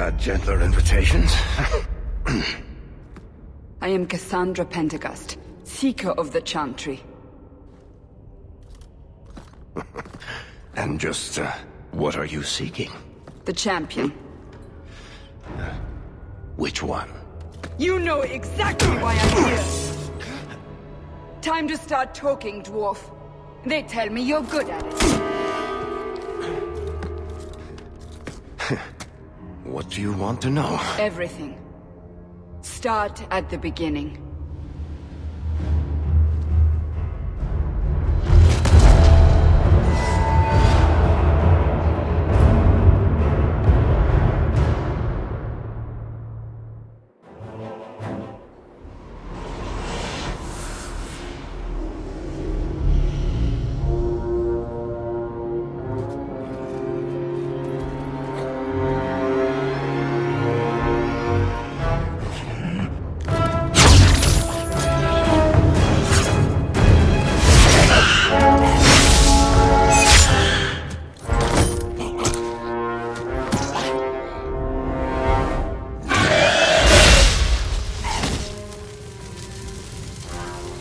had gentler invitations. I am Cassandra Pentagust, Seeker of the Chantry. And just, what are you seeking? The champion. Which one? You know exactly why I'm here! Time to start talking, dwarf. They tell me you're good at it. What do you want to know? Everything. Start at the beginning.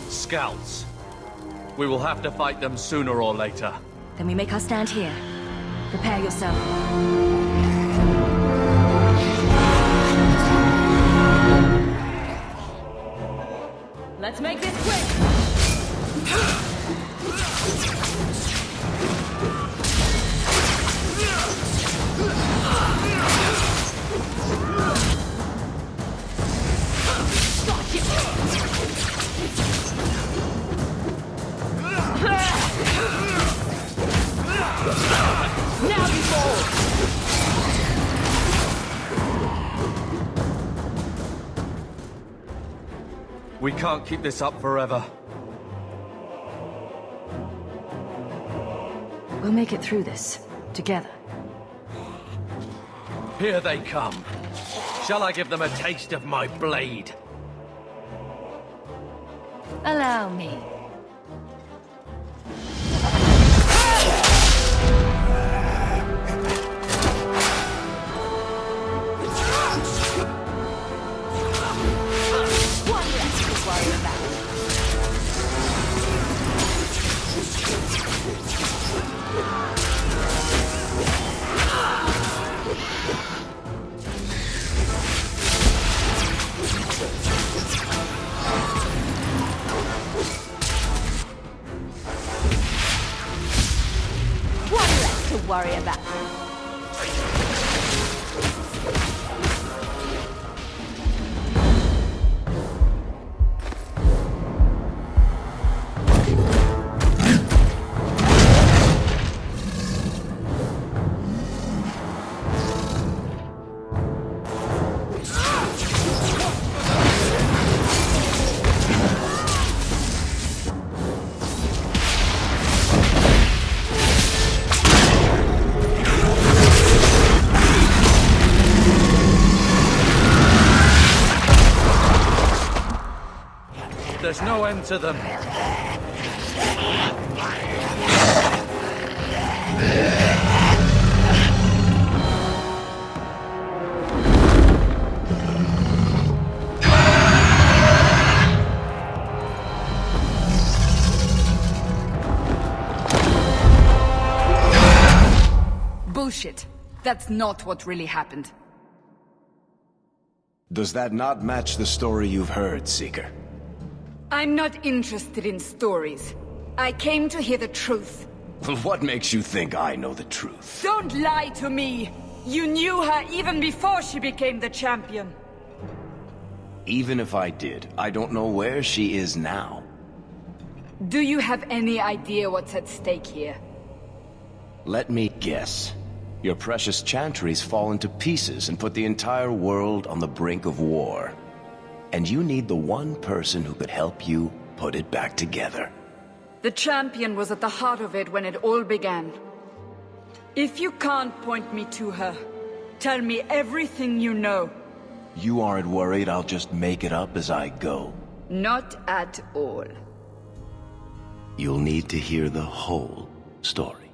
Scouts. We will have to fight them sooner or later. Then we make our stand here. Prepare yourself. Let's make this quick! Now you fall! We can't keep this up forever. We'll make it through this, together. Here they come. Shall I give them a taste of my blade? Allow me. Worry about. There's no end to them. Bullshit. That's not what really happened. Does that not match the story you've heard, Seeker? I'm not interested in stories. I came to hear the truth. What makes you think I know the truth? Don't lie to me! You knew her even before she became the champion. Even if I did, I don't know where she is now. Do you have any idea what's at stake here? Let me guess. Your precious chantry's fallen to pieces and put the entire world on the brink of war. And you need the one person who could help you put it back together. The champion was at the heart of it when it all began. If you can't point me to her, tell me everything you know. You aren't worried I'll just make it up as I go? Not at all. You'll need to hear the whole story.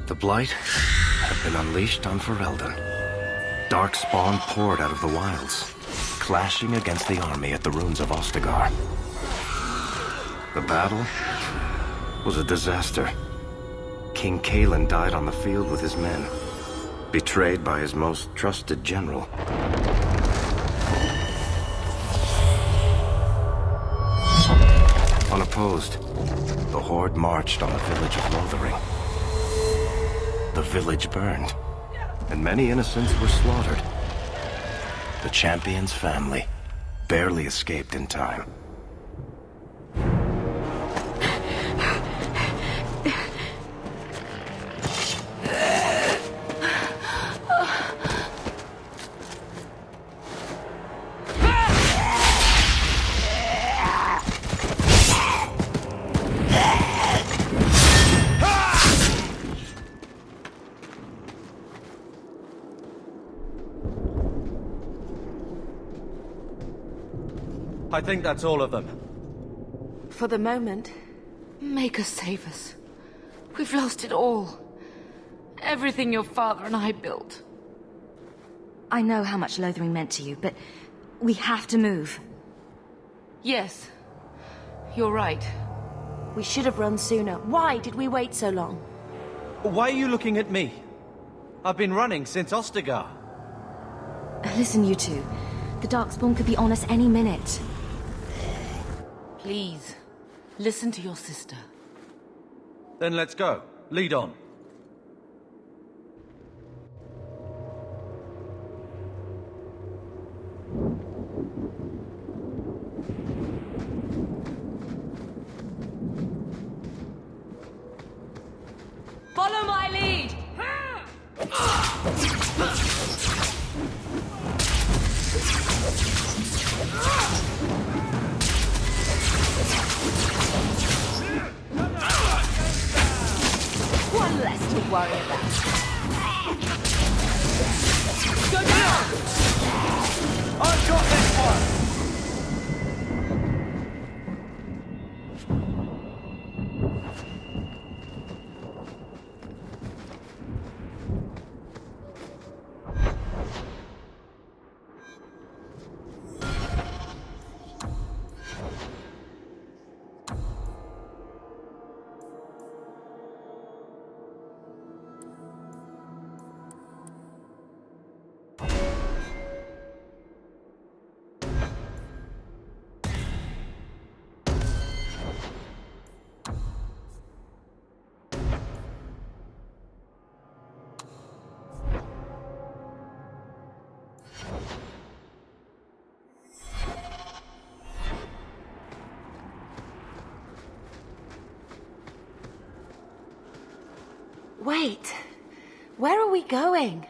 The Blight had been unleashed on Ferelden. Darkspawn poured out of the wilds, clashing against the army at the ruins of Ostagar. The battle was a disaster. King Cailan died on the field with his men, betrayed by his most trusted general. Unopposed, the Horde marched on the village of Lothering. The village burned, and many innocents were slaughtered. The champion's family barely escaped in time. I think that's all of them. For the moment, make us save us. We've lost it all. Everything your father and I built. I know how much Lothering meant to you, but we have to move. Yes, you're right. We should have run sooner. Why did we wait so long? Why are you looking at me? I've been running since Ostagar. Listen, you two. The Darkspawn could be on us any minute. Please, listen to your sister. Then let's go. Lead on. Follow my lead! One less to worry about. Go down! I've got this one! Wait. Where are we going?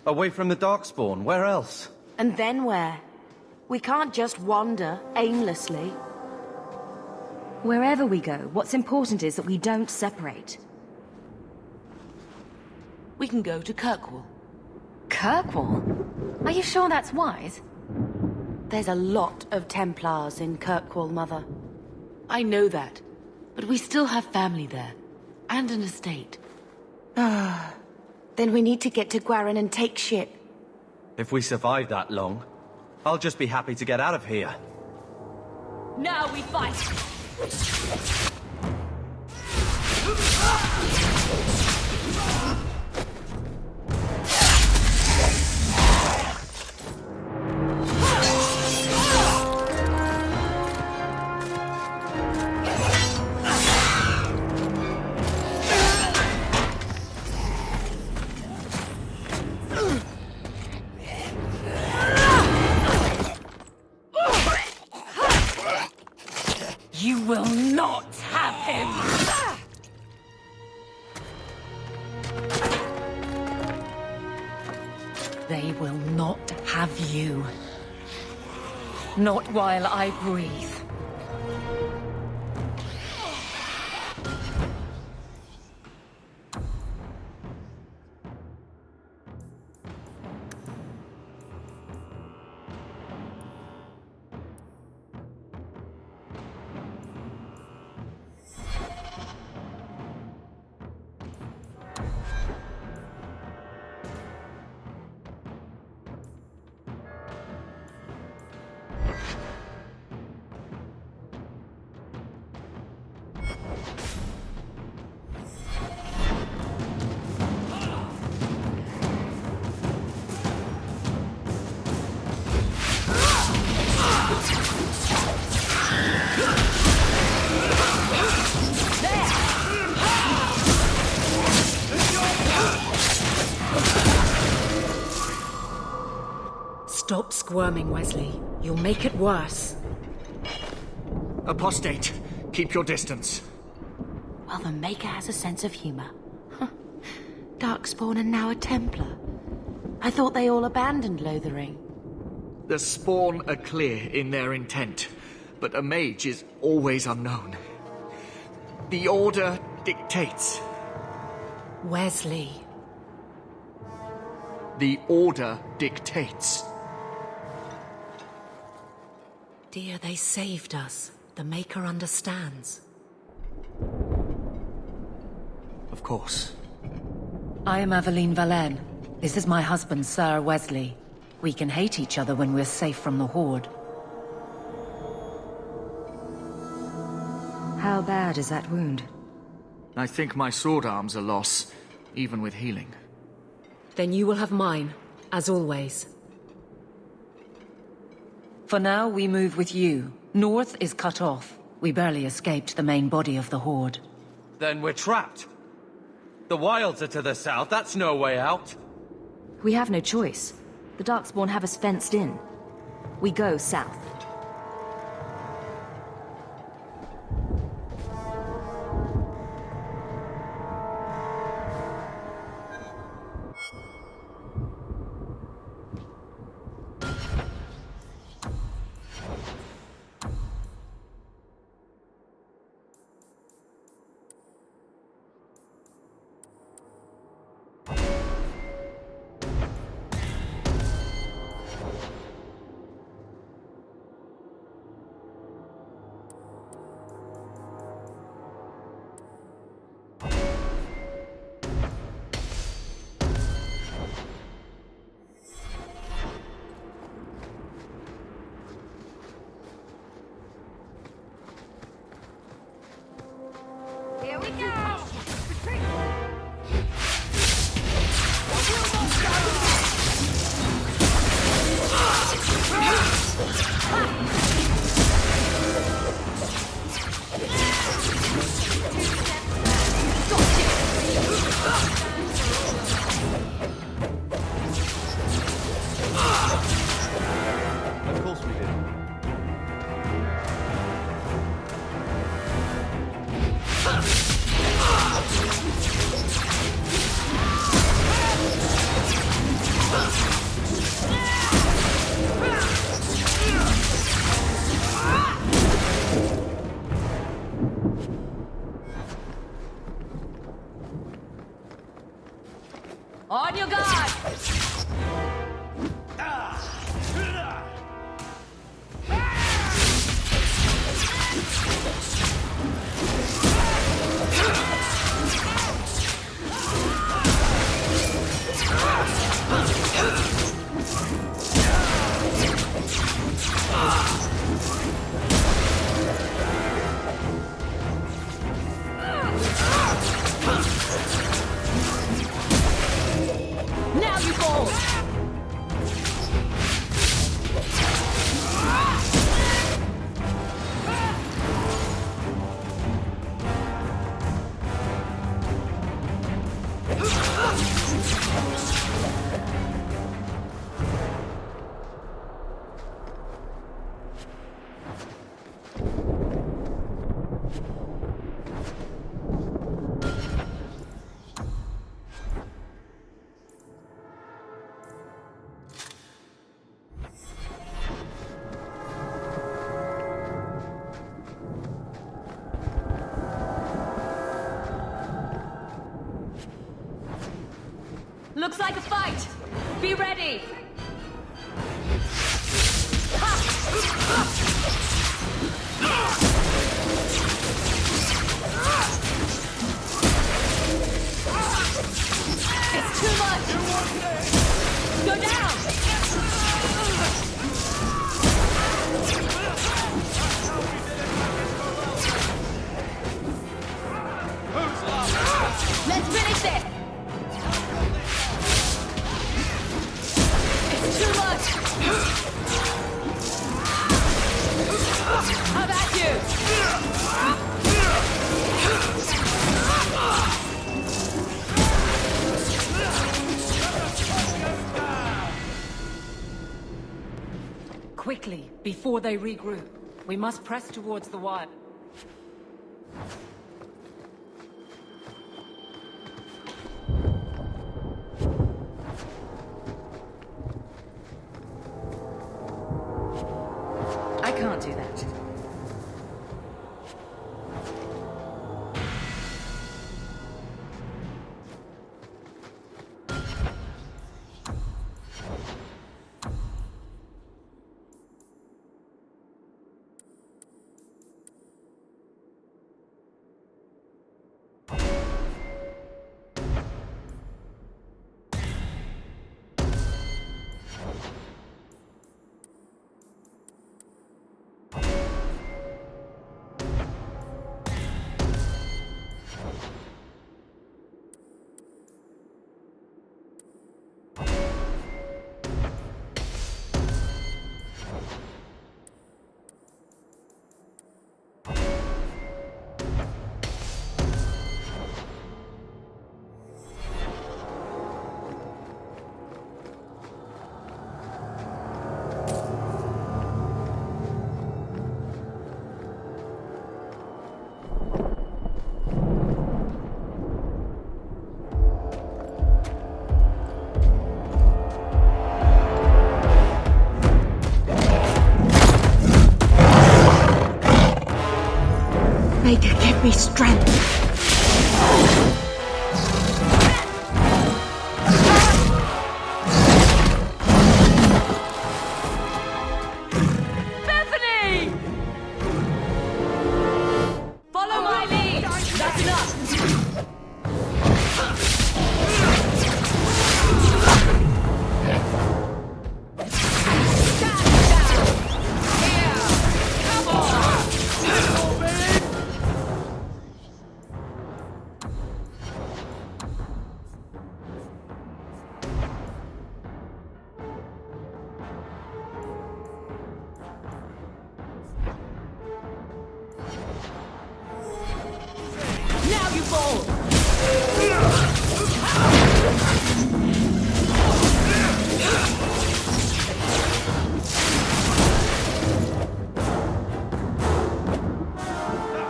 Away from the Darkspawn, where else? And then where? We can't just wander aimlessly. Wherever we go, what's important is that we don't separate. We can go to Kirkwall. Kirkwall? Are you sure that's wise? There's a lot of Templars in Kirkwall, Mother. I know that, but we still have family there, and an estate. Then we need to get to Gwaren and take ship. If we survive that long, I'll just be happy to get out of here. Now we fight! You will not have him! They will not have you. Not while I breathe. Stop squirming, Wesley. You'll make it worse. Apostate, keep your distance. Well, the Maker has a sense of humor. Darkspawn and now a Templar. I thought they all abandoned Lothering. The Spawn are clear in their intent, but a mage is always unknown. The Order dictates. Wesley. The Order dictates. Dear, they saved us. The Maker understands. Of course. I am Aveline Valenne. This is my husband, Sir Wesley. We can hate each other when we're safe from the Horde. How bad is that wound? I think my sword arm's a loss, even with healing. Then you will have mine, as always. For now, we move with you. North is cut off. We barely escaped the main body of the Horde. Then we're trapped. The wilds are to the south, that's no way out. We have no choice. The Darkspawn have us fenced in. We go south. Of course we did. On your guard! Now you fall! Looks like a fight! Be ready! It's too much! Go down! quickly, before they regroup. We must press towards the wire. I can't do that. Maker, give me strength. Bethany! Follow my lead! That's enough! Now you fall!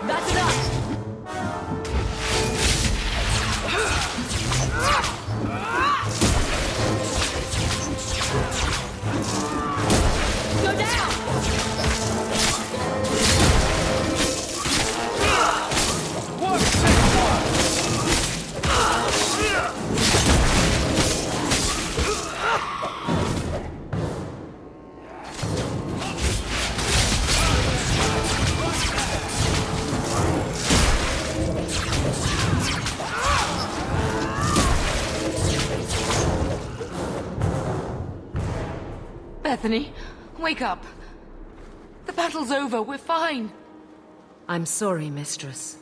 That's enough! Go down! Bethany, wake up. The battle's over. We're fine. I'm sorry, mistress.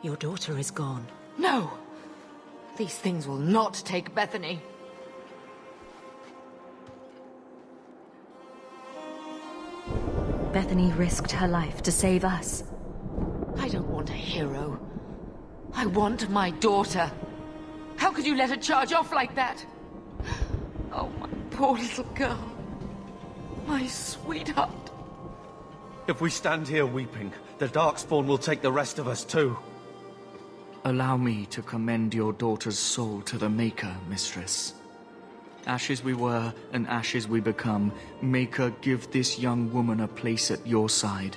Your daughter is gone. No. These things will not take Bethany. Bethany risked her life to save us. I don't want a hero. I want my daughter. How could you let her charge off like that? Oh, my poor little girl. My sweetheart. If we stand here weeping, the Darkspawn will take the rest of us too. Allow me to commend your daughter's soul to the Maker, mistress. Ashes we were, and ashes we become. Maker, give this young woman a place at your side.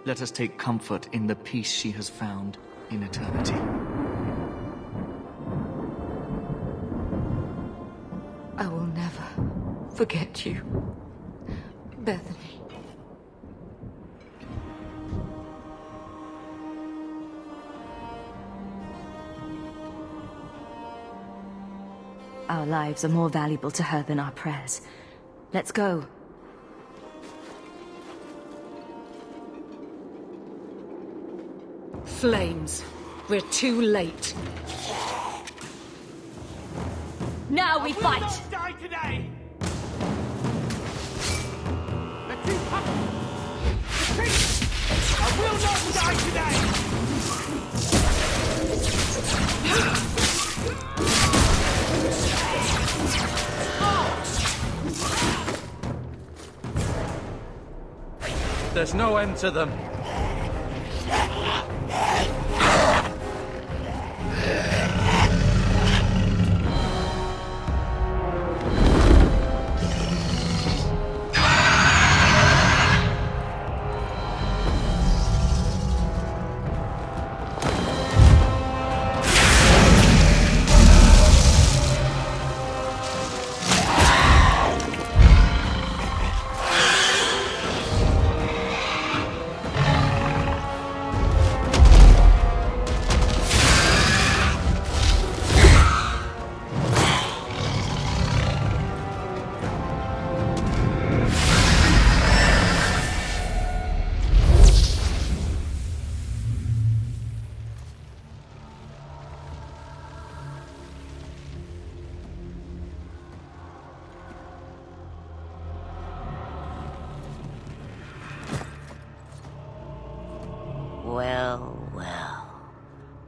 Let us take comfort in the peace she has found in eternity. I will never forget you, Bethany. Our lives are more valuable to her than our prayers. Let's go. Flames. We're too late. Now we fight! Die today! I will not die today! There's no end to them. Well, well.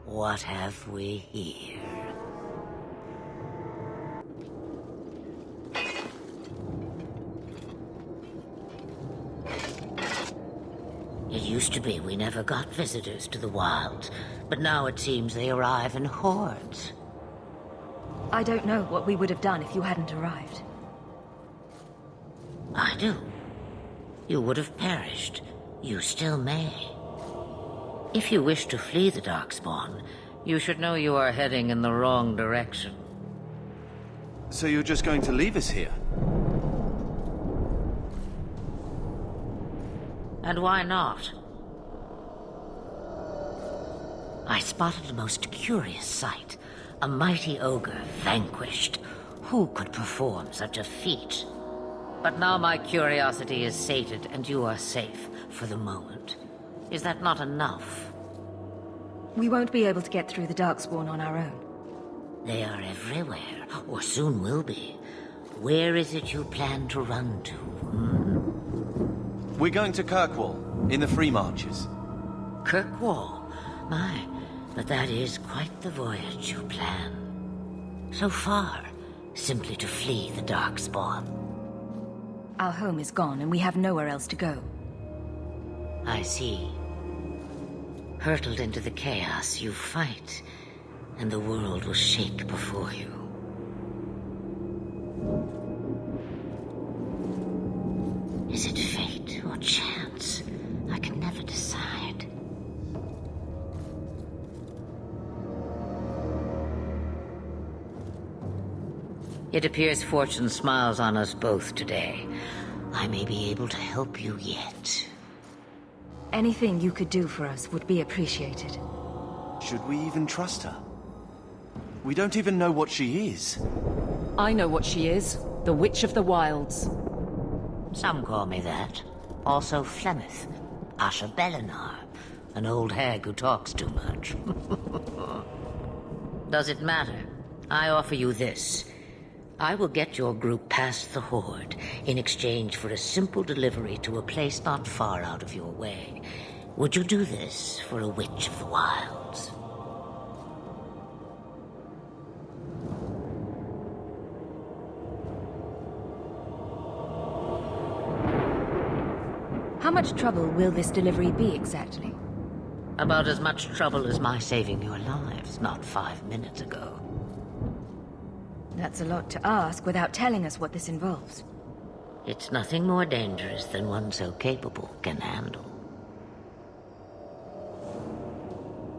What have we here? It used to be we never got visitors to the wilds, but now it seems they arrive in hordes. I don't know what we would have done if you hadn't arrived. I do. You would have perished. You still may. If you wish to flee the Darkspawn, you should know you are heading in the wrong direction. So you're just going to leave us here? And why not? I spotted a most curious sight. A mighty ogre vanquished. Who could perform such a feat? But now my curiosity is sated and you are safe for the moment. Is that not enough? We won't be able to get through the Darkspawn on our own. They are everywhere, or soon will be. Where is it you plan to run to? We're going to Kirkwall, in the Free Marches. Kirkwall? My, but that is quite the voyage you plan. So far, simply to flee the Darkspawn. Our home is gone, and we have nowhere else to go. I see. Hurtled into the chaos, you fight, and the world will shake before you. Is it fate or chance? I can never decide. It appears fortune smiles on us both today. I may be able to help you yet. Anything you could do for us would be appreciated. Should we even trust her? We don't even know what she is. I know what she is. The Witch of the Wilds. Some call me that. Also Flemeth. Asha Belinar. An old hag who talks too much. Does it matter? I offer you this. I will get your group past the Horde in exchange for a simple delivery to a place not far out of your way. Would you do this for a Witch of the Wilds? How much trouble will this delivery be exactly? About as much trouble as my saving your lives not 5 minutes ago. That's a lot to ask without telling us what this involves. It's nothing more dangerous than one so capable can handle.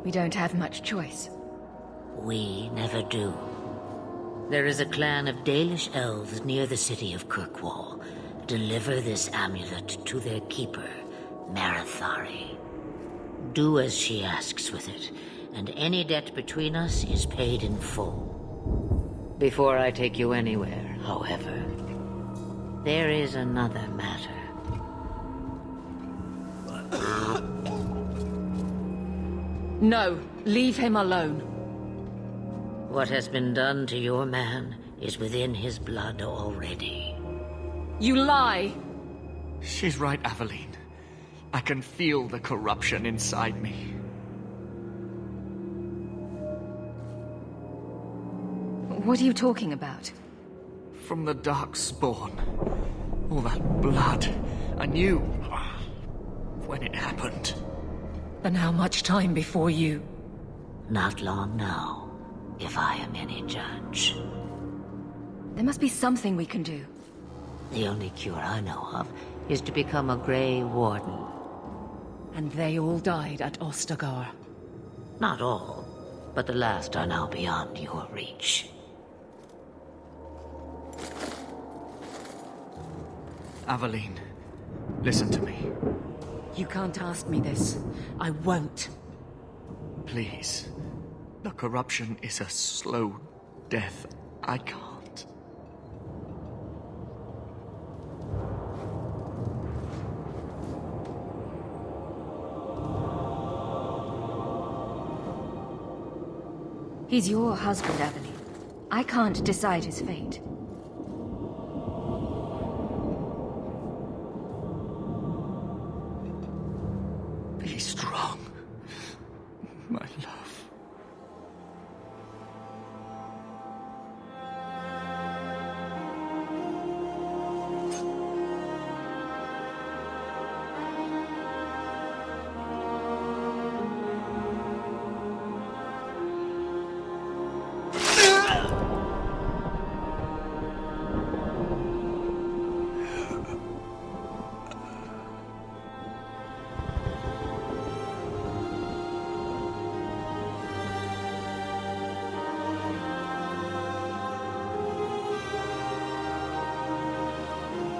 We don't have much choice. We never do. There is a clan of Dalish elves near the city of Kirkwall. Deliver this amulet to their keeper, Marathari. Do as she asks with it, and any debt between us is paid in full. Before I take you anywhere, however, there is another matter. No, leave him alone. What has been done to your man is within his blood already. You lie! She's right, Aveline. I can feel the corruption inside me. What are you talking about? From the Darkspawn. All that blood. I knew. when it happened. And how much time before you? Not long now, if I am any judge. There must be something we can do. The only cure I know of is to become a Grey Warden. And they all died at Ostagar. Not all, but the last are now beyond your reach. Aveline, listen to me. You can't ask me this. I won't. Please. The corruption is a slow death. I can't. He's your husband, Aveline. I can't decide his fate. Be strong, my love.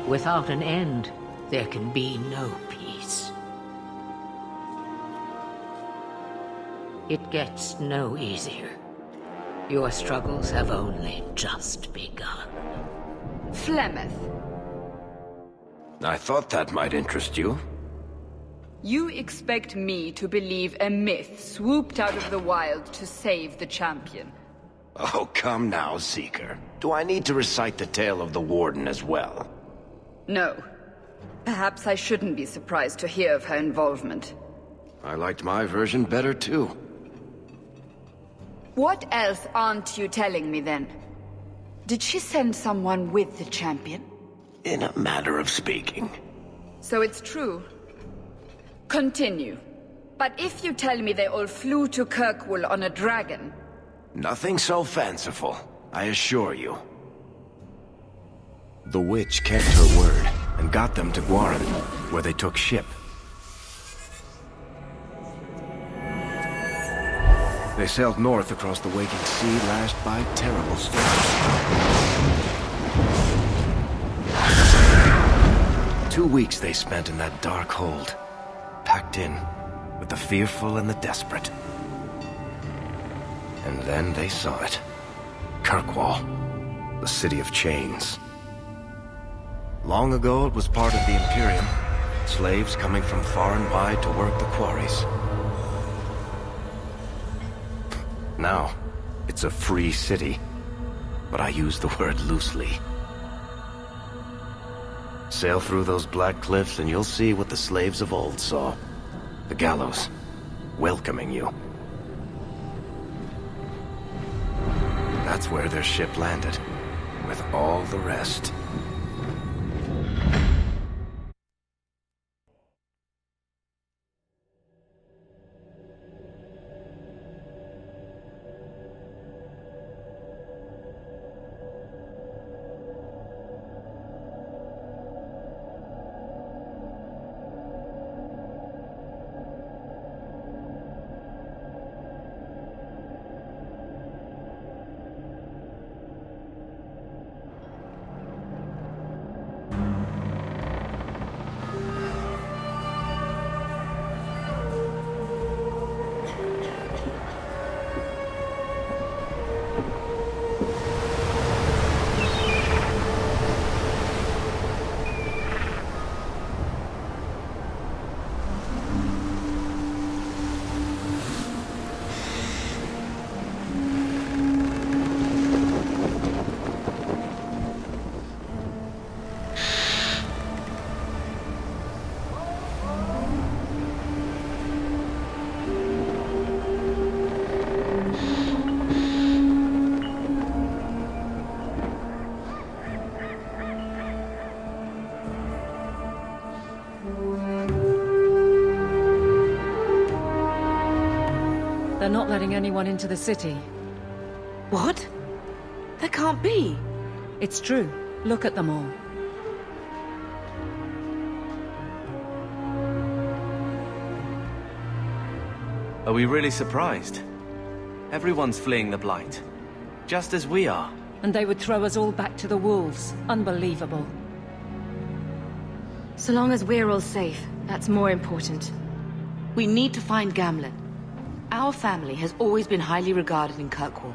Without an end, there can be no peace. It gets no easier. Your struggles have only just begun. Flemeth, I thought that might interest you. you expect me to believe a myth swooped out of the wild to save the champion? Oh, come now, Seeker. Do I need to recite the tale of the Warden as well? No. Perhaps I shouldn't be surprised to hear of her involvement. I liked my version better, too. What else aren't you telling me, then? Did she send someone with the champion? In a matter of speaking. So it's true. Continue. But if you tell me they all flew to Kirkwall on a dragon... Nothing so fanciful, I assure you. The witch kept her word, and got them to Guaran, where they took ship. They sailed north across the waking sea, lashed by terrible storms. 2 weeks they spent in that dark hold, packed in with the fearful and the desperate. And then they saw it. Kirkwall, the city of chains. Long ago, it was part of the Imperium. Slaves coming from far and wide to work the quarries. Now, it's a free city. But I use the word loosely. Sail through those black cliffs and you'll see what the slaves of old saw. The gallows, welcoming you. That's where their ship landed, with all the rest. They're not letting anyone into the city. What? That can't be. It's true. Look at them all. Are we really surprised? Everyone's fleeing the Blight. Just as we are. And they would throw us all back to the wolves. Unbelievable. So long as we're all safe, that's more important. We need to find Gamlen. Our family has always been highly regarded in Kirkwall.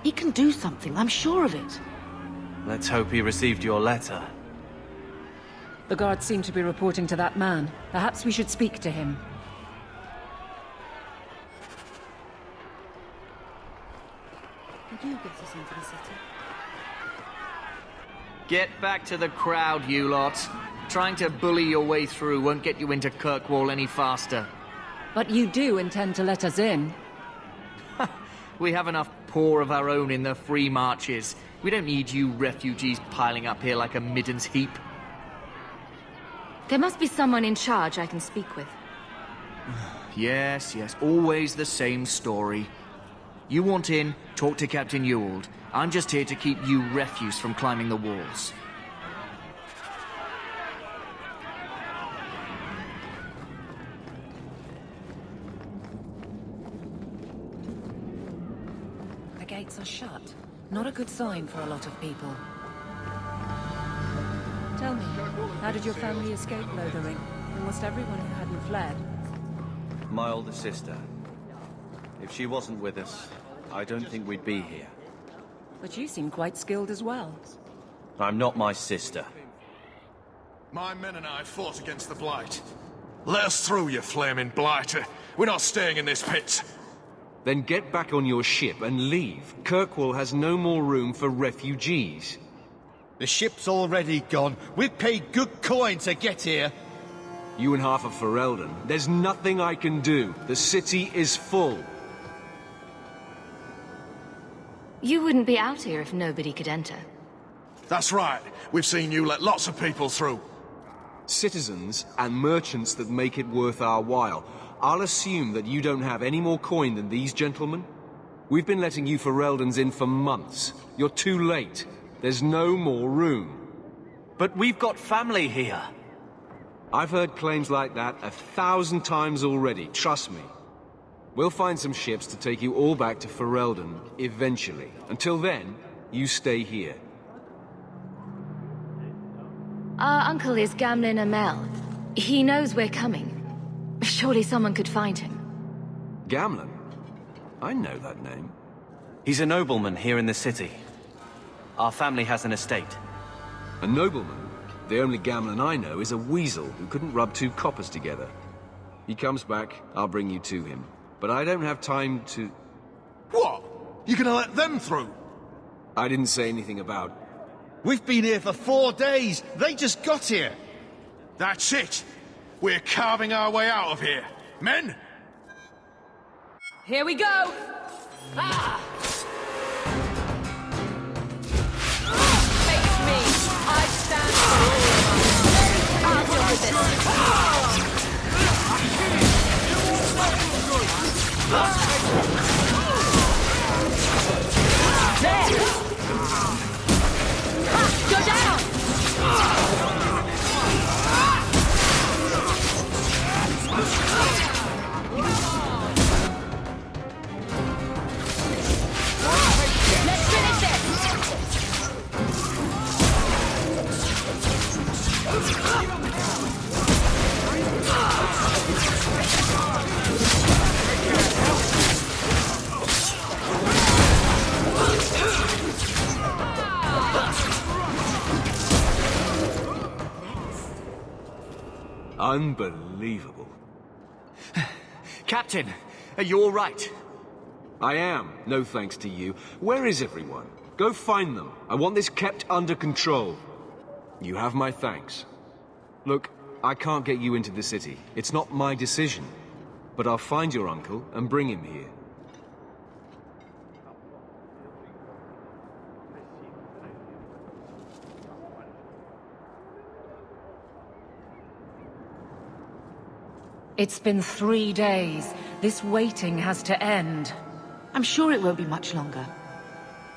He can do something, I'm sure of it. Let's hope he received your letter. The guards seem to be reporting to that man. Perhaps we should speak to him. Did you get us into the city? Get back to the crowd, you lot. Trying to bully your way through won't get you into Kirkwall any faster. But you do intend to let us in. We have enough poor of our own in the free marches. We don't need you refugees piling up here like a middens heap. There must be someone in charge I can speak with. Yes, always the same story. You want in, talk to Captain Ewald. I'm just here to keep you refuse from climbing the walls. The gates are shut. Not a good sign for a lot of people. Tell me, how did your family escape Lothering? Almost everyone who hadn't fled. My older sister. If she wasn't with us, I don't think we'd be here. But you seem quite skilled as well. I'm not my sister. My men and I fought against the Blight. Let us through, you flaming blighter. We're not staying in this pit. Then get back on your ship and leave. Kirkwall has no more room for refugees. The ship's already gone. We've paid good coin to get here. You and half of Ferelden. There's nothing I can do. The city is full. You wouldn't be out here if nobody could enter. That's right. We've seen you let lots of people through. Citizens and merchants that make it worth our while. I'll assume that you don't have any more coin than these gentlemen. We've been letting you Fereldans in for months. You're too late. There's no more room. But we've got family here. I've heard claims like that 1,000 times already, trust me. We'll find some ships to take you all back to Ferelden, eventually. Until then, you stay here. Our uncle is Gamlen Amel. He knows we're coming. Surely someone could find him. Gamlen? I know that name. He's a nobleman here in the city. Our family has an estate. A nobleman? The only Gamlen I know is a weasel who couldn't rub two coppers together. He comes back, I'll bring you to him. But I don't have time to... What? You gonna let them through? I didn't say anything about... We've been here for 4 days. They just got here. That's it. We're carving our way out of here. Men? Here we go! Ah! Face me! I stand for all of us! I'll deal with this! There! Ha! Go down! Let's finish Unbelievable. Captain, are you all right? I am, no thanks to you. Where is everyone? Go find them. I want this kept under control. You have my thanks. Look, I can't get you into the city. It's not my decision. But I'll find your uncle and bring him here. It's been 3 days. This waiting has to end. I'm sure it won't be much longer.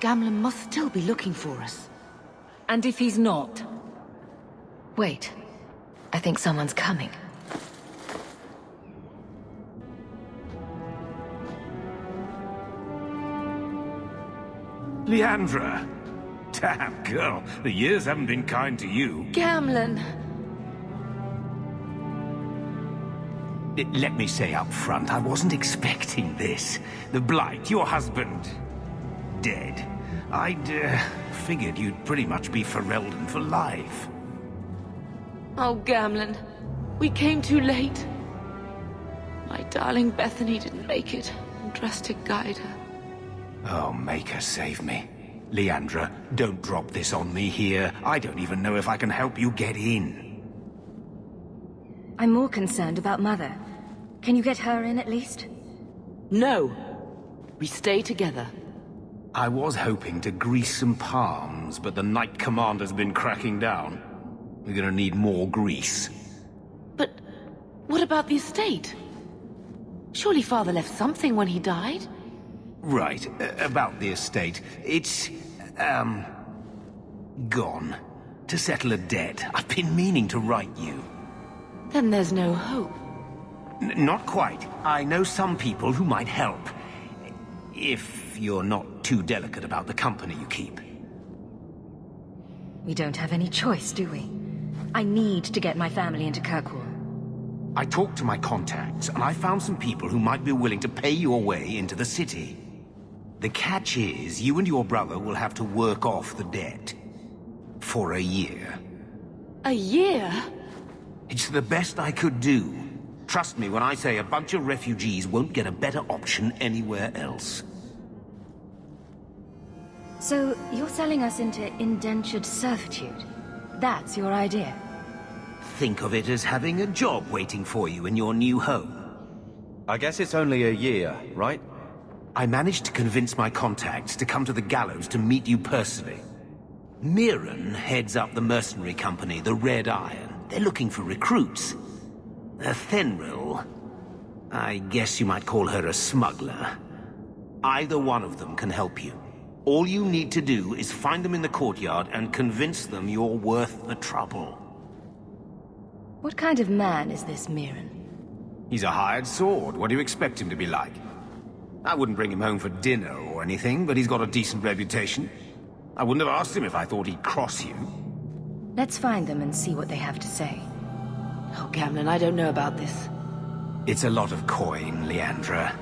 Gamlen must still be looking for us. And if he's not? Wait. I think someone's coming. Leandra! Damn, girl, the years haven't been kind to you. Gamlen! Let me say up front, I wasn't expecting this. The Blight, your husband, dead. I'd figured you'd pretty much be Ferelden for life. Oh, Gamlen. We came too late. My darling Bethany didn't make it, and trust to guide her. Oh, make her save me. Leandra, don't drop this on me here. I don't even know if I can help you get in. I'm more concerned about Mother. Can you get her in at least? No. We stay together. I was hoping to grease some palms, but the Knight Commander's been cracking down. We're gonna need more grease. But what about the estate? Surely Father left something when he died? Right, about the estate. It's, gone. To settle a debt. I've been meaning to write you. Then there's no hope. Not quite. I know some people who might help. If you're not too delicate about the company you keep. We don't have any choice, do we? I need to get my family into Kirkwall. I talked to my contacts, and I found some people who might be willing to pay your way into the city. The catch is, you and your brother will have to work off the debt. For a year. A year? It's the best I could do. Trust me when I say a bunch of refugees won't get a better option anywhere else. So, you're selling us into indentured servitude? That's your idea? Think of it as having a job waiting for you in your new home. I guess it's only a year, right? I managed to convince my contacts to come to the gallows to meet you personally. Mirren heads up the mercenary company, the Red Iron. They're looking for recruits. Fenrir, I guess you might call her a smuggler. Either one of them can help you. All you need to do is find them in the courtyard and convince them you're worth the trouble. What kind of man is this Mirren? He's a hired sword. What do you expect him to be like? I wouldn't bring him home for dinner or anything, but he's got a decent reputation. I wouldn't have asked him if I thought he'd cross you. Let's find them and see what they have to say. Oh, Gamlen, I don't know about this. It's a lot of coin, Leandra.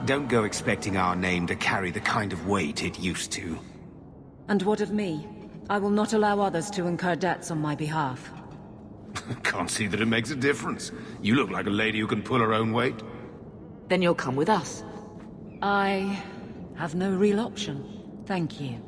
Don't go expecting our name to carry the kind of weight it used to. And what of me? I will not allow others to incur debts on my behalf. Can't see that it makes a difference. You look like a lady who can pull her own weight. Then you'll come with us. I have no real option. Thank you.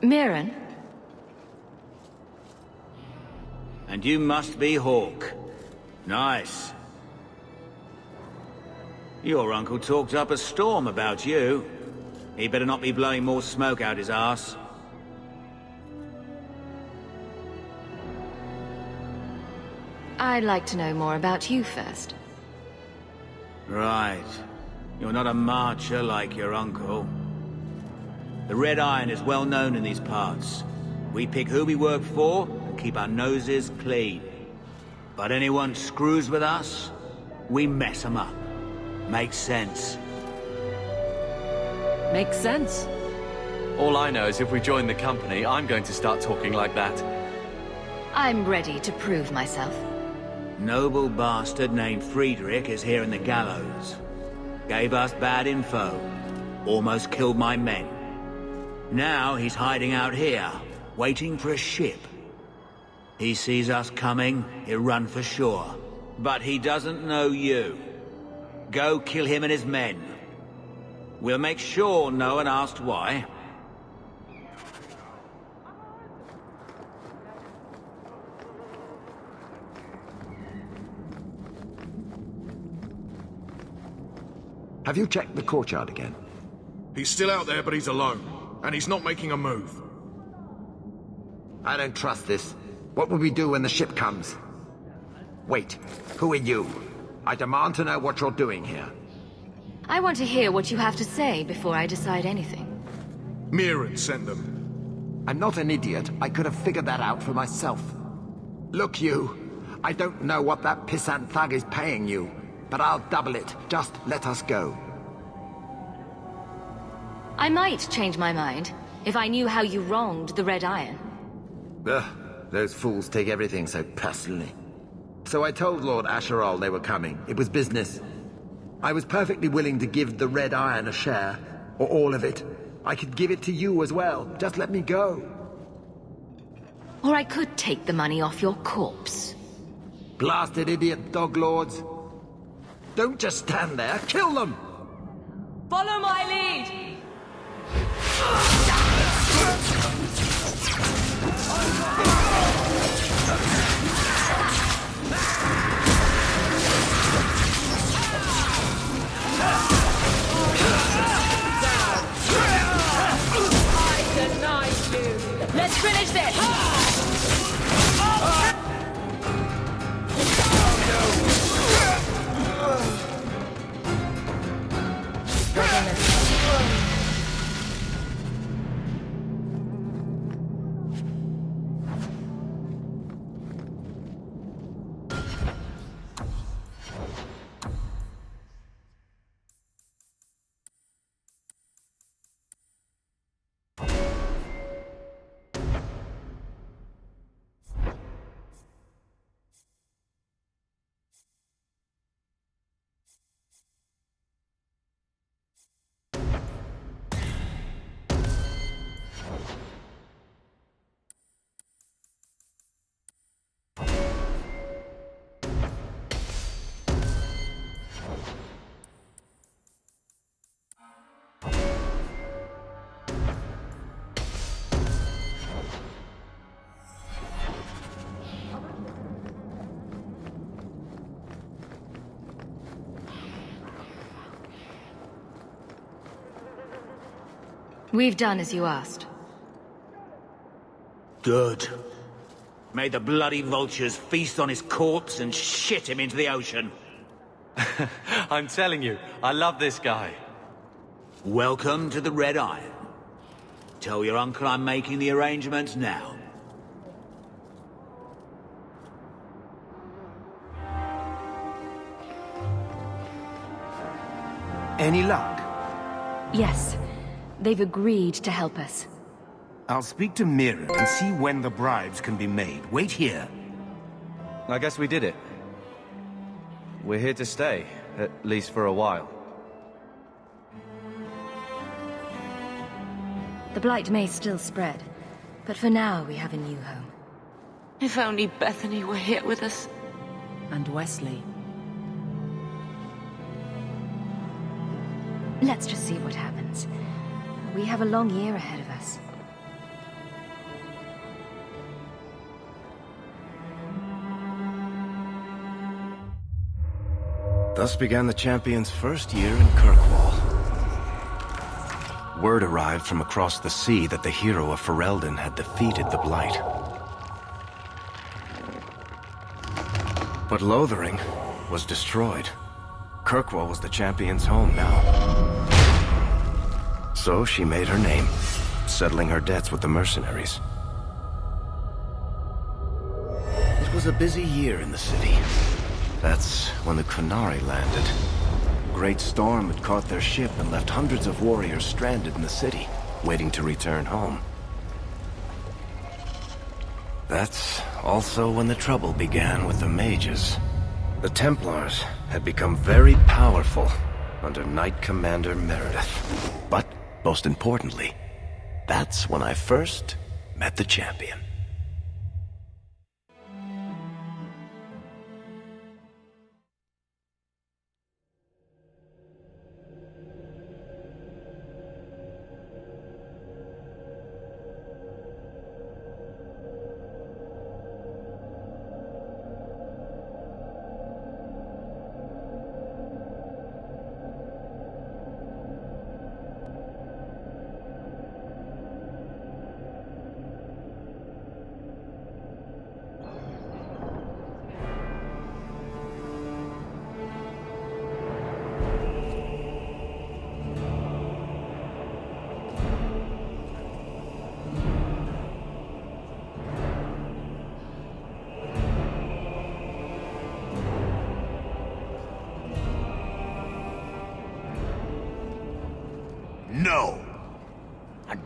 Mirren? And you must be Hawke. Nice. Your uncle talked up a storm about you. He better not be blowing more smoke out his arse. I'd like to know more about you first. Right. You're not a marcher like your uncle. The Red Iron is well known in these parts. We pick who we work for and keep our noses clean. But anyone screws with us, we mess them up. Makes sense. Makes sense. All I know is if we join the company, I'm going to start talking like that. I'm ready to prove myself. Noble bastard named Friedrich is here in the gallows. Gave us bad info. Almost killed my men. Now he's hiding out here, waiting for a ship. He sees us coming, he'll run for sure. But he doesn't know you. Go kill him and his men. We'll make sure no one asks why. Have you checked the courtyard again? He's still out there, but he's alone. And he's not making a move. I don't trust this. What will we do when the ship comes? Wait, who are you? I demand to know what you're doing here. I want to hear what you have to say before I decide anything. Mirren sent them. I'm not an idiot. I could have figured that out for myself. Look, you. I don't know what that pissant thug is paying you, but I'll double it. Just let us go. I might change my mind if I knew how you wronged the Red Iron. Ugh, those fools take everything so personally. So I told Lord Asherall they were coming. It was business. I was perfectly willing to give the Red Iron a share, or all of it. I could give it to you as well. Just let me go. Or I could take the money off your corpse. Blasted idiot dog lords. Don't just stand there. Kill them! Follow my lead! Let's finish this! We've done as you asked. Good. May the bloody vultures feast on his corpse and shit him into the ocean. I'm telling you, I love this guy. Welcome to the Red Iron. Tell your uncle I'm making the arrangements now. Any luck? Yes. They've agreed to help us. I'll speak to Mirren and see when the bribes can be made. Wait here. I guess we did it. We're here to stay, at least for a while. The Blight may still spread, but for now we have a new home. If only Bethany were here with us. And Wesley. Let's just see what happens. We have a long year ahead of us. Thus began the Champion's first year in Kirkwall. Word arrived from across the sea that the hero of Ferelden had defeated the Blight. But Lothering was destroyed. Kirkwall was the Champion's home now. So she made her name, settling her debts with the mercenaries. It was a busy year in the city. That's when the Qunari landed. A great storm had caught their ship and left hundreds of warriors stranded in the city, waiting to return home. That's also when the trouble began with the Mages. The Templars had become very powerful under Knight Commander Meredith. But, most importantly, that's when I first met the Champion.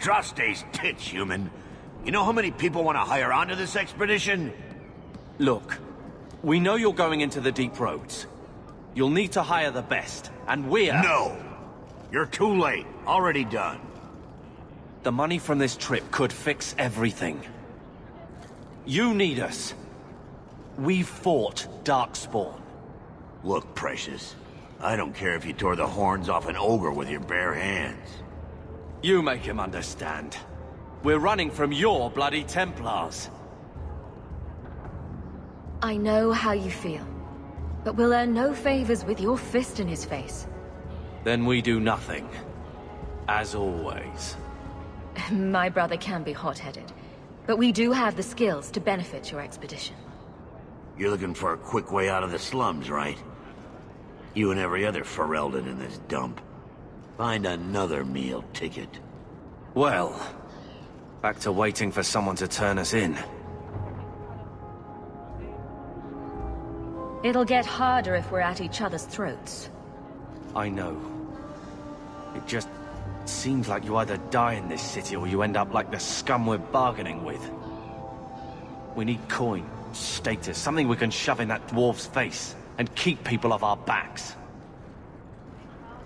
Drosta's tits, human. You know how many people want to hire onto this expedition? Look, we know you're going into the deep roads. You'll need to hire the best, and we're... No! You're too late. Already done. The money from this trip could fix everything. You need us. We fought Darkspawn. Look, Precious. I don't care if you tore the horns off an ogre with your bare hands. You make him understand. We're running from your bloody Templars. I know how you feel, but we'll earn no favors with your fist in his face. Then we do nothing. As always. My brother can be hot-headed, but we do have the skills to benefit your expedition. You're looking for a quick way out of the slums, right? You and every other Ferelden in this dump. Find another meal ticket. Well, back to waiting for someone to turn us in. It'll get harder if we're at each other's throats. I know. It just seems like you either die in this city or you end up like the scum we're bargaining with. We need coin, status, something we can shove in that dwarf's face and keep people off our backs.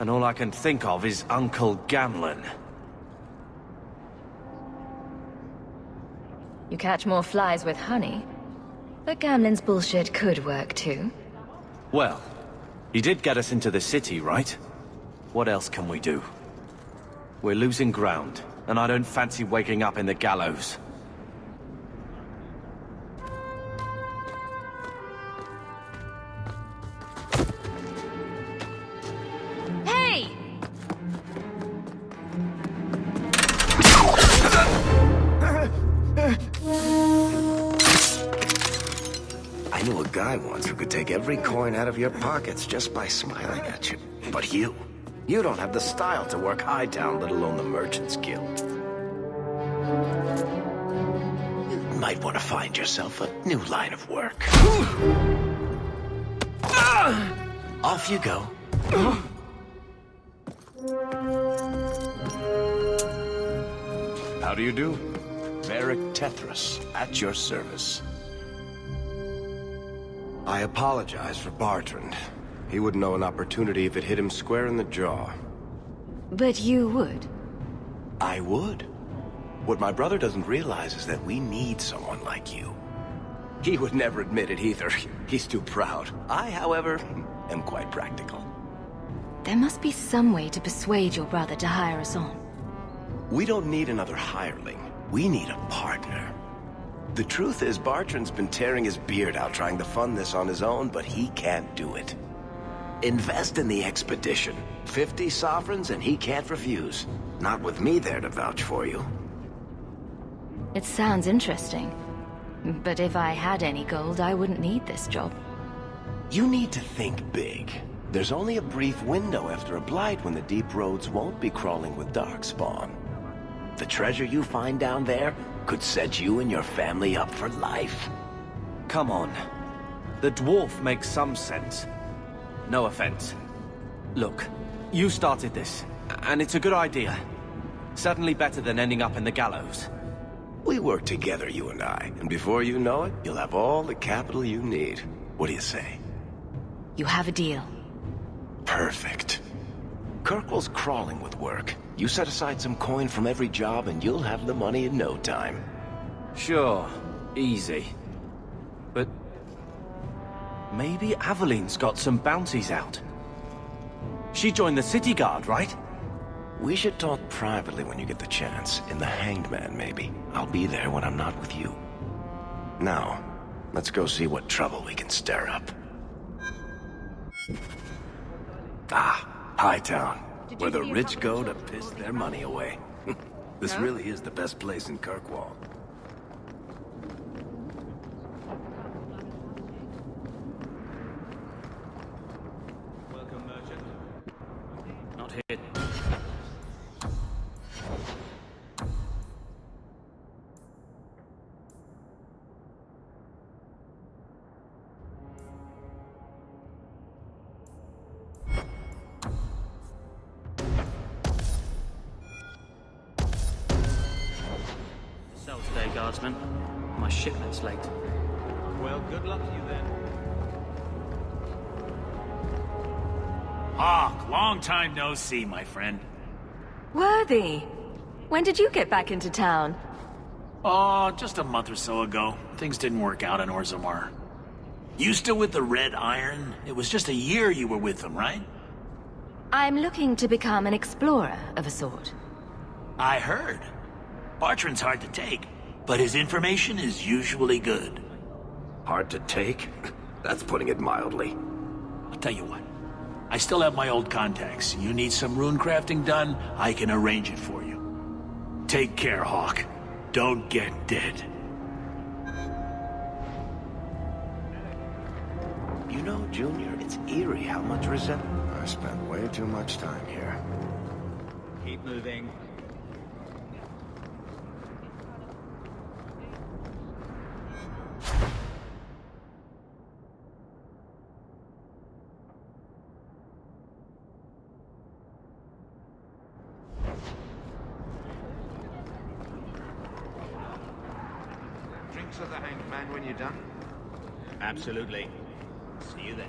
And all I can think of is Uncle Gamlen. You catch more flies with honey, but Gamlen's bullshit could work too. Well, he did get us into the city, right? What else can we do? We're losing ground, and I don't fancy waking up in the gallows. Hey! I knew a guy once who could take every coin out of your pockets just by smiling at you. But you don't have the style to work Hightown, let alone the Merchants Guild. You might want to find yourself a new line of work. Off you go. How do you do? Varric Tethras, at your service. I apologize for Bartrand. He wouldn't know an opportunity if it hit him square in the jaw. But you would. I would. What my brother doesn't realize is that we need someone like you. He would never admit it either. He's too proud. I, however, am quite practical. There must be some way to persuade your brother to hire us on. We don't need another hireling. We need a partner. The truth is, Bartrand's been tearing his beard out trying to fund this on his own, but he can't do it. Invest in the expedition. 50 sovereigns and he can't refuse. Not with me there to vouch for you. It sounds interesting. But if I had any gold, I wouldn't need this job. You need to think big. There's only a brief window after a blight when the deep roads won't be crawling with darkspawn. The treasure you find down there could set you and your family up for life. Come on. The dwarf makes some sense. No offense. Look, you started this, and it's a good idea. Certainly better than ending up in the gallows. We work together, you and I, and before you know it, you'll have all the capital you need. What do you say? You have a deal. Perfect. Kirkwall's crawling with work. You set aside some coin from every job and you'll have the money in no time. Sure. Easy. But... maybe Aveline's got some bounties out. She joined the city guard, right? We should talk privately when you get the chance. In the Hanged Man, maybe. I'll be there when I'm not with you. Now, let's go see what trouble we can stir up. Ah, Hightown. Where the rich go to piss their money away. This really is the best place in Kirkwall. Welcome, merchant. Not here. Guardsman. My shipment's late. Well, good luck to you then. Hawke, long time no see, my friend. Worthy. When did you get back into town? Oh, just a month or so ago. Things didn't work out in Orzammar. You still with the Red Iron? It was just a year you were with them, right? I'm looking to become an explorer of a sort. I heard. Bartrand's hard to take, but his information is usually good. Hard to take? That's putting it mildly. I'll tell you what. I still have my old contacts. You need some rune crafting done, I can arrange it for you. Take care, Hawke. Don't get dead. You know, Junior, it's eerie how much resentment. I spent way too much time here. Keep moving. Drinks of the Hanged Man when you're done? Absolutely. See you there.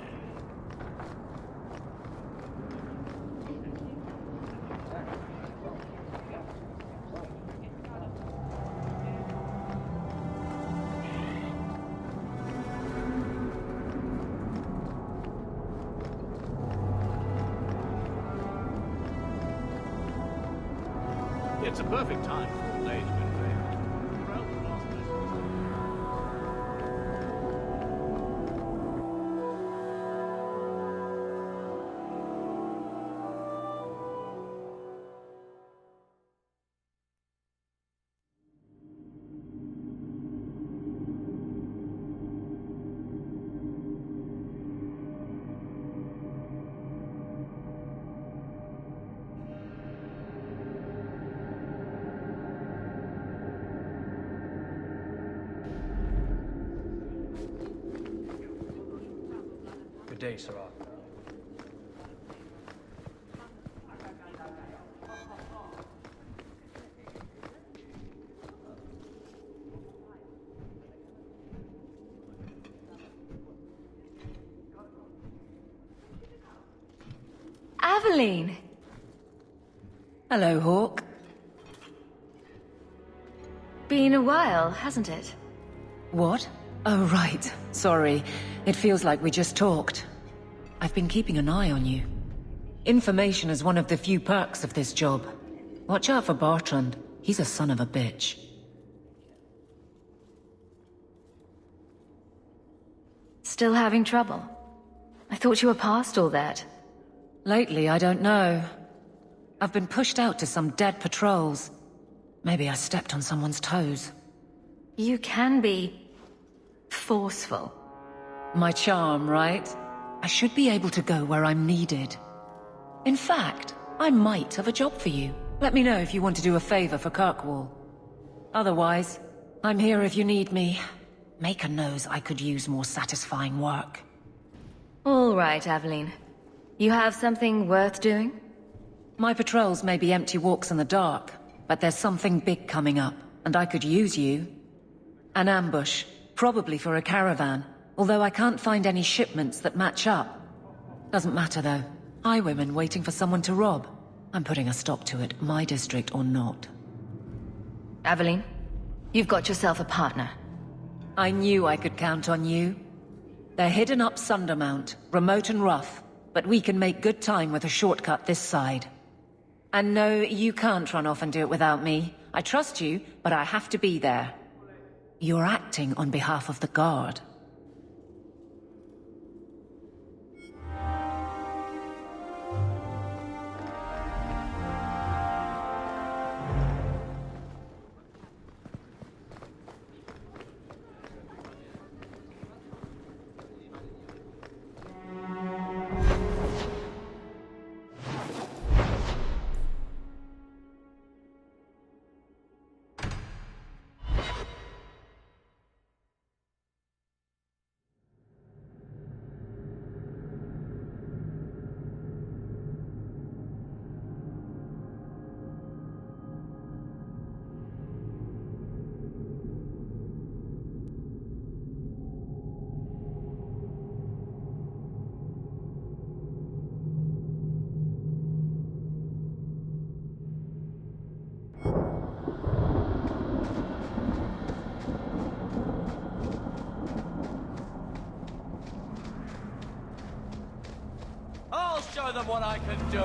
It's a perfect time for Mage to invade. Good day, Sirrah. Aveline! Hello, Hawke. Been a while, hasn't it? What? Oh, right. Sorry. It feels like we just talked. I've been keeping an eye on you. Information is one of the few perks of this job. Watch out for Bartrand. He's a son of a bitch. Still having trouble? I thought you were past all that. Lately, I don't know. I've been pushed out to some dead patrols. Maybe I stepped on someone's toes. You can be forceful. My charm, right? I should be able to go where I'm needed. In fact, I might have a job for you. Let me know if you want to do a favor for Kirkwall. Otherwise, I'm here if you need me. Maker knows I could use more satisfying work. All right, Aveline. You have something worth doing? My patrols may be empty walks in the dark, but there's something big coming up, and I could use you. An ambush, probably for a caravan, although I can't find any shipments that match up. Doesn't matter though. Highwaymen waiting for someone to rob. I'm putting a stop to it, my district or not. Aveline, you've got yourself a partner. I knew I could count on you. They're hidden up Sundermount, remote and rough, but we can make good time with a shortcut this side. And no, you can't run off and do it without me. I trust you, but I have to be there. You're acting on behalf of the Guard. show them what I can do!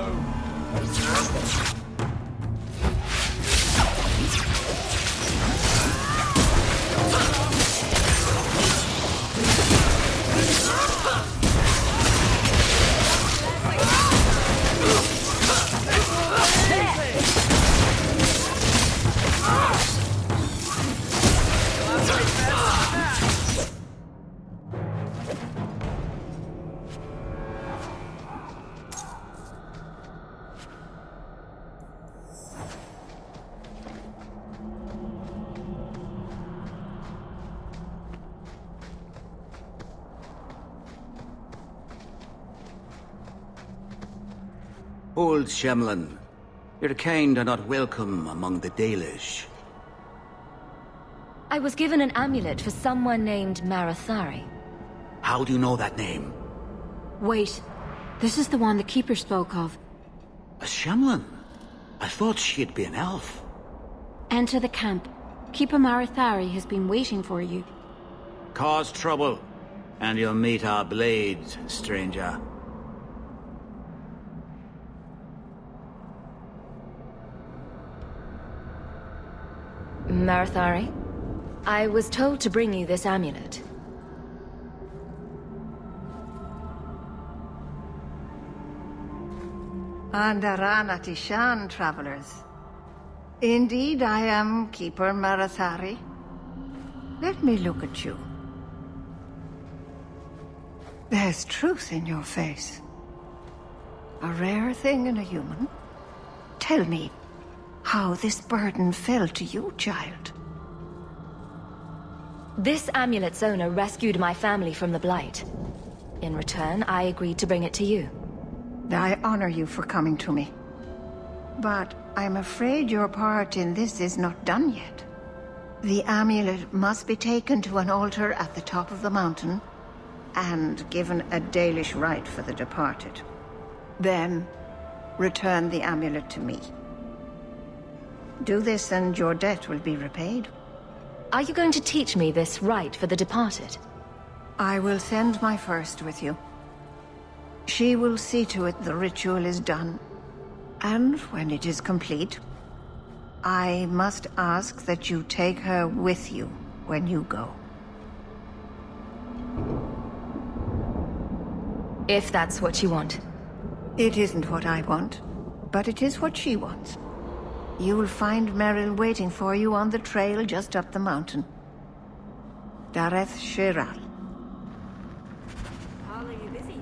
Old Shemlin, your kind are not welcome among the Dalish. I was given an amulet for someone named Marathari. How do you know that name? Wait, this is the one the Keeper spoke of. A Shemlin? I thought she'd be an elf. Enter the camp. Keeper Marathari has been waiting for you. Cause trouble, and you'll meet our blades, stranger. Marathari, I was told to bring you this amulet. Andaranati Shan, travelers. Indeed, I am Keeper Marathari. Let me look at you. There's truth in your face. A rare thing in a human. Tell me, how this burden fell to you, child. This amulet's owner rescued my family from the Blight. In return, I agreed to bring it to you. I honor you for coming to me. But I'm afraid your part in this is not done yet. The amulet must be taken to an altar at the top of the mountain and given a Dalish rite for the departed. Then, return the amulet to me. Do this and your debt will be repaid. Are you going to teach me this rite for the departed? I will send my first with you. She will see to it the ritual is done. And when it is complete, I must ask that you take her with you when you go. If that's what you want. It isn't what I want, but it is what she wants. You will find Merrill waiting for you on the trail just up the mountain. Dareth Shiral. Paul, are you busy?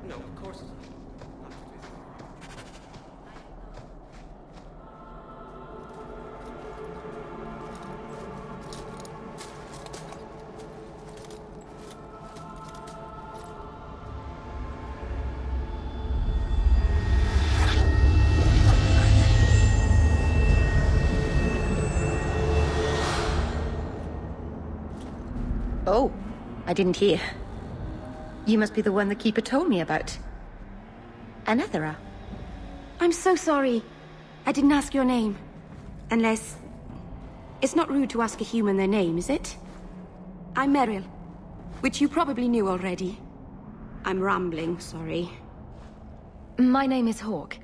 No, of course not. Oh, I didn't hear. You must be the one the Keeper told me about. Anethera. I'm so sorry. I didn't ask your name. Unless... It's not rude to ask a human their name, is it? I'm Merrill, which you probably knew already. I'm rambling, sorry. My name is Hawke.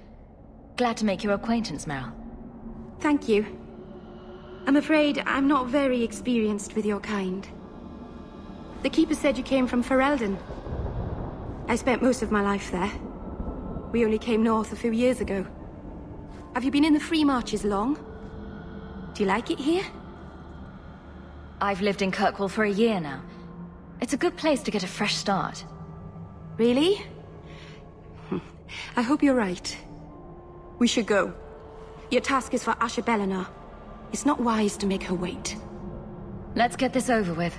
Glad to make your acquaintance, Meryl. Thank you. I'm afraid I'm not very experienced with your kind. The Keeper said you came from Ferelden. I spent most of my life there. We only came north a few years ago. Have you been in the Free Marches long? Do you like it here? I've lived in Kirkwall for a year now. It's a good place to get a fresh start. Really? I hope you're right. We should go. Your task is for Asha Bellinar. It's not wise to make her wait. Let's get this over with.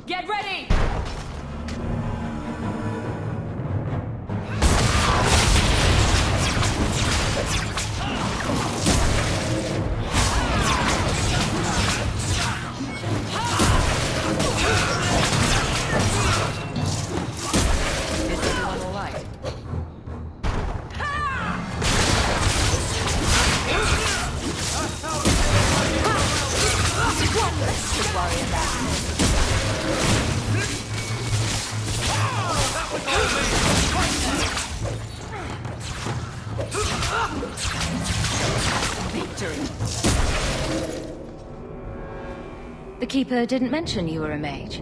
Get ready! Is everyone all right? One less to worry about. The Keeper didn't mention you were a mage.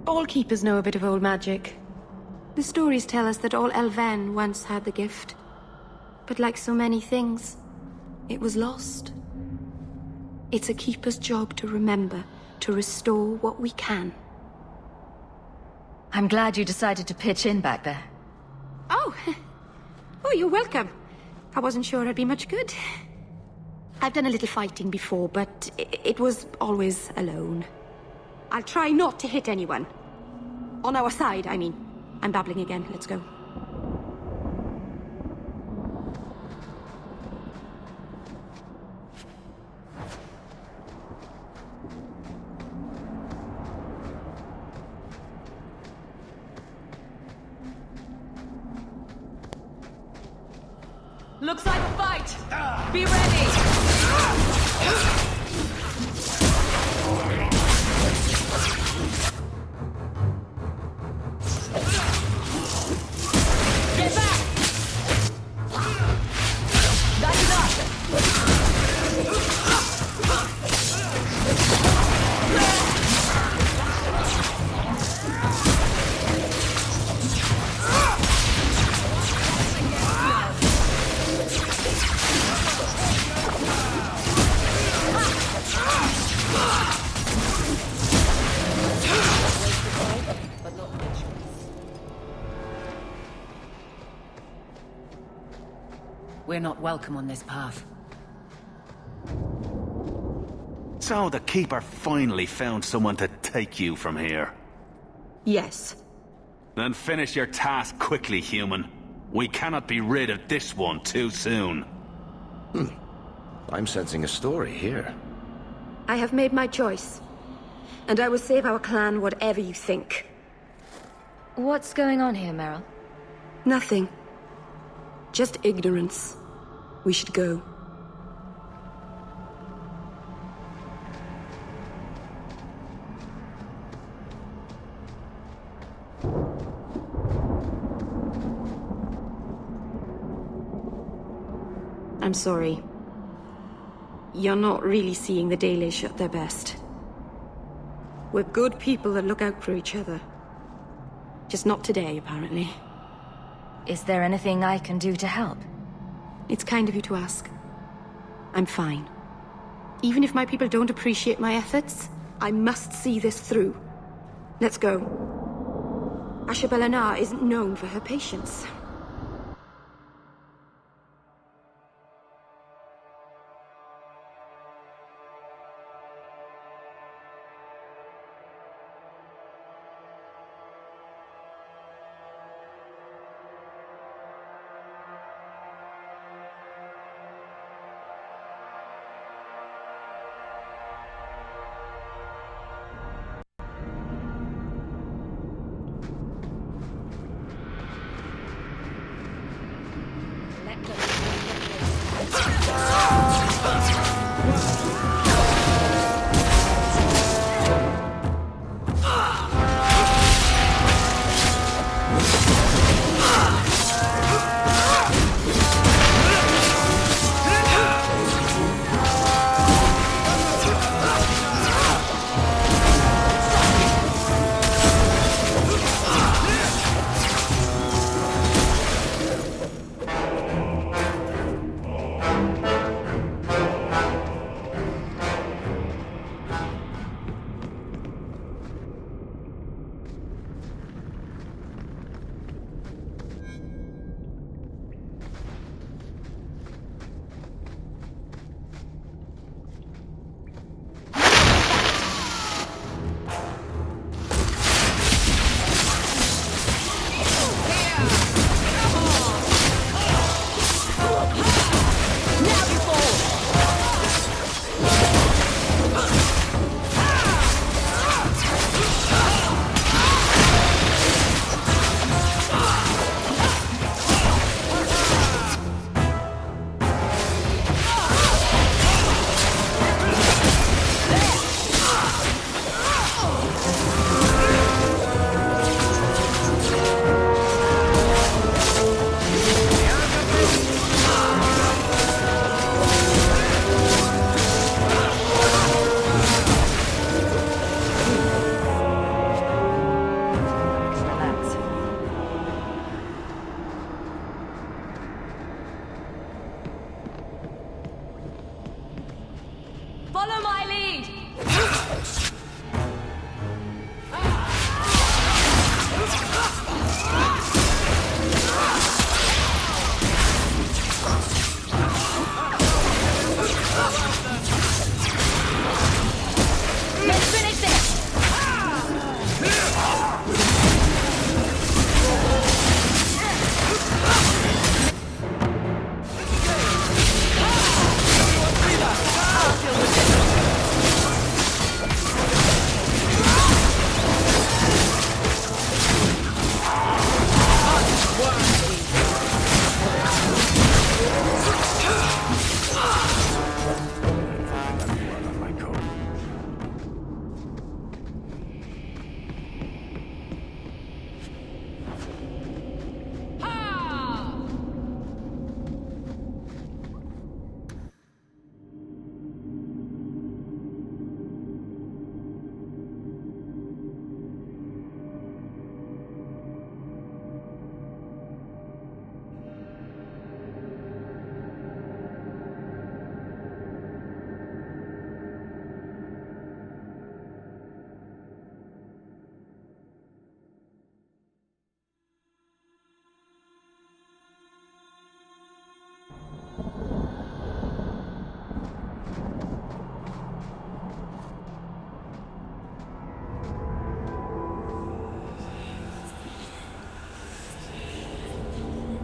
All keepers know a bit of old magic. The stories tell us that all Elven once had the gift. But like so many things, it was lost. It's a keeper's job to remember, to restore what we can. I'm glad you decided to pitch in back there. Oh! Oh, you're welcome. I wasn't sure I'd be much good. I've done a little fighting before, but it was always alone. I'll try not to hit anyone. On our side, I mean. I'm babbling again. Let's go. Looks like a fight! Be ready! Get back! That's enough! We're not welcome on this path. So the Keeper finally found someone to take you from here. Yes. Then finish your task quickly, human. We cannot be rid of this one too soon. I'm sensing a story here. I have made my choice. And I will save our clan whatever you think. What's going on here, Meryl? Nothing. Just ignorance. We should go. I'm sorry. You're not really seeing the Dalish at their best. We're good people that look out for each other. Just not today, apparently. Is there anything I can do to help? It's kind of you to ask. I'm fine. Even if my people don't appreciate my efforts, I must see this through. Let's go. Ashabelana isn't known for her patience. Follow my lead! Let's finish this!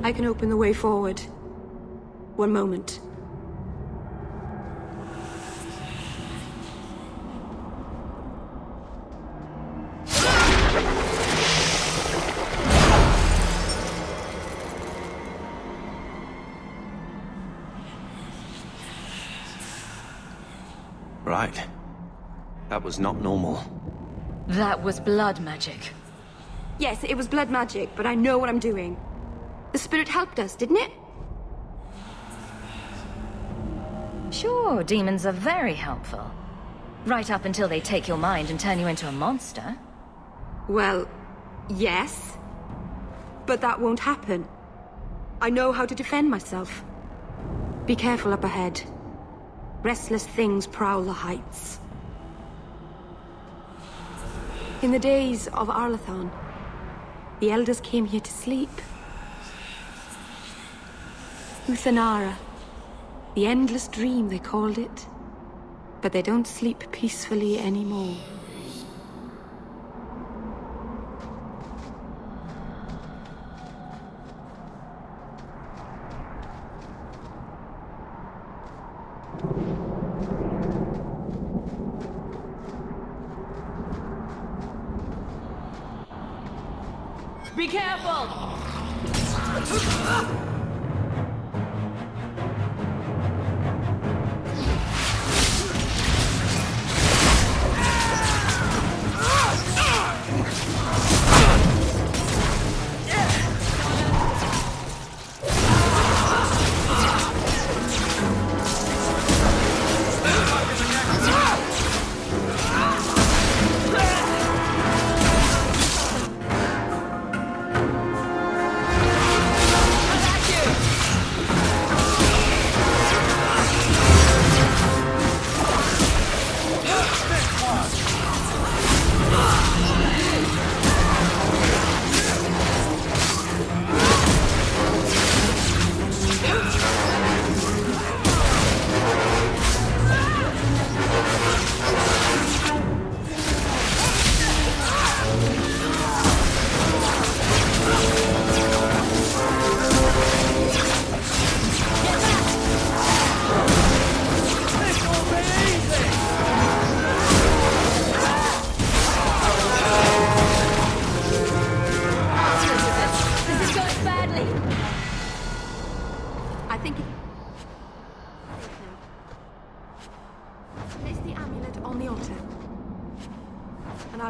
I can open the way forward. One moment. Right. That was not normal. That was blood magic. Yes, it was blood magic, but I know what I'm doing. The spirit helped us, didn't it? Sure, demons are very helpful. Right up until they take your mind and turn you into a monster. Well, yes. But that won't happen. I know how to defend myself. Be careful up ahead. Restless things prowl the heights. In the days of Arlathon, the elders came here to sleep. Uthanara. The endless dream, they called it. But they don't sleep peacefully anymore. Be careful!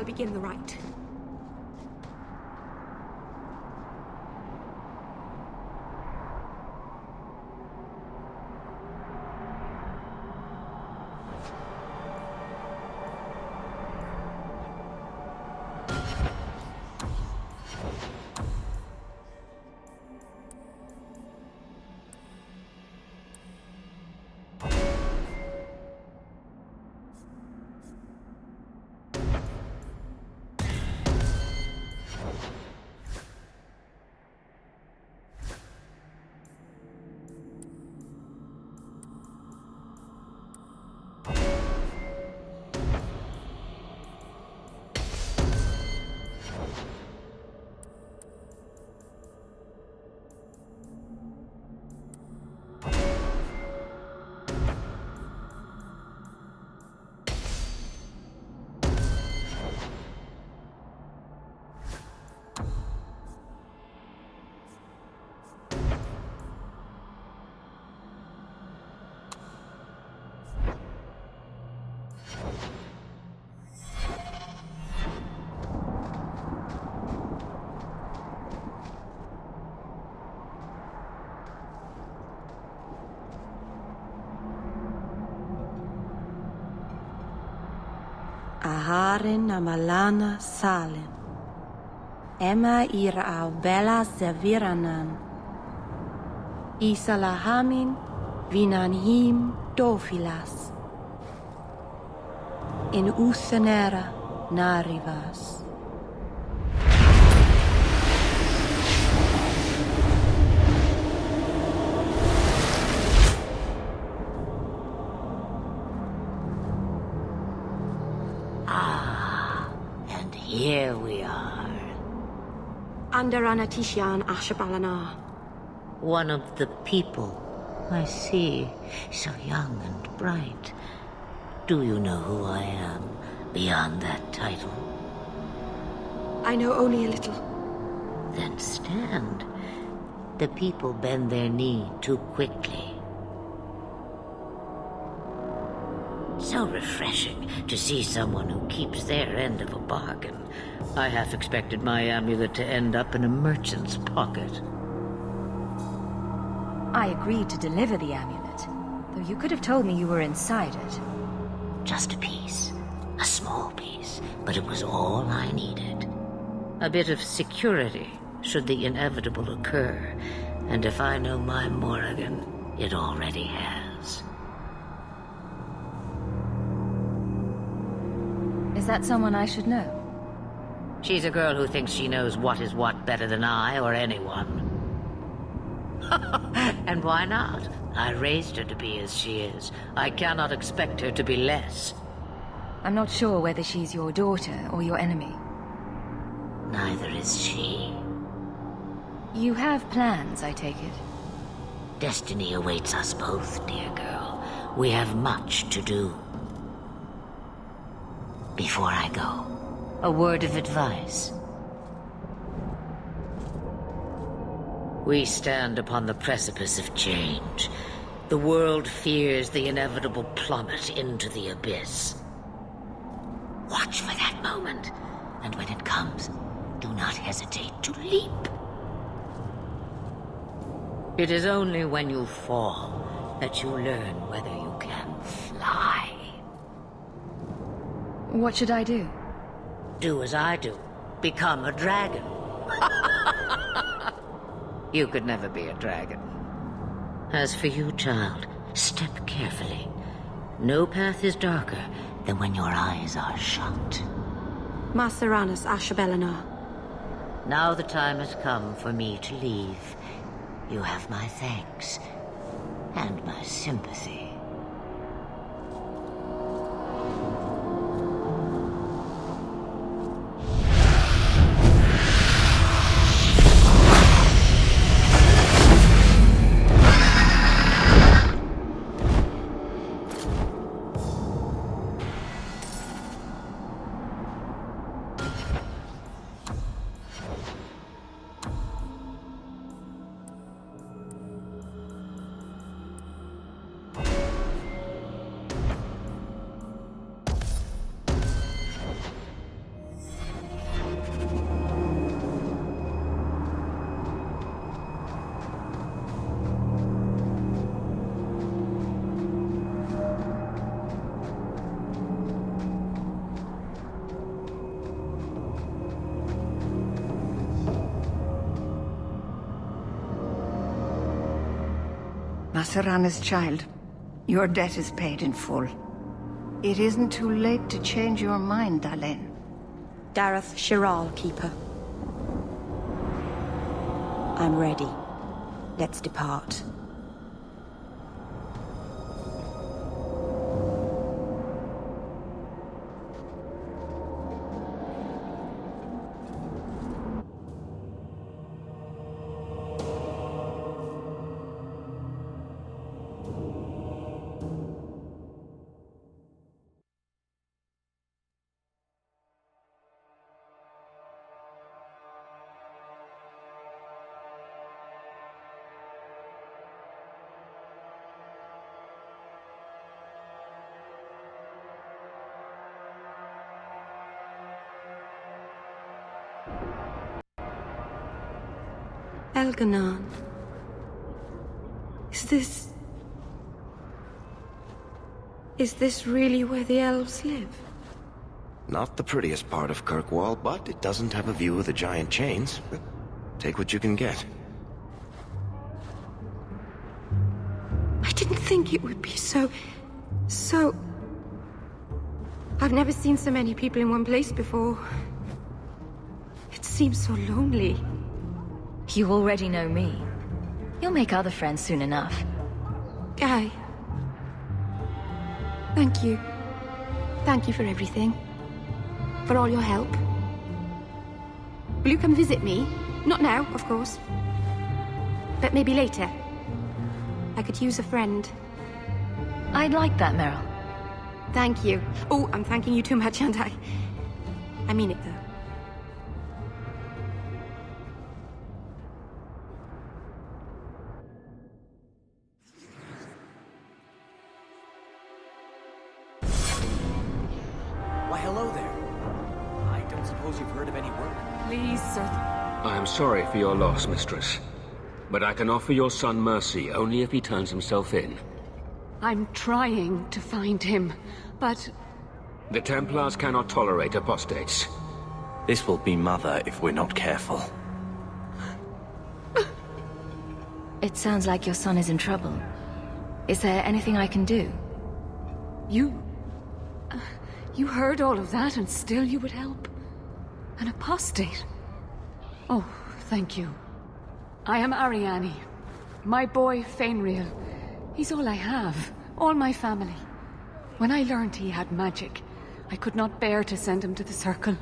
I'll begin the rite. Aharin amalana salin. Emma ira au bella serviranan. Isalahamin vinanhim dofilas. In usanera narivas. And here we are. Anderana Tishan Ashabalana. One of the people. I see. So young and bright. Do you know who I am, beyond that title? I know only a little. Then stand. The people bend their knee too quickly. So refreshing to see someone who keeps their end of a bargain. I half expected my amulet to end up in a merchant's pocket. I agreed to deliver the amulet, though you could have told me you were inside it. Just a piece. A small piece, but it was all I needed. A bit of security, should the inevitable occur. And if I know my Morrigan, it already has. Is that someone I should know? She's a girl who thinks she knows what is what better than I or anyone. And why not? I raised her to be as she is. I cannot expect her to be less. I'm not sure whether she's your daughter or your enemy. Neither is she. You have plans, I take it? Destiny awaits us both, dear girl. We have much to do. Before I go, a word of advice. We stand upon the precipice of change. The world fears the inevitable plummet into the abyss. Watch for that moment, and when it comes, do not hesitate to leap. It is only when you fall that you learn whether you can fly. What should I do? Do as I do. Become a dragon. You could never be a dragon. As for you, child, step carefully. No path is darker than when your eyes are shut. Maseranas Ashabelana. Now the time has come for me to leave. You have my thanks and my sympathy. Maserana's child, your debt is paid in full. It isn't too late to change your mind, Dalen. Dareth Shiral, Keeper. I'm ready. Let's depart. Elganon. Is this really where the elves live? Not the prettiest part of Kirkwall, but it doesn't have a view of the giant chains. But take what you can get. I didn't think it would be so... I've never seen so many people in one place before. It seems so lonely. You already know me. You'll make other friends soon enough. Guy. Thank you. Thank you for everything. For all your help. Will you come visit me? Not now, of course. But maybe later. I could use a friend. I'd like that, Meryl. Thank you. Oh, I'm thanking you too much, aren't I? I mean it, though. Why, hello there. I don't suppose you've heard of any word? Please, sir. I am sorry for your loss, mistress. But I can offer your son mercy only if he turns himself in. I'm trying to find him, but... The Templars cannot tolerate apostates. This will be Mother if we're not careful. It sounds like your son is in trouble. Is there anything I can do? You heard all of that and still you would help? An apostate? Oh, thank you. I am Ariane. My boy, Fenrir. He's all I have. All my family. When I learned he had magic, I could not bear to send him to the Circle.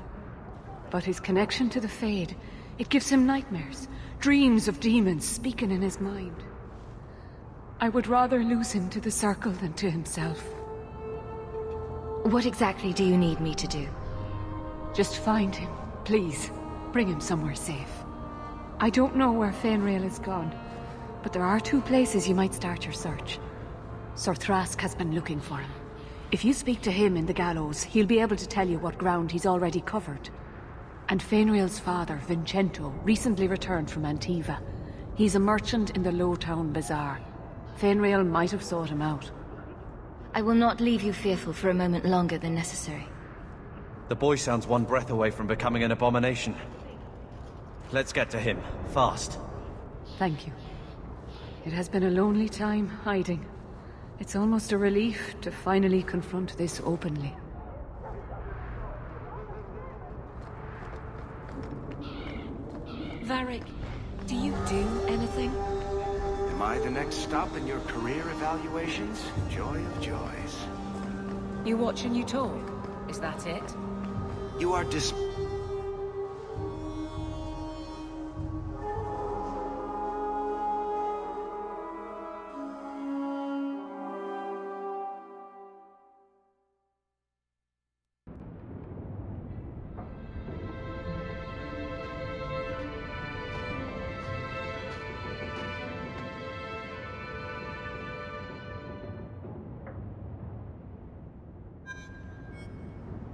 But his connection to the Fade, it gives him nightmares. Dreams of demons speaking in his mind. I would rather lose him to the Circle than to himself. What exactly do you need me to do? Just find him, please. Bring him somewhere safe. I don't know where Fenrir is gone, but there are 2 places you might start your search. Sir Thrask has been looking for him. If you speak to him in the gallows, he'll be able to tell you what ground he's already covered. And Fenrir's father, Vincento, recently returned from Antiva. He's a merchant in the Lowtown Bazaar. Fenrir might have sought him out. I will not leave you fearful for a moment longer than necessary. The boy sounds one breath away from becoming an abomination. Let's get to him, fast. Thank you. It has been a lonely time hiding. It's almost a relief to finally confront this openly. Varric, do you do anything? Am I the next stop in your career evaluations? Joy of joys. You watch and you talk. Is that it? You are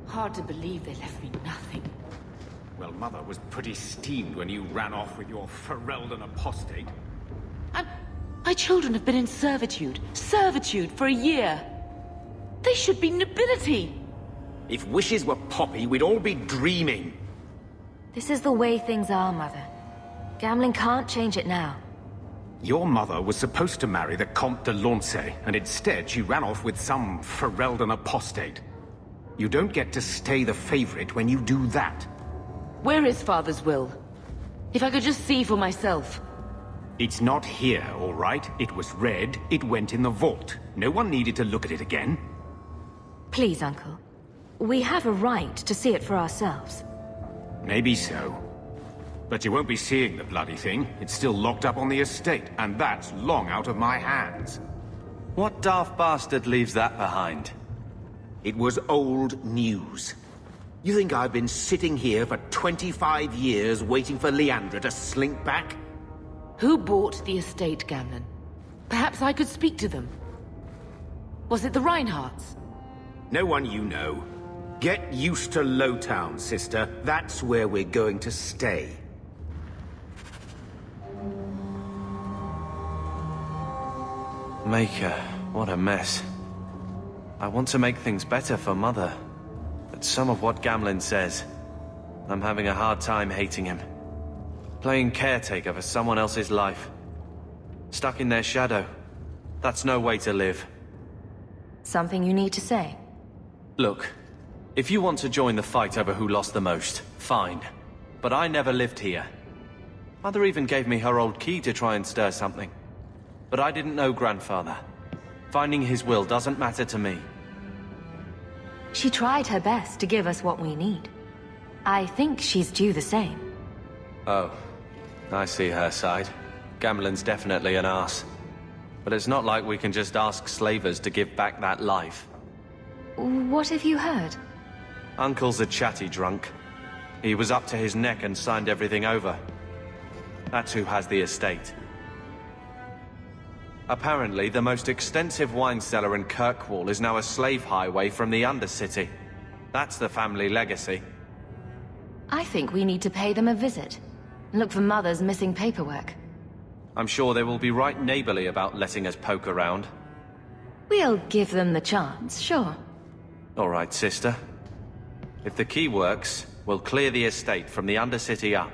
Hard to believe they left me nothing. Well, Mother was pretty steamed when you ran off with your Ferelden apostate. My children have been in servitude for a year. They should be nobility. If wishes were poppy, we'd all be dreaming. This is the way things are, Mother. Gambling can't change it now. Your mother was supposed to marry the Comte de Launcey, and instead she ran off with some Ferelden apostate. You don't get to stay the favorite when you do that. Where is Father's will? If I could just see for myself. It's not here, all right? It was read, it went in the vault. No one needed to look at it again. Please, Uncle. We have a right to see it for ourselves. Maybe so. But you won't be seeing the bloody thing. It's still locked up on the estate, and that's long out of my hands. What daft bastard leaves that behind? It was old news. You think I've been sitting here for 25 years waiting for Leandra to slink back? Who bought the estate, Gamlen? Perhaps I could speak to them. Was it the Reinhardts? No one you know. Get used to Lowtown, sister. That's where we're going to stay. Maker, what a mess. I want to make things better for Mother, but some of what Gamlen says, I'm having a hard time hating him. Playing caretaker for someone else's life. Stuck in their shadow. That's no way to live. Something you need to say? Look, if you want to join the fight over who lost the most, fine. But I never lived here. Mother even gave me her old key to try and stir something. But I didn't know Grandfather. Finding his will doesn't matter to me. She tried her best to give us what we need. I think she's due the same. Oh, I see her side. Gamlen's definitely an arse. But it's not like we can just ask slavers to give back that life. What have you heard? Uncle's a chatty drunk. He was up to his neck and signed everything over. That's who has the estate. Apparently, the most extensive wine cellar in Kirkwall is now a slave highway from the Undercity. That's the family legacy. I think we need to pay them a visit. Look for Mother's missing paperwork. I'm sure they will be right neighborly about letting us poke around. We'll give them the chance, sure. All right, sister. If the key works, we'll clear the estate from the Undercity up.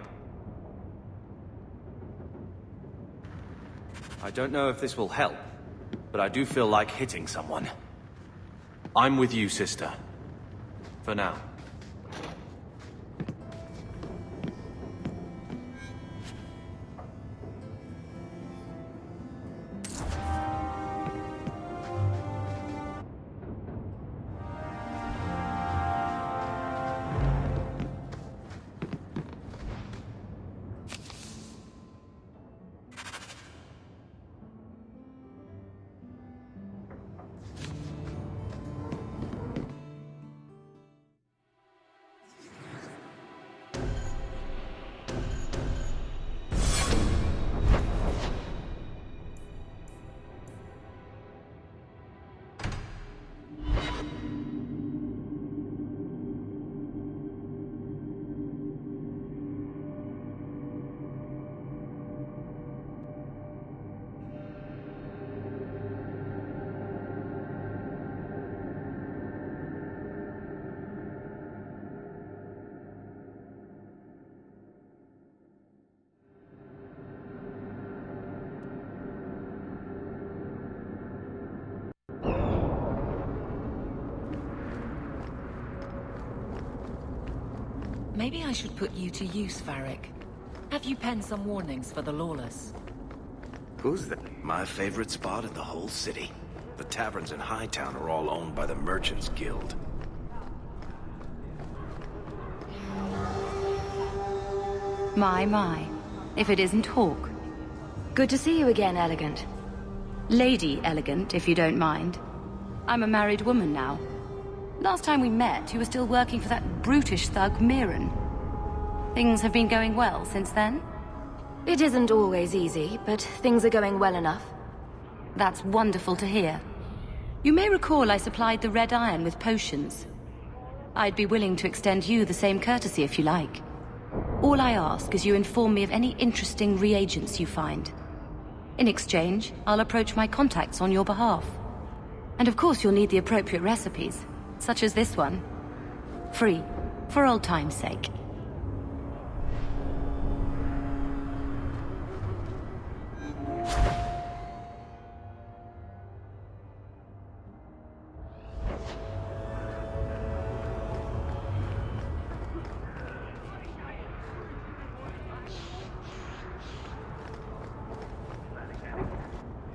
I don't know if this will help, but I do feel like hitting someone. I'm with you, sister. For now. Maybe I should put you to use, Varric. Have you penned some warnings for the lawless? Who's that? My favorite spot in the whole city. The taverns in Hightown are all owned by the Merchants Guild. My. If it isn't Hawke. Good to see you again, Elegant. Lady Elegant, if you don't mind. I'm a married woman now. Last time we met, you were still working for that brutish thug, Mirren. Things have been going well since then? It isn't always easy, but things are going well enough. That's wonderful to hear. You may recall I supplied the Red Iron with potions. I'd be willing to extend you the same courtesy if you like. All I ask is you inform me of any interesting reagents you find. In exchange, I'll approach my contacts on your behalf. And of course you'll need the appropriate recipes, such as this one. Free, for old time's sake.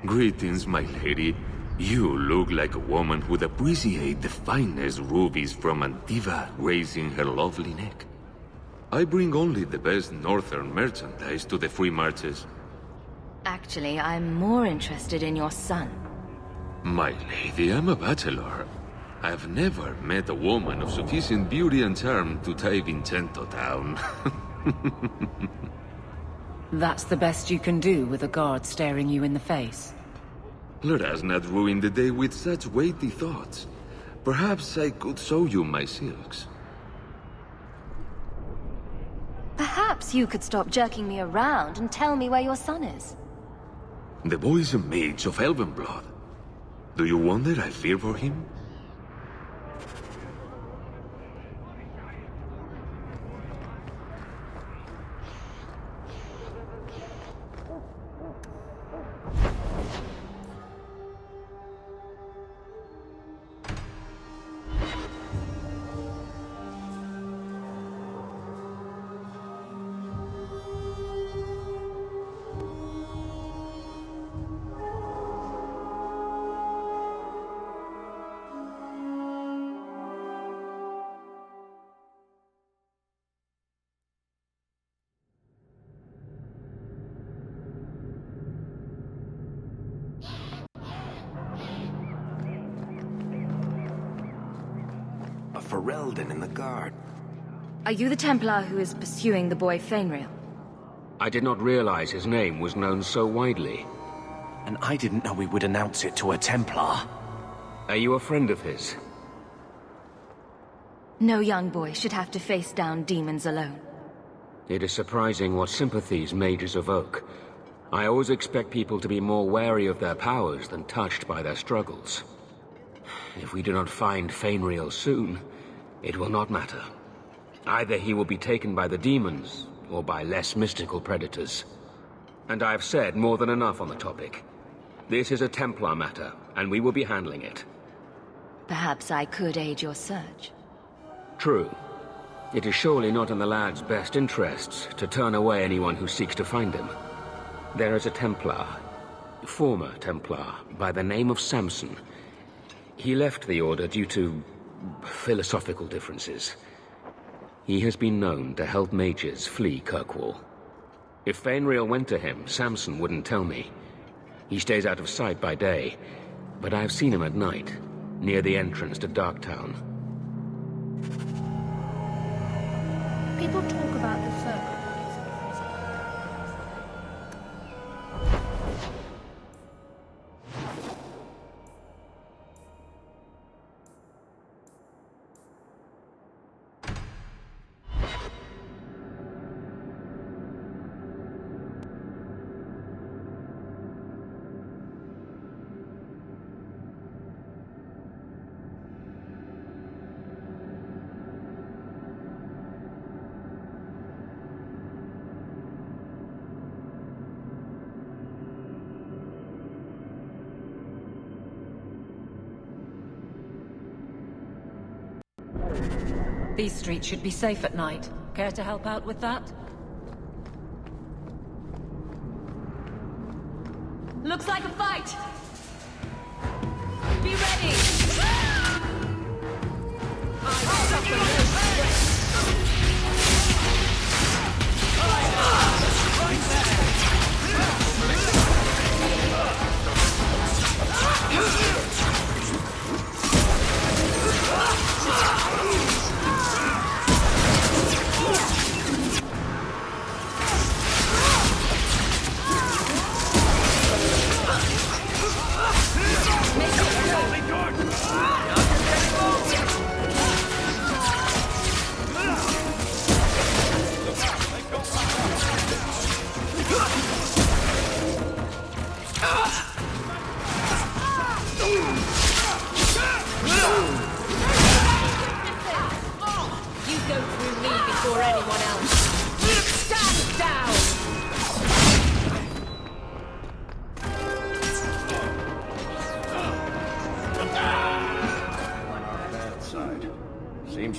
Greetings, my lady. You look like a woman who'd appreciate the finest rubies from Antiva raising her lovely neck. I bring only the best northern merchandise to the free marches. Actually, I'm more interested in your son. My lady, I'm a bachelor. I've never met a woman of sufficient beauty and charm to tie Vincento down. That's the best you can do with a guard staring you in the face. Let us not ruin the day with such weighty thoughts. Perhaps I could show you my silks. Perhaps you could stop jerking me around and tell me where your son is. The boy is a mage of elven blood. Do you wonder I fear for him? A Ferelden in the guard. Are you the Templar who is pursuing the boy Fainriel? I did not realize his name was known so widely. And I didn't know we would announce it to a Templar. Are you a friend of his? No young boy should have to face down demons alone. It is surprising what sympathies mages evoke. I always expect people to be more wary of their powers than touched by their struggles. If we do not find Fainriel soon, it will not matter. Either he will be taken by the demons, or by less mystical predators. And I have said more than enough on the topic. This is a Templar matter, and we will be handling it. Perhaps I could aid your search. True. It is surely not in the lad's best interests to turn away anyone who seeks to find him. There is a Templar, former Templar, by the name of Samson. He left the Order due to philosophical differences. He has been known to help mages flee Kirkwall. If Fainriel went to him, Samson wouldn't tell me. He stays out of sight by day, but I have seen him at night, near the entrance to Darktown. People talk about the circle. These streets should be safe at night. Care to help out with that? Looks like a fight! Be ready! I suffer no stress!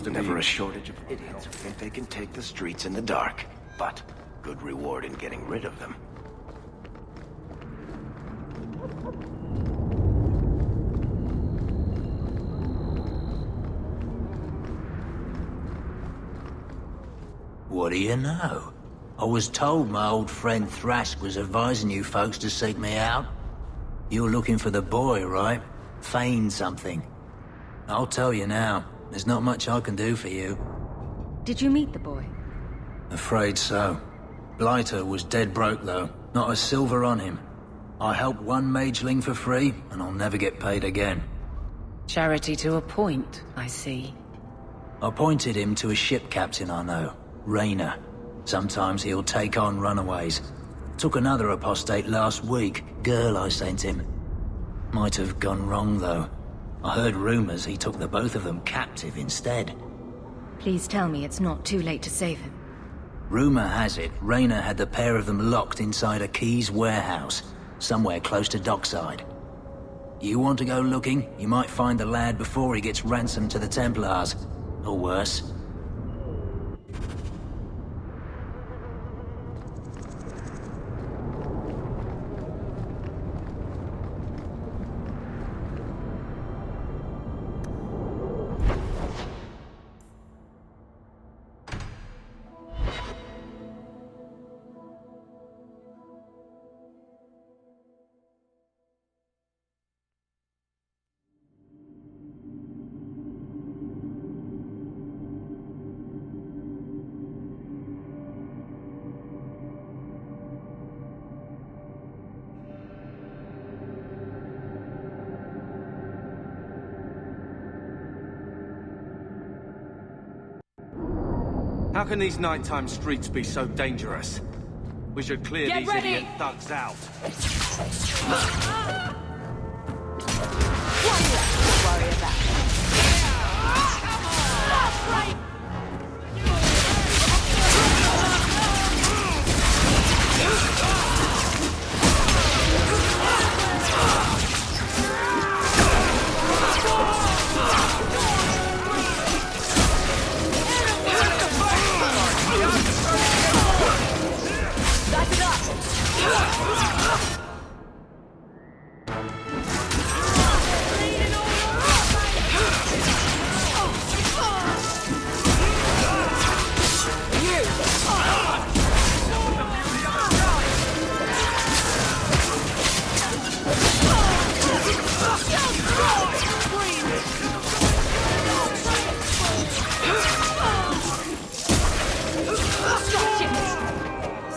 Never a shortage of idiots who think they can take the streets in the dark, but good reward in getting rid of them. What do you know? I was told my old friend Thrask was advising you folks to seek me out. You're looking for the boy, right? Feign something. I'll tell you now, there's not much I can do for you. Did you meet the boy? Afraid so. Blighter was dead broke, though. Not a silver on him. I helped one mageling for free, and I'll never get paid again. Charity to a point, I see. I pointed him to a ship captain I know, Rayner. Sometimes he'll take on runaways. Took another apostate last week. Girl I sent him. Might have gone wrong, though. I heard rumors he took the both of them captive instead. Please tell me it's not too late to save him. Rumor has it, Rayna had the pair of them locked inside a Keys warehouse, somewhere close to Dockside. You want to go looking? You might find the lad before he gets ransomed to the Templars. Or worse. How can these nighttime streets be so dangerous? We should clear these idiot thugs out. One less to worry about. Right.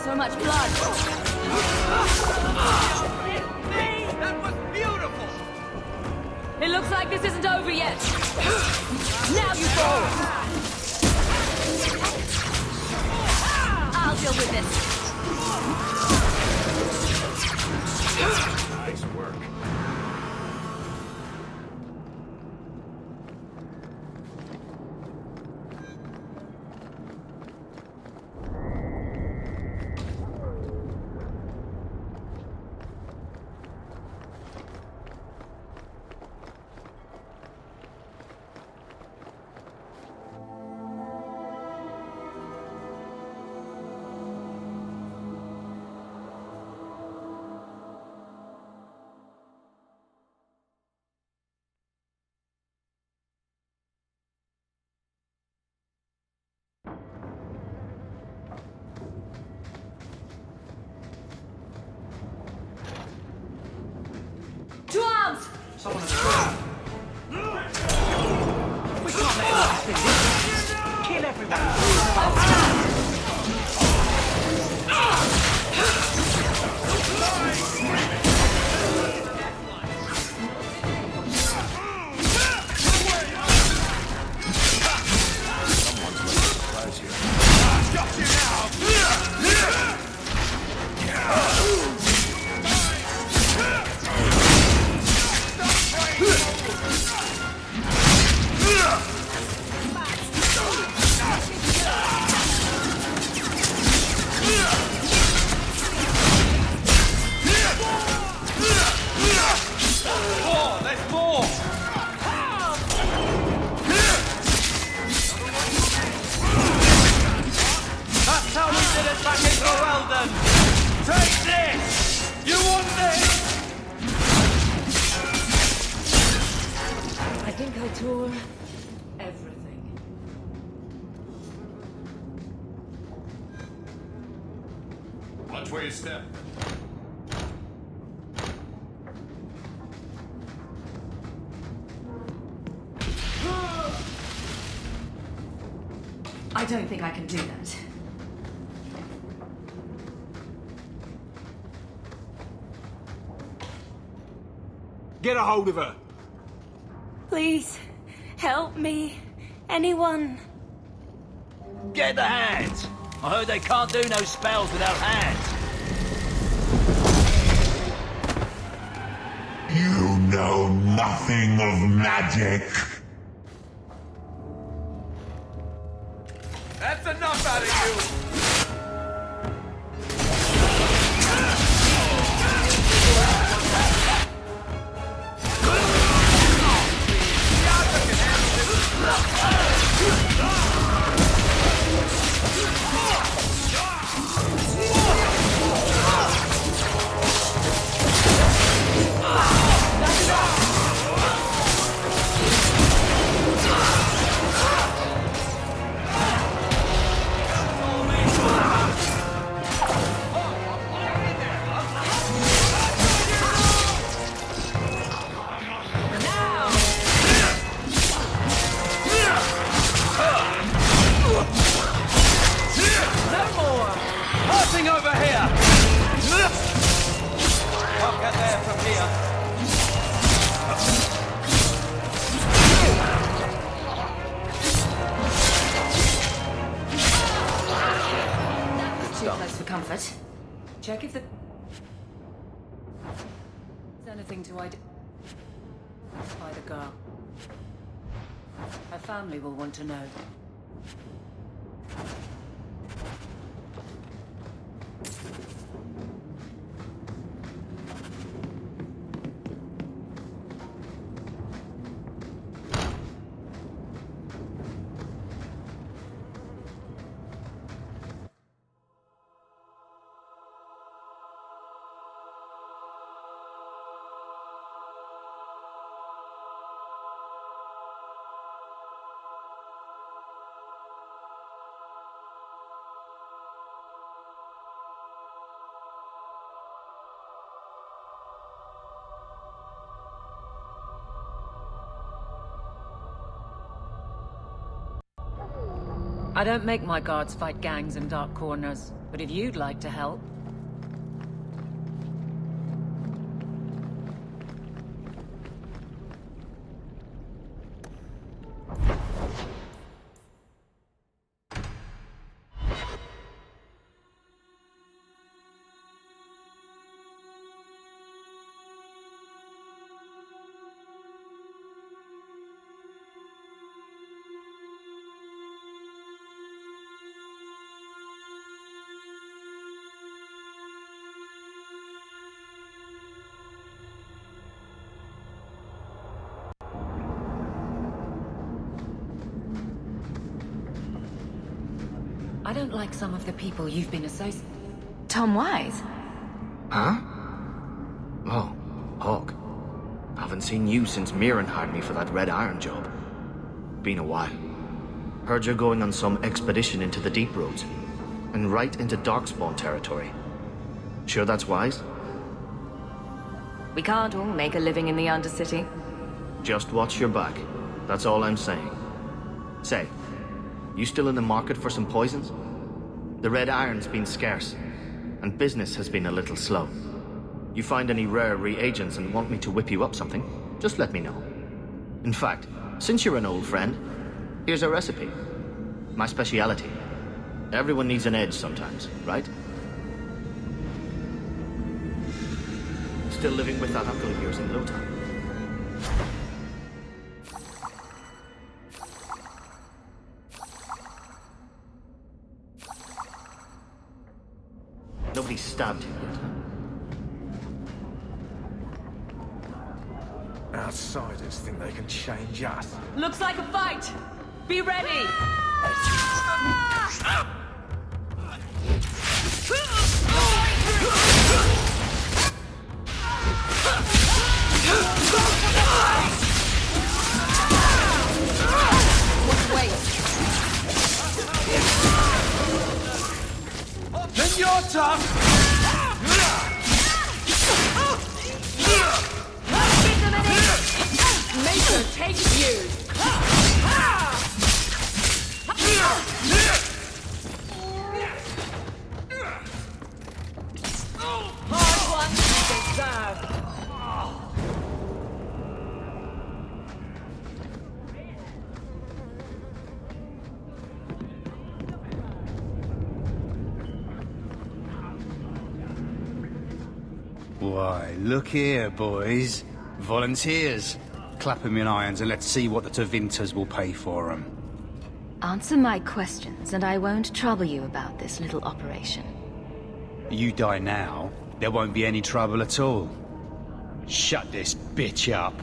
So much blood. That was beautiful. It looks like this isn't over yet. Now you fall. I'll deal with this. Nice work. To arms! Someone has gone. We can't let this happen. Kill everyone. Tour everything. Watch where you step. I don't think I can do that. Get a hold of her! Please, help me. Anyone? Get the hands! I heard they can't do no spells without hands. You know nothing of magic. That's enough out of you! Over here! Can't get there from here. Too close for comfort. Check if there's anything to identify the girl. Her family will want to know. I don't make my guards fight gangs in dark corners, but if you'd like to help... I don't like some of the people you've been associated... Tom Wise? Huh? Oh, Hawke. Haven't seen you since Mirren hired me for that Red Iron job. Been a while. Heard you're going on some expedition into the Deep Roads. And right into Darkspawn territory. Sure that's wise? We can't all make a living in the Undercity. Just watch your back. That's all I'm saying. Say, you still in the market for some poisons? The Red Iron's been scarce, and business has been a little slow. You find any rare reagents and want me to whip you up something, just let me know. In fact, since you're an old friend, here's a recipe. My speciality. Everyone needs an edge sometimes, right? Still living with that uncle of yours in Lota. Nobody stabbed him yet. Outsiders think they can change us. Looks like a fight! Be ready! Then your turn! Maker takes you! Hard one deserved. Why, look here, boys. Volunteers. Clap 'em in irons and let's see what the Tevinters will pay for 'em. Answer my questions, and I won't trouble you about this little operation. You die now, there won't be any trouble at all. Shut this bitch up.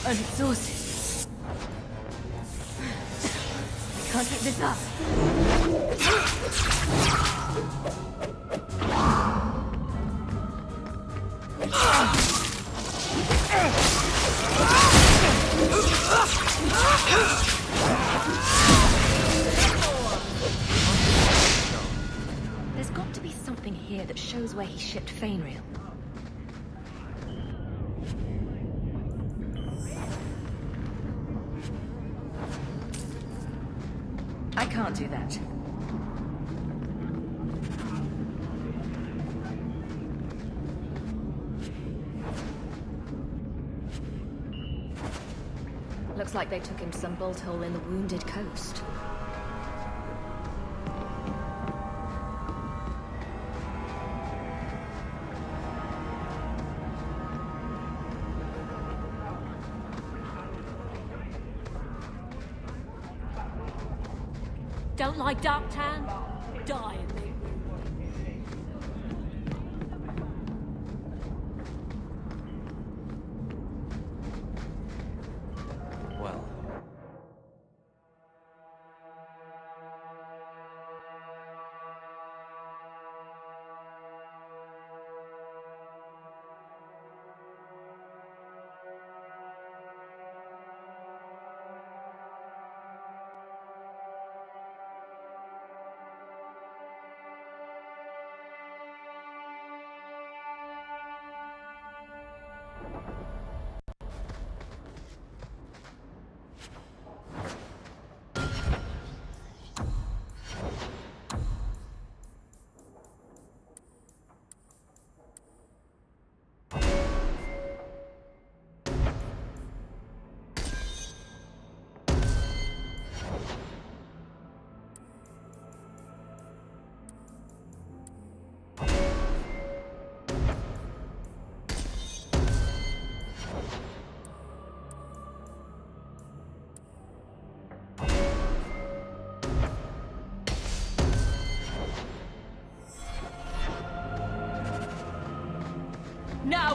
I'm exhausted. I can't keep this up. There's got to be something here that shows where he shipped Fainreal. I can't do that. Looks like they took him to some bolt hole in the Wounded Coast. Don't like dark tan? Die in me. Well.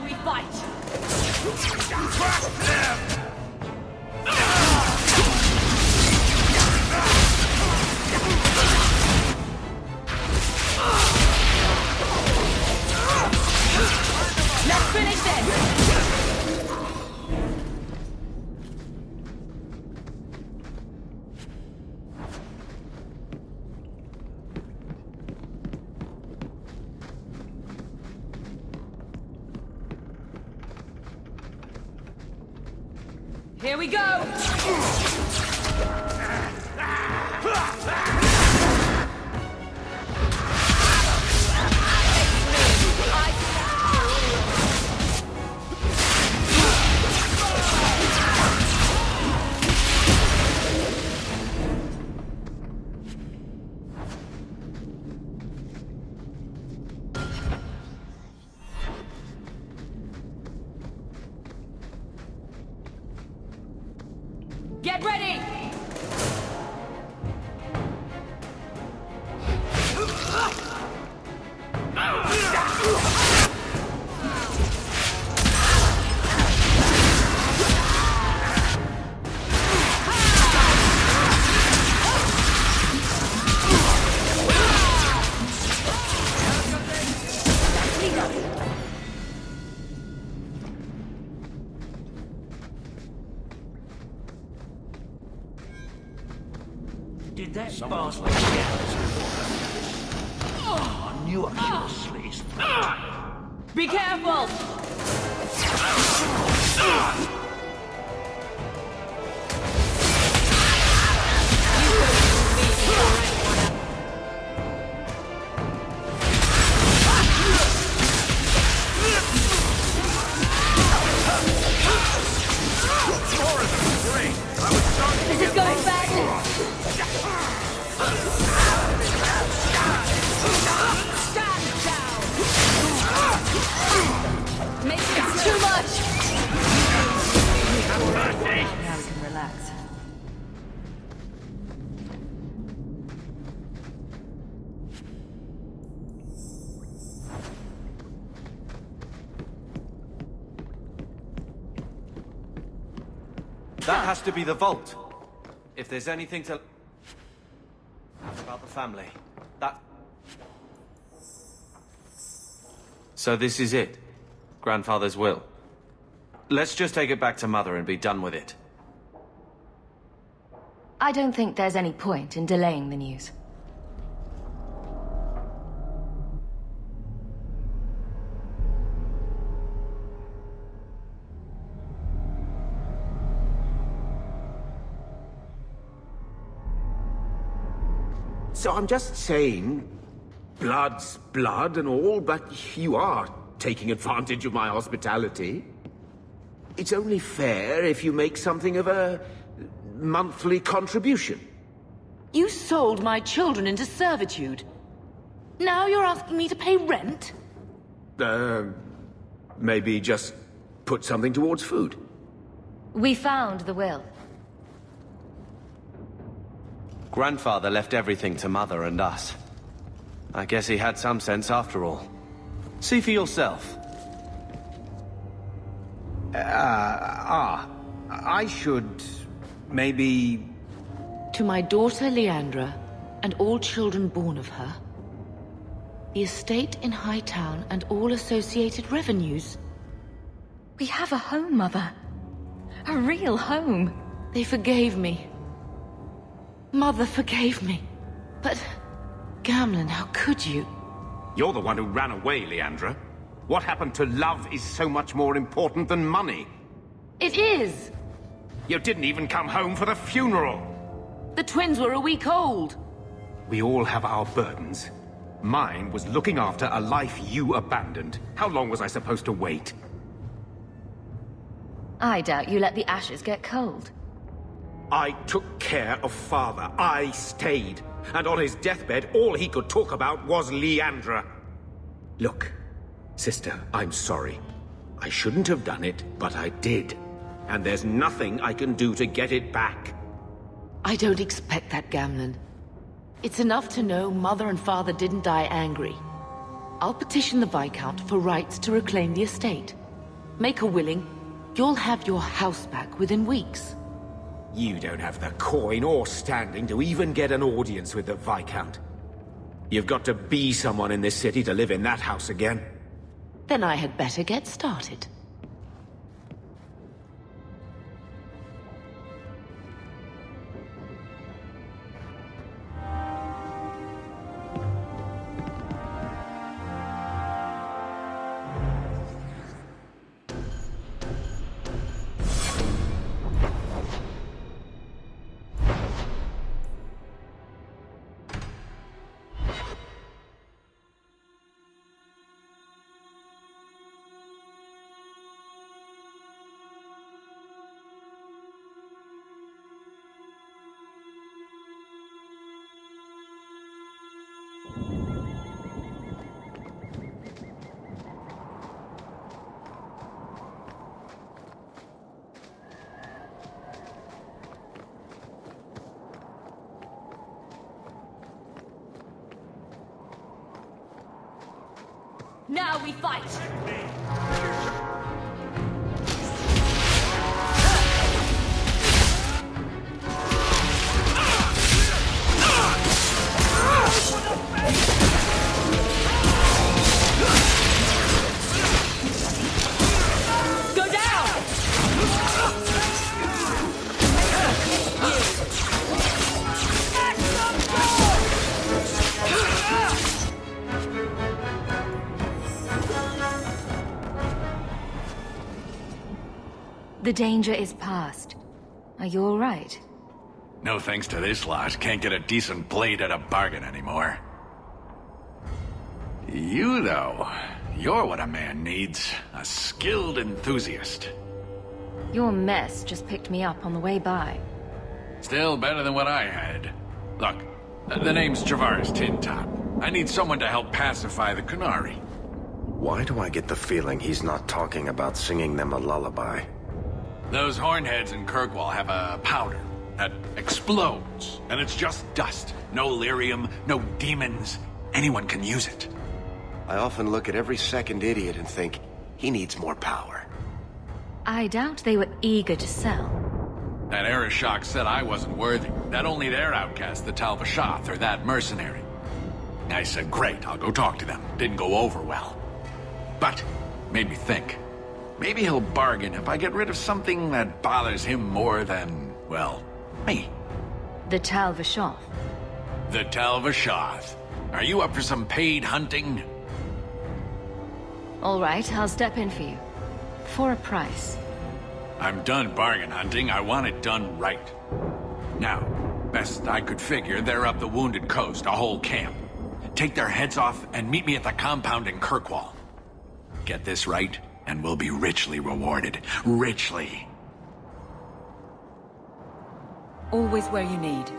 we fight! Let's finish this! Here we go! Get ready! Did that bastard get us? I knew I should have sliced. Be careful! This is going badly! Stand down! Maybe it's too much! Now we can relax. That has to be the vault. If there's anything to... about the family, that... So this is it? Grandfather's will? Let's just take it back to Mother and be done with it. I don't think there's any point in delaying the news. So I'm just saying, blood's blood and all, but you are taking advantage of my hospitality. It's only fair if you make something of a monthly contribution. You sold my children into servitude. Now you're asking me to pay rent? Maybe just put something towards food. We found the will. Grandfather left everything to Mother and us. I guess he had some sense after all. See for yourself. I should... maybe... To my daughter Leandra, and all children born of her. The estate in Hightown and all associated revenues. We have a home, Mother. A real home. They forgave me. Mother forgave me. But... Gamlen, how could you? You're the one who ran away, Leandra. What happened to love is so much more important than money. It is! You didn't even come home for the funeral. The twins were a week old. We all have our burdens. Mine was looking after a life you abandoned. How long was I supposed to wait? I doubt you let the ashes get cold. I took care of Father. I stayed. And on his deathbed, all he could talk about was Leandra. Look, sister, I'm sorry. I shouldn't have done it, but I did. And there's nothing I can do to get it back. I don't expect that, Gamlen. It's enough to know Mother and Father didn't die angry. I'll petition the Viscount for rights to reclaim the estate. Make her willing, you'll have your house back within weeks. You don't have the coin or standing to even get an audience with the Viscount. You've got to be someone in this city to live in that house again. Then I had better get started. Now we fight! Go down! The danger is past. Are you all right? No thanks to this lot, can't get a decent blade at a bargain anymore. You, though, you're what a man needs. A skilled enthusiast. Your mess just picked me up on the way by. Still better than what I had. Look, the name's Travaris Tintop. I need someone to help pacify the Qunari. Why do I get the feeling he's not talking about singing them a lullaby? Those hornheads in Kirkwall have a powder that explodes, and it's just dust. No lyrium, no demons. Anyone can use it. I often look at every second idiot and think, he needs more power. I doubt they were eager to sell. That Arishok said I wasn't worthy, that only their outcast, the Tal-Vashoth, are that mercenary. I said, great, I'll go talk to them. Didn't go over well. But, made me think. Maybe he'll bargain if I get rid of something that bothers him more than, well, me. The Tal-Vashoth. The Tal-Vashoth. Are you up for some paid hunting? All right, I'll step in for you. For a price. I'm done bargain hunting. I want it done right. Now, best I could figure, they're up the Wounded Coast, a whole camp. Take their heads off and meet me at the compound in Kirkwall. Get this right, and we'll be richly rewarded. Richly. Always where you need.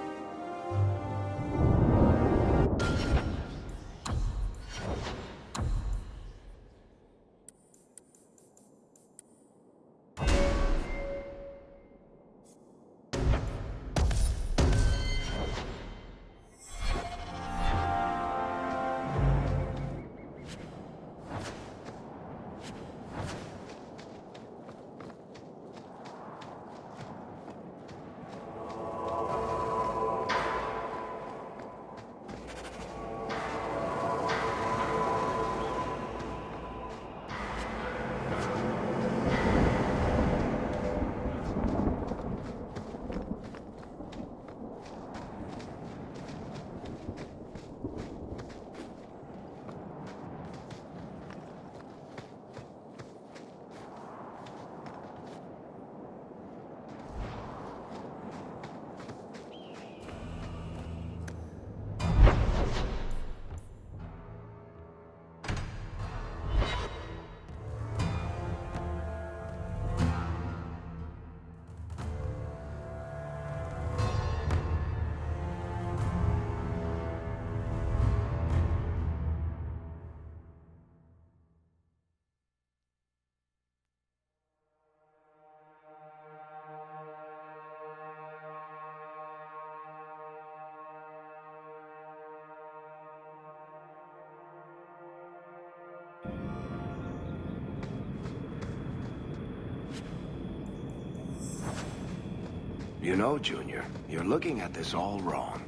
You know, Junior, you're looking at this all wrong.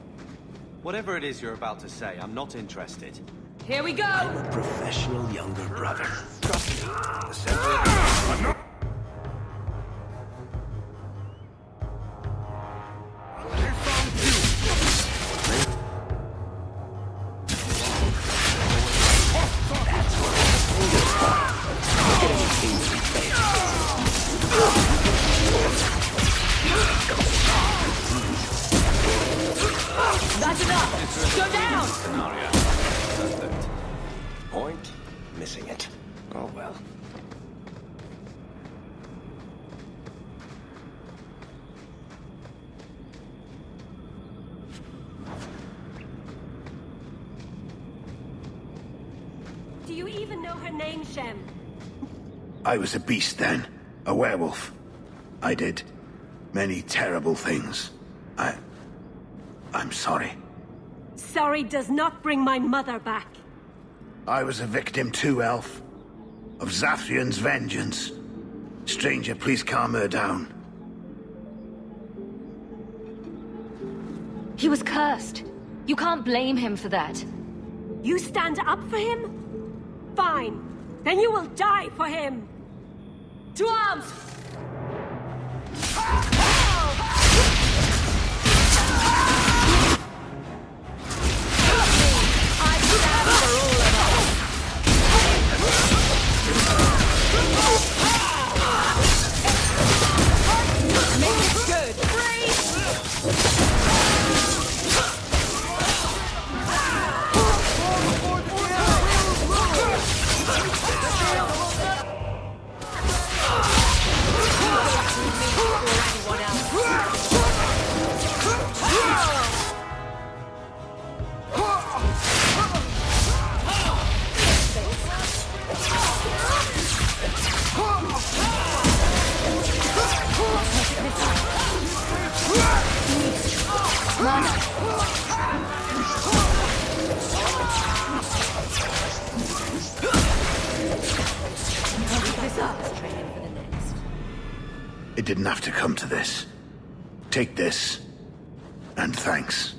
Whatever it is you're about to say, I'm not interested. Here we go! I'm a professional younger brother. Trust me, the center of That's enough! Go down! Point, missing it. Oh well. Do you even know her name, Shem? I was a beast then. A werewolf. I did many terrible things. I'm sorry. Sorry does not bring my mother back. I was a victim too, Elf. Of Zathrian's vengeance. Stranger, please calm her down. He was cursed. You can't blame him for that. You stand up for him? Fine. Then you will die for him. To arms! It didn't have to come to this. Take this. And thanks.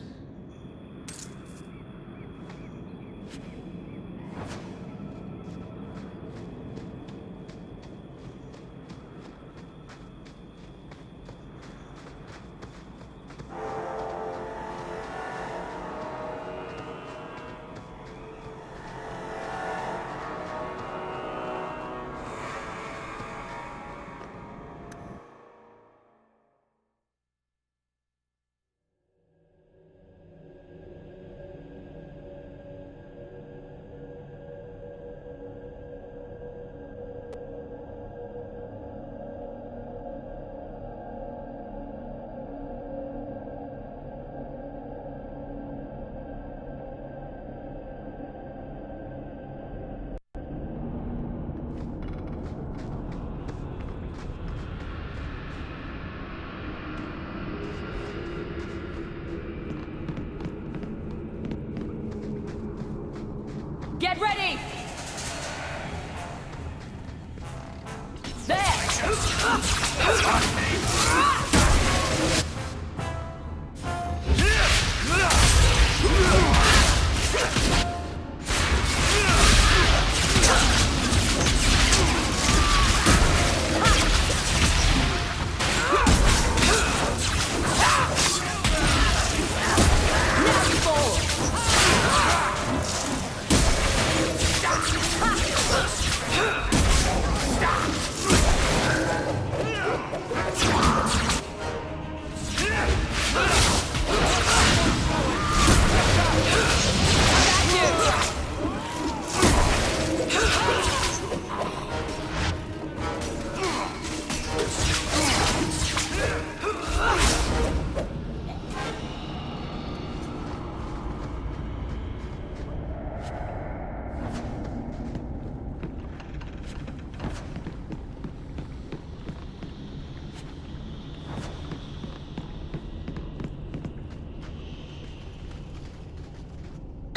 Get ready! There!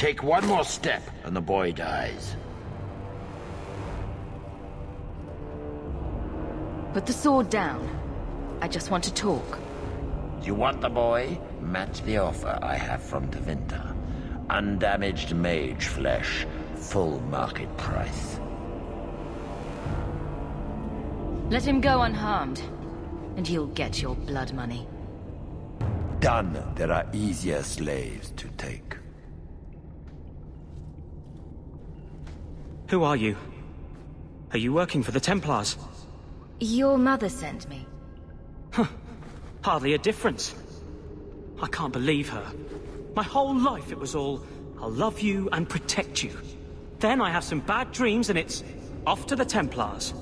Take one more step, and the boy dies. Put the sword down. I just want to talk. You want the boy? Match the offer I have from Tevinter. Undamaged mage flesh, full market price. Let him go unharmed, and you'll get your blood money. Done. There are easier slaves to take. Who are you? Are you working for the Templars? Your mother sent me. Huh. Hardly a difference. I can't believe her. My whole life it was all, I'll love you and protect you. Then I have some bad dreams and it's off to the Templars.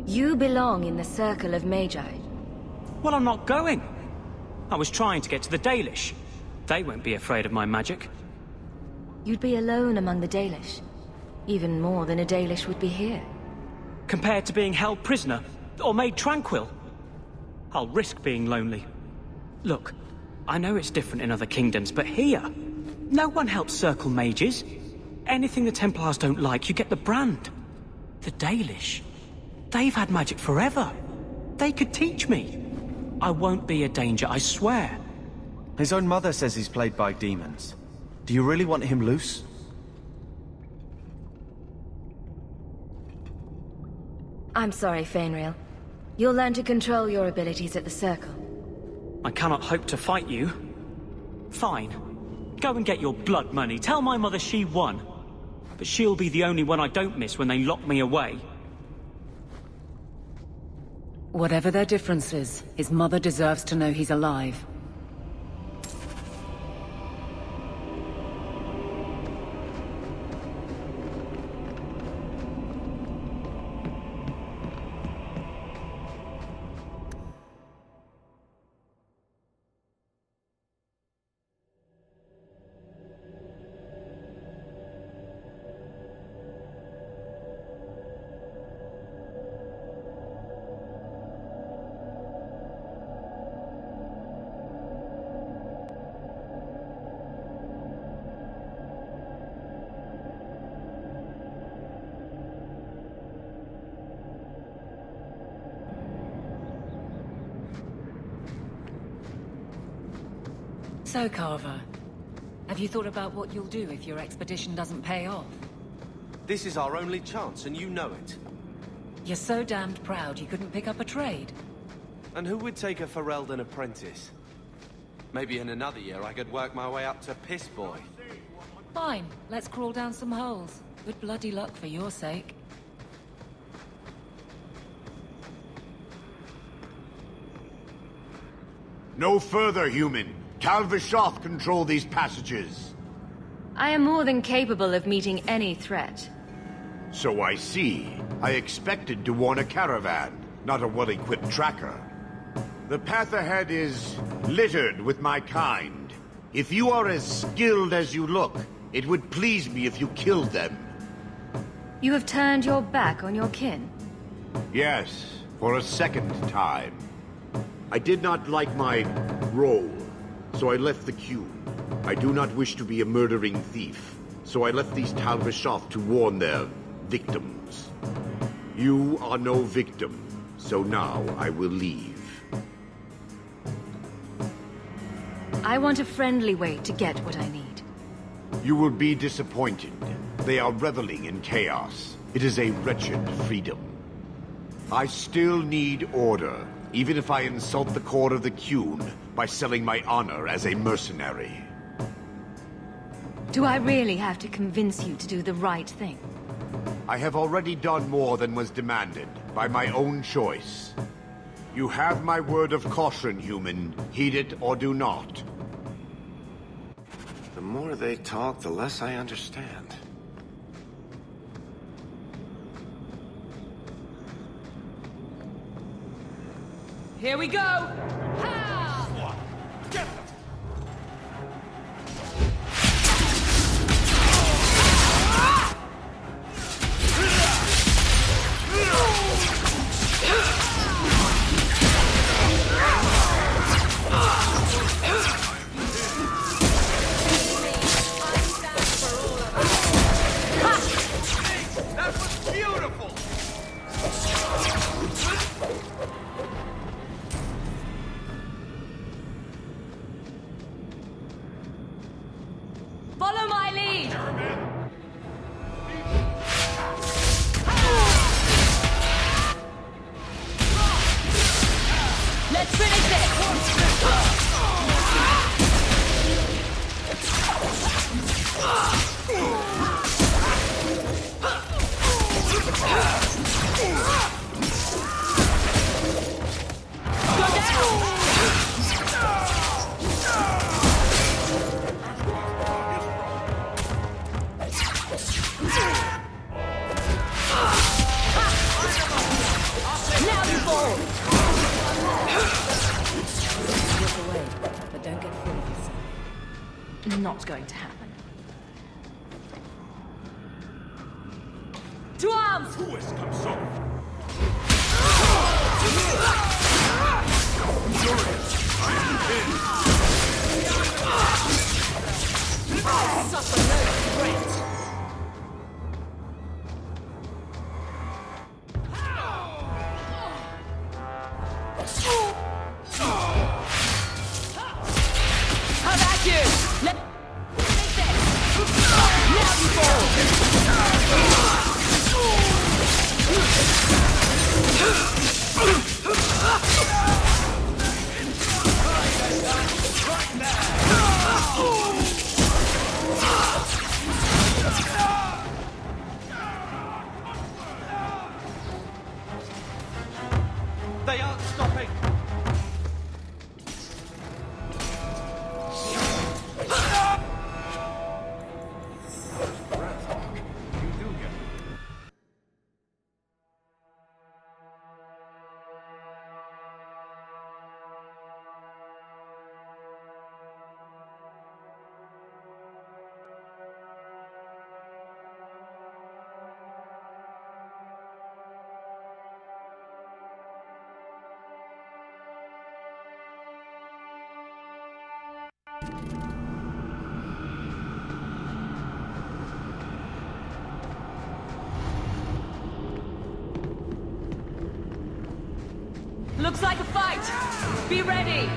You belong in the circle of Magi. Well, I'm not going. I was trying to get to the Dalish. They won't be afraid of my magic. You'd be alone among the Dalish. Even more than a Dalish would be here. Compared to being held prisoner, or made tranquil. I'll risk being lonely. Look, I know it's different in other kingdoms, but here, no one helps circle mages. Anything the Templars don't like, you get the brand. The Dalish, they've had magic forever. They could teach me. I won't be a danger, I swear. His own mother says he's plagued by demons. Do you really want him loose? I'm sorry, Fainrail. You'll learn to control your abilities at the Circle. I cannot hope to fight you. Fine. Go and get your blood money. Tell my mother she won. But she'll be the only one I don't miss when they lock me away. Whatever their differences, his mother deserves to know he's alive. So, Carver, have you thought about what you'll do if your expedition doesn't pay off? This is our only chance, and you know it. You're so damned proud you couldn't pick up a trade. And who would take a Ferelden apprentice? Maybe in another year I could work my way up to Piss Boy. Fine, let's crawl down some holes. Good bloody luck for your sake. No further, human. Tal Vishoth control these passages. I am more than capable of meeting any threat. So I see. I expected to warn a caravan, not a well-equipped tracker. The path ahead is littered with my kind. If you are as skilled as you look, it would please me if you killed them. You have turned your back on your kin? Yes, for a second time. I did not like my role, so I left the queue. I do not wish to be a murdering thief, so I left these Tal Vishoth to warn their victims. You are no victim, so now I will leave. I want a friendly way to get what I need. You will be disappointed. They are reveling in chaos. It is a wretched freedom. I still need order, even if I insult the core of the Qun by selling my honor as a mercenary. Do I really have to convince you to do the right thing? I have already done more than was demanded, by my own choice. You have my word of caution, human. Heed it or do not. The more they talk, the less I understand. Here we go! Ha! Get them! That was beautiful! going to happen. To arms! Who has come so? Suffer no regret! How about you? Let take this! Now you fall! They aren't stopping! Looks like a fight! Be ready!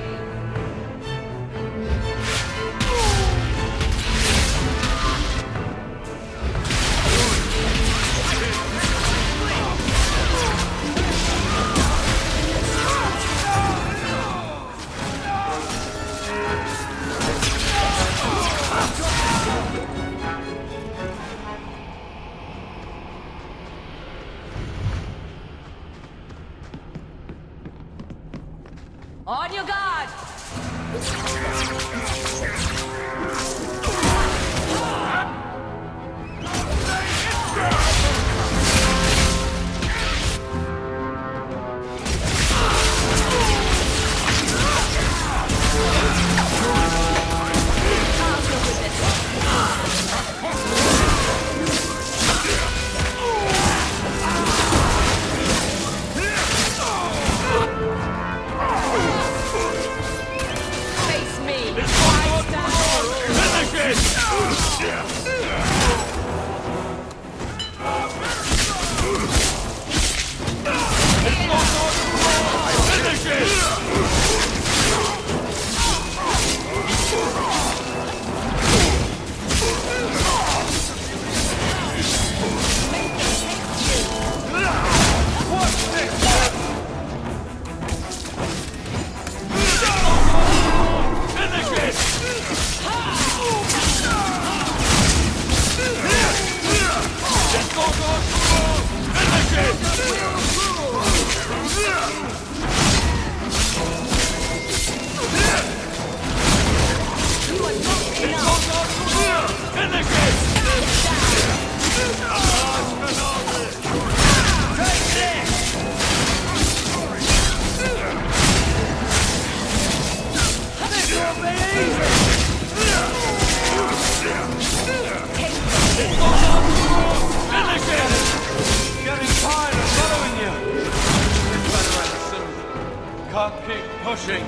On your guard! Face me! Can't keep pushing.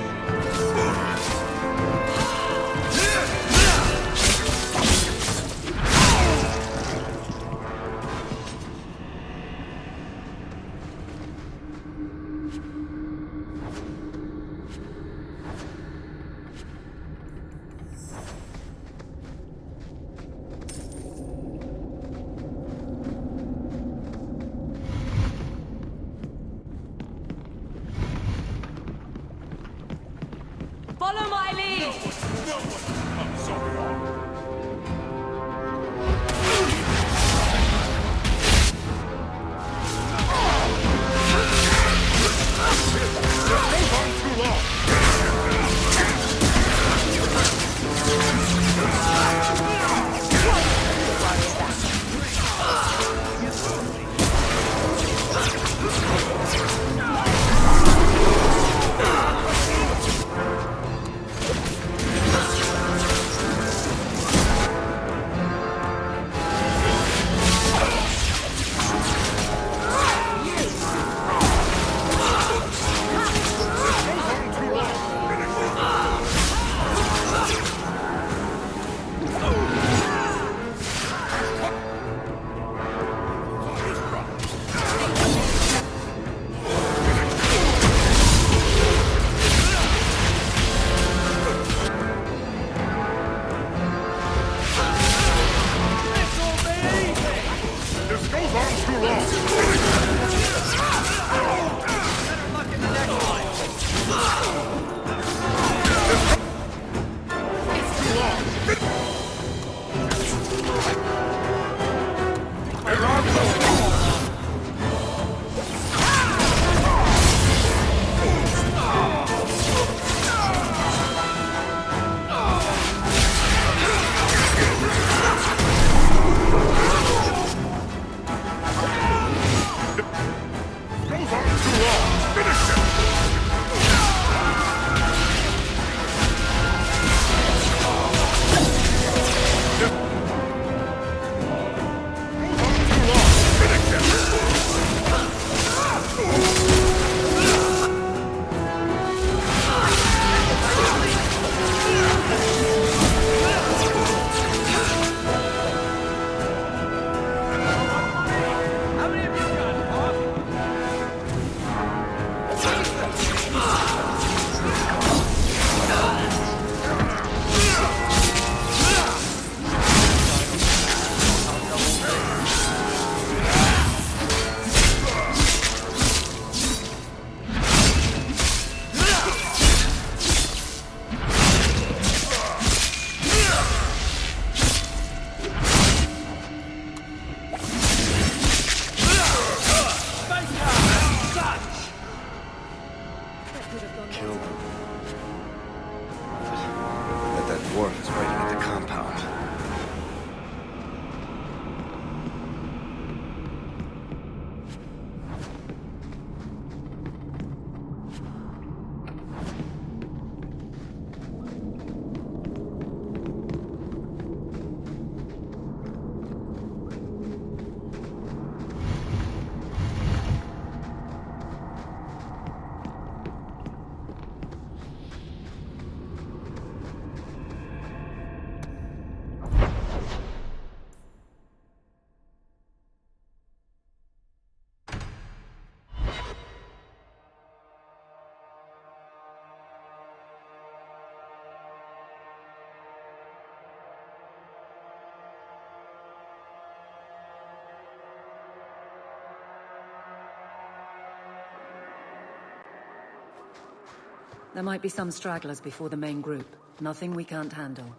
There might be some stragglers before the main group. Nothing we can't handle.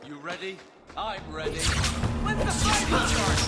You ready? I'm ready. With the fighting charge!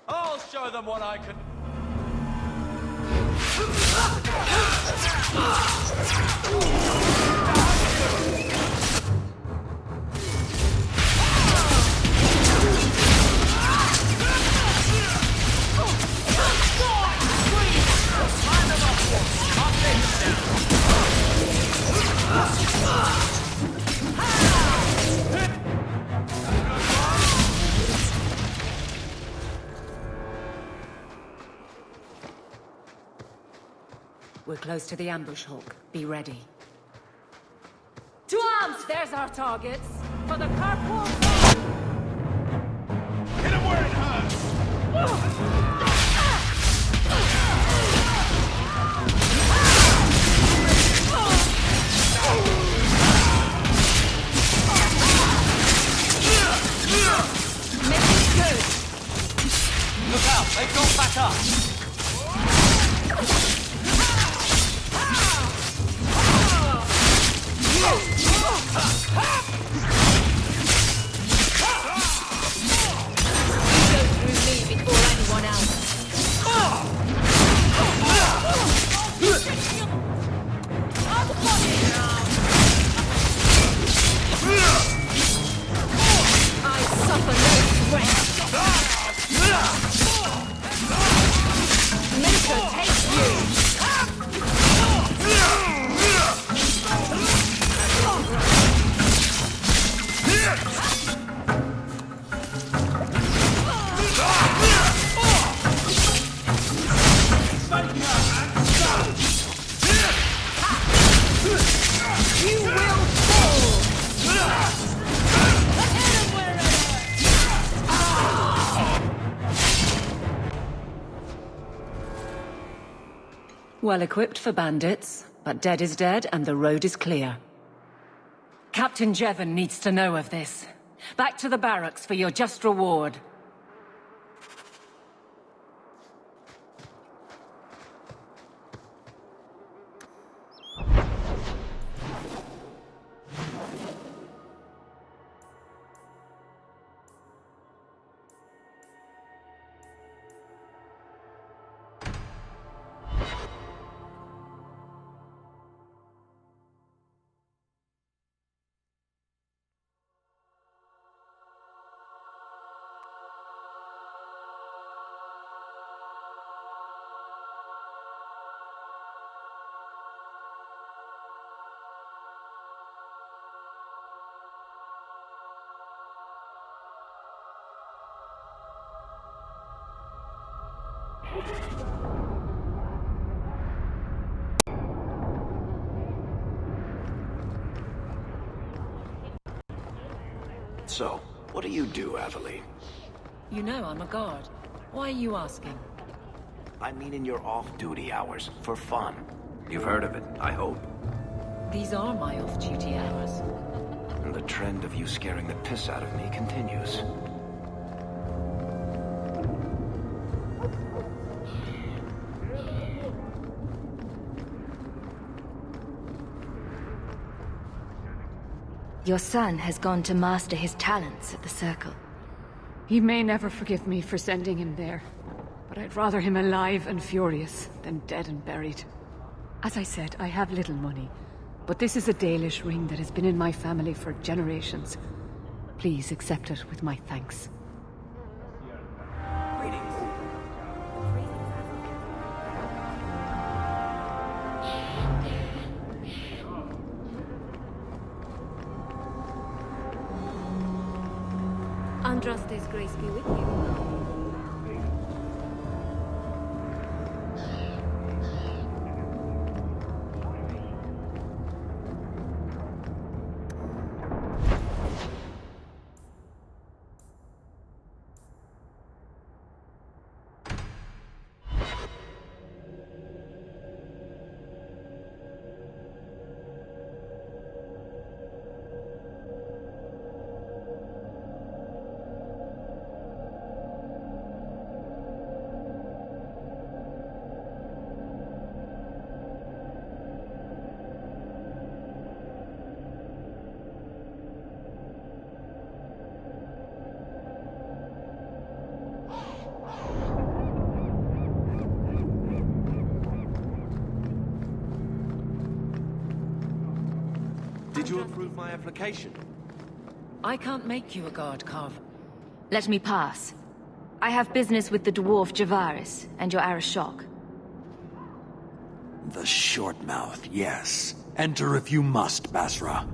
I'll show them what I can... We're close to the ambush, Hawke. Be ready. To arms! There's our targets. For the Kirkwall. Hit him where it hurts! Look out! They've gone back up! Well equipped for bandits, but dead is dead and the road is clear. Captain Jevon needs to know of this. Back to the barracks for your just reward. So, what do you do, Aveline? You know I'm a guard. Why are you asking? I mean in your off-duty hours, for fun. You've heard of it, I hope. These are my off-duty hours. And the trend of you scaring the piss out of me continues. Your son has gone to master his talents at the Circle. He may never forgive me for sending him there, but I'd rather him alive and furious than dead and buried. As I said, I have little money, but this is a Dalish ring that has been in my family for generations. Please accept it with my thanks. Andraste's grace be with you. Did you approve my application? I can't make you a guard, Carv. Let me pass. I have business with the dwarf Javaris and your Arishok. The short mouth, yes. Enter if you must, Basra.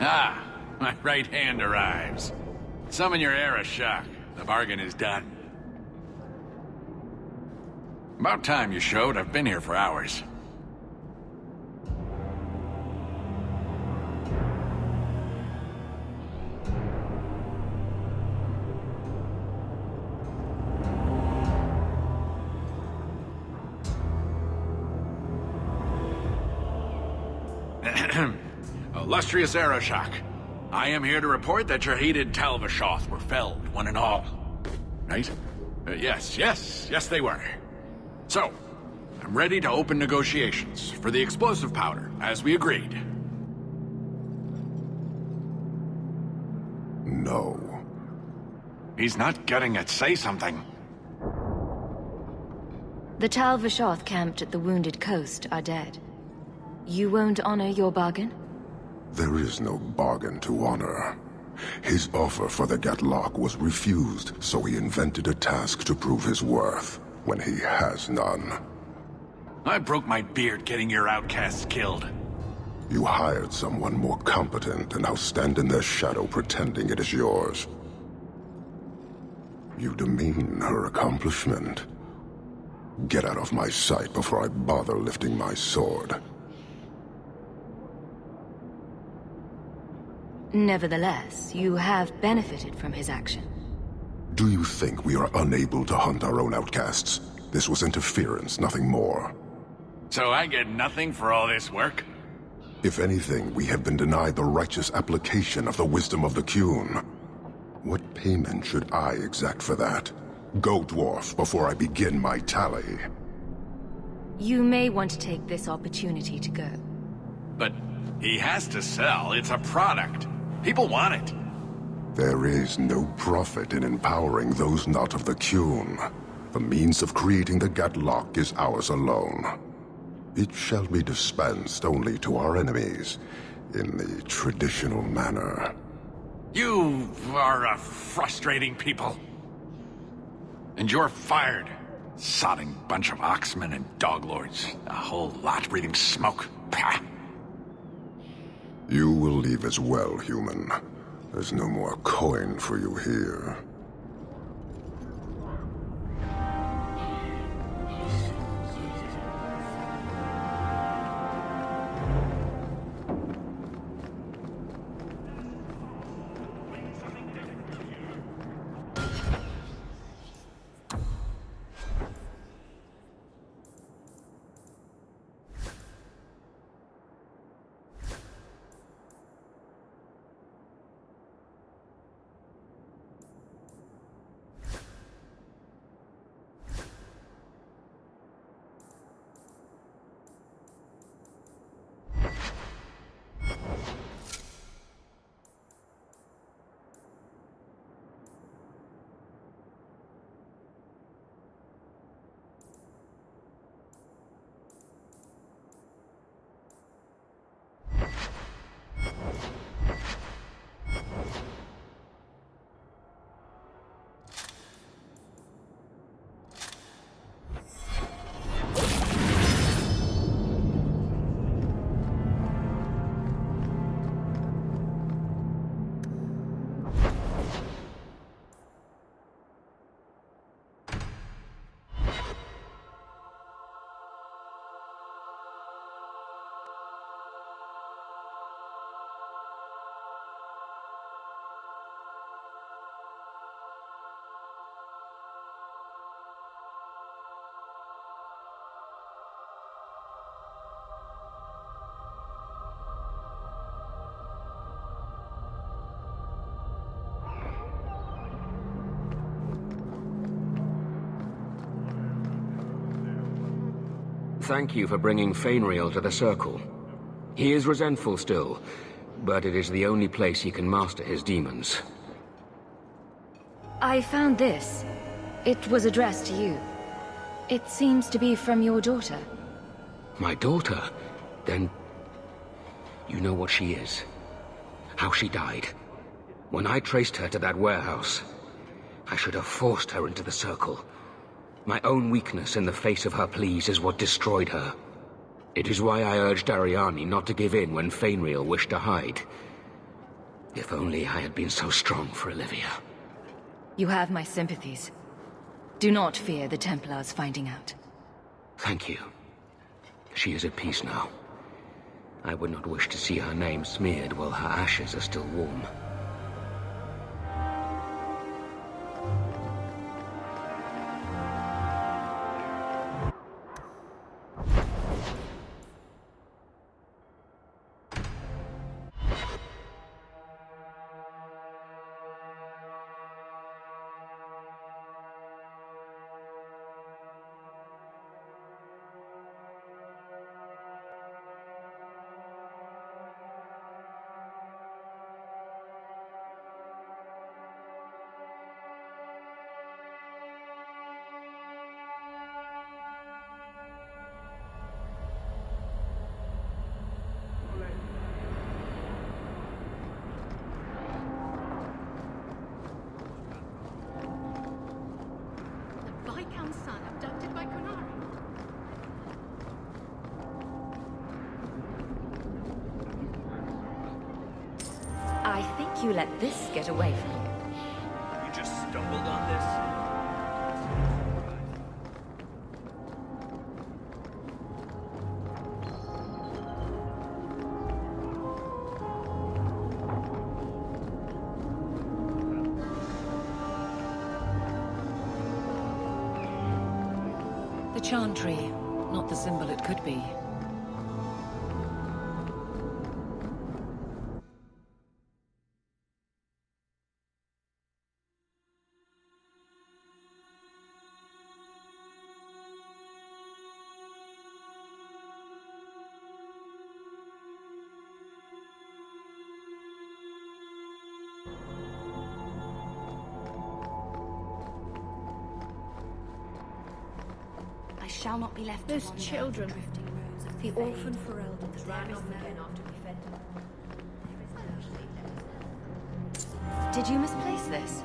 Ah, my right hand arrives. Summon your Arishok. The bargain is done. About time you showed. I've been here for hours. Illustrious Arishok, I am here to report that your hated Talvashoth were felled, one and all. Right? Yes, they were. So, I'm ready to open negotiations for the explosive powder, as we agreed. No. He's not getting it. Say something. The Talvashoth camped at the Wounded Coast are dead. You won't honor your bargain? There is no bargain to honor. His offer for the Gatlock was refused, so he invented a task to prove his worth, when he has none. I broke my beard getting your outcasts killed. You hired someone more competent and now stand in their shadow pretending it is yours. You demean her accomplishment. Get out of my sight before I bother lifting my sword. Nevertheless, you have benefited from his action. Do you think we are unable to hunt our own outcasts? This was interference, nothing more. So I get nothing for all this work? If anything, we have been denied the righteous application of the wisdom of the Qun. What payment should I exact for that? Go, dwarf, before I begin my tally. You may want to take this opportunity to go. But he has to sell. It's a product. People want it. There is no profit in empowering those not of the Qun. The means of creating the Gatlock is ours alone. It shall be dispensed only to our enemies, in the traditional manner. You are a frustrating people. And you're fired. Sodding bunch of oxmen and doglords. A whole lot breathing smoke. Pah. You will leave as well, human. There's no more coin for you here. Thank you for bringing Fainriel to the Circle. He is resentful still, but it is the only place he can master his demons. I found this. It was addressed to you. It seems to be from your daughter. My daughter? Then... you know what she is. How she died. When I traced her to that warehouse, I should have forced her into the Circle. My own weakness in the face of her pleas is what destroyed her. It is why I urged Ariani not to give in when Fainriel wished to hide. If only I had been so strong for Olivia. You have my sympathies. Do not fear the Templars finding out. Thank you. She is at peace now. I would not wish to see her name smeared while her ashes are still warm. I think you let this get away from you. You just stumbled on this? The Chantry, not the symbol it could be. I shall not be left. Those children drifting roads of the orphan Ferelden ran off again after we fed them. Did you misplace this?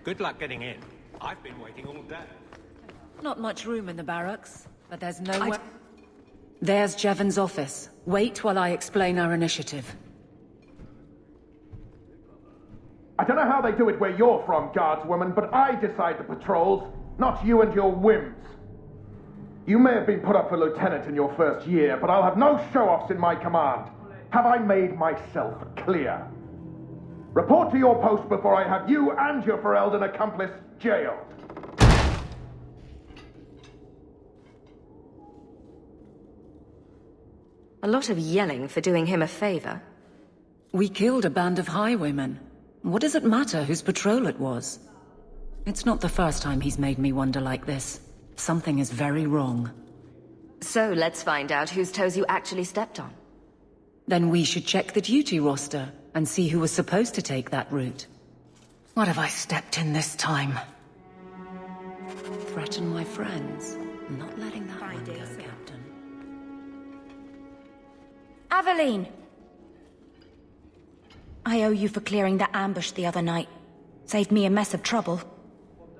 Good luck getting in. I've been waiting all day. Not much room in the barracks, but there's nowhere... There's Jevon's office. Wait while I explain our initiative. I don't know how they do it where you're from, guardswoman, but I decide the patrols, not you and your whims. You may have been put up for lieutenant in your first year, but I'll have no show-offs in my command. Have I made myself clear? Report to your post before I have you and your Ferelden accomplice jailed. A lot of yelling for doing him a favor. We killed a band of highwaymen. What does it matter whose patrol it was? It's not the first time he's made me wonder like this. Something is very wrong. So let's find out whose toes you actually stepped on. Then we should check the duty roster and see who was supposed to take that route. What have I stepped in this time? Threaten my friends. Not letting that one go, Captain. Aveline! I owe you for clearing that ambush the other night. Saved me a mess of trouble.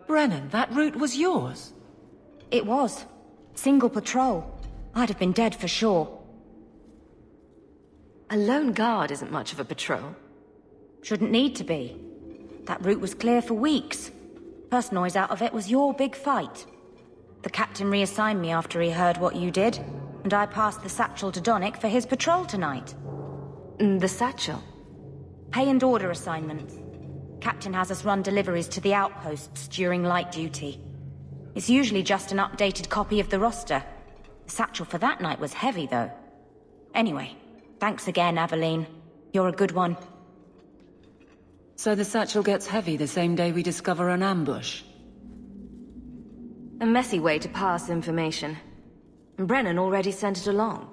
Brennan, that route was yours? It was. Single patrol. I'd have been dead for sure. A lone guard isn't much of a patrol. Shouldn't need to be. That route was clear for weeks. First noise out of it was your big fight. The captain reassigned me after he heard what you did, and I passed the satchel to Donnic for his patrol tonight. The satchel? Pay and order assignments. Captain has us run deliveries to the outposts during light duty. It's usually just an updated copy of the roster. The satchel for that night was heavy, though. Anyway, thanks again, Aveline. You're a good one. So the satchel gets heavy the same day we discover an ambush? A messy way to pass information. Brennan already sent it along.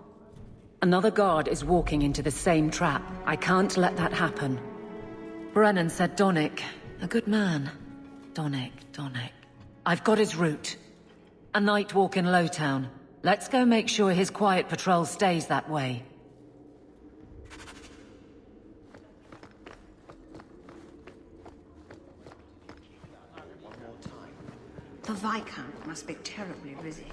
Another guard is walking into the same trap. I can't let that happen. Brennan said Donnic. A good man. Donnic. I've got his route. A night walk in Lowtown. Let's go make sure his quiet patrol stays that way. The Viscount must be terribly busy.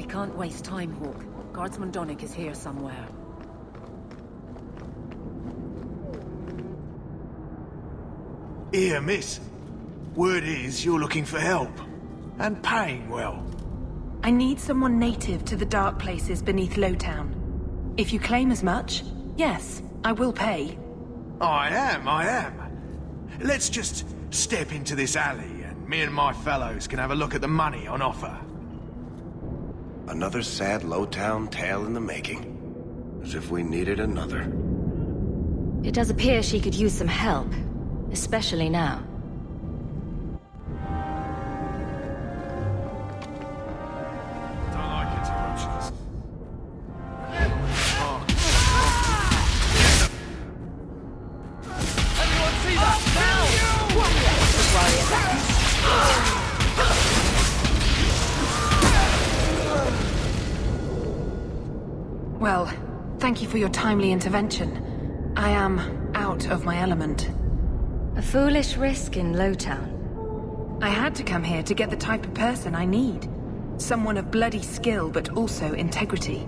Can't waste time, Hawke. Guardsman Donnic is here somewhere. Here, miss. Word is you're looking for help. And paying well. I need someone native to the dark places beneath Lowtown. If you claim as much, yes, I will pay. I am. Let's just step into this alley and me and my fellows can have a look at the money on offer. Another sad Lowtown tale in the making. As if we needed another. It does appear she could use some help, especially now. Don't like interruptions. Everyone see that now! Don't worry about it. Well, thank you for your timely intervention. I am out of my element. A foolish risk in Lowtown. I had to come here to get the type of person I need. Someone of bloody skill, but also integrity.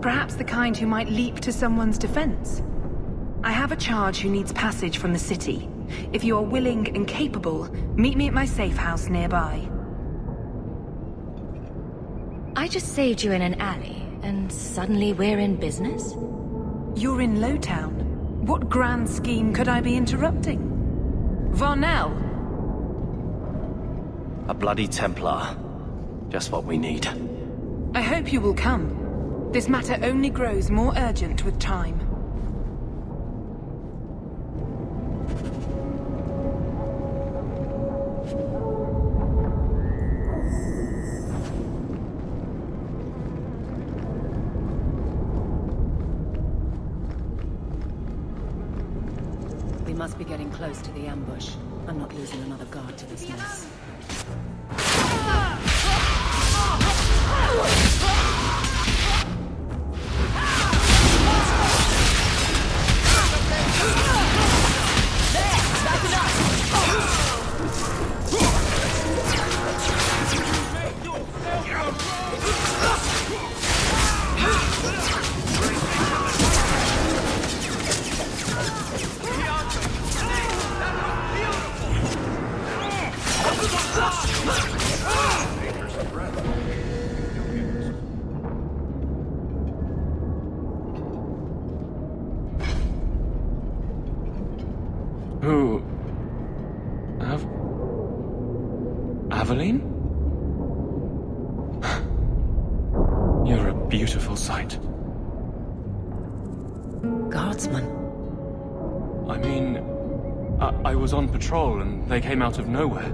Perhaps the kind who might leap to someone's defense. I have a charge who needs passage from the city. If you are willing and capable, meet me at my safe house nearby. I just saved you in an alley, and suddenly we're in business? You're in Lowtown. What grand scheme could I be interrupting? Varnell! A bloody Templar. Just what we need. I hope you will come. This matter only grows more urgent with time. We must be getting close to the ambush. I'm not losing another guard to this mess. Who... Aveline? You're a beautiful sight. Guardsman? I mean... I was on patrol and they came out of nowhere.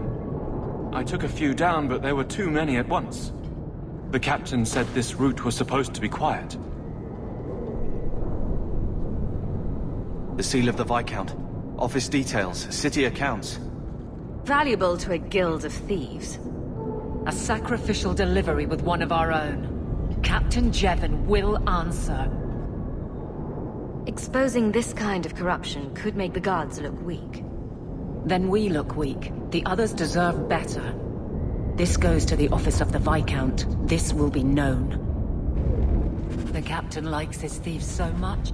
I took a few down, but there were too many at once. The captain said this route was supposed to be quiet. The seal of the Viscount. Office details, city accounts. Valuable to a guild of thieves. A sacrificial delivery with one of our own. Captain Jevon will answer. Exposing this kind of corruption could make the guards look weak. Then we look weak. The others deserve better. This goes to the office of the Viscount. This will be known. The captain likes his thieves so much.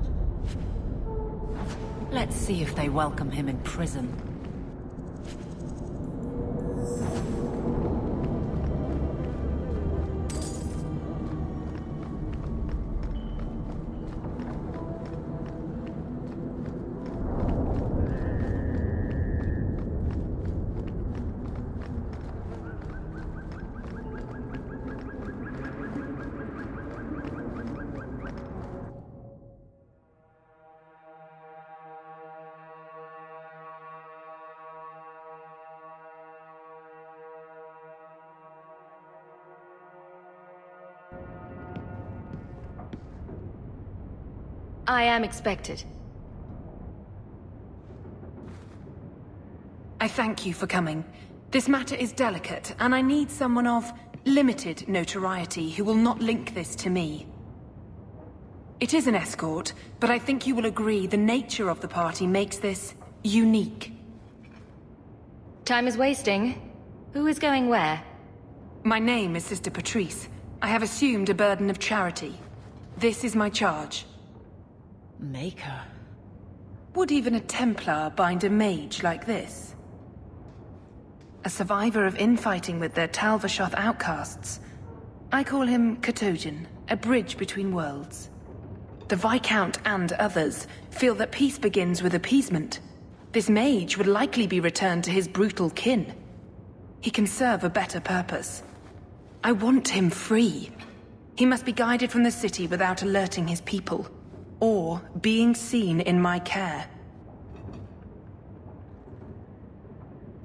Let's see if they welcome him in prison. I am expected. I thank you for coming. This matter is delicate, and I need someone of limited notoriety who will not link this to me. It is an escort, but I think you will agree the nature of the party makes this unique. Time is wasting. Who is going where? My name is Sister Patrice. I have assumed a burden of charity. This is my charge. Maker. Would even a Templar bind a mage like this? A survivor of infighting with their Talvashoth outcasts. I call him Katojan, a bridge between worlds. The Viscount and others feel that peace begins with appeasement. This mage would likely be returned to his brutal kin. He can serve a better purpose. I want him free. He must be guided from the city without alerting his people. Or being seen in my care.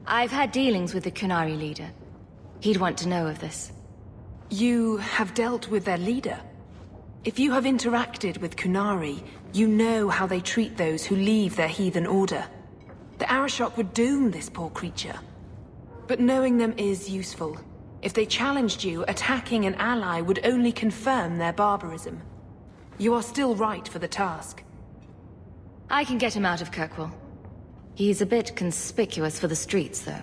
I've had dealings with the Kunari leader. He'd want to know of this. You have dealt with their leader? If you have interacted with Kunari, you know how they treat those who leave their heathen order. The Arashok would doom this poor creature. But knowing them is useful. If they challenged you, attacking an ally would only confirm their barbarism. You are still right for the task. I can get him out of Kirkwall. He's a bit conspicuous for the streets, though.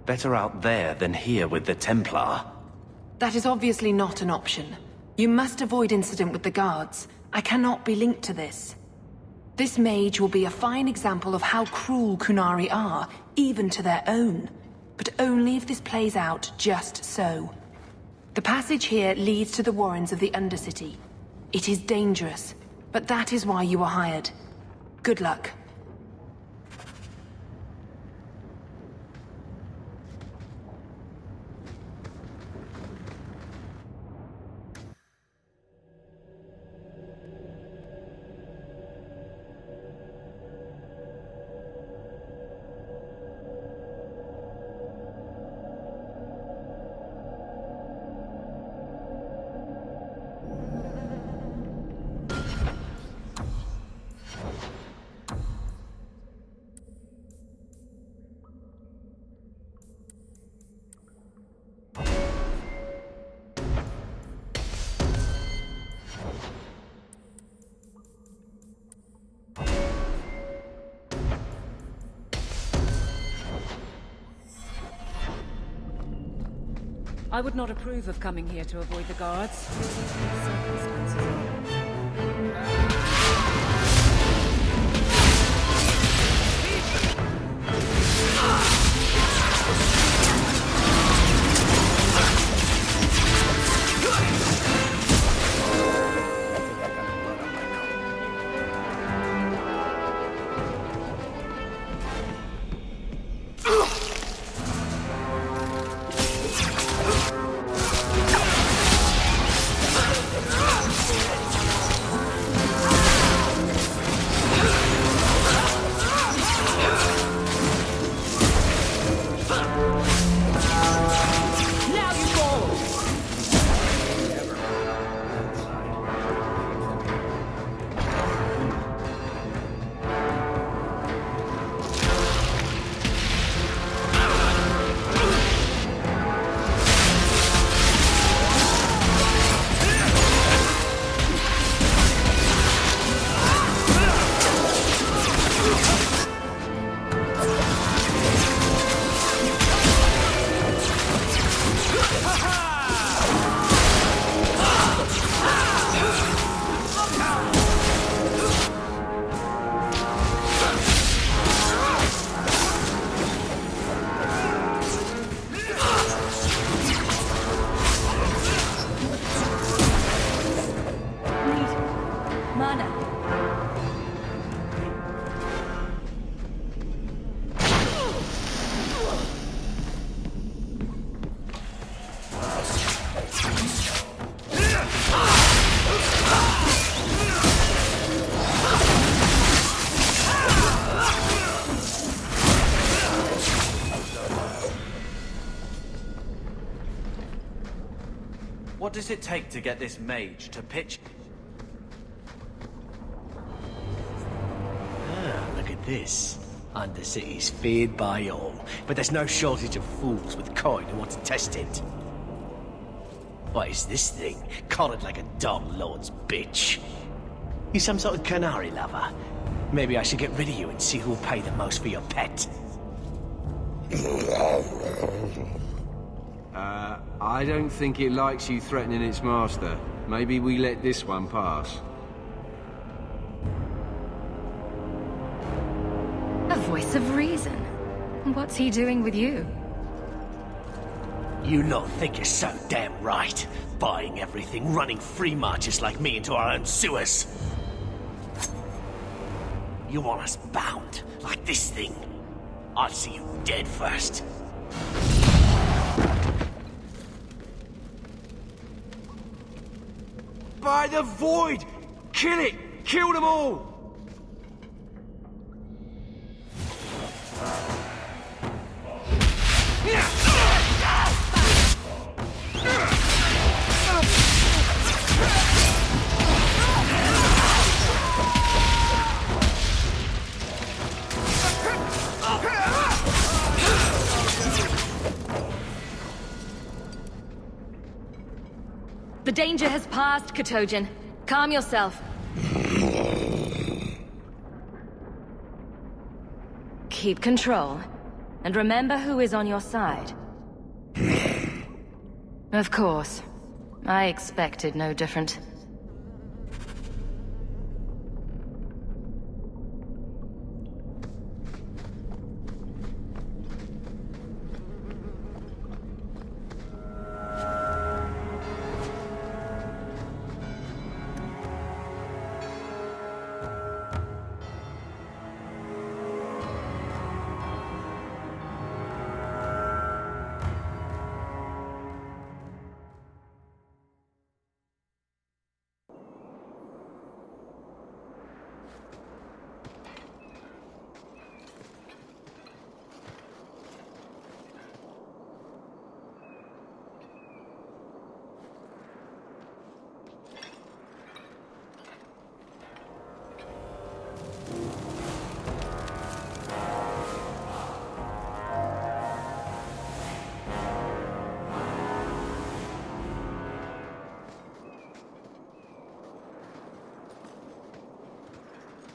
Better out there than here with the Templar. That is obviously not an option. You must avoid incident with the guards. I cannot be linked to this. This mage will be a fine example of how cruel Qunari are, even to their own. But only if this plays out just so. The passage here leads to the warrens of the Undercity. It is dangerous, but that is why you are hired. Good luck. I would not approve of coming here to avoid the guards. Circumstances What does it take to get this mage to pitch? Look at this. Undercity's feared by all, but there's no shortage of fools with coin who want to test it. What is this thing? Collared like a Dom Lord's bitch. You some sort of Qunari lover? Maybe I should get rid of you and see who'll pay the most for your pet. I don't think it likes you threatening its master. Maybe we let this one pass. A voice of reason. What's he doing with you? You lot think you're so damn right. Buying everything, running free marches like me into our own sewers. You want us bound, like this thing? I'll see you dead first. By the void! Kill it! Kill them all! The danger has passed, Katojan. Calm yourself. keep control. And remember who is on your side. Of course. I expected no different.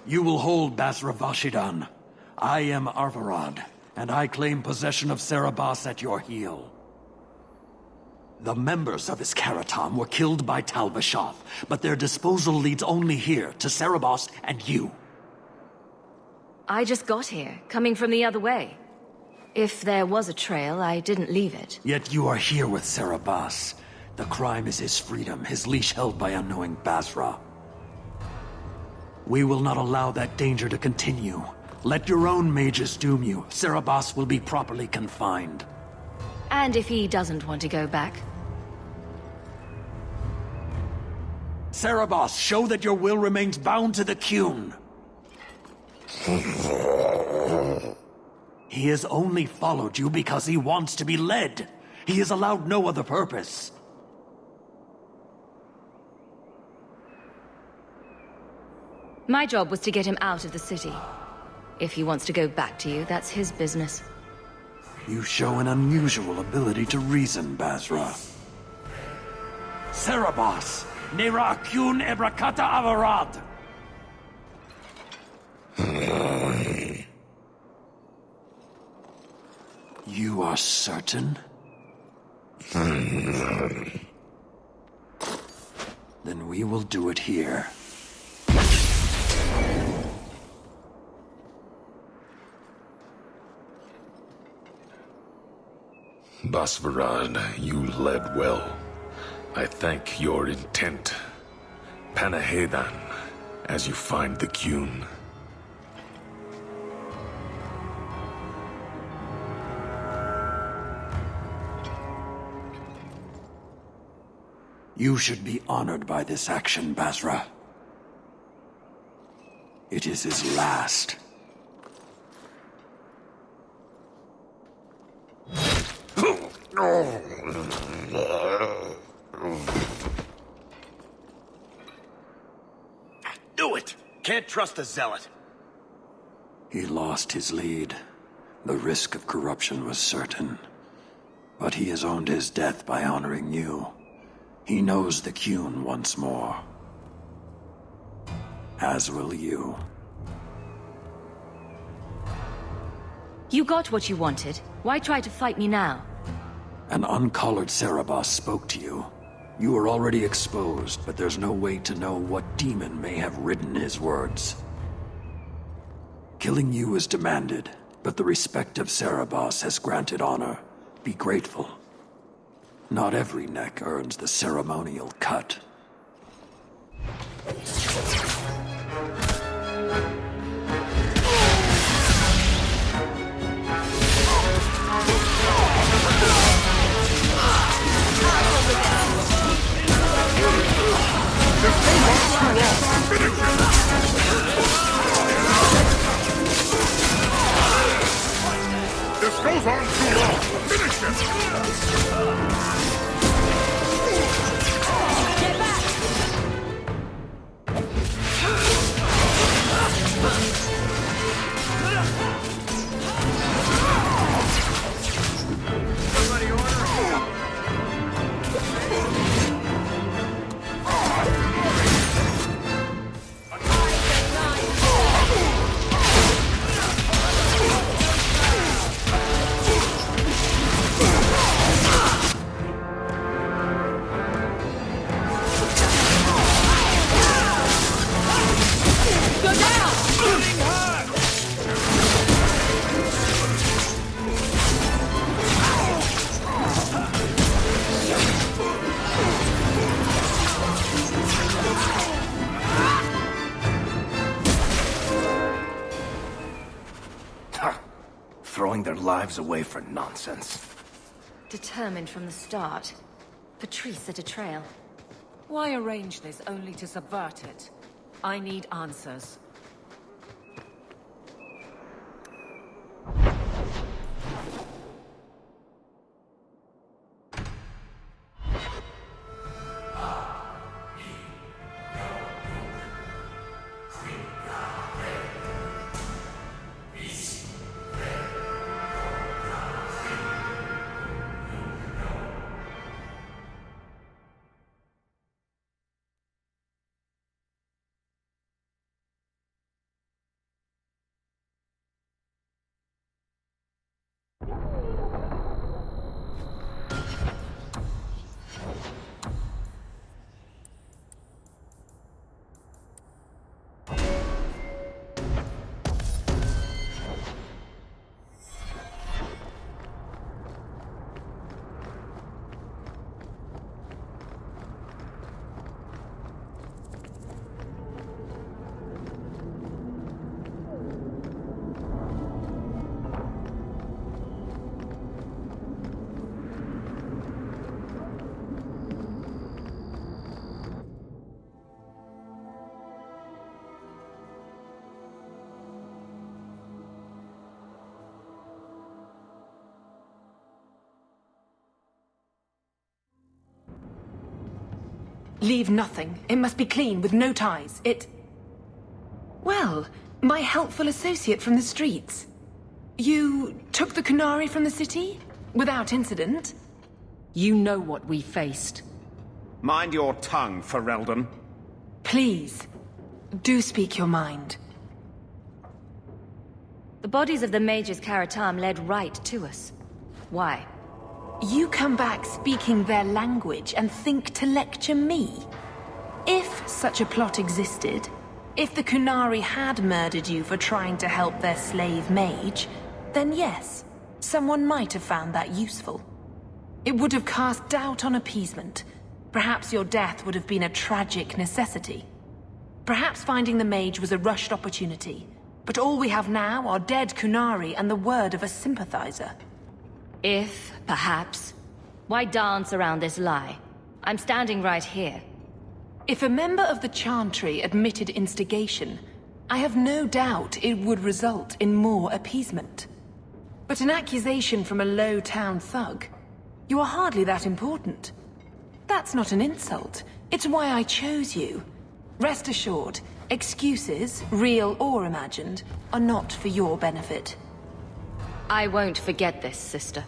You will hold Basra Vashidan. I am Arvarad, and I claim possession of Serabas at your heel. The members of Iskaratam were killed by Tal Vashoth, but their disposal leads only here, to Serabas and you. I just got here, coming from the other way. If there was a trail, I didn't leave it. Yet you are here with Serabas. The crime is his freedom, his leash held by unknowing Basra. We will not allow that danger to continue. Let your own mages doom you. Serabas will be properly confined. And if he doesn't want to go back? Serabas, show that your will remains bound to the Qun. He has only followed you because he wants to be led. He has allowed no other purpose. My job was to get him out of the city. If he wants to go back to you, that's his business. You show an unusual ability to reason, Basra. Serabas, Nera Qun Ebrakata Avarad. You are certain? Then we will do it here. Basvarad, you led well. I thank your intent. Panahedan, as you find the Qun. You should be honored by this action, Basra. It is his last. Do it! Can't trust a zealot. He lost his lead. The risk of corruption was certain. But he has earned his death by honoring you. He knows the Qun once more. As will you. You got what you wanted. Why try to fight me now? An uncollared Serabas spoke to you. You are already exposed, but there's no way to know what demon may have written his words. Killing you is demanded, but the respect of Serabas has granted honor. Be grateful. Not every neck earns the ceremonial cut. This goes on too long! Finish him! Get back! Somebody order. lives away for nonsense. Determined from the start. Patrice, a betrayal. Why arrange this only to subvert it? I need answers. Leave nothing. It must be clean, with no ties. Well, my helpful associate from the streets. You took the Kunari from the city? Without incident? You know what we faced. Mind your tongue, Ferelden. Please, do speak your mind. The bodies of the Mage's Karatam led right to us. Why? You come back speaking their language and think to lecture me? If such a plot existed, if the Kunari had murdered you for trying to help their slave Mage, then yes, someone might have found that useful. It would have cast doubt on appeasement. Perhaps your death would have been a tragic necessity. Perhaps finding the Mage was a rushed opportunity. But all we have now are dead Kunari and the word of a sympathizer. If, perhaps. Why dance around this lie? I'm standing right here. If a member of the Chantry admitted instigation, I have no doubt it would result in more appeasement. But an accusation from a low-town thug? You are hardly that important. That's not an insult. It's why I chose you. Rest assured, excuses, real or imagined, are not for your benefit. I won't forget this, sister.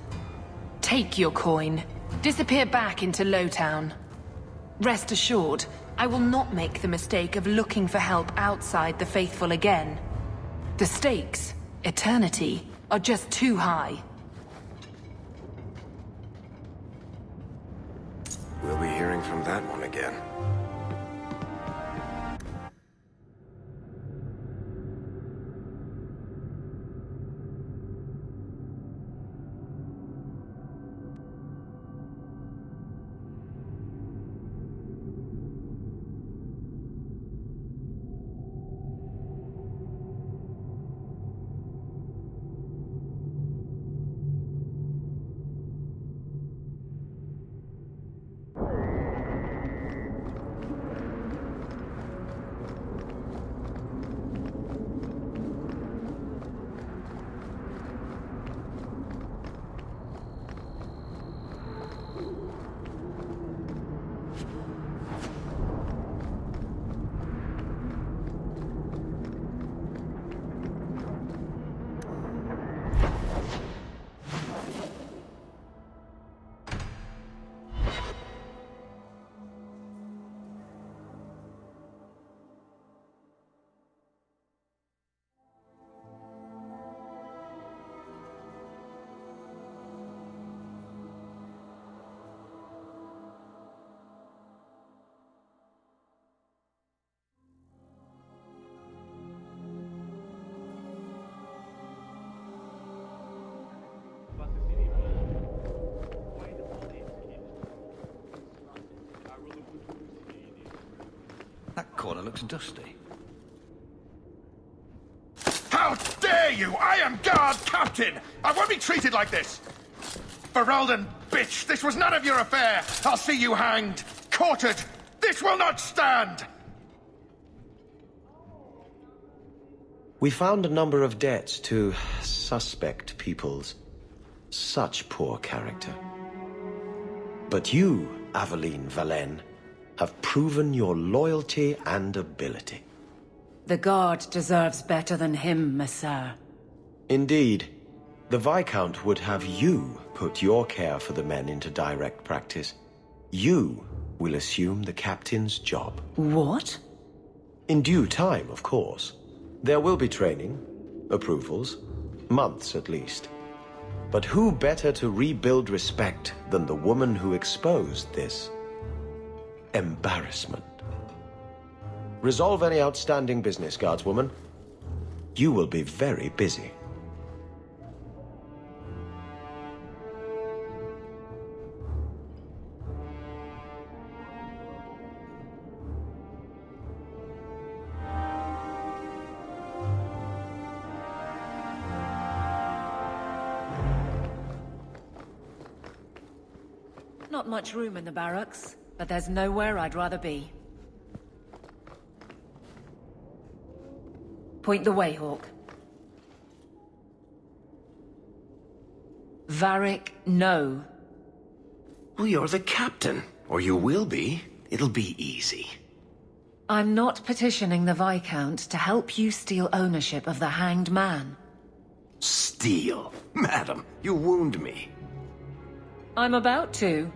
Take your coin. Disappear back into Lowtown. Rest assured, I will not make the mistake of looking for help outside the Faithful again. The stakes, eternity, are just too high. We'll be hearing from that one again. That corner looks dusty. How dare dare you? I am guard captain! I won't be treated like this! Ferelden, bitch, this was none of your affair! I'll see you hanged, quartered! This will not stand! We found a number of debts to suspect peoples. Such poor character. But you, Aveline Valen, have proven your loyalty and ability. The Guard deserves better than him, Messire. Indeed. The Viscount would have you put your care for the men into direct practice. You will assume the captain's job. What? In due time, of course. There will be training, approvals, months at least. But who better to rebuild respect than the woman who exposed this embarrassment? Resolve any outstanding business, guardswoman. You will be very busy. Not much room in the barracks, but there's nowhere I'd rather be. Point the way, Hawke. Varric, no. Well, you're the captain. Or you will be. It'll be easy. I'm not petitioning the Viscount to help you steal ownership of the Hanged Man. Steal? Madam, you wound me. I'm about to.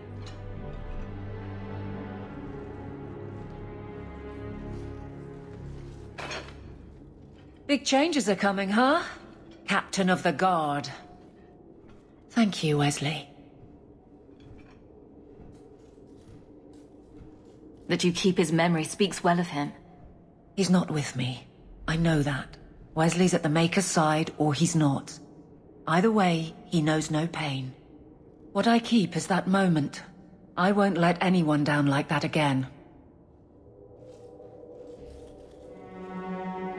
Big changes are coming, huh? Captain of the Guard. Thank you, Wesley. That you keep his memory speaks well of him. He's not with me. I know that. Wesley's at the Maker's side, or he's not. Either way, he knows no pain. What I keep is that moment. I won't let anyone down like that again.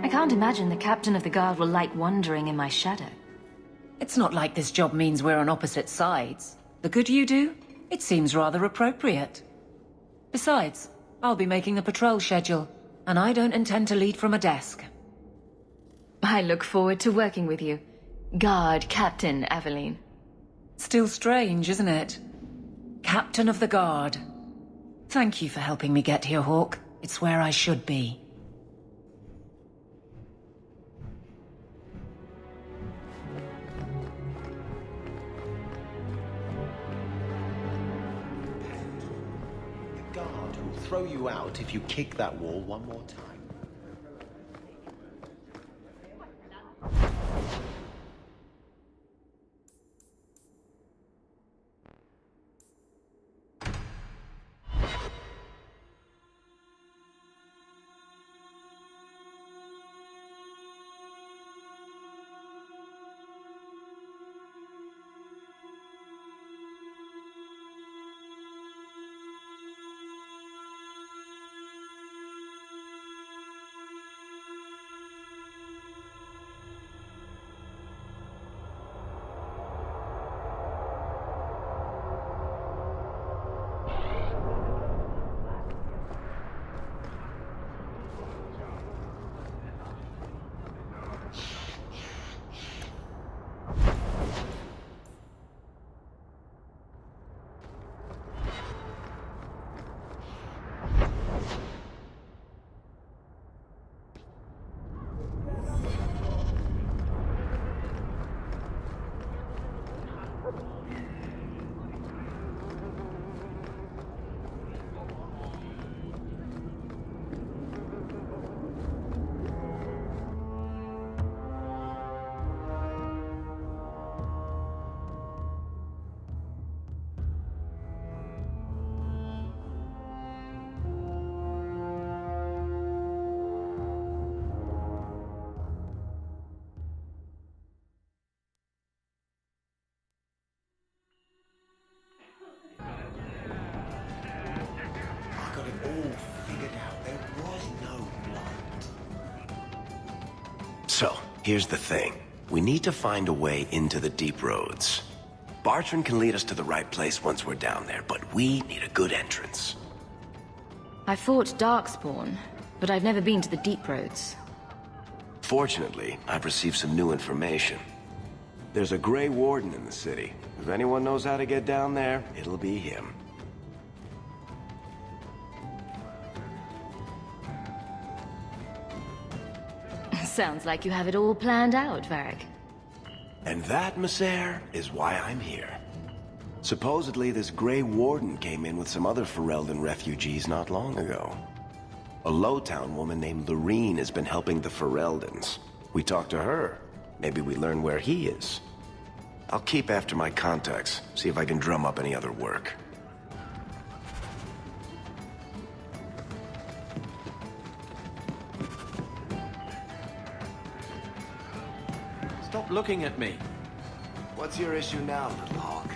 I can't imagine the Captain of the Guard will like wandering in my shadow. It's not like this job means we're on opposite sides. The good you do, it seems rather appropriate. Besides, I'll be making the patrol schedule, and I don't intend to lead from a desk. I look forward to working with you. Guard Captain Aveline. Still strange, isn't it? Captain of the Guard. Thank you for helping me get here, Hawke. It's where I should be. The guard will throw you out if you kick that wall one more time. So, here's the thing. We need to find a way into the deep roads. Bartrand can lead us to the right place once we're down there, but we need a good entrance. I fought Darkspawn, but I've never been to the deep roads. Fortunately, I've received some new information. There's a Grey Warden in the city. If anyone knows how to get down there, it'll be him. Sounds like you have it all planned out, Varric. And that, Messere, is why I'm here. Supposedly, this Grey Warden came in with some other Ferelden refugees not long ago. A Lowtown woman named Lorene has been helping the Fereldans. We talked to her. Maybe we learn where he is. I'll keep after my contacts, see if I can drum up any other work. Stop looking at me. What's your issue now, little Hawke?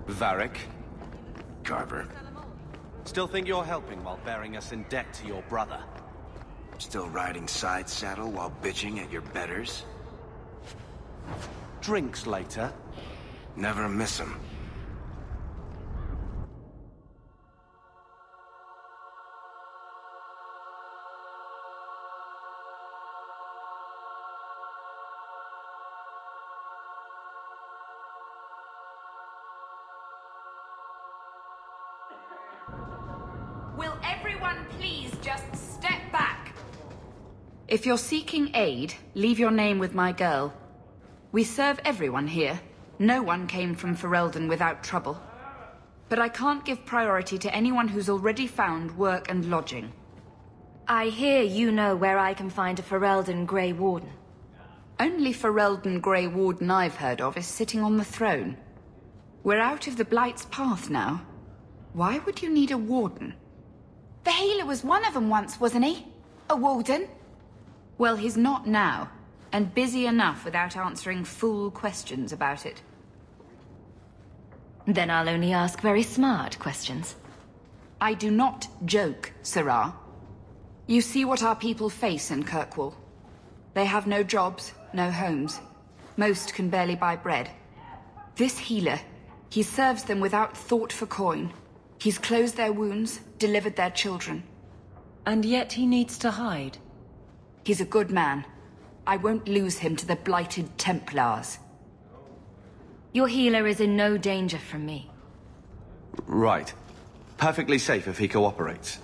Varric? Carver. Still think you're helping while bearing us in debt to your brother? Still riding side saddle while bitching at your betters? Drinks later? Never miss 'em. Will everyone please just step back? If you're seeking aid, leave your name with my girl. We serve everyone here. No one came from Ferelden without trouble. But I can't give priority to anyone who's already found work and lodging. I hear you know where I can find a Ferelden Grey Warden. Only Ferelden Grey Warden I've heard of is sitting on the throne. We're out of the Blight's path now. Why would you need a warden? The healer was one of them once, wasn't he? A warden? Well, he's not now, and busy enough without answering fool questions about it. Then I'll only ask very smart questions. I do not joke, Sirrah. You see what our people face in Kirkwall. They have no jobs, no homes. Most can barely buy bread. This healer, he serves them without thought for coin. He's closed their wounds, delivered their children. And yet he needs to hide. He's a good man. I won't lose him to the blighted Templars. Your healer is in no danger from me. Right. Perfectly safe if he cooperates.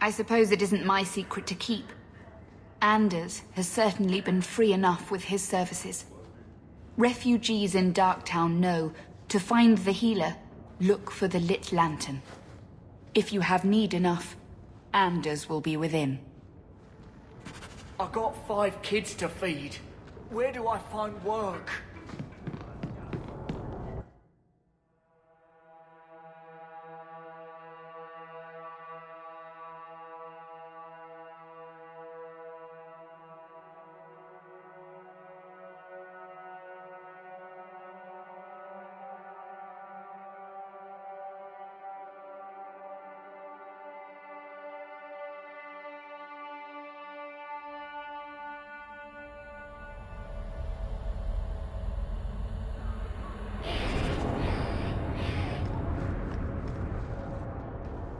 I suppose it isn't my secret to keep. Anders has certainly been free enough with his services. Refugees in Darktown know to find the healer, look for the lit lantern. If you have need enough, Anders will be within. I got 5 kids to feed. Where do I find work?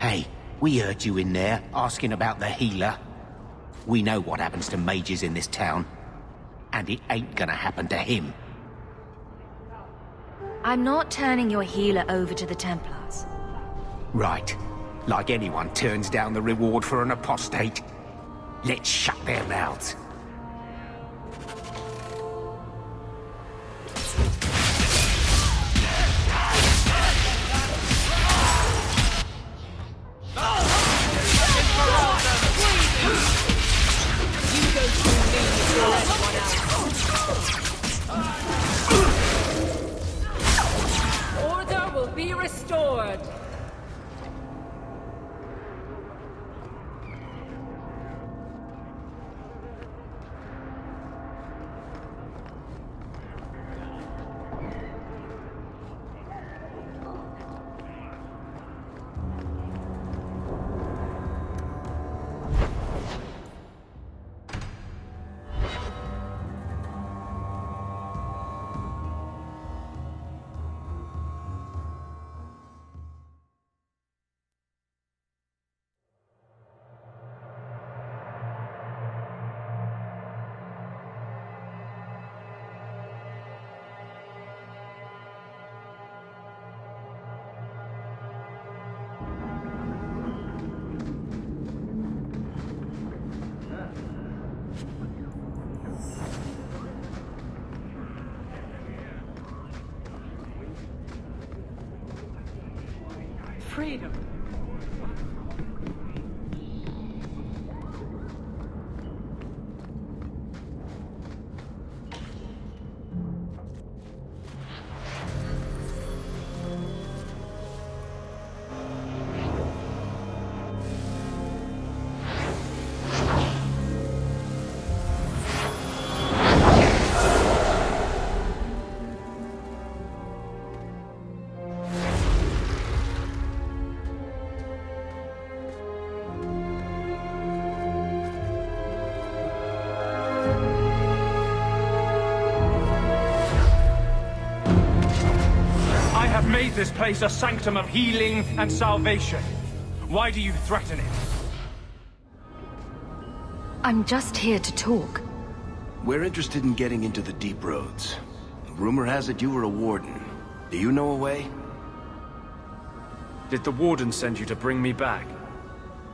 Hey, we heard you in there, asking about the healer. We know what happens to mages in this town. And it ain't gonna happen to him. I'm not turning your healer over to the Templars. Right. Like anyone turns down the reward for an apostate. Let's shut their mouths. forward. Freedom. Made this place a sanctum of healing and salvation. Why do you threaten it? I'm just here to talk. We're interested in getting into the deep roads. Rumor has it you were a warden. Do you know a way? Did the warden send you to bring me back?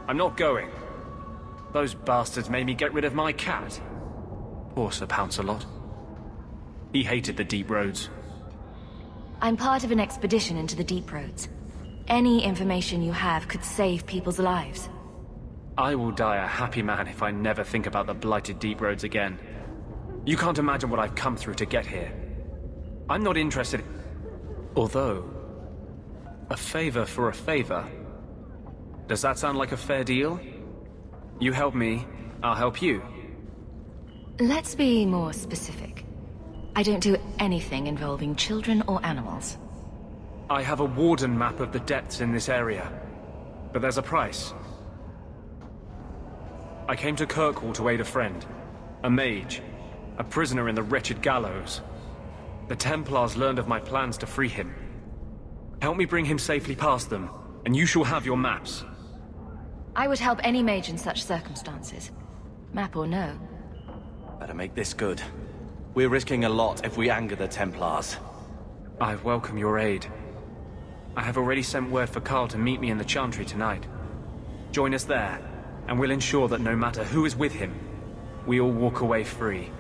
I'm not going. Those bastards made me get rid of my cat. Poor Sir Pouncelot. He hated the deep roads. I'm part of an expedition into the deep roads. Any information you have could save people's lives. I will die a happy man if I never think about the blighted deep roads again. You can't imagine what I've come through to get here. I'm not interested. Although, a favor for a favor. Does that sound like a fair deal? You help me, I'll help you. Let's be more specific. I don't do anything involving children or animals. I have a warden map of the depths in this area, but there's a price. I came to Kirkwall to aid a friend, a mage, a prisoner in the wretched gallows. The Templars learned of my plans to free him. Help me bring him safely past them, and you shall have your maps. I would help any mage in such circumstances. Map or no. Better make this good. We're risking a lot if we anger the Templars. I welcome your aid. I have already sent word for Carl to meet me in the Chantry tonight. Join us there, and we'll ensure that no matter who is with him, we all walk away free.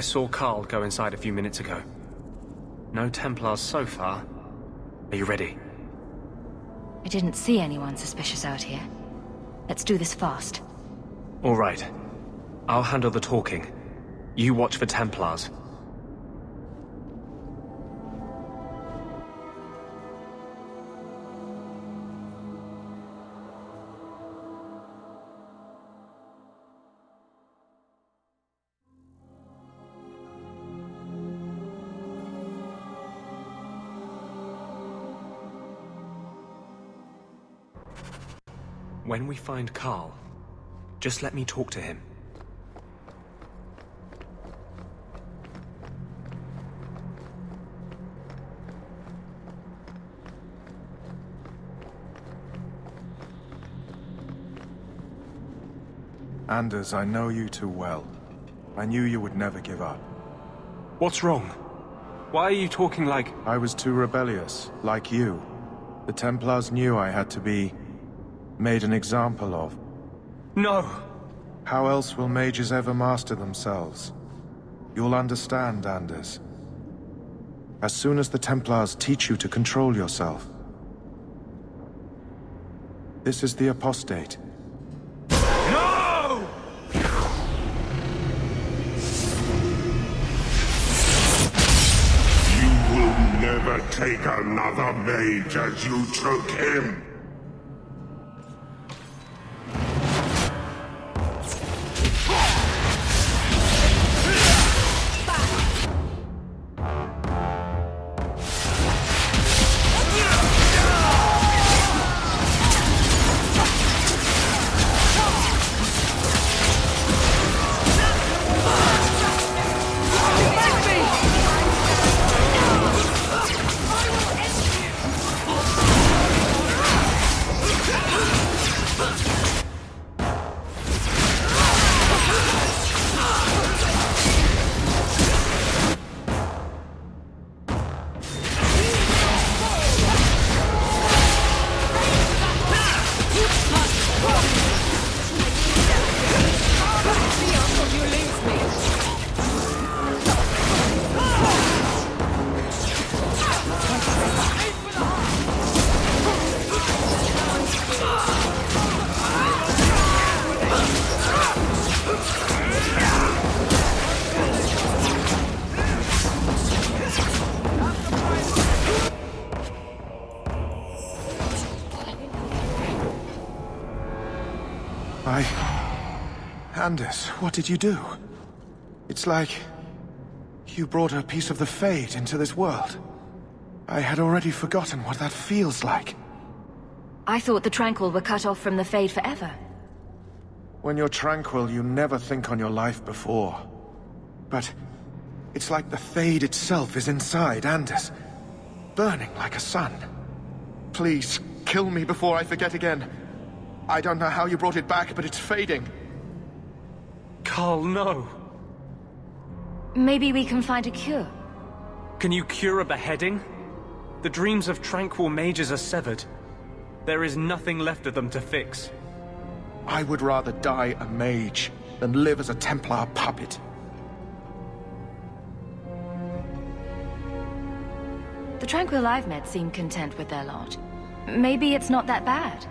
I saw Carl go inside a few minutes ago. No Templars so far. Are you ready? I didn't see anyone suspicious out here. Let's do this fast. All right. I'll handle the talking. You watch for Templars. When we find Carl, just let me talk to him. Anders, I know you too well. I knew you would never give up. What's wrong? Why are you talking like... I was too rebellious, like you. The Templars knew I had to be... made an example of. No! How else will mages ever master themselves? You'll understand, Anders. As soon as the Templars teach you to control yourself. This is the apostate. No! You will never take another mage as you took him. Anders, what did you do? It's like... you brought a piece of the Fade into this world. I had already forgotten what that feels like. I thought the Tranquil were cut off from the Fade forever. When you're tranquil, you never think on your life before. But it's like the Fade itself is inside Anders, burning like a sun. Please, kill me before I forget again. I don't know how you brought it back, but it's fading. Carl, no. Maybe we can find a cure. Can you cure a beheading? The dreams of tranquil mages are severed. There is nothing left of them to fix. I would rather die a mage than live as a Templar puppet. The Tranquil I've met seem content with their lot. Maybe it's not that bad.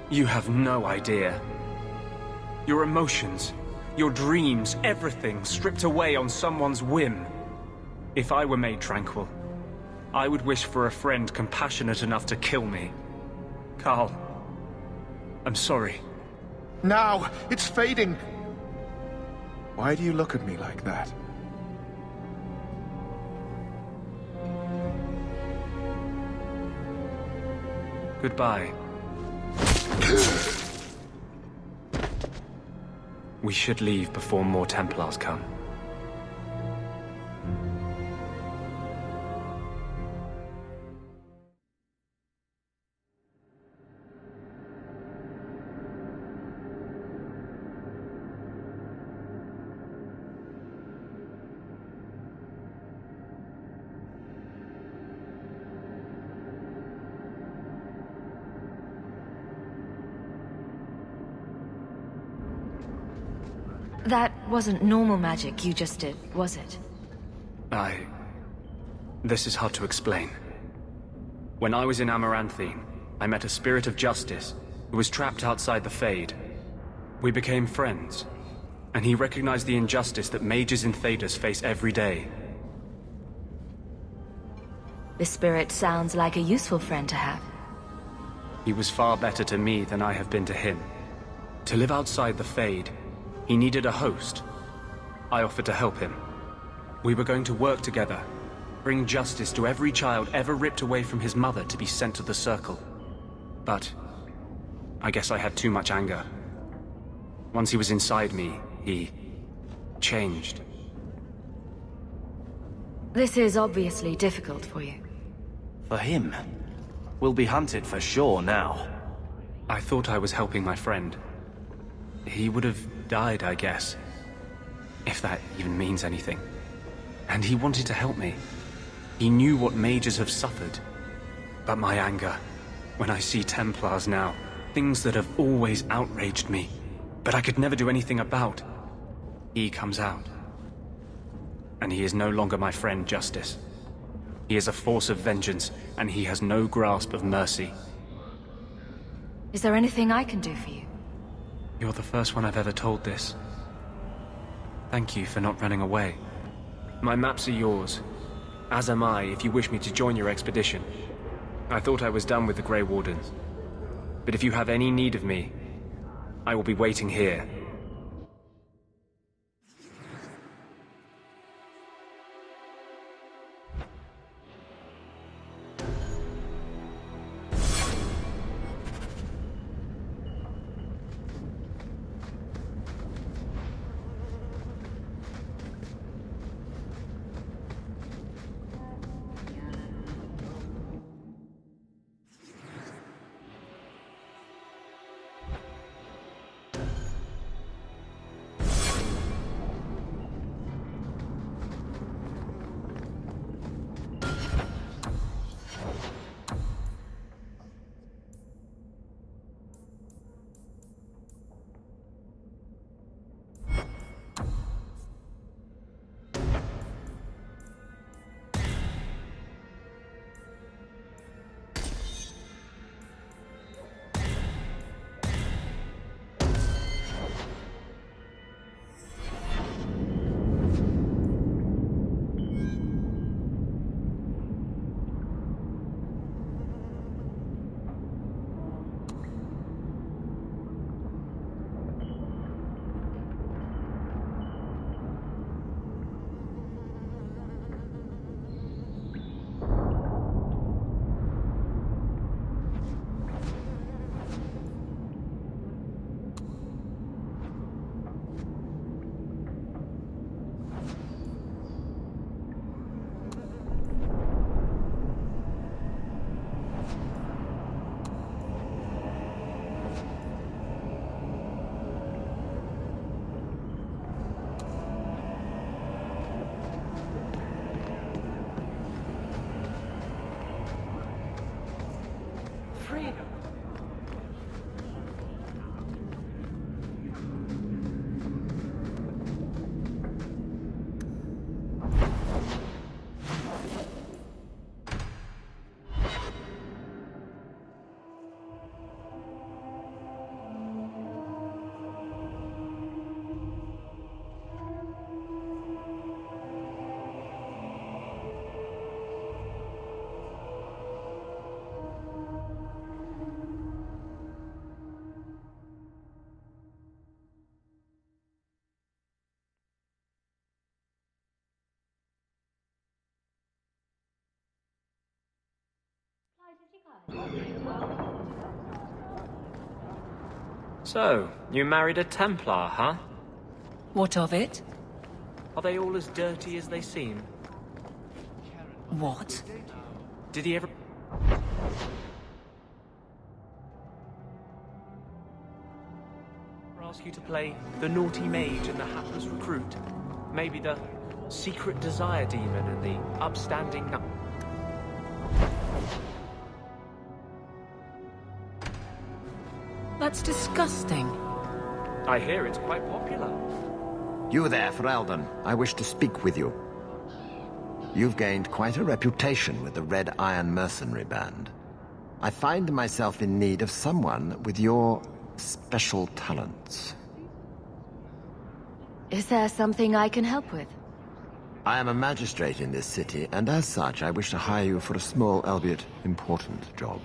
You have no idea. Your emotions, your dreams, everything stripped away on someone's whim. If I were made tranquil, I would wish for a friend compassionate enough to kill me. Carl, I'm sorry. Now! It's fading! Why do you look at me like that? Goodbye. We should leave before more Templars come. That wasn't normal magic you just did, was it? This is hard to explain. When I was in Amaranthine, I met a spirit of justice who was trapped outside the Fade. We became friends, and he recognized the injustice that mages in Thedas face every day. This spirit sounds like a useful friend to have. He was far better to me than I have been to him. To live outside the Fade, he needed a host. I offered to help him. We were going to work together, bring justice to every child ever ripped away from his mother to be sent to the Circle. But I guess I had too much anger. Once he was inside me, he changed. This is obviously difficult for you. For him. We'll be hunted for sure now. I thought I was helping my friend. He would have died, I guess. If that even means anything. And he wanted to help me. He knew what mages have suffered. But my anger, when I see Templars now, things that have always outraged me, but I could never do anything about, he comes out. And he is no longer my friend, Justice. He is a force of vengeance, and he has no grasp of mercy. Is there anything I can do for you? You're the first one I've ever told this. Thank you for not running away. My maps are yours. As am I, if you wish me to join your expedition. I thought I was done with the Grey Wardens. But if you have any need of me, I will be waiting here. So, you married a Templar, huh? What of it? Are they all as dirty as they seem? What? Did he ever... ask you to play the naughty mage and the hapless recruit? Maybe the secret desire demon and the upstanding... That's disgusting. I hear it's quite popular. You there, Ferelden. I wish to speak with you. You've gained quite a reputation with the Red Iron Mercenary Band. I find myself in need of someone with your special talents. Is there something I can help with? I am a magistrate in this city, and as such, I wish to hire you for a small, albeit important, job.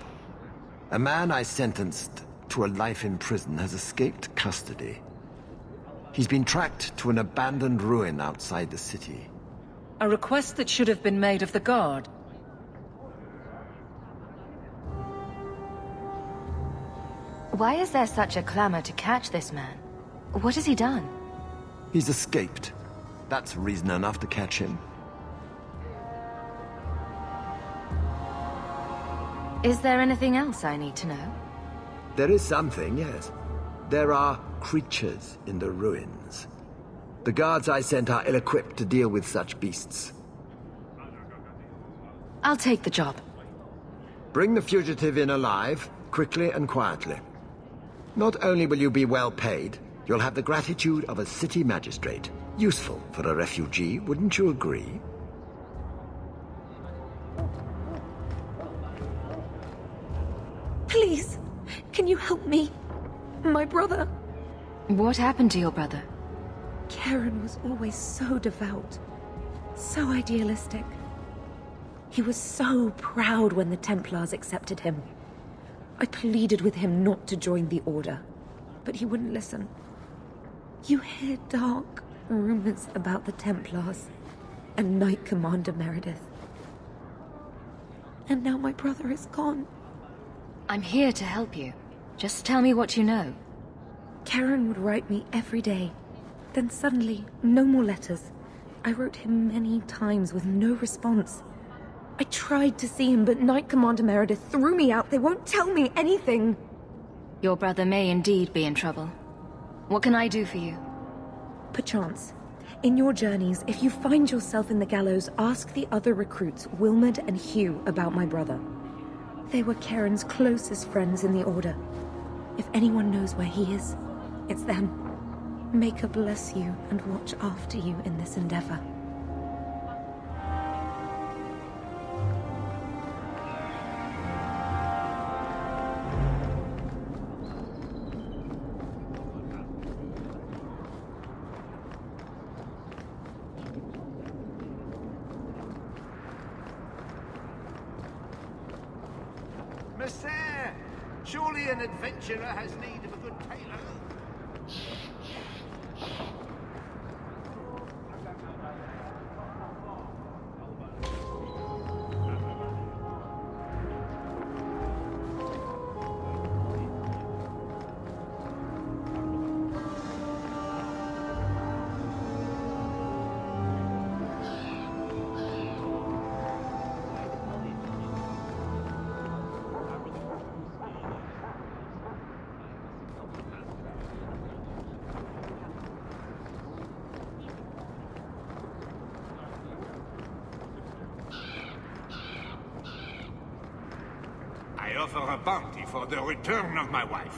A man I sentenced to a life in prison has escaped custody. He's been tracked to an abandoned ruin outside the city. A request that should have been made of the guard. Why is there such a clamor to catch this man? What has he done? He's escaped. That's reason enough to catch him. Is there anything else I need to know? There is something, yes. There are creatures in the ruins. The guards I sent are ill-equipped to deal with such beasts. I'll take the job. Bring the fugitive in alive, quickly and quietly. Not only will you be well paid, you'll have the gratitude of a city magistrate. Useful for a refugee, wouldn't you agree? Please, can you help me? My brother. What happened to your brother? Karen was always so devout, so idealistic. He was so proud when the Templars accepted him. I pleaded with him not to join the Order, but he wouldn't listen. You hear dark rumors about the Templars and Knight Commander Meredith. And now my brother is gone. I'm here to help you. Just tell me what you know. Karen would write me every day. Then suddenly, no more letters. I wrote him many times with no response. I tried to see him, but Knight Commander Meredith threw me out. They won't tell me anything. Your brother may indeed be in trouble. What can I do for you? Perchance. In your journeys, if you find yourself in the gallows, ask the other recruits, Wilmot and Hugh, about my brother. They were Karen's closest friends in the Order. If anyone knows where he is, it's them. May God bless you and watch after you in this endeavor. Monsieur, surely an adventurer has need of a good tailor. I offer a bounty for the return of my wife.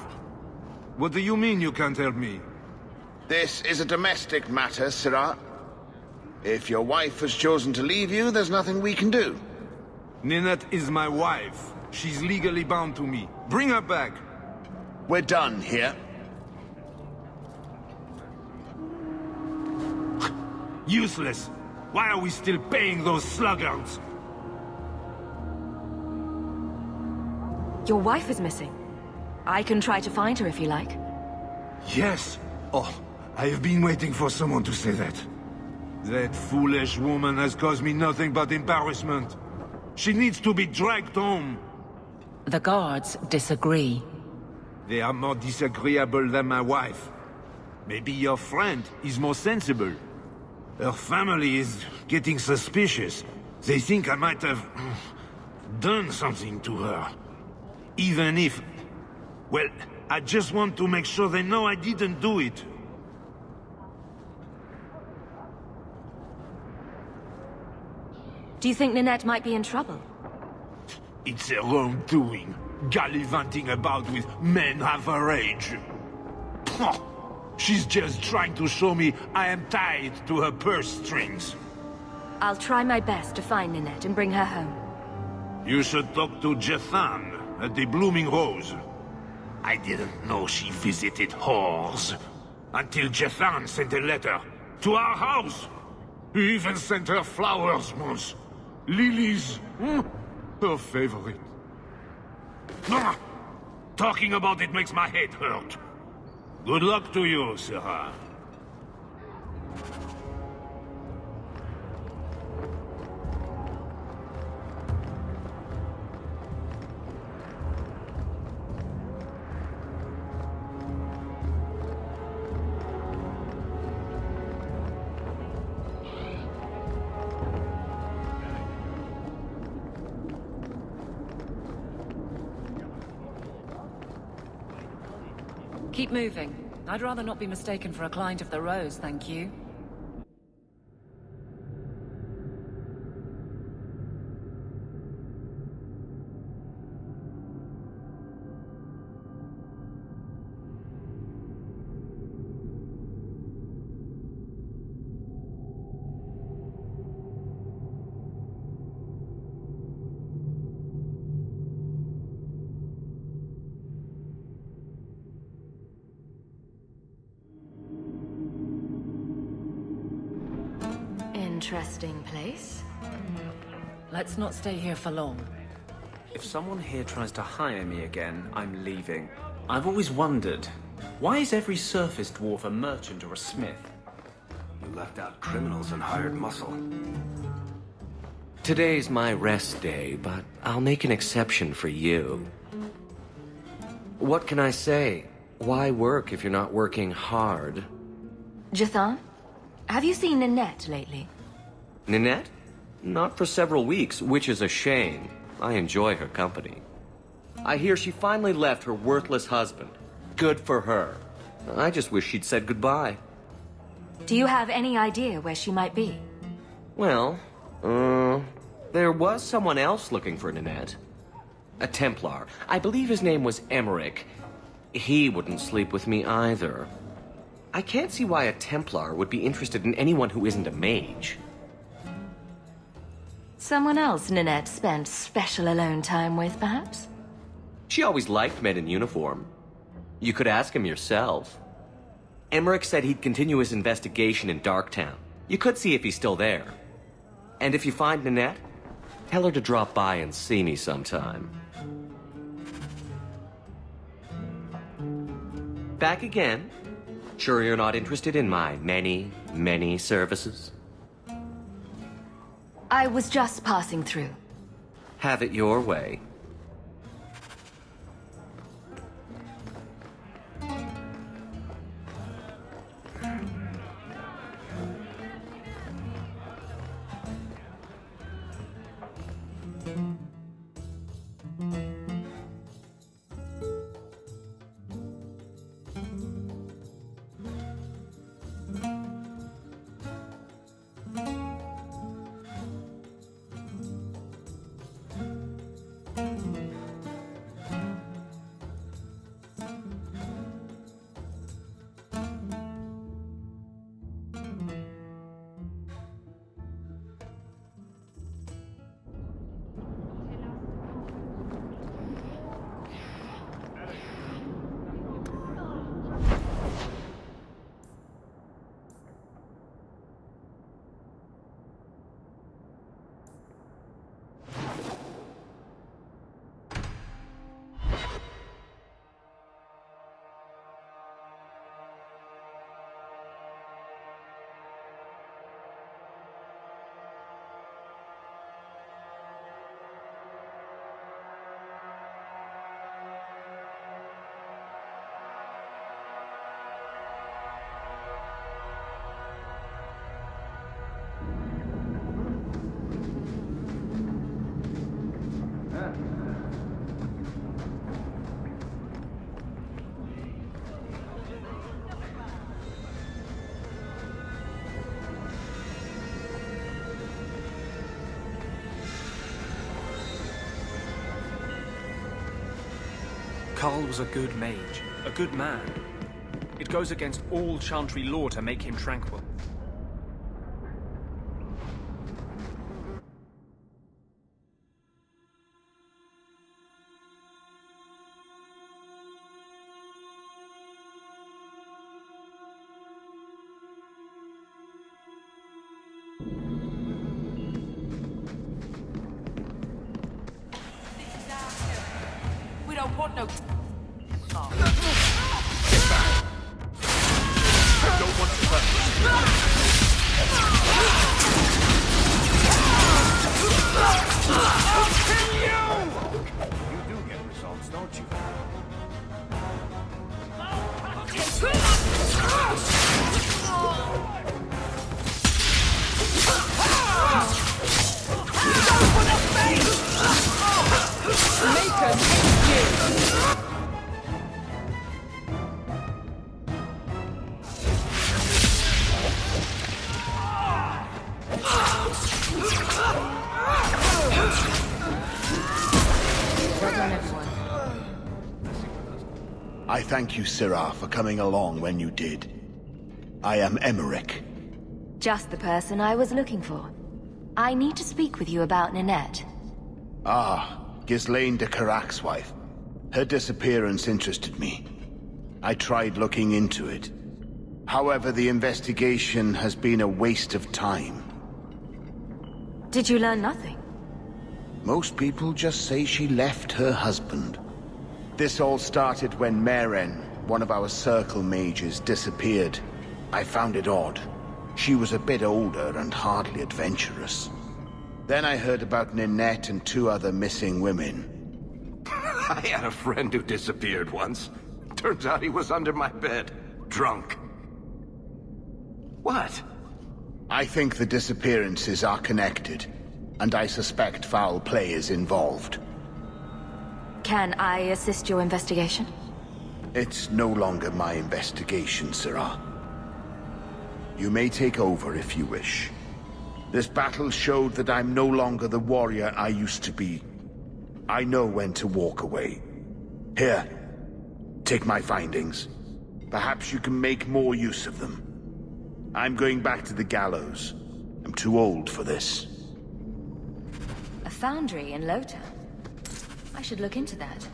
What do you mean you can't help me? This is a domestic matter, Sirrah. If your wife has chosen to leave you, there's nothing we can do. Ninette is my wife. She's legally bound to me. Bring her back. We're done here. Useless. Why are we still paying those sluggards? Your wife is missing. I can try to find her if you like. Yes. Oh, I have been waiting for someone to say that. That foolish woman has caused me nothing but embarrassment. She needs to be dragged home. The guards disagree. They are more disagreeable than my wife. Maybe your friend is more sensible. Her family is getting suspicious. They think I might have done something to her. Even if... well, I just want to make sure they know I didn't do it. Do you think Ninette might be in trouble? It's her own doing, gallivanting about with men half her age. Pah! She's just trying to show me I am tied to her purse strings. I'll try my best to find Ninette and bring her home. You should talk to Jethan at the Blooming Rose. I didn't know she visited whores until Jethan sent a letter to our house. He even sent her flowers once. Lilies. Her favorite. Ah, talking about it makes my head hurt. Good luck to you, Sirrah. Keep moving. I'd rather not be mistaken for a client of the Rose, thank you. Interesting place. Let's not stay here for long. If someone here tries to hire me again, I'm leaving. I've always wondered, why is every surface dwarf a merchant or a smith? You left out criminals and hired muscle. Today's my rest day, but I'll make an exception for you. What can I say? Why work if you're not working hard? Jathan, have you seen Ninette lately? Ninette? Not for several weeks, which is a shame. I enjoy her company. I hear she finally left her worthless husband. Good for her. I just wish she'd said goodbye. Do you have any idea where she might be? Well, there was someone else looking for Ninette. A Templar. I believe his name was Emmerich. He wouldn't sleep with me either. I can't see why a Templar would be interested in anyone who isn't a mage. Someone else Ninette spent special alone time with, perhaps? She always liked men in uniform. You could ask him yourself. Emmerich said he'd continue his investigation in Darktown. You could see if he's still there. And if you find Ninette, tell her to drop by and see me sometime. Back again? Sure you're not interested in my many, many services? I was just passing through. Have it your way. Carl was a good mage, a good man. It goes against all Chantry law to make him tranquil. We don't want no... You do get results, don't you? I thank you, Syrah, for coming along when you did. I am Emmerich. Just the person I was looking for. I need to speak with you about Ninette. Ah, Ghislaine de Carac's wife. Her disappearance interested me. I tried looking into it. However, the investigation has been a waste of time. Did you learn nothing? Most people just say she left her husband. This all started when Maren, one of our Circle mages, disappeared. I found it odd. She was a bit older and hardly adventurous. Then I heard about Ninette and 2 other missing women. I had a friend who disappeared once. Turns out he was under my bed, drunk. What? I think the disappearances are connected, and I suspect foul play is involved. Can I assist your investigation? It's no longer my investigation, Syrah. You may take over if you wish. This battle showed that I'm no longer the warrior I used to be. I know when to walk away. Here, take my findings. Perhaps you can make more use of them. I'm going back to the gallows. I'm too old for this. A foundry in Lota? I should look into that.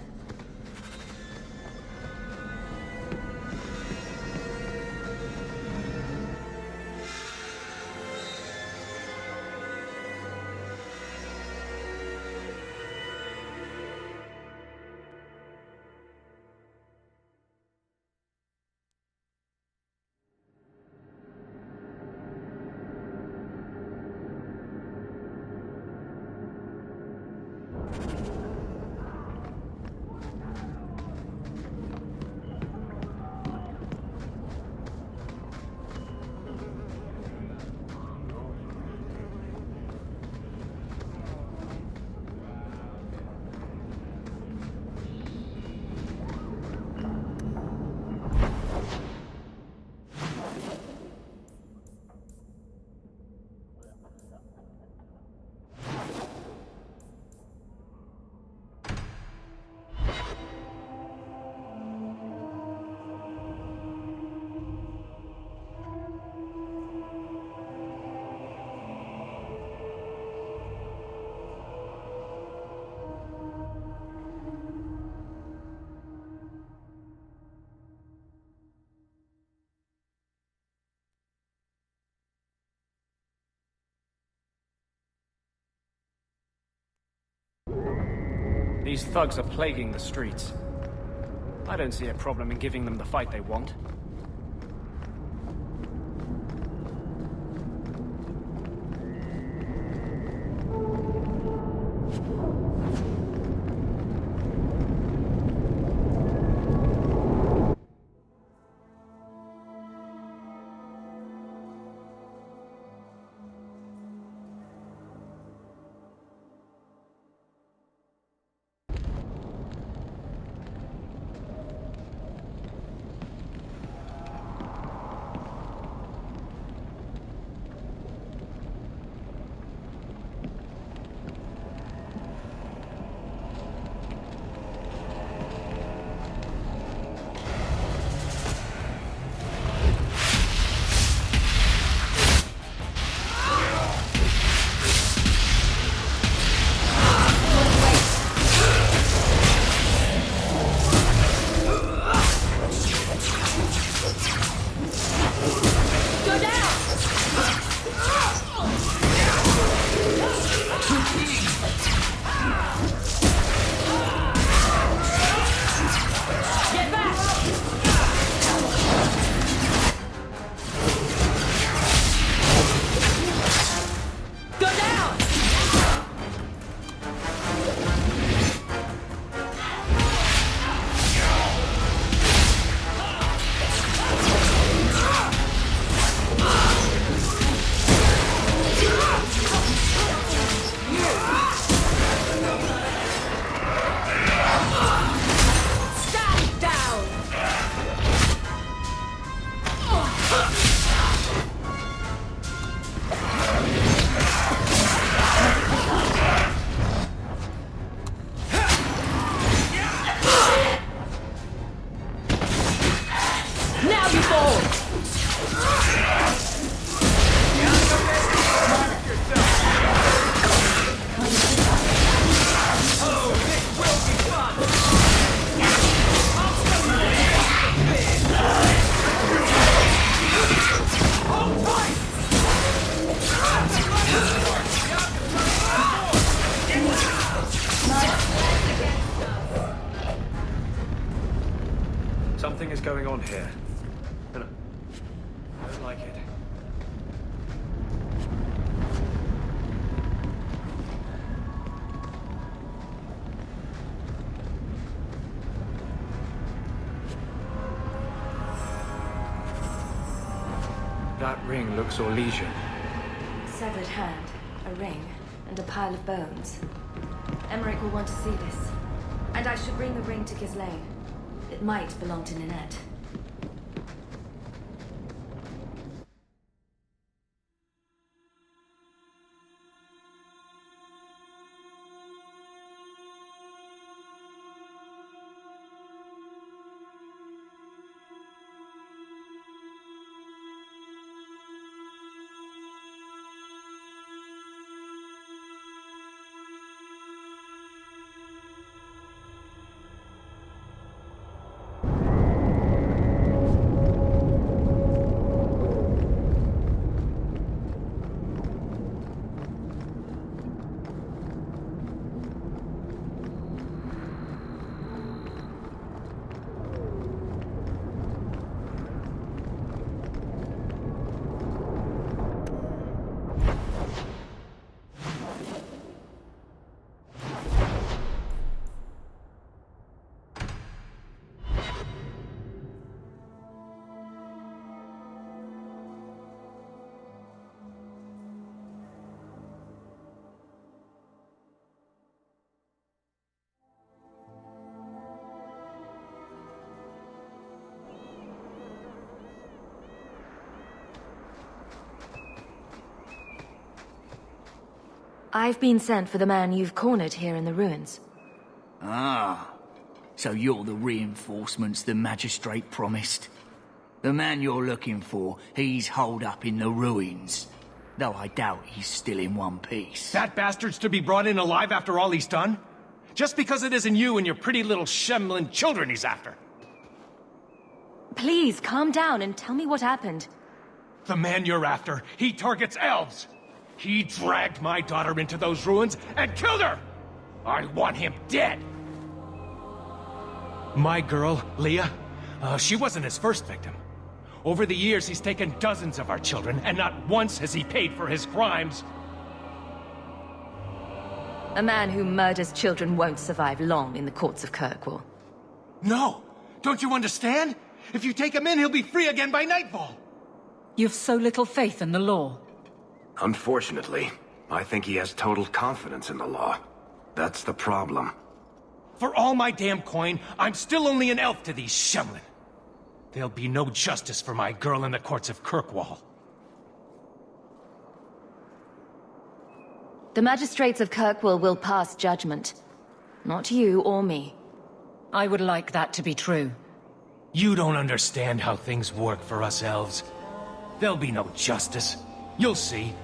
These thugs are plaguing the streets. I don't see a problem in giving them the fight they want. Something is going on here. And I don't like it. That ring looks Orlesian. Severed hand, a ring, and a pile of bones. Emmerich will want to see this. And I should bring the ring to Ghislaine. It might belong to Ninette. I've been sent for the man you've cornered here in the ruins. Ah, so you're the reinforcements the magistrate promised. The man you're looking for, he's holed up in the ruins. Though I doubt he's still in one piece. That bastard's to be brought in alive after all he's done? Just because it isn't you and your pretty little Shemlin children he's after. Please, calm down and tell me what happened. The man you're after, he targets elves. He dragged my daughter into those ruins and killed her! I want him dead! My girl, Leah, she wasn't his first victim. Over the years, he's taken dozens of our children, and not once has he paid for his crimes. A man who murders children won't survive long in the courts of Kirkwall. No! Don't you understand? If you take him in, he'll be free again by nightfall! You've so little faith in the law. Unfortunately, I think he has total confidence in the law. That's the problem. For all my damn coin, I'm still only an elf to these Shemlin. There'll be no justice for my girl in the courts of Kirkwall. The magistrates of Kirkwall will pass judgment. Not you or me. I would like that to be true. You don't understand how things work for us elves. There'll be no justice. You'll see.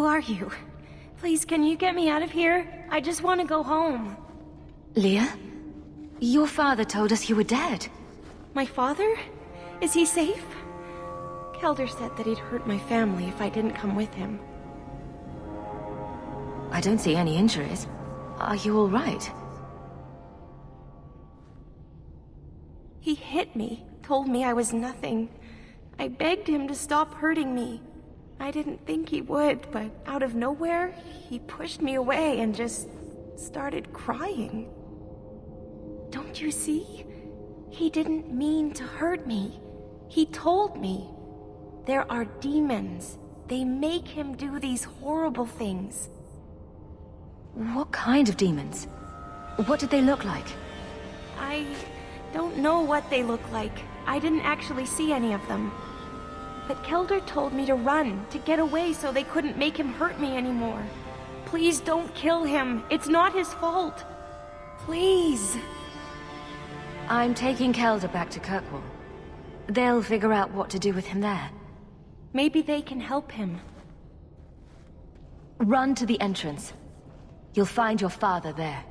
are you? Please, can you get me out of here? I just want to go home. Leah? Your father told us you were dead. My father? Is he safe? Kelder said that he'd hurt my family if I didn't come with him. I don't see any injuries. Are you all right? He hit me, told me I was nothing. I begged him to stop hurting me. I didn't think he would, but out of nowhere, he pushed me away and just started crying. Don't you see? He didn't mean to hurt me. He told me. There are demons. They make him do these horrible things. What kind of demons? What did they look like? I don't know what they look like. I didn't actually see any of them. But Kelder told me to run, to get away so they couldn't make him hurt me anymore. Please don't kill him. It's not his fault. Please. I'm taking Kelder back to Kirkwall. They'll figure out what to do with him there. Maybe they can help him. Run to the entrance. You'll find your father there.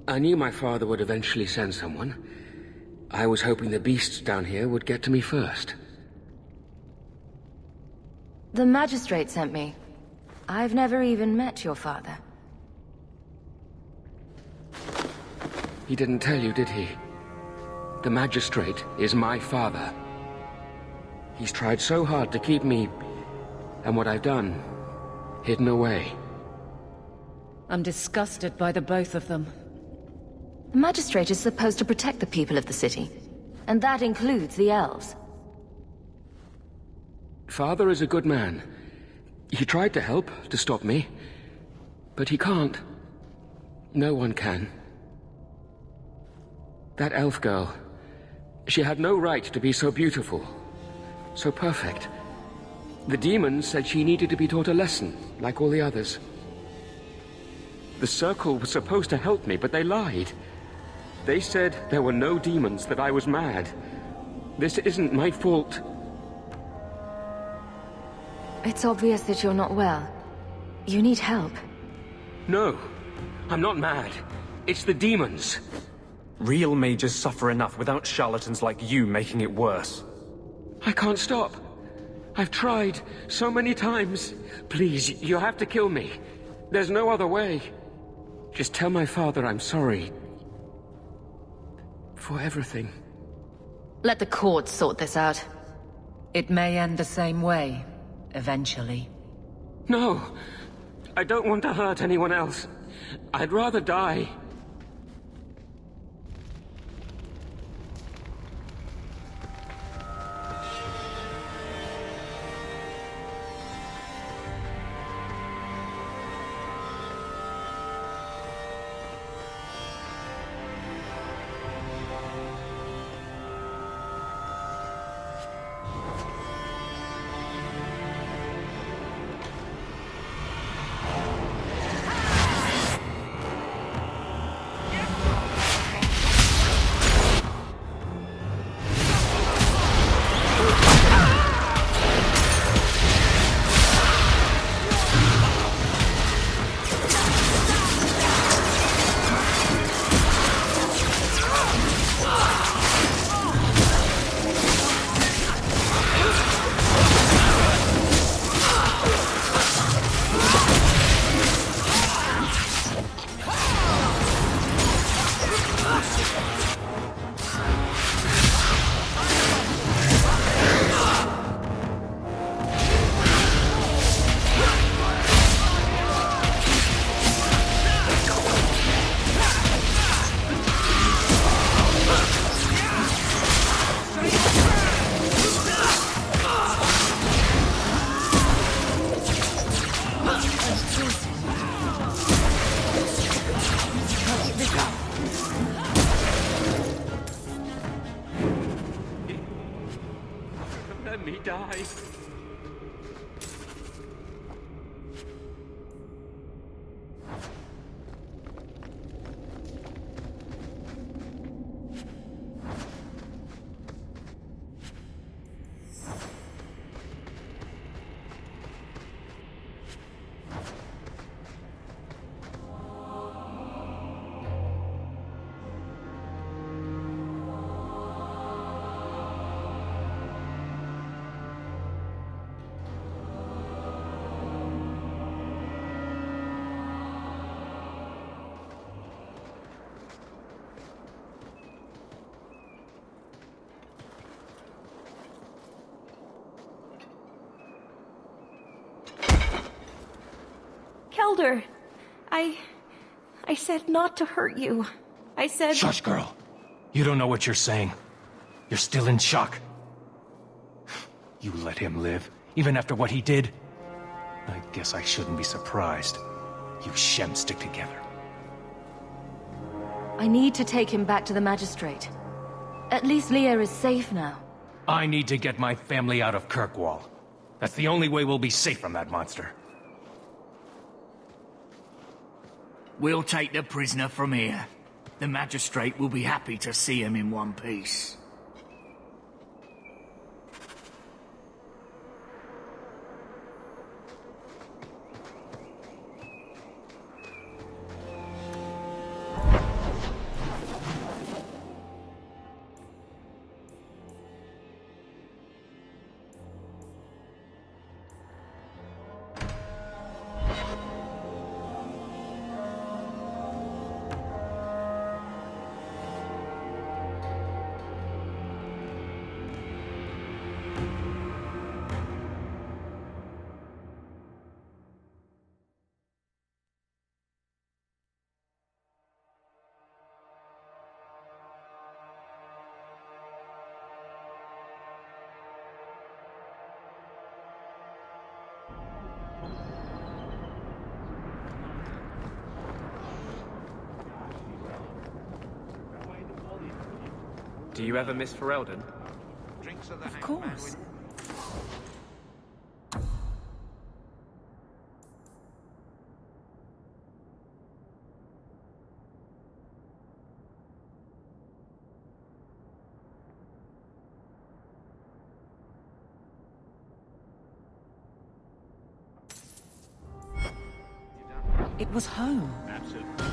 I knew my father would eventually send someone. I was hoping the beasts down here would get to me first. The magistrate sent me. I've never even met your father. He didn't tell you, did he? The magistrate is my father. He's tried so hard to keep me, and what I've done, hidden away. I'm disgusted by the both of them. The magistrate is supposed to protect the people of the city, and that includes the elves. Father is a good man. He tried to help, to stop me, but he can't. No one can. That elf girl, she had no right to be so beautiful, so perfect. The demons said she needed to be taught a lesson, like all the others. The Circle was supposed to help me, but they lied. They said there were no demons, that I was mad. This isn't my fault. It's obvious that you're not well. You need help. No, I'm not mad. It's the demons. Real mages suffer enough without charlatans like you making it worse. I can't stop. I've tried so many times. Please, you have to kill me. There's no other way. Just tell my father I'm sorry. For everything. Let the court sort this out. It may end the same way, eventually. No! I don't want to hurt anyone else. I'd rather die. Elder, I said not to hurt you. I said... Shush, girl. You don't know what you're saying. You're still in shock. You let him live, even after what he did? I guess I shouldn't be surprised. You Shem stick together. I need to take him back to the Magistrate. At least Leah is safe now. I need to get my family out of Kirkwall. That's the only way we'll be safe from that monster. We'll take the prisoner from here. The Magistrate will be happy to see him in one piece. Do you ever miss Ferelden? Of course. It was home. Absolutely.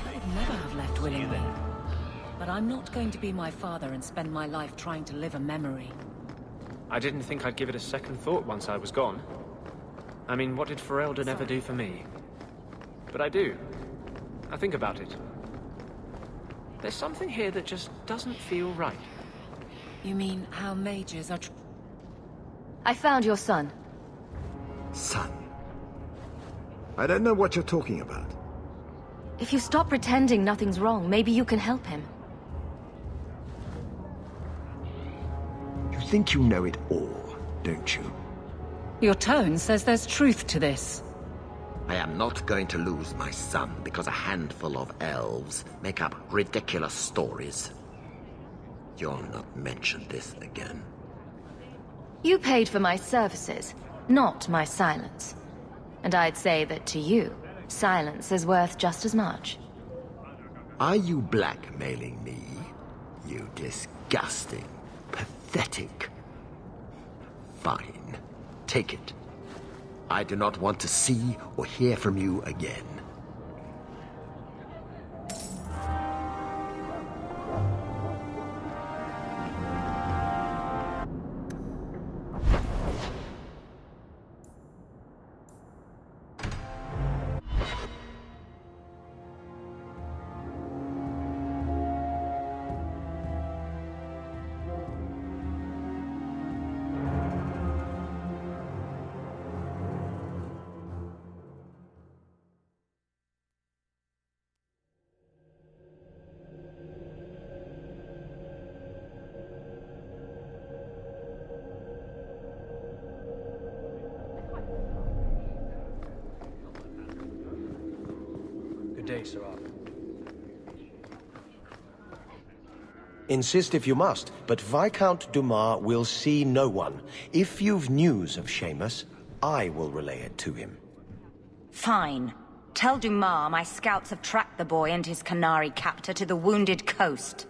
I would never have left willingly. But I'm not going to be my father and spend my life trying to live a memory. I didn't think I'd give it a second thought once I was gone. I mean, what did Ferelden ever do for me? But I do. I think about it. There's something here that just doesn't feel right. You mean how mages are... I found your son. Son? I don't know what you're talking about. If you stop pretending nothing's wrong, maybe you can help him. You think you know it all, don't you? Your tone says there's truth to this. I am not going to lose my son because a handful of elves make up ridiculous stories. You'll not mention this again. You paid for my services, not my silence. And I'd say that to you, silence is worth just as much. Are you blackmailing me? You disgusting, pathetic... Fine. Take it. I do not want to see or hear from you again. Day, Sirrah. Insist if you must, but Viscount Dumas will see no one. If you've news of Seamus, I will relay it to him. Fine. Tell Dumas my scouts have tracked the boy and his Canary captor to the wounded coast.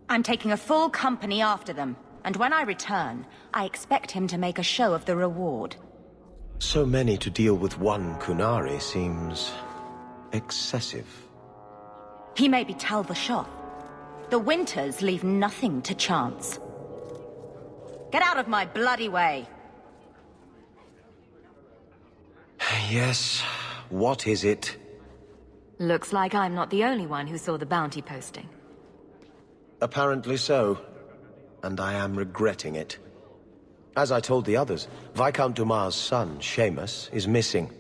I'm taking a full company after them, and when I return, I expect him to make a show of the reward. So many to deal with one Kunari seems... excessive. He may be Tal the Shot. The Winters leave nothing to chance. Get out of my bloody way! Yes, what is it? Looks like I'm not the only one who saw the bounty posting. Apparently so. And I am regretting it. As I told the others, Viscount Dumas' son, Seamus, is missing.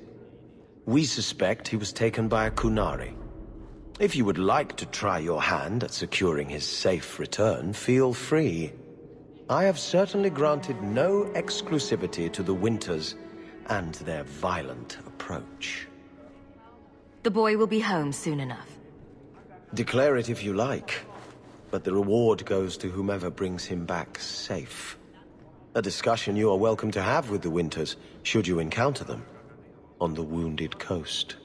We suspect he was taken by a Kunari. If you would like to try your hand at securing his safe return, feel free. I have certainly granted no exclusivity to the Winters and their violent approach. The boy will be home soon enough. Declare it if you like, but the reward goes to whomever brings him back safe. A discussion you are welcome to have with the Winters, should you encounter them, on the Wounded Coast.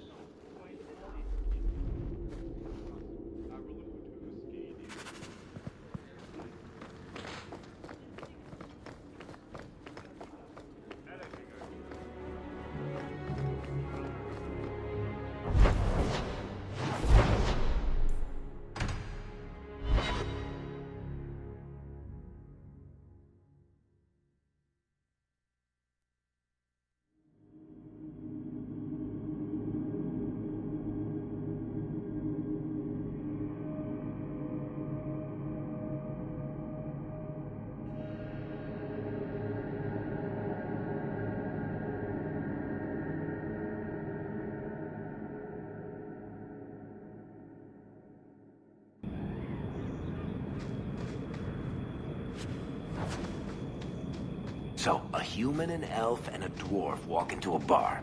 So, a human, an elf, and a dwarf walk into a bar.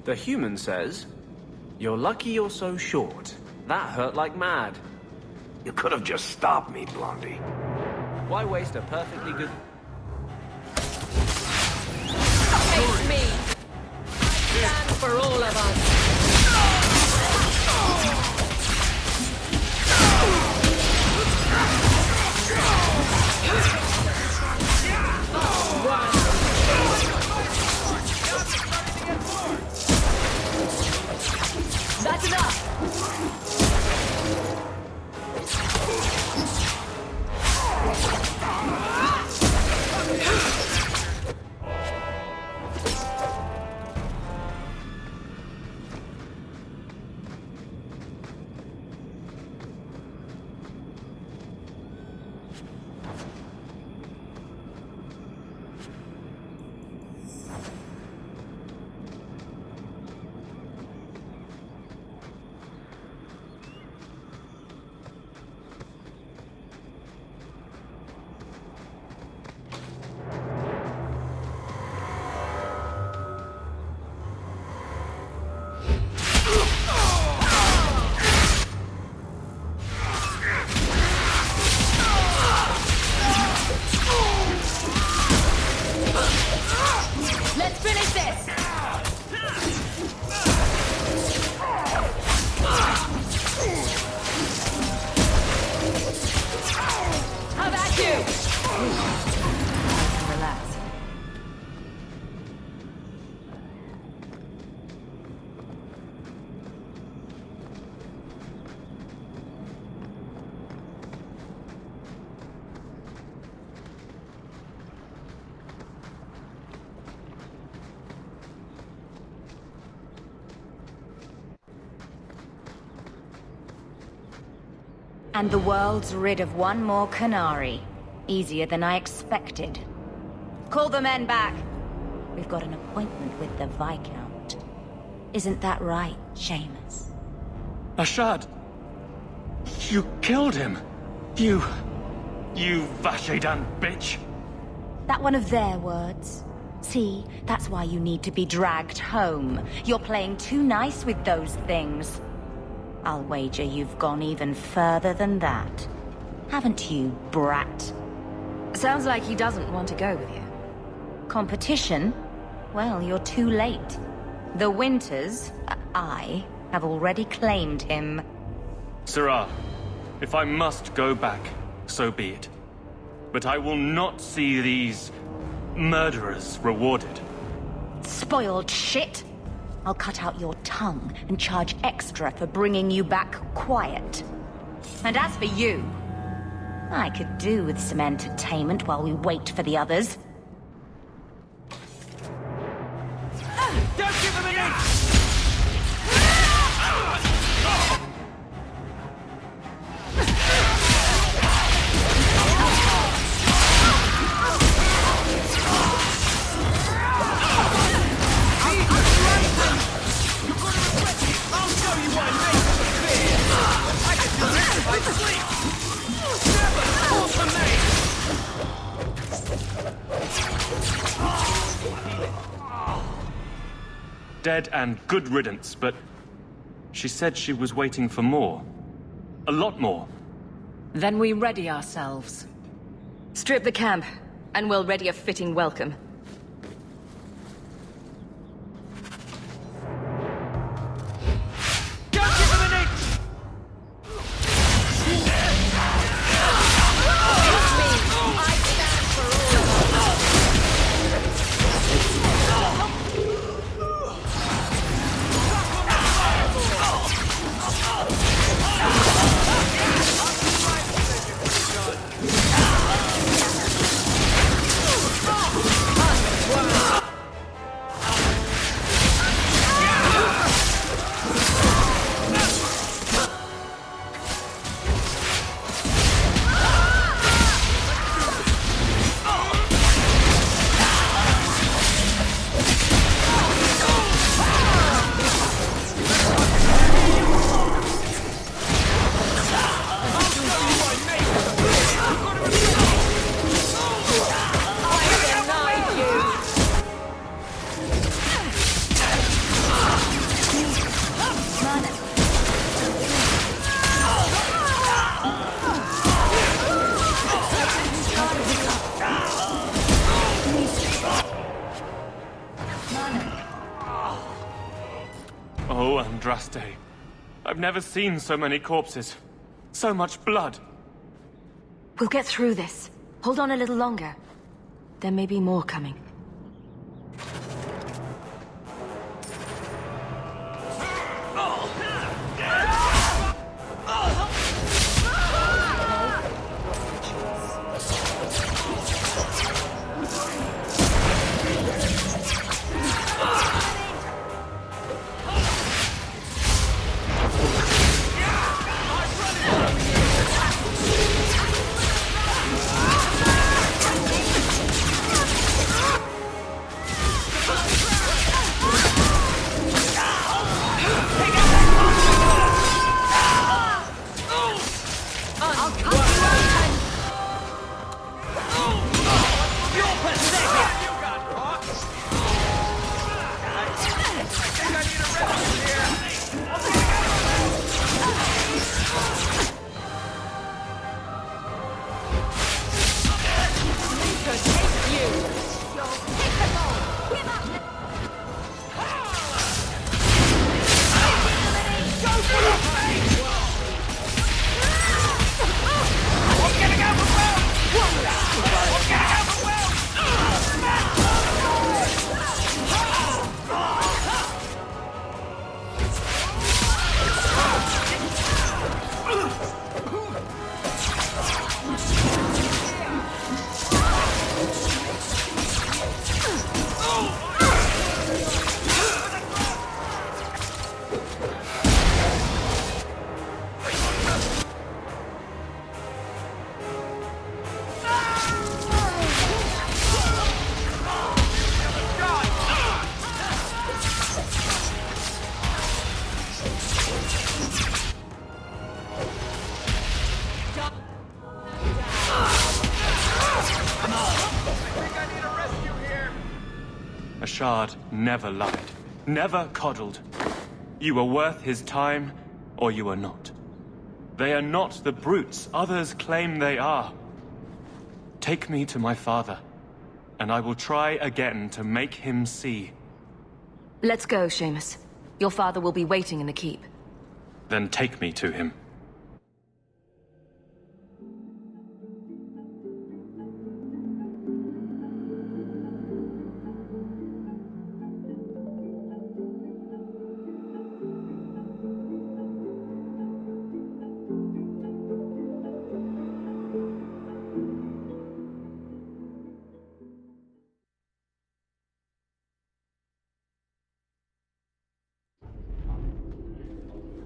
The human says, "You're lucky you're so short. That hurt like mad." You could have just stopped me, Blondie. Why waste a perfectly good... Face me! I stand for all of us! That's enough! And the world's rid of one more Kunari. Easier than I expected. Call the men back. We've got an appointment with the Viscount. Isn't that right, Seamus? Ashad! You killed him! You Vashedan bitch! That one of their words. See, that's why you need to be dragged home. You're playing too nice with those things. I'll wager you've gone even further than that. Haven't you, brat? Sounds like he doesn't want to go with you. Competition? Well, you're too late. The Winters, I, have already claimed him. Sirrah, if I must go back, so be it. But I will not see these murderers rewarded. Spoiled shit! I'll cut out your tongue and charge extra for bringing you back quiet. And as for you, I could do with some entertainment while we wait for the others. Don't give him an inch! dead and good riddance, but she said she was waiting for more. A lot more. Then we ready ourselves. Strip the camp, and we'll ready a fitting welcome. Oh, Andraste. I've never seen so many corpses. So much blood. We'll get through this. Hold on a little longer. There may be more coming. Shard never lied, never coddled. You are worth his time, or you are not. They are not the brutes others claim they are. Take me to my father, and I will try again to make him see. Let's go, Seamus. Your father will be waiting in the keep. Then take me to him.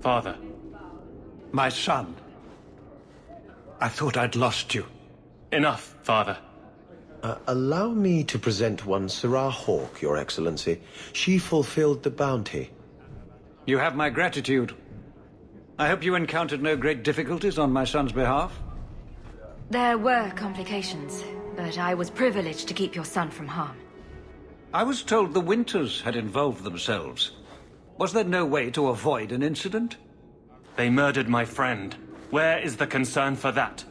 Father. My son. I thought I'd lost you. Enough, Father. Allow me to present one Sarah Hawke, Your Excellency. She fulfilled the bounty. You have my gratitude. I hope you encountered no great difficulties on my son's behalf. There were complications, but I was privileged to keep your son from harm. I was told the Winters had involved themselves. Was there no way to avoid an incident? They murdered my friend. Where is the concern for that?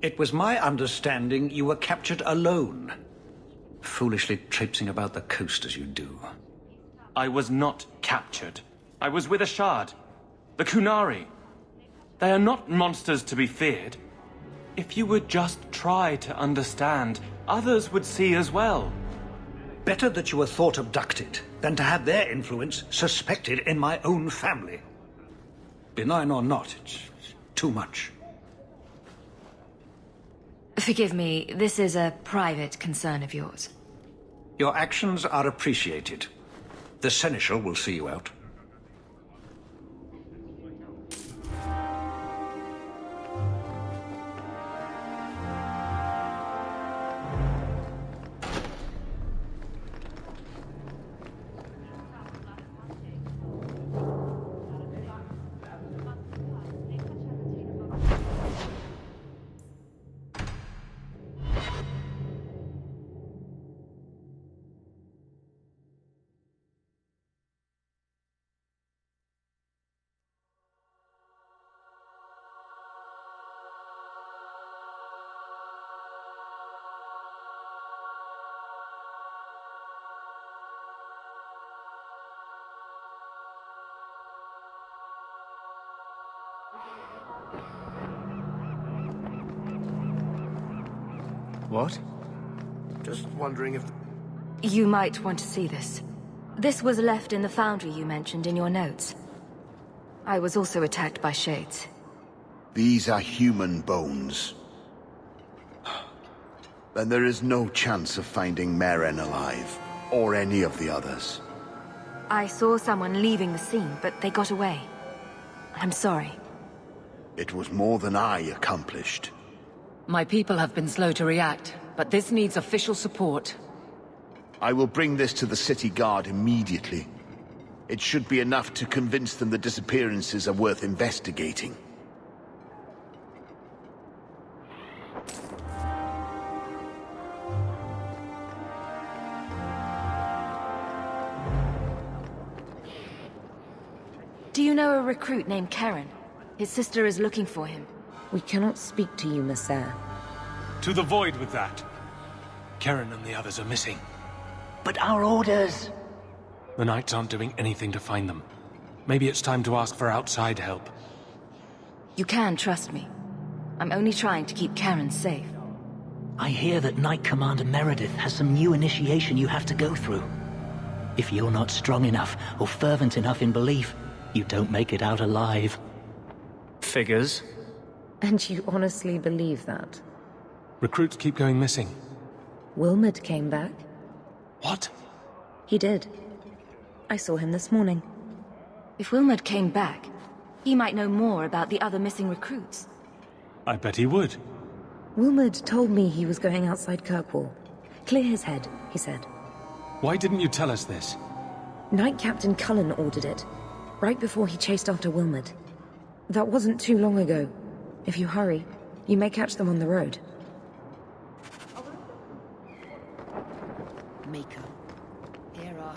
It was my understanding you were captured alone. Foolishly traipsing about the coast as you do. I was not captured. I was with a shard. The Kunari. They are not monsters to be feared. If you would just try to understand, others would see as well. Better that you were thought abducted than to have their influence suspected in my own family. Benign or not, it's too much. Forgive me, this is a private concern of yours. Your actions are appreciated. The Seneschal will see you out. What? Just wondering if... You might want to see this. This was left in the foundry you mentioned in your notes. I was also attacked by shades. These are human bones. Then there is no chance of finding Meren alive, or any of the others. I saw someone leaving the scene, but they got away. I'm sorry. It was more than I accomplished. My people have been slow to react, but this needs official support. I will bring this to the city guard immediately. It should be enough to convince them the disappearances are worth investigating. Do you know a recruit named Karen? His sister is looking for him. We cannot speak to you, Messer. To the void with that. Karen and the others are missing. But our orders... The Knights aren't doing anything to find them. Maybe it's time to ask for outside help. You can trust me. I'm only trying to keep Karen safe. I hear that Knight Commander Meredith has some new initiation you have to go through. If you're not strong enough or fervent enough in belief, you don't make it out alive. Figures. And you honestly believe that? Recruits keep going missing. Wilmot came back. What? He did. I saw him this morning. If Wilmot came back, he might know more about the other missing recruits. I bet he would. Wilmot told me he was going outside Kirkwall. Clear his head, he said. Why didn't you tell us this? Knight Captain Cullen ordered it, right before he chased after Wilmot. That wasn't too long ago. If you hurry, you may catch them on the road. Miko, here I...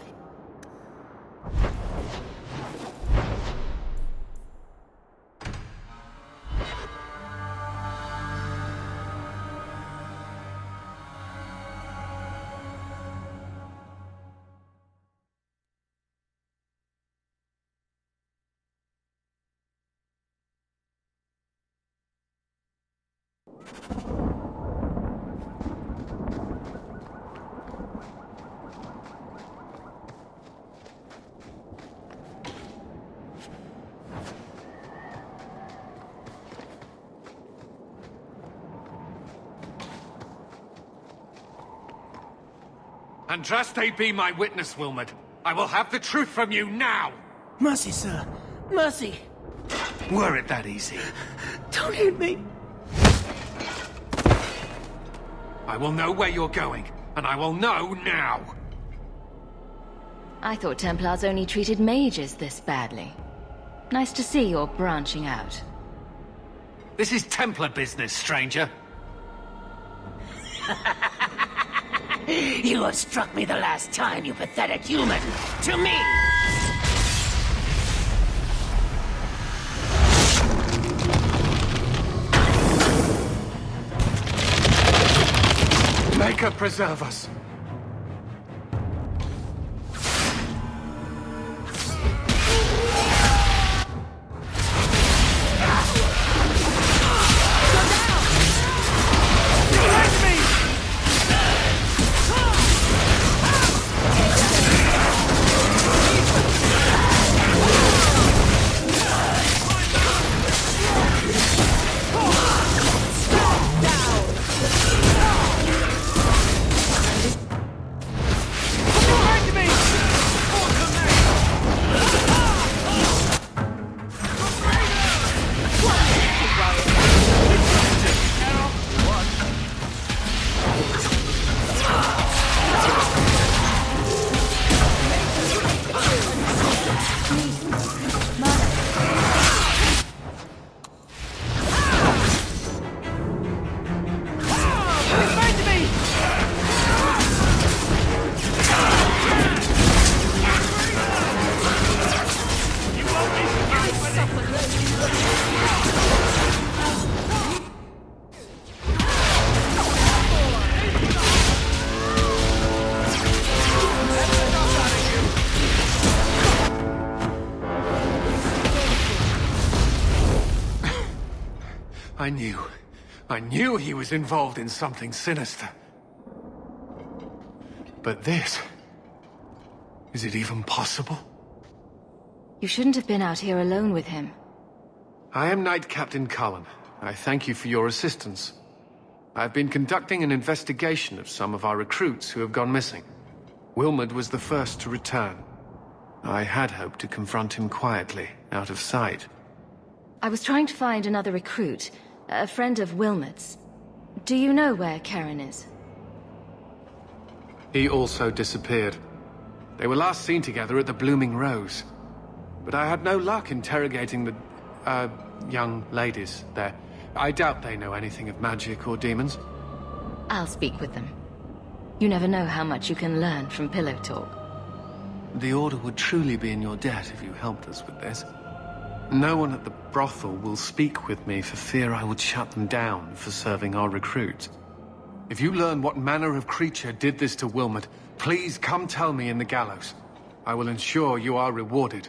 Andraste be my witness, Wilmot. I will have the truth from you now! Mercy, sir. Mercy. Were it that easy? Don't hit me. I will know where you're going, and I will know now! I thought Templars only treated mages this badly. Nice to see you're branching out. This is Templar business, stranger. You have struck me the last time, you pathetic human. To me! Maker preserve us. I knew he was involved in something sinister. But this... is it even possible? You shouldn't have been out here alone with him. I am Knight Captain Cullen. I thank you for your assistance. I've been conducting an investigation of some of our recruits who have gone missing. Wilmot was the first to return. I had hoped to confront him quietly, out of sight. I was trying to find another recruit, a friend of Wilmot's. Do you know where Karen is? He also disappeared. They were last seen together at the Blooming Rose. But I had no luck interrogating the, young ladies there. I doubt they know anything of magic or demons. I'll speak with them. You never know how much you can learn from pillow talk. The Order would truly be in your debt if you helped us with this. No one at the brothel will speak with me for fear I would shut them down for serving our recruits. If you learn what manner of creature did this to Wilmot, please come tell me in the gallows. I will ensure you are rewarded.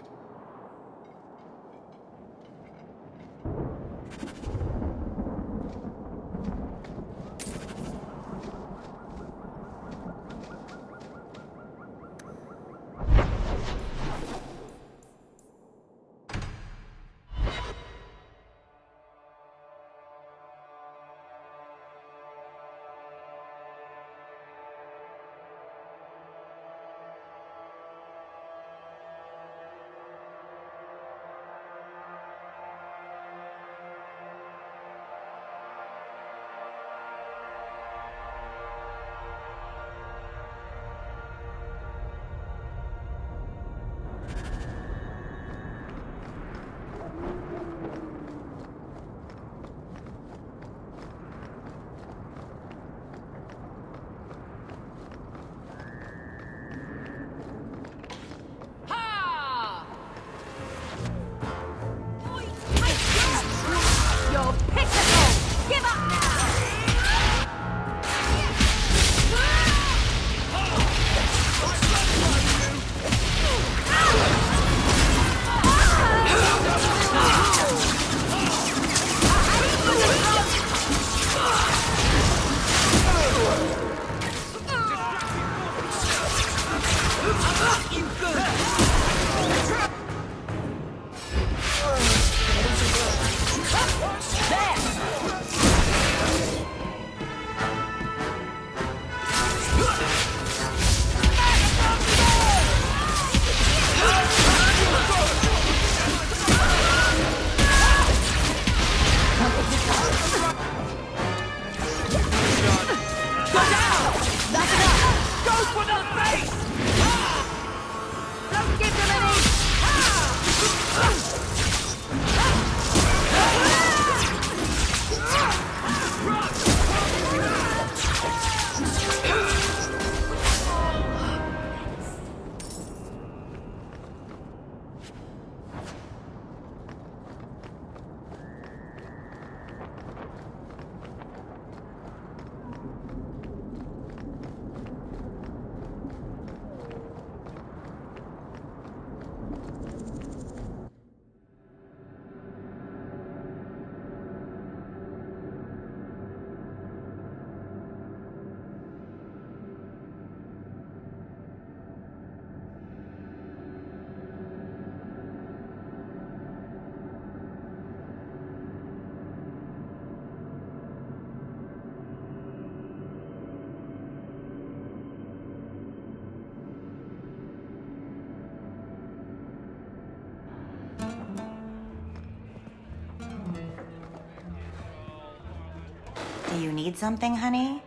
You need something, honey?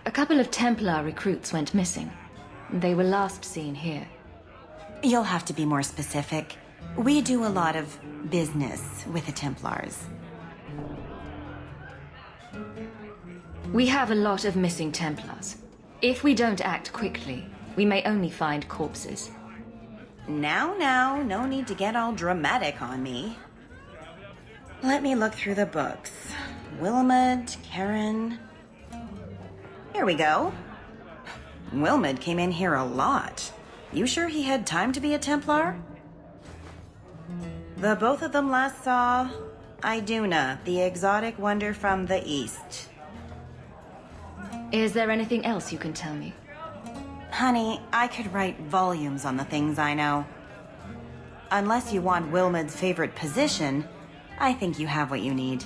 A couple of Templar recruits went missing. They were last seen here. You'll have to be more specific. We do a lot of business with the Templars. We have a lot of missing Templars. If we don't act quickly, we may only find corpses. Now, no need to get all dramatic on me. Let me look through the books. Wilmot, Karen... Here we go. Wilmot came in here a lot. You sure he had time to be a Templar? The both of them last saw Iduna, the exotic wonder from the east. Is there anything else you can tell me? Honey, I could write volumes on the things I know. Unless you want Wilmot's favorite position, I think you have what you need.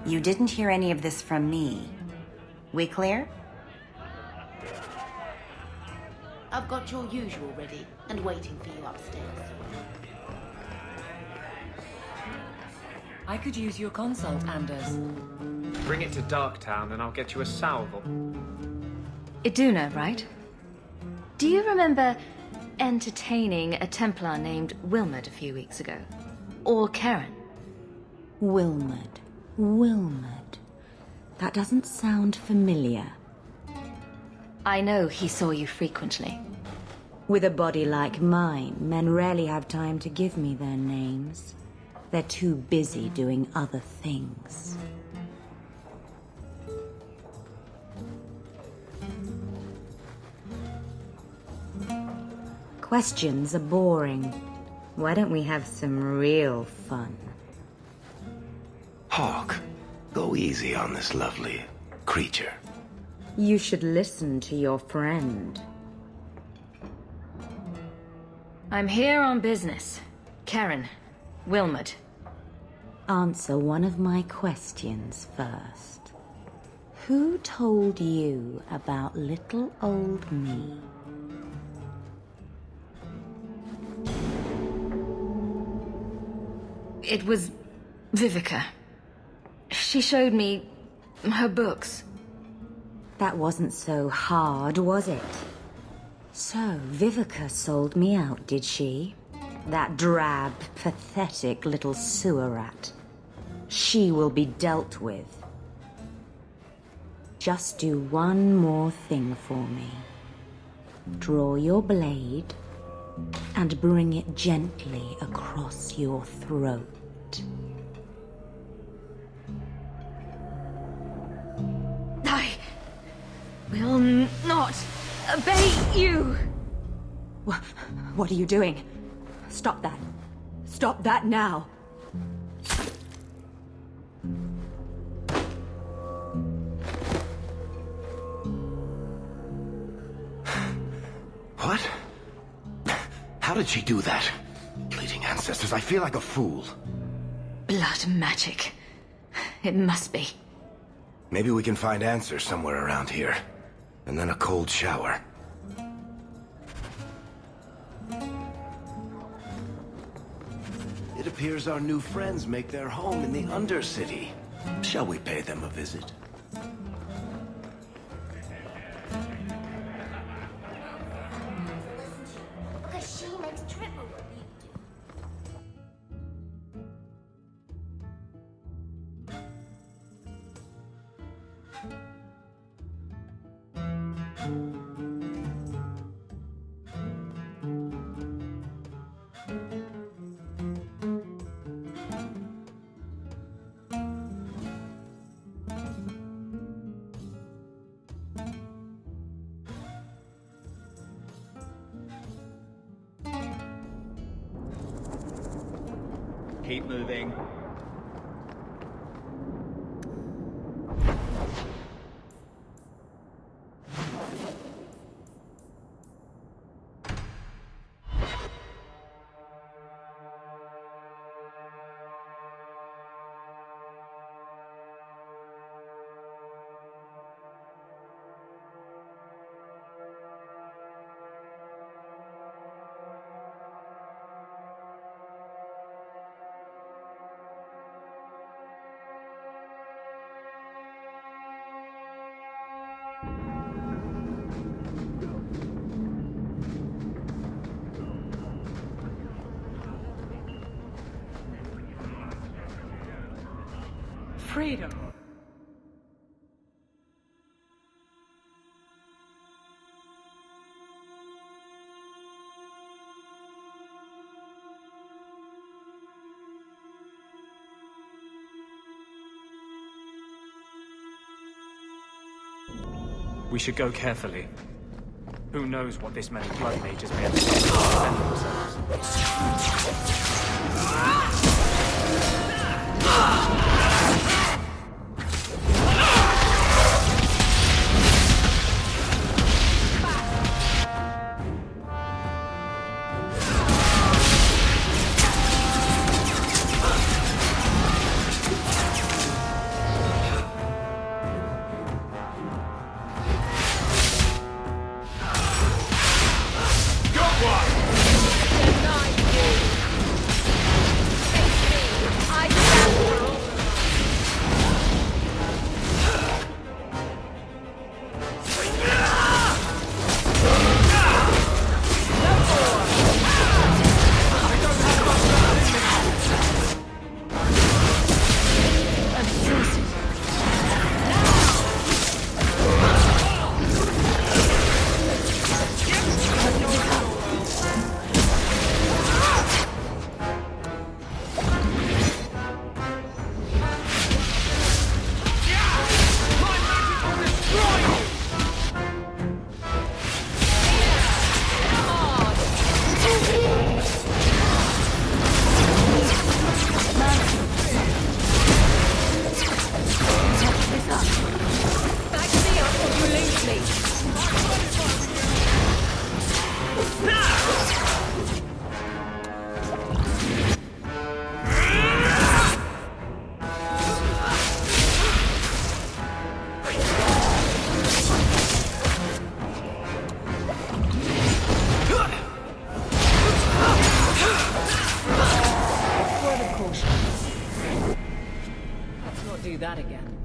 You didn't hear any of this from me. We clear? I've got your usual ready and waiting for you upstairs. I could use your consult, Anders. Bring it to Darktown and I'll get you a salvo. Iduna, right? Do you remember entertaining a Templar named Wilmot a few weeks ago? Or Karen? Wilmot. That doesn't sound familiar. I know he saw you frequently. With a body like mine, men rarely have time to give me their names. They're too busy doing other things. Questions are boring. Why don't we have some real fun? Hawke, go easy on this lovely creature. You should listen to your friend. I'm here on business. Karen, Wilmot. Answer one of my questions first. Who told you about little old me? It was Vivica. She showed me her books. That wasn't so hard, was it? So, Vivica sold me out, did she? That drab, pathetic little sewer rat. She will be dealt with. Just do one more thing for me. Draw your blade and bring it gently across your throat. I will not obey you! What are you doing? Stop that. Stop that now! What? How did she do that? Bleeding ancestors, I feel like a fool. Blood magic. It must be. Maybe we can find answers somewhere around here. And then a cold shower. It appears our new friends make their home in the Undercity. Shall we pay them a visit? Because she makes triple what you Keep moving. freedom. We should go carefully. Who knows what this many blood mages may have to defend themselves. Do that again.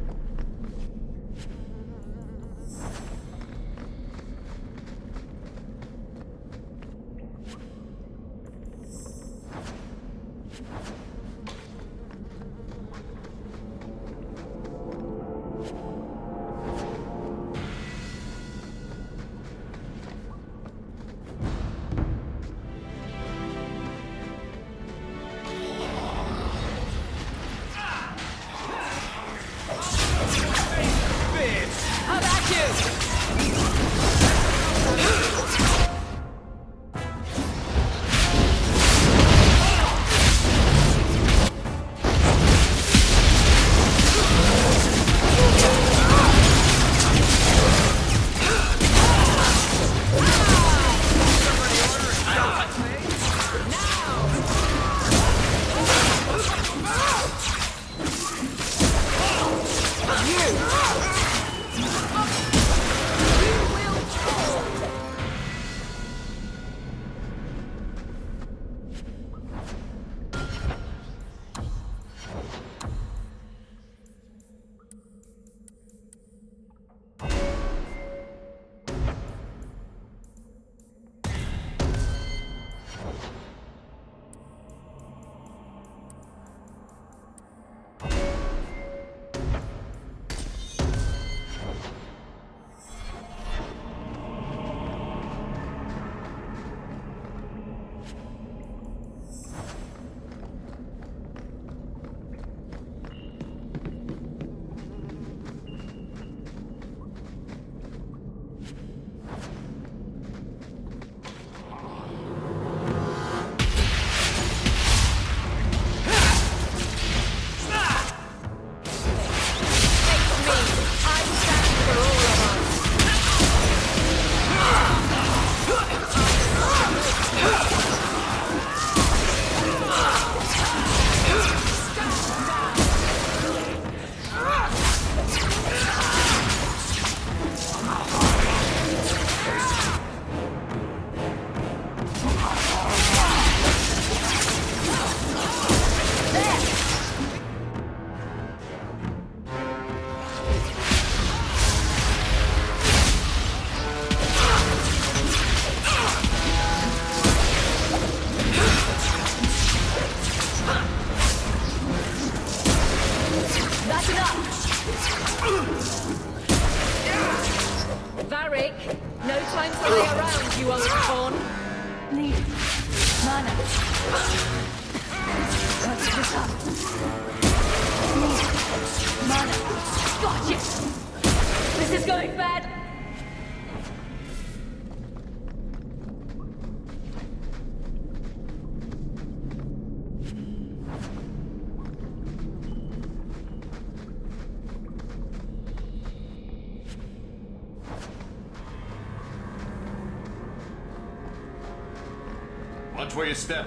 Mana! Gotcha! This is going bad! Watch where you step.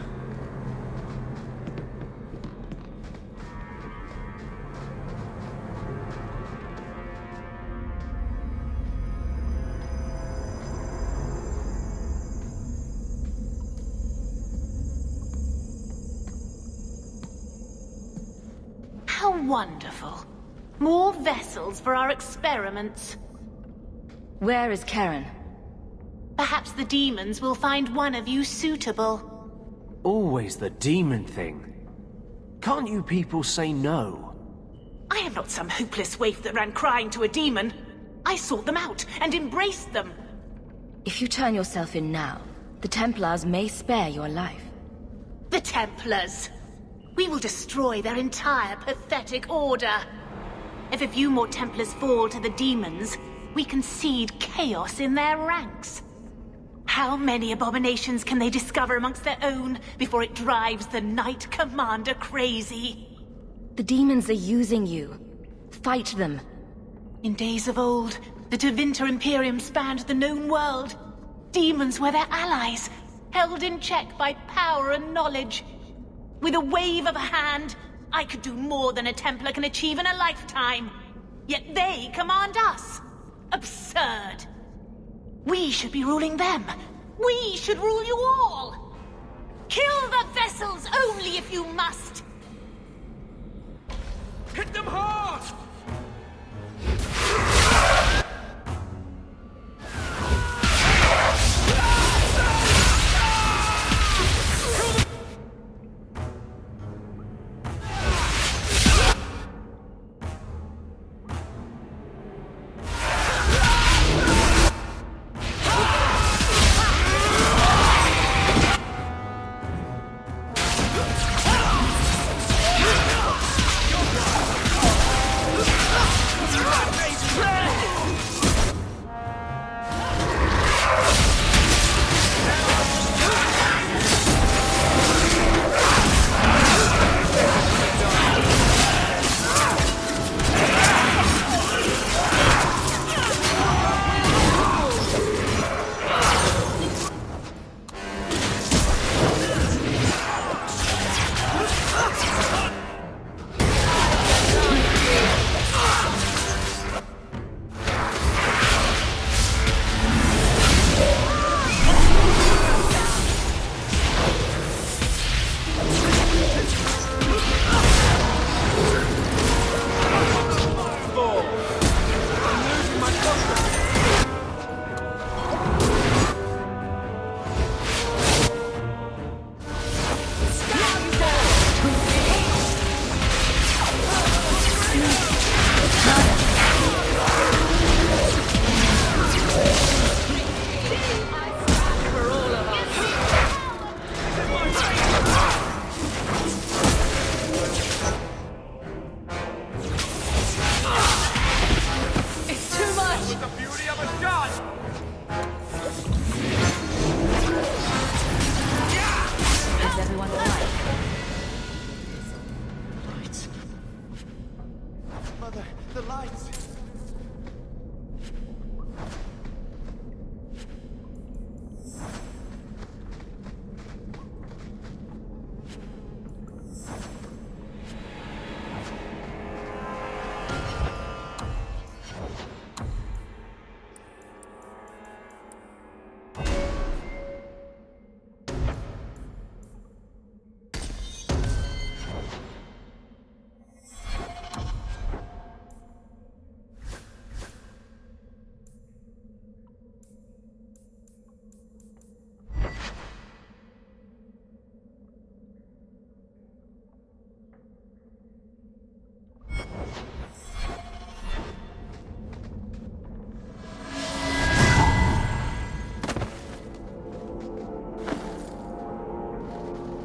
How wonderful. More vessels for our experiments. Where is Karen? Perhaps the demons will find one of you suitable. Always the demon thing. Can't you people say no? I am not some hopeless waif that ran crying to a demon. I sought them out and embraced them. If you turn yourself in now, the Templars may spare your life. The Templars! We will destroy their entire pathetic order. If a few more Templars fall to the demons, we concede chaos in their ranks. How many abominations can they discover amongst their own before it drives the Knight Commander crazy? The demons are using you. Fight them. In days of old, the Tevinter Imperium spanned the known world. Demons were their allies, held in check by power and knowledge. With a wave of a hand, I could do more than a Templar can achieve in a lifetime. Yet they command us. Absurd. We should be ruling them. We should rule you all. Kill the vessels only if you must. Hit them hard!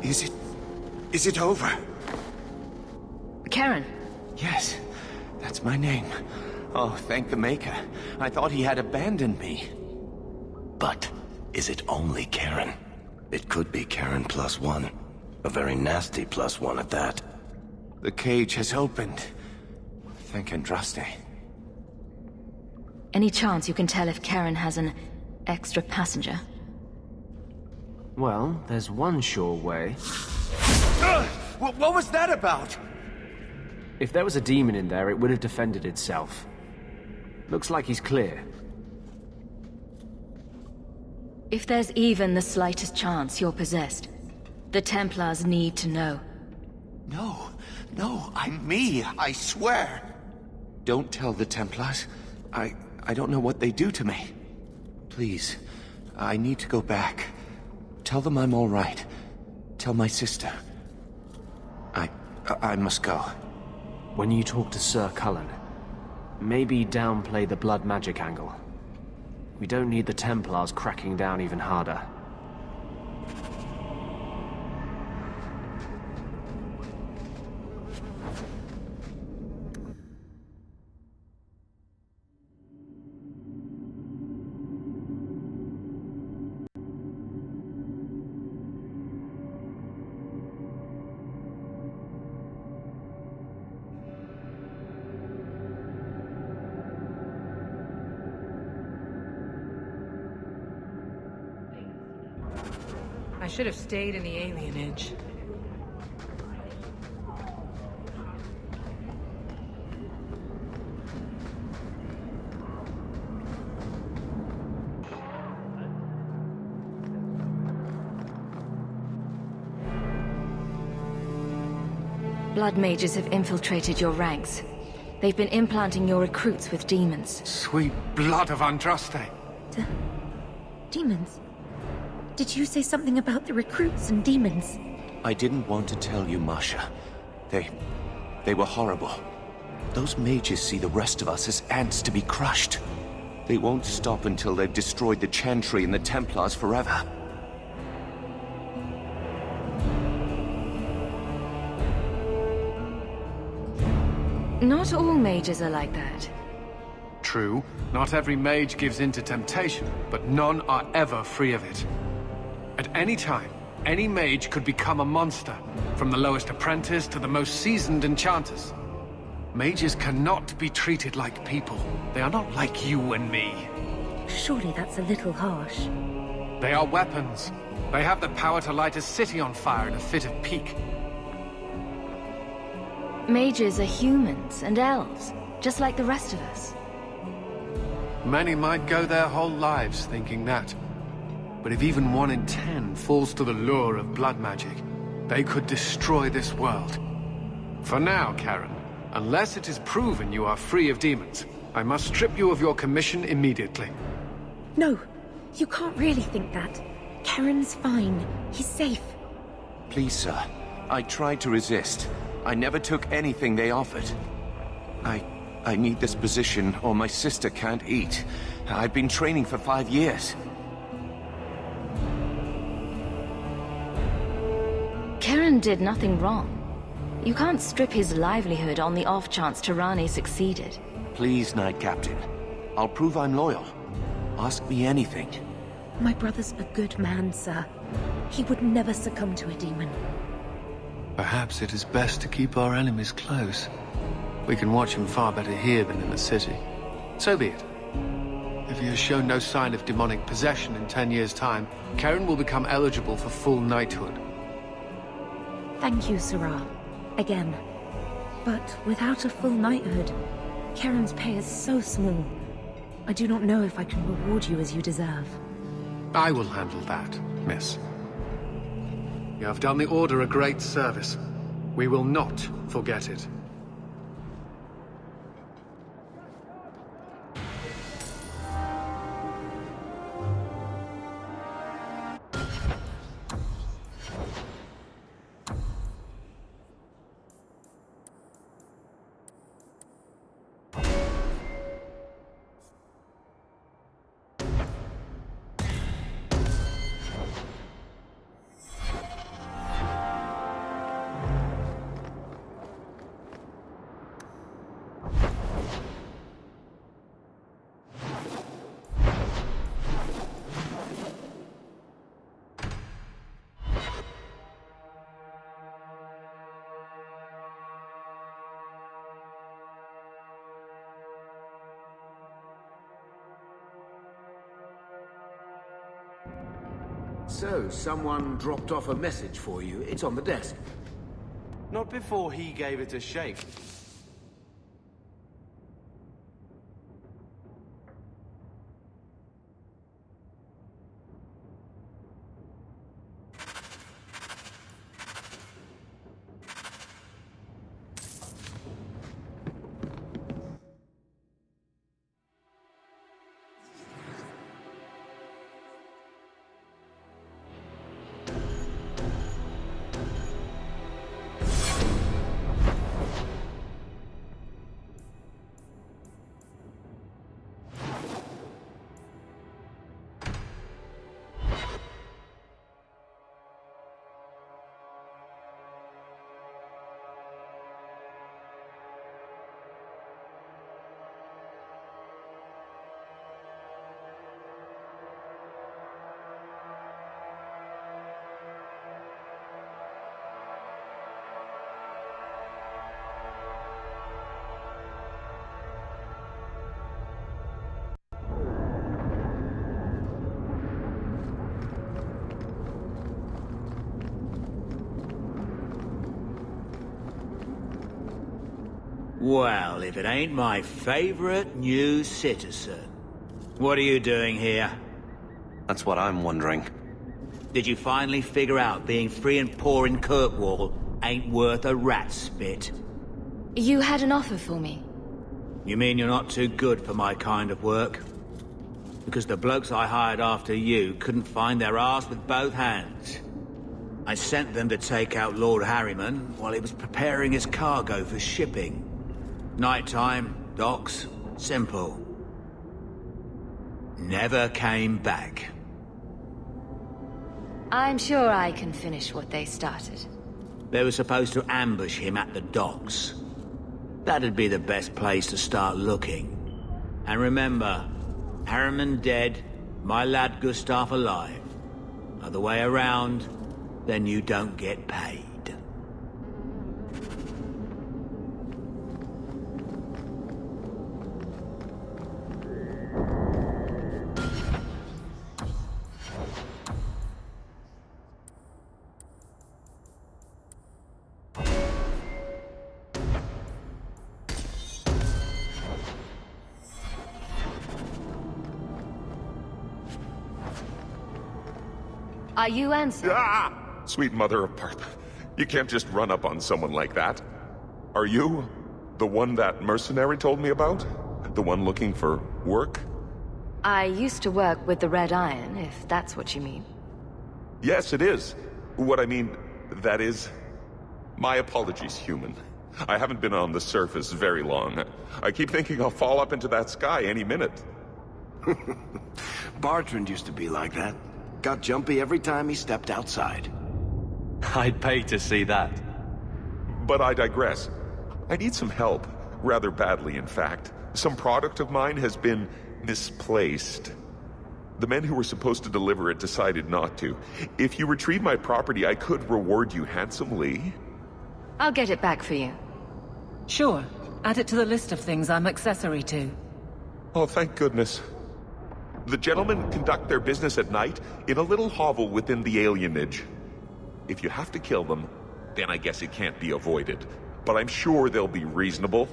Is it over? Karen. Yes, that's my name. Oh, thank the Maker. I thought he had abandoned me. But is it only Karen? It could be Karen +1. A very nasty +1 at that. The cage has opened. Thank Andraste. Any chance you can tell if Karen has an extra passenger? Well, there's one sure way. What was that about? If there was a demon in there, it would have defended itself. Looks like he's clear. If there's even the slightest chance you're possessed, the Templars need to know. No, I'm me, I swear. Don't tell the Templars. I don't know what they do to me. Please, I need to go back. Tell them I'm all right. Tell my sister. I must go. When you talk to Sir Cullen, maybe downplay the blood magic angle. We don't need the Templars cracking down even harder. I should have stayed in the alienage. Blood mages have infiltrated your ranks. They've been implanting your recruits with demons. Sweet blood of Andraste. Demons? Did you say something about the recruits and demons? I didn't want to tell you, Masha. They were horrible. Those mages see the rest of us as ants to be crushed. They won't stop until they've destroyed the Chantry and the Templars forever. Not all mages are like that. True, not every mage gives in to temptation, but none are ever free of it. At any time, any mage could become a monster, from the lowest apprentice to the most seasoned enchanters. Mages cannot be treated like people. They are not like you and me. Surely that's a little harsh. They are weapons. They have the power to light a city on fire in a fit of pique. Mages are humans and elves, just like the rest of us. Many might go their whole lives thinking that. But if even 1 in 10 falls to the lure of blood magic, they could destroy this world. For now, Karen, unless it is proven you are free of demons, I must strip you of your commission immediately. No, you can't really think that. Karen's fine. He's safe. Please, sir. I tried to resist. I never took anything they offered. I need this position, or my sister can't eat. I've been training for 5 years. Karen did nothing wrong. You can't strip his livelihood on the off chance Tirani succeeded. Please, Knight Captain. I'll prove I'm loyal. Ask me anything. My brother's a good man, sir. He would never succumb to a demon. Perhaps it is best to keep our enemies close. We can watch him far better here than in the city. So be it. If he has shown no sign of demonic possession in 10 years' time, Karen will become eligible for full knighthood. Thank you, Sirrah. Again. But without a full knighthood, Karen's pay is so small. I do not know if I can reward you as you deserve. I will handle that, miss. You have done the Order a great service. We will not forget it. So, someone dropped off a message for you. It's on the desk. Not before he gave it a shake. Well, if it ain't my favorite new citizen. What are you doing here? That's what I'm wondering. Did you finally figure out being free and poor in Kirkwall ain't worth a rat's spit? You had an offer for me. You mean you're not too good for my kind of work? Because the blokes I hired after you couldn't find their arse with both hands. I sent them to take out Lord Harryman while he was preparing his cargo for shipping. Nighttime, docks, simple. Never came back. I'm sure I can finish what they started. They were supposed to ambush him at the docks. That'd be the best place to start looking. And remember, Harriman dead, my lad Gustav alive. Other way around, then you don't get paid. Are you Ansel? Ah! Sweet mother of Partha. You can't just run up on someone like that. Are you the one that mercenary told me about? The one looking for work? I used to work with the Red Iron, if that's what you mean. Yes, it is. What I mean, that is... My apologies, human. I haven't been on the surface very long. I keep thinking I'll fall up into that sky any minute. Bartrand used to be like that. Got jumpy every time he stepped outside. I'd pay to see that. But I digress. I need some help. Rather badly, in fact. Some product of mine has been misplaced. The men who were supposed to deliver it decided not to. If you retrieve my property, I could reward you handsomely. I'll get it back for you. Sure. Add it to the list of things I'm accessory to. Oh, thank goodness. The gentlemen conduct their business at night in a little hovel within the alienage. If you have to kill them, then I guess it can't be avoided. But I'm sure they'll be reasonable.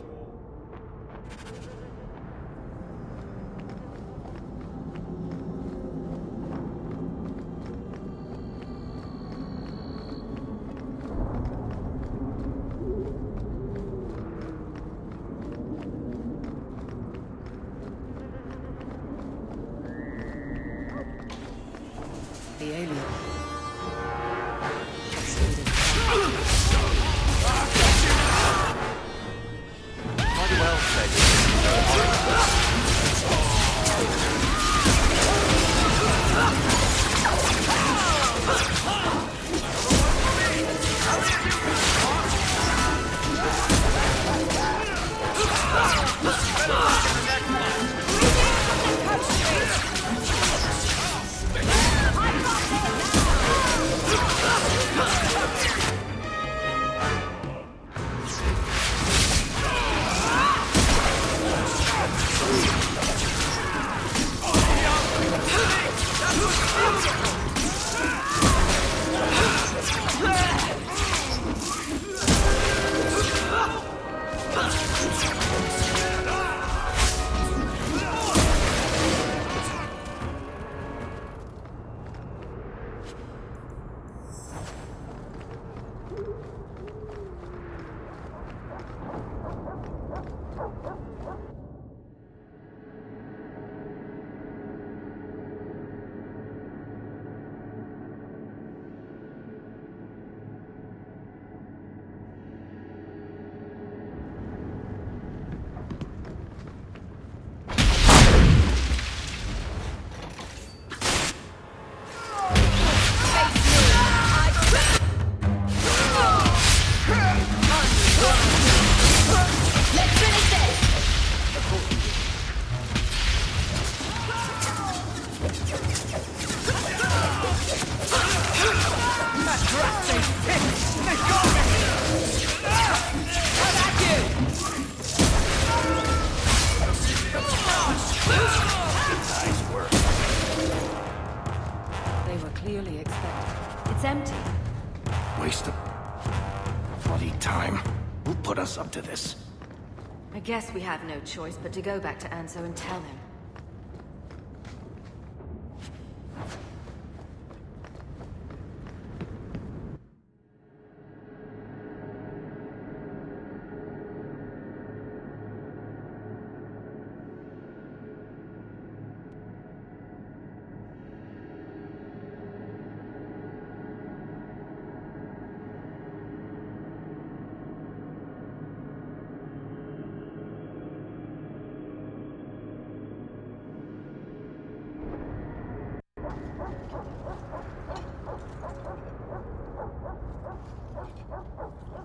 The alien. They got me! Come at you! Nice work. They were clearly expected. It's empty. Waste of bloody time. Who put us up to this? I guess we have no choice but to go back to Anso and tell him.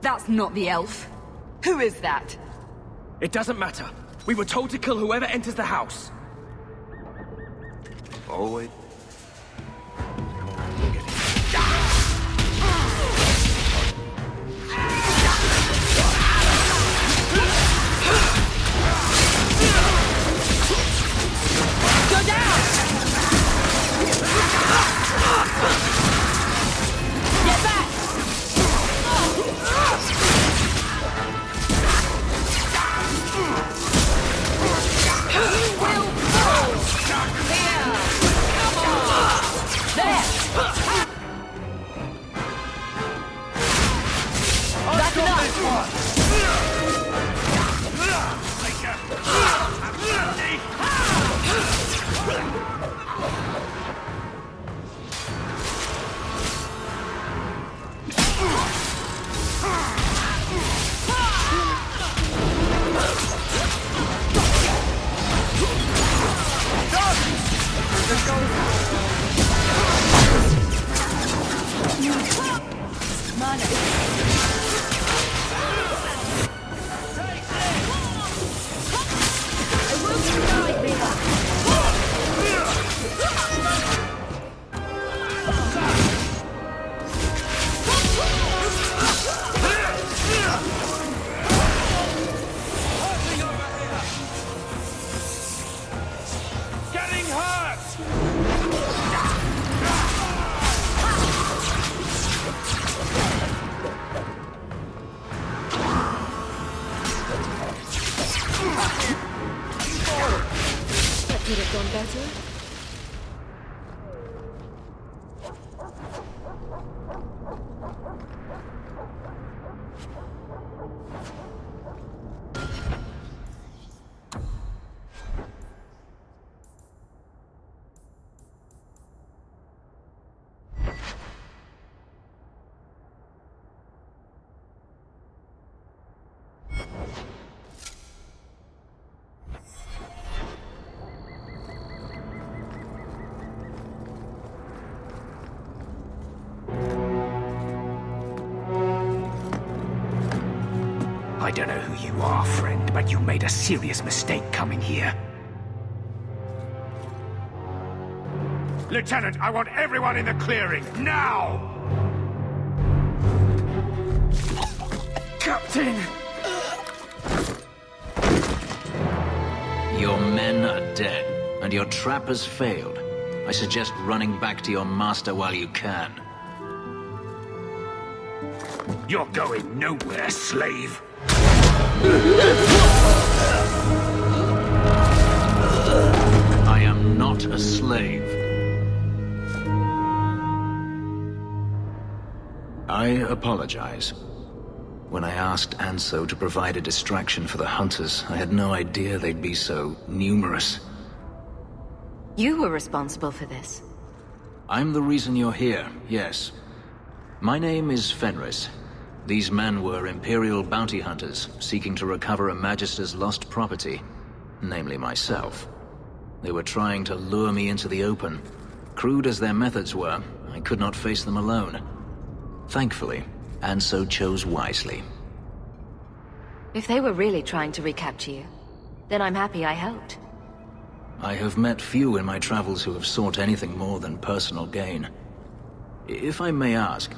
That's not the elf. Who is that? It doesn't matter. We were told to kill whoever enters the house. Always. Go down! Get back! Could have gone better. I don't know who you are, friend, but you made a serious mistake coming here. Lieutenant, I want everyone in the clearing, now! Captain! Your men are dead, and your trap has failed. I suggest running back to your master while you can. You're going nowhere, slave! I am not a slave. I apologize. When I asked Anso to provide a distraction for the hunters, I had no idea they'd be so numerous. You were responsible for this. I'm the reason you're here, yes. My name is Fenris. These men were Imperial bounty hunters, seeking to recover a Magister's lost property, namely myself. They were trying to lure me into the open. Crude as their methods were, I could not face them alone. Thankfully, Anso chose wisely. If they were really trying to recapture you, then I'm happy I helped. I have met few in my travels who have sought anything more than personal gain. If I may ask,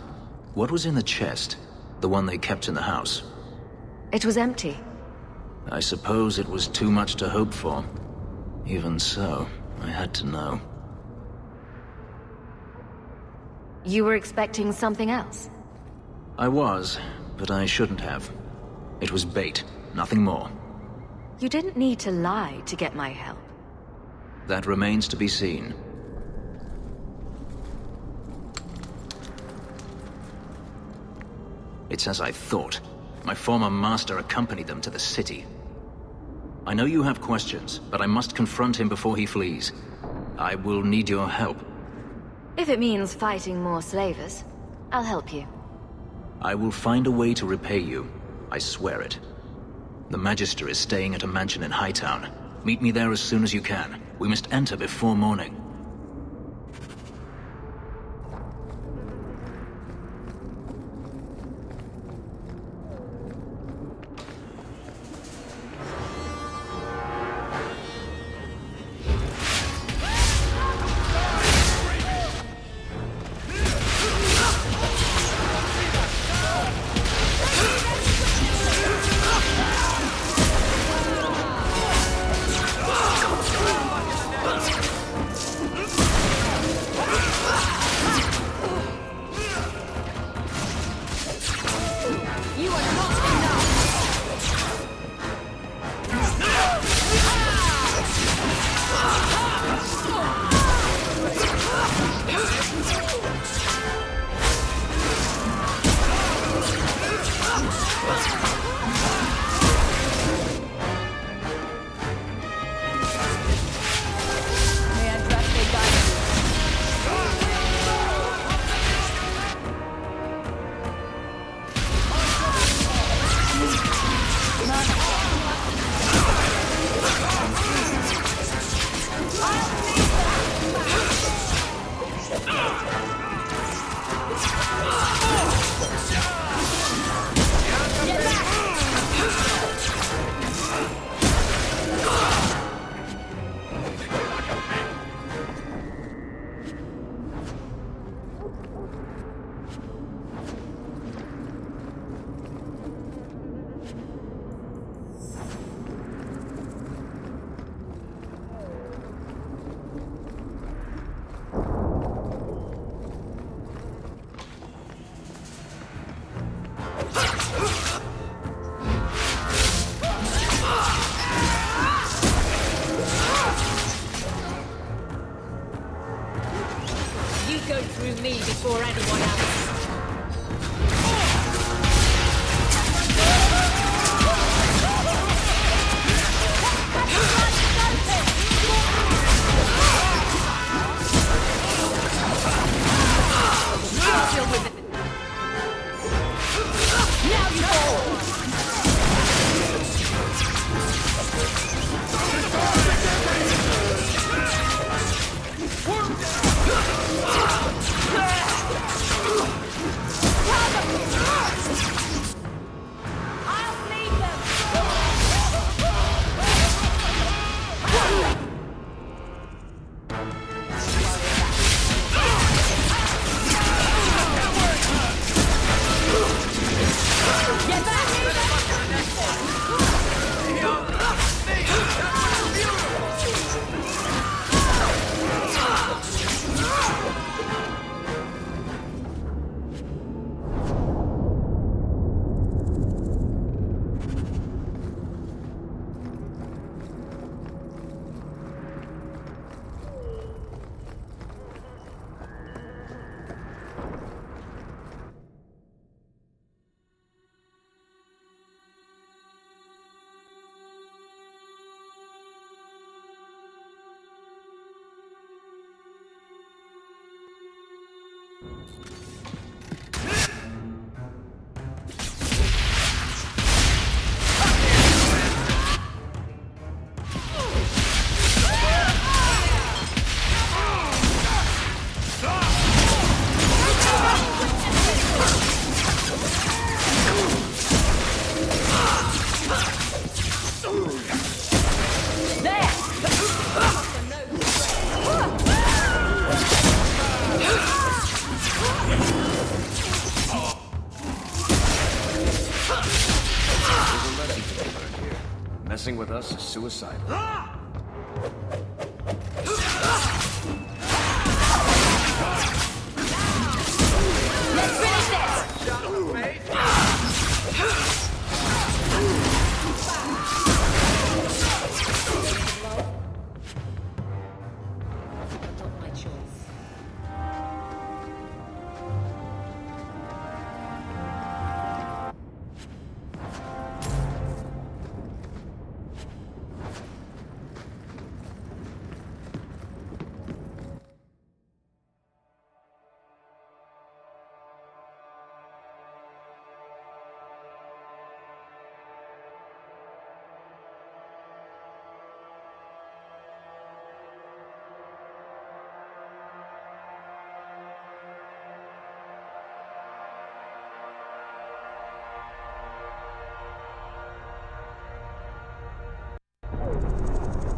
What was in the chest? The one they kept in the house? It was empty. I suppose it was too much to hope for. Even so, I had to know. You were expecting something else? I was, but I shouldn't have. It was bait, nothing more. You didn't need to lie to get my help. That remains to be seen. It's as I thought. My former master accompanied them to the city. I know you have questions, but I must confront him before he flees. I will need your help. If it means fighting more slavers, I'll help you. I will find a way to repay you. I swear it. The Magister is staying at a mansion in Hightown. Meet me there as soon as you can. We must enter before morning. Before anyone else. Deal with it. Now you fall. Messing with us is suicide. Let's finish this! Not my choice.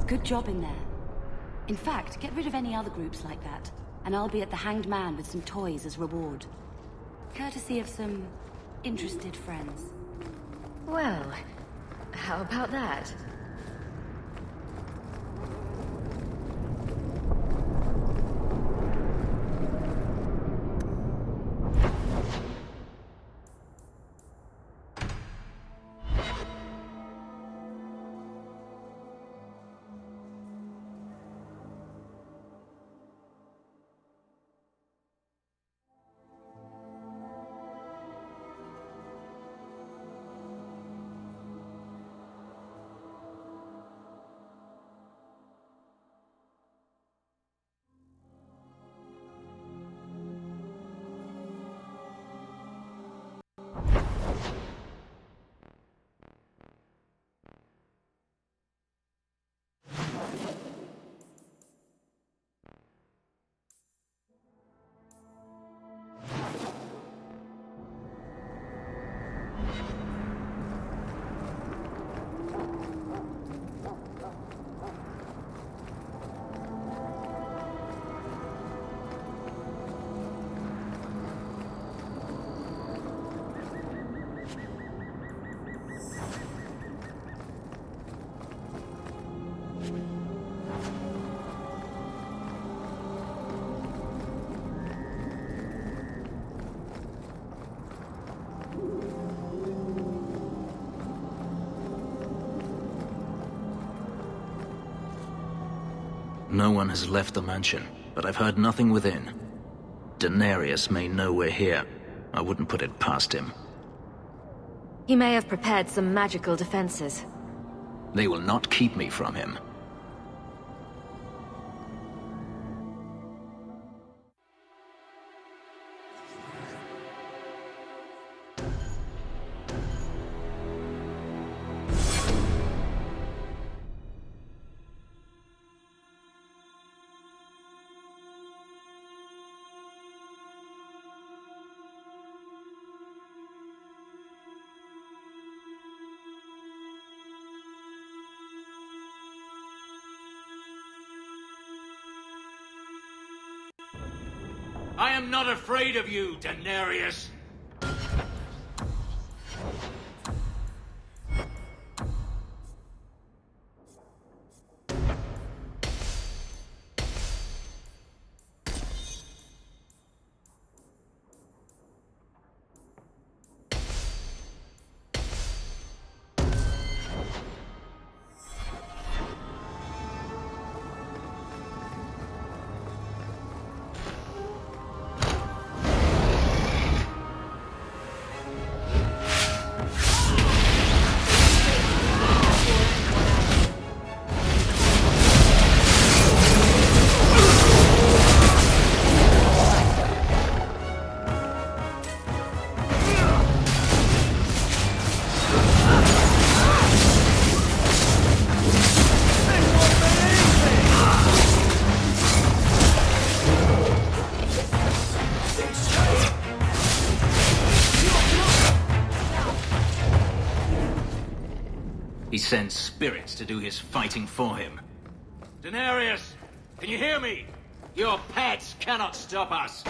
Good job in there. In fact, get rid of any other groups like that, and I'll be at the Hanged Man with some toys as reward. Courtesy of some interested friends. Well, how about that? No one has left the mansion, but I've heard nothing within. Daenerys may know we're here. I wouldn't put it past him. He may have prepared some magical defenses. They will not keep me from him. I am not afraid of you, Daenerys. He sends spirits to do his fighting for him. Daenerys, can you hear me? Your pets cannot stop us.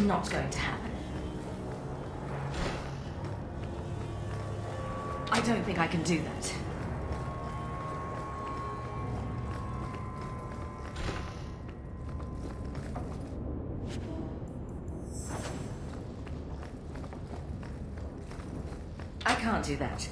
not going to happen. I don't think I can do that. I can't do that.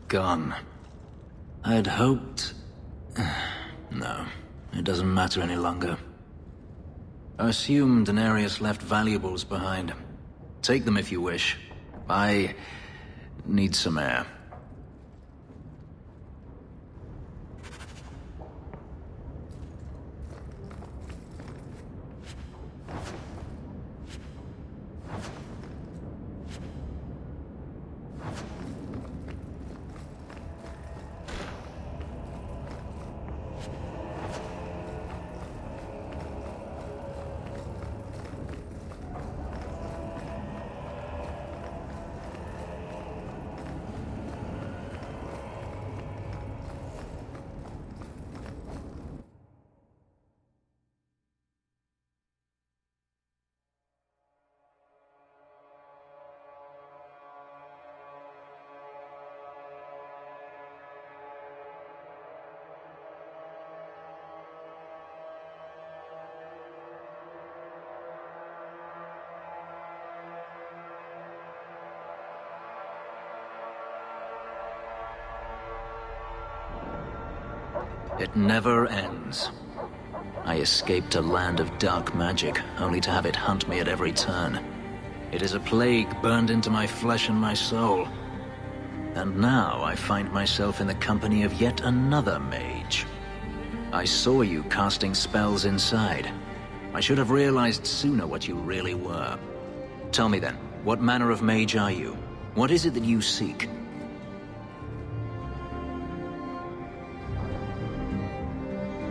Gone. I'd hoped... No, it doesn't matter any longer. I assume Daenerys left valuables behind. Take them if you wish. I need some air. It never ends. I escaped a land of dark magic, only to have it hunt me at every turn. It is a plague burned into my flesh and my soul. And now I find myself in the company of yet another mage. I saw you casting spells inside. I should have realized sooner what you really were. Tell me then, what manner of mage are you? What is it that you seek?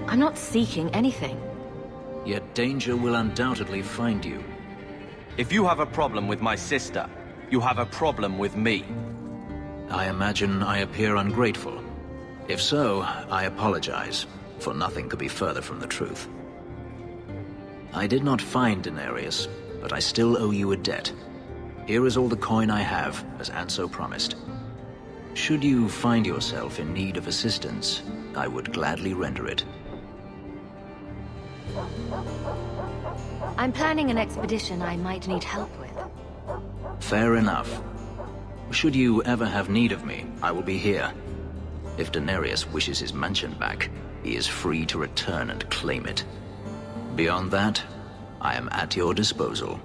I'm not seeking anything. Yet danger will undoubtedly find you. If you have a problem with my sister, you have a problem with me. I imagine I appear ungrateful. If so, I apologize, for nothing could be further from the truth. I did not find Daenerys, but I still owe you a debt. Here is all the coin I have, as Anso promised. Should you find yourself in need of assistance, I would gladly render it. I'm planning an expedition I might need help with. Fair enough. Should you ever have need of me, I will be here. If Daenerys wishes his mansion back, he is free to return and claim it. Beyond that, I am at your disposal.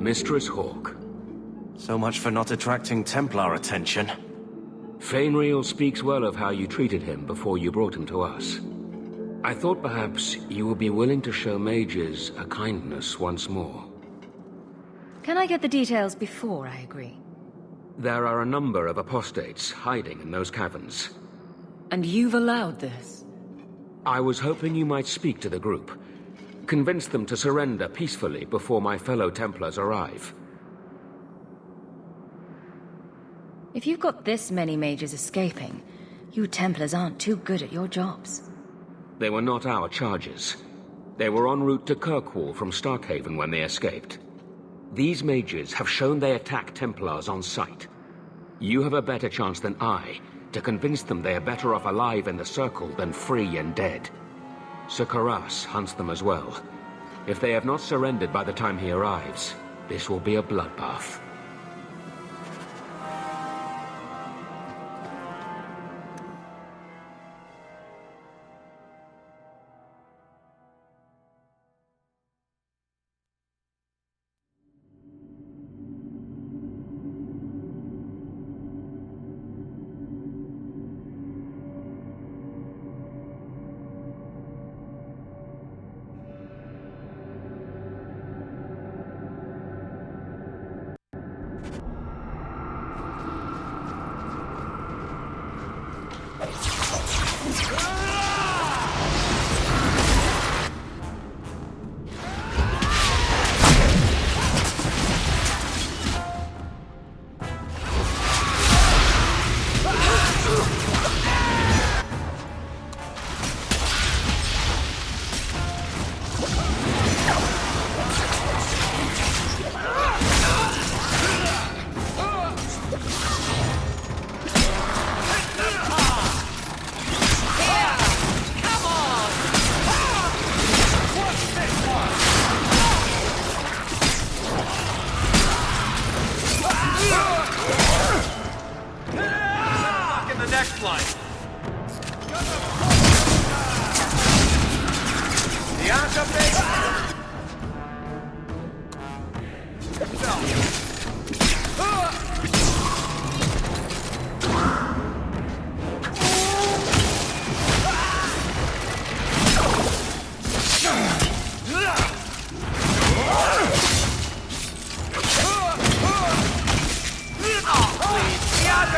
Mistress Hawke. So much for not attracting Templar attention. Fainriel speaks well of how you treated him before you brought him to us. I thought perhaps you would be willing to show mages a kindness once more. Can I get the details before I agree? There are a number of apostates hiding in those caverns. And you've allowed this? I was hoping you might speak to the group. Convince them to surrender peacefully before my fellow Templars arrive. If you've got this many mages escaping, you Templars aren't too good at your jobs. They were not our charges. They were en route to Kirkwall from Starkhaven when they escaped. These mages have shown they attack Templars on sight. You have a better chance than I to convince them they are better off alive in the Circle than free and dead. Sir Karas hunts them as well. If they have not surrendered by the time he arrives, this will be a bloodbath.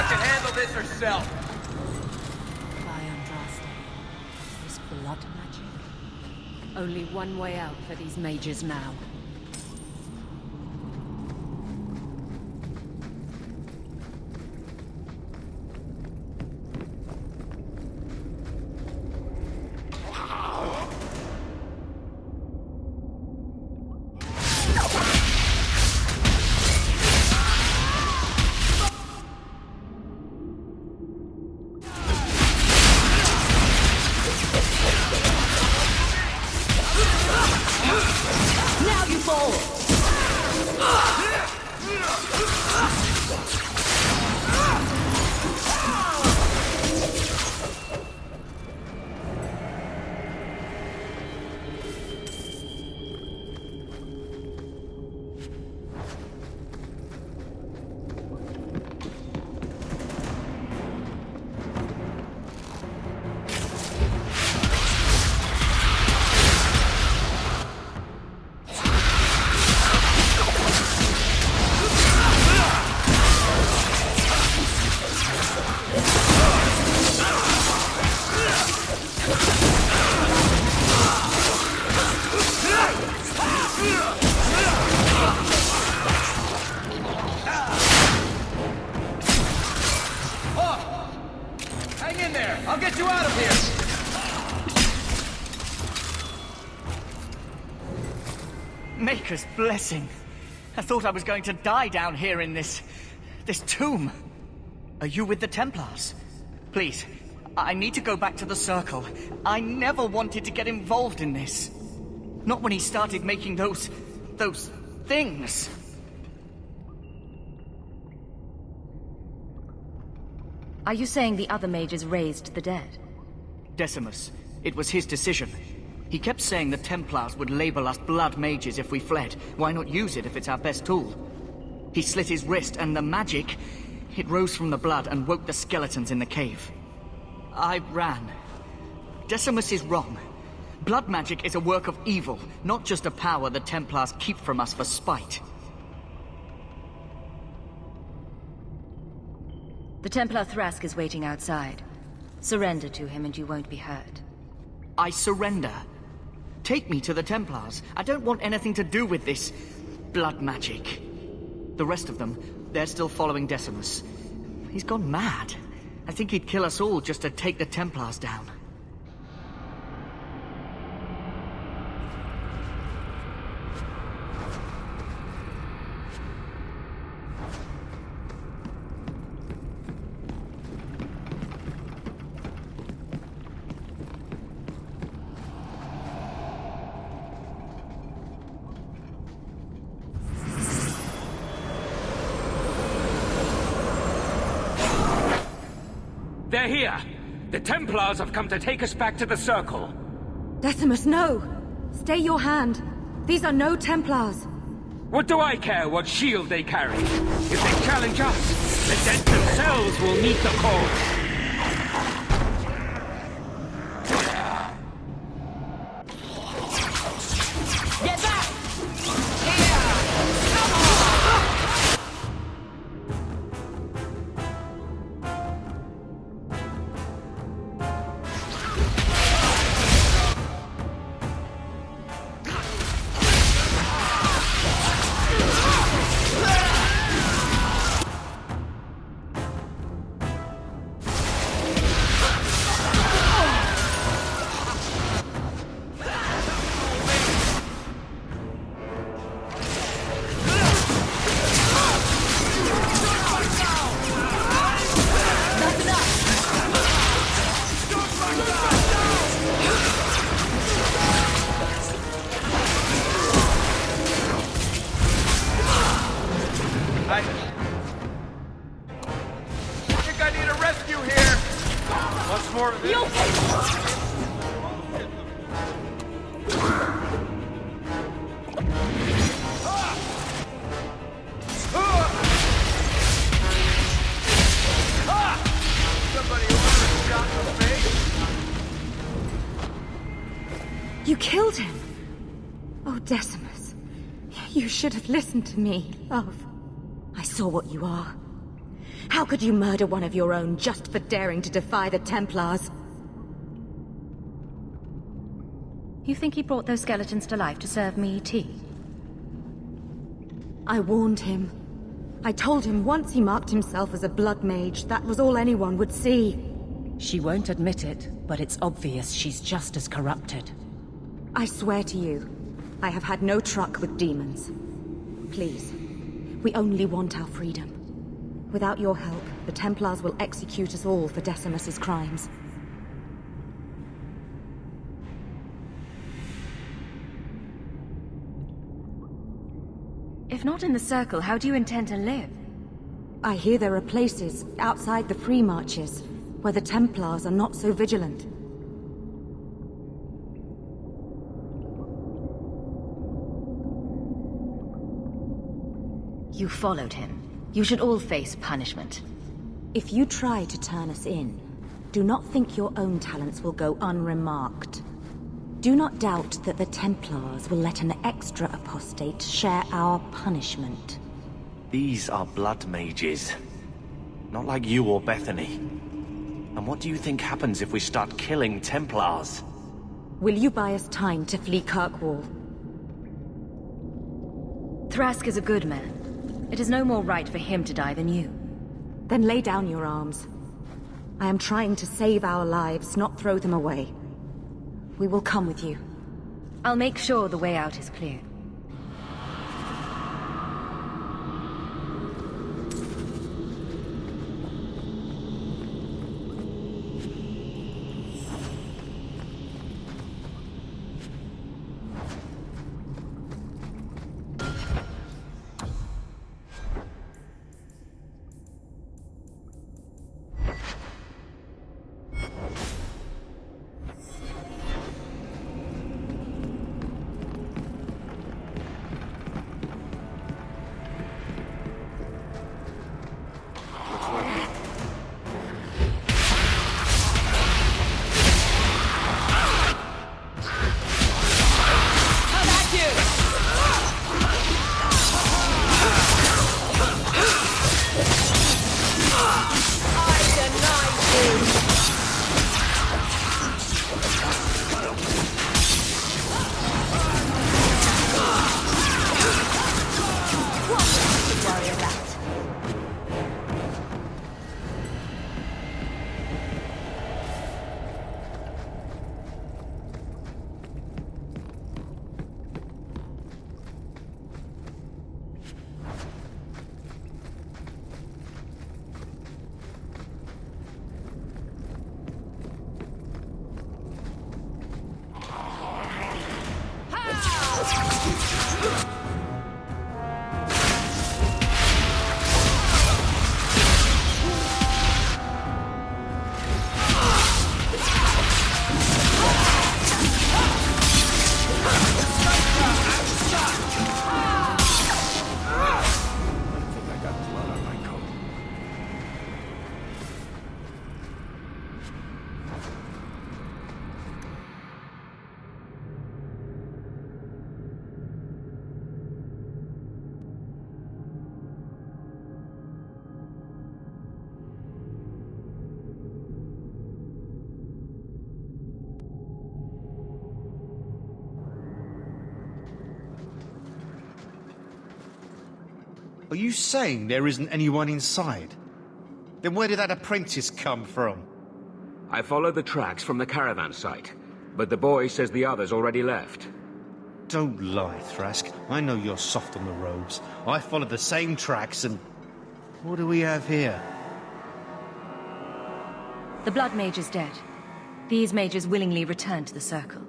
can handle this herself. This blood magic. Only one way out for these mages now. Maker's blessing. I thought I was going to die down here in this tomb. Are you with the Templars? Please, I need to go back to the Circle. I never wanted to get involved in this. Not when he started making those things. Are you saying the other mages raised the dead? Decimus. It was his decision. He kept saying the Templars would label us blood mages if we fled. Why not use it if it's our best tool? He slit his wrist, and the magic, it rose from the blood and woke the skeletons in the cave. I ran. Decimus is wrong. Blood magic is a work of evil, not just a power the Templars keep from us for spite. The Templar Thrask is waiting outside. Surrender to him and you won't be hurt. I surrender. Take me to the Templars. I don't want anything to do with this blood magic. The rest of them, they're still following Decimus. He's gone mad. I think he'd kill us all just to take the Templars down. They're here! The Templars have come to take us back to the Circle! Decimus, no! Stay your hand. These are no Templars. What do I care what shield they carry? If they challenge us, the dead themselves will meet the call! Get back! Decimus, you should have listened to me, love. I saw what you are. How could you murder one of your own just for daring to defy the Templars? You think he brought those skeletons to life to serve me tea? I warned him. I told him once he marked himself as a blood mage, that was all anyone would see. She won't admit it, but it's obvious she's just as corrupted. I swear to you, I have had no truck with demons. Please, we only want our freedom. Without your help, the Templars will execute us all for Decimus's crimes. If not in the Circle, how do you intend to live? I hear there are places outside the Free Marches where the Templars are not so vigilant. You followed him. You should all face punishment. If you try to turn us in, do not think your own talents will go unremarked. Do not doubt that the Templars will let an extra apostate share our punishment. These are blood mages. Not like you or Bethany. And what do you think happens if we start killing Templars? Will you buy us time to flee Kirkwall? Thrask is a good man. It is no more right for him to die than you. Then lay down your arms. I am trying to save our lives, not throw them away. We will come with you. I'll make sure the way out is clear. Are you saying there isn't anyone inside? Then where did that apprentice come from? I followed the tracks from the caravan site, but the boy says the others already left. Don't lie, Thrask. I know you're soft on the robes. I followed the same tracks and... What do we have here? The Blood Mage is dead. These mages willingly returned to the Circle.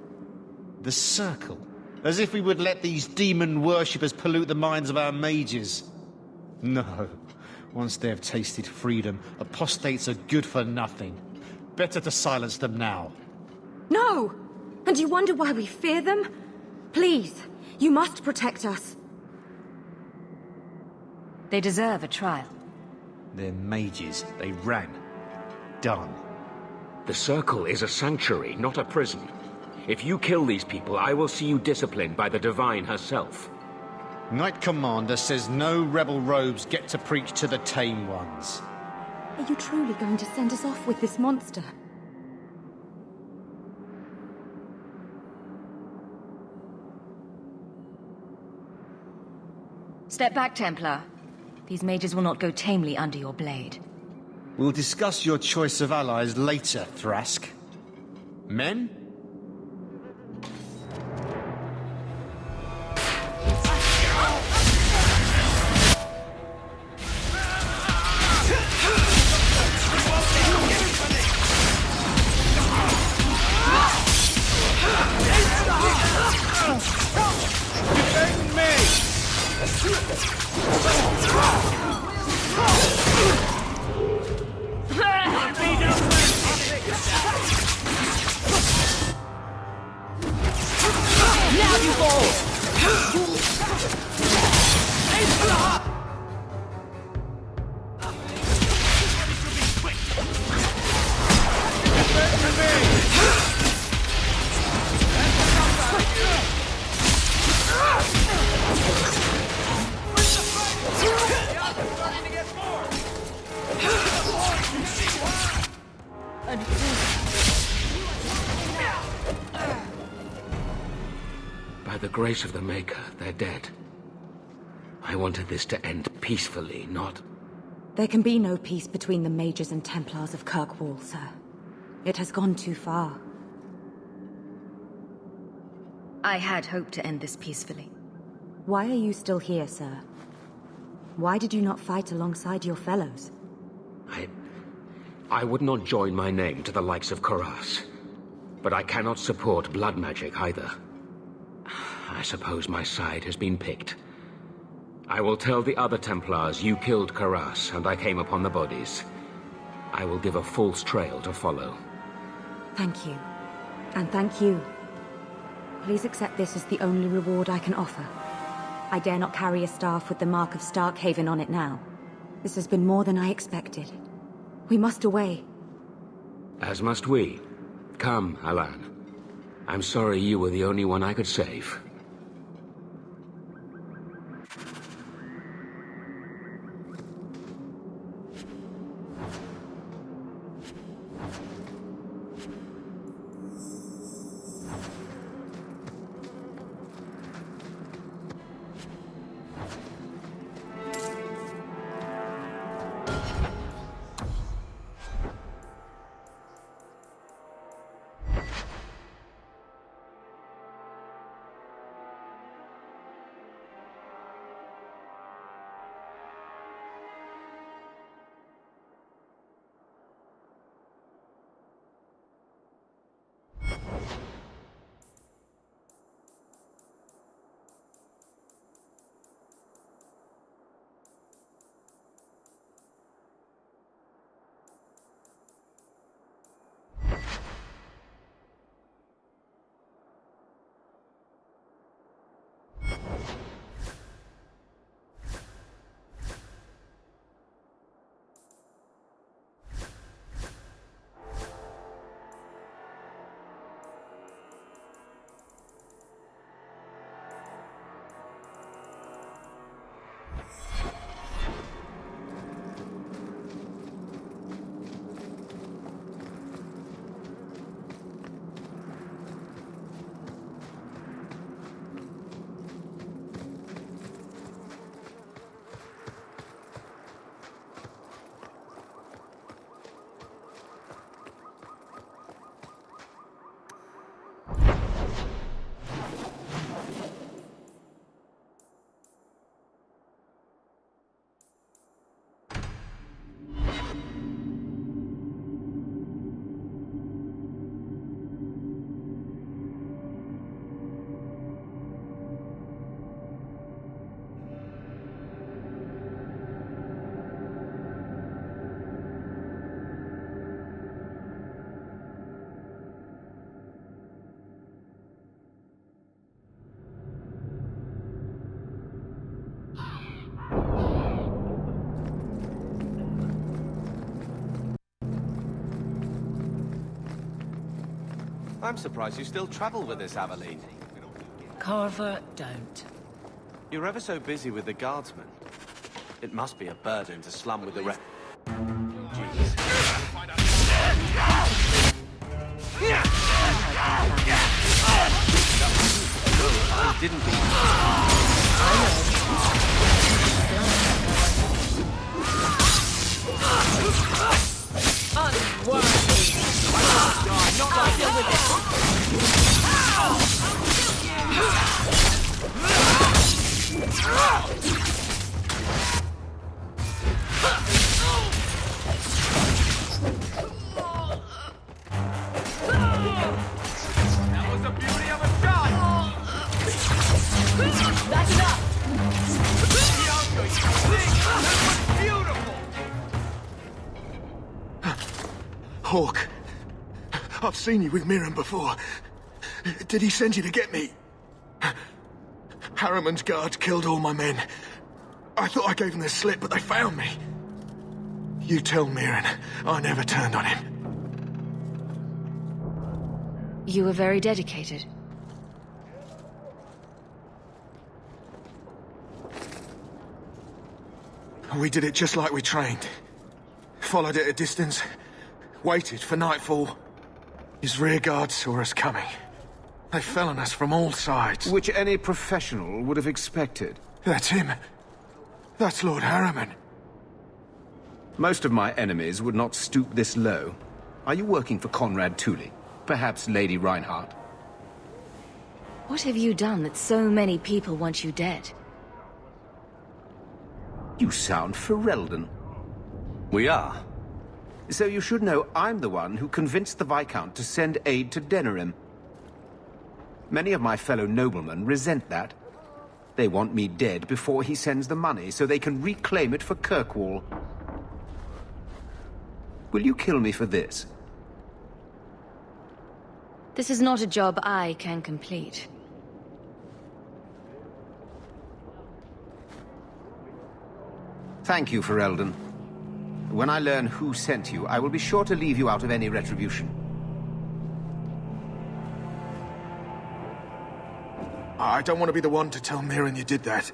The Circle? As if we would let these demon worshippers pollute the minds of our mages. No. Once they have tasted freedom, apostates are good for nothing. Better to silence them now. No! And you wonder why we fear them? Please, you must protect us. They deserve a trial. They're mages. They ran. Done. The Circle is a sanctuary, not a prison. If you kill these people, I will see you disciplined by the Divine herself. Knight Commander says no rebel robes get to preach to the tame ones. Are you truly going to send us off with this monster? Step back, Templar. These mages will not go tamely under your blade. We'll discuss your choice of allies later, Thrask. Men? By the grace of the Maker, they're dead. I wanted this to end peacefully, not... There can be no peace between the Mages and Templars of Kirkwall, sir. It has gone too far. I had hoped to end this peacefully. Why are you still here, sir? Why did you not fight alongside your fellows? I would not join my name to the likes of Karas. But I cannot support blood magic either. I suppose my side has been picked. I will tell the other Templars you killed Karas and I came upon the bodies. I will give a false trail to follow. Thank you. And thank you. Please accept this as the only reward I can offer. I dare not carry a staff with the mark of Starkhaven on it now. This has been more than I expected. We must away. As must we. Come, Alan. I'm sorry you were the only one I could save. I'm surprised you still travel with this, Aveline. Carver, don't. You're ever so busy with the guardsmen. It must be a burden to slum with the rest. I didn't That was the beauty of a shot! Back it up! Bianca, you think? That was beautiful! Hawke, I've seen you with Mirren before. Did he send you to get me? Harriman's guards killed all my men. I thought I gave them the slip, but they found me. You tell Mirren I never turned on him. You were very dedicated. We did it just like we trained. Followed at a distance, waited for nightfall. His rear guard saw us coming. They fell on us from all sides. Which any professional would have expected. That's him. That's Lord Harriman. Most of my enemies would not stoop this low. Are you working for Conrad Tooley? Perhaps Lady Reinhardt? What have you done that so many people want you dead? You sound Ferelden. We are. So you should know I'm the one who convinced the Viscount to send aid to Denerim. Many of my fellow noblemen resent that. They want me dead before he sends the money, so they can reclaim it for Kirkwall. Will you kill me for this? This is not a job I can complete. Thank you, Ferelden. When I learn who sent you, I will be sure to leave you out of any retribution. I don't want to be the one to tell Mirren you did that.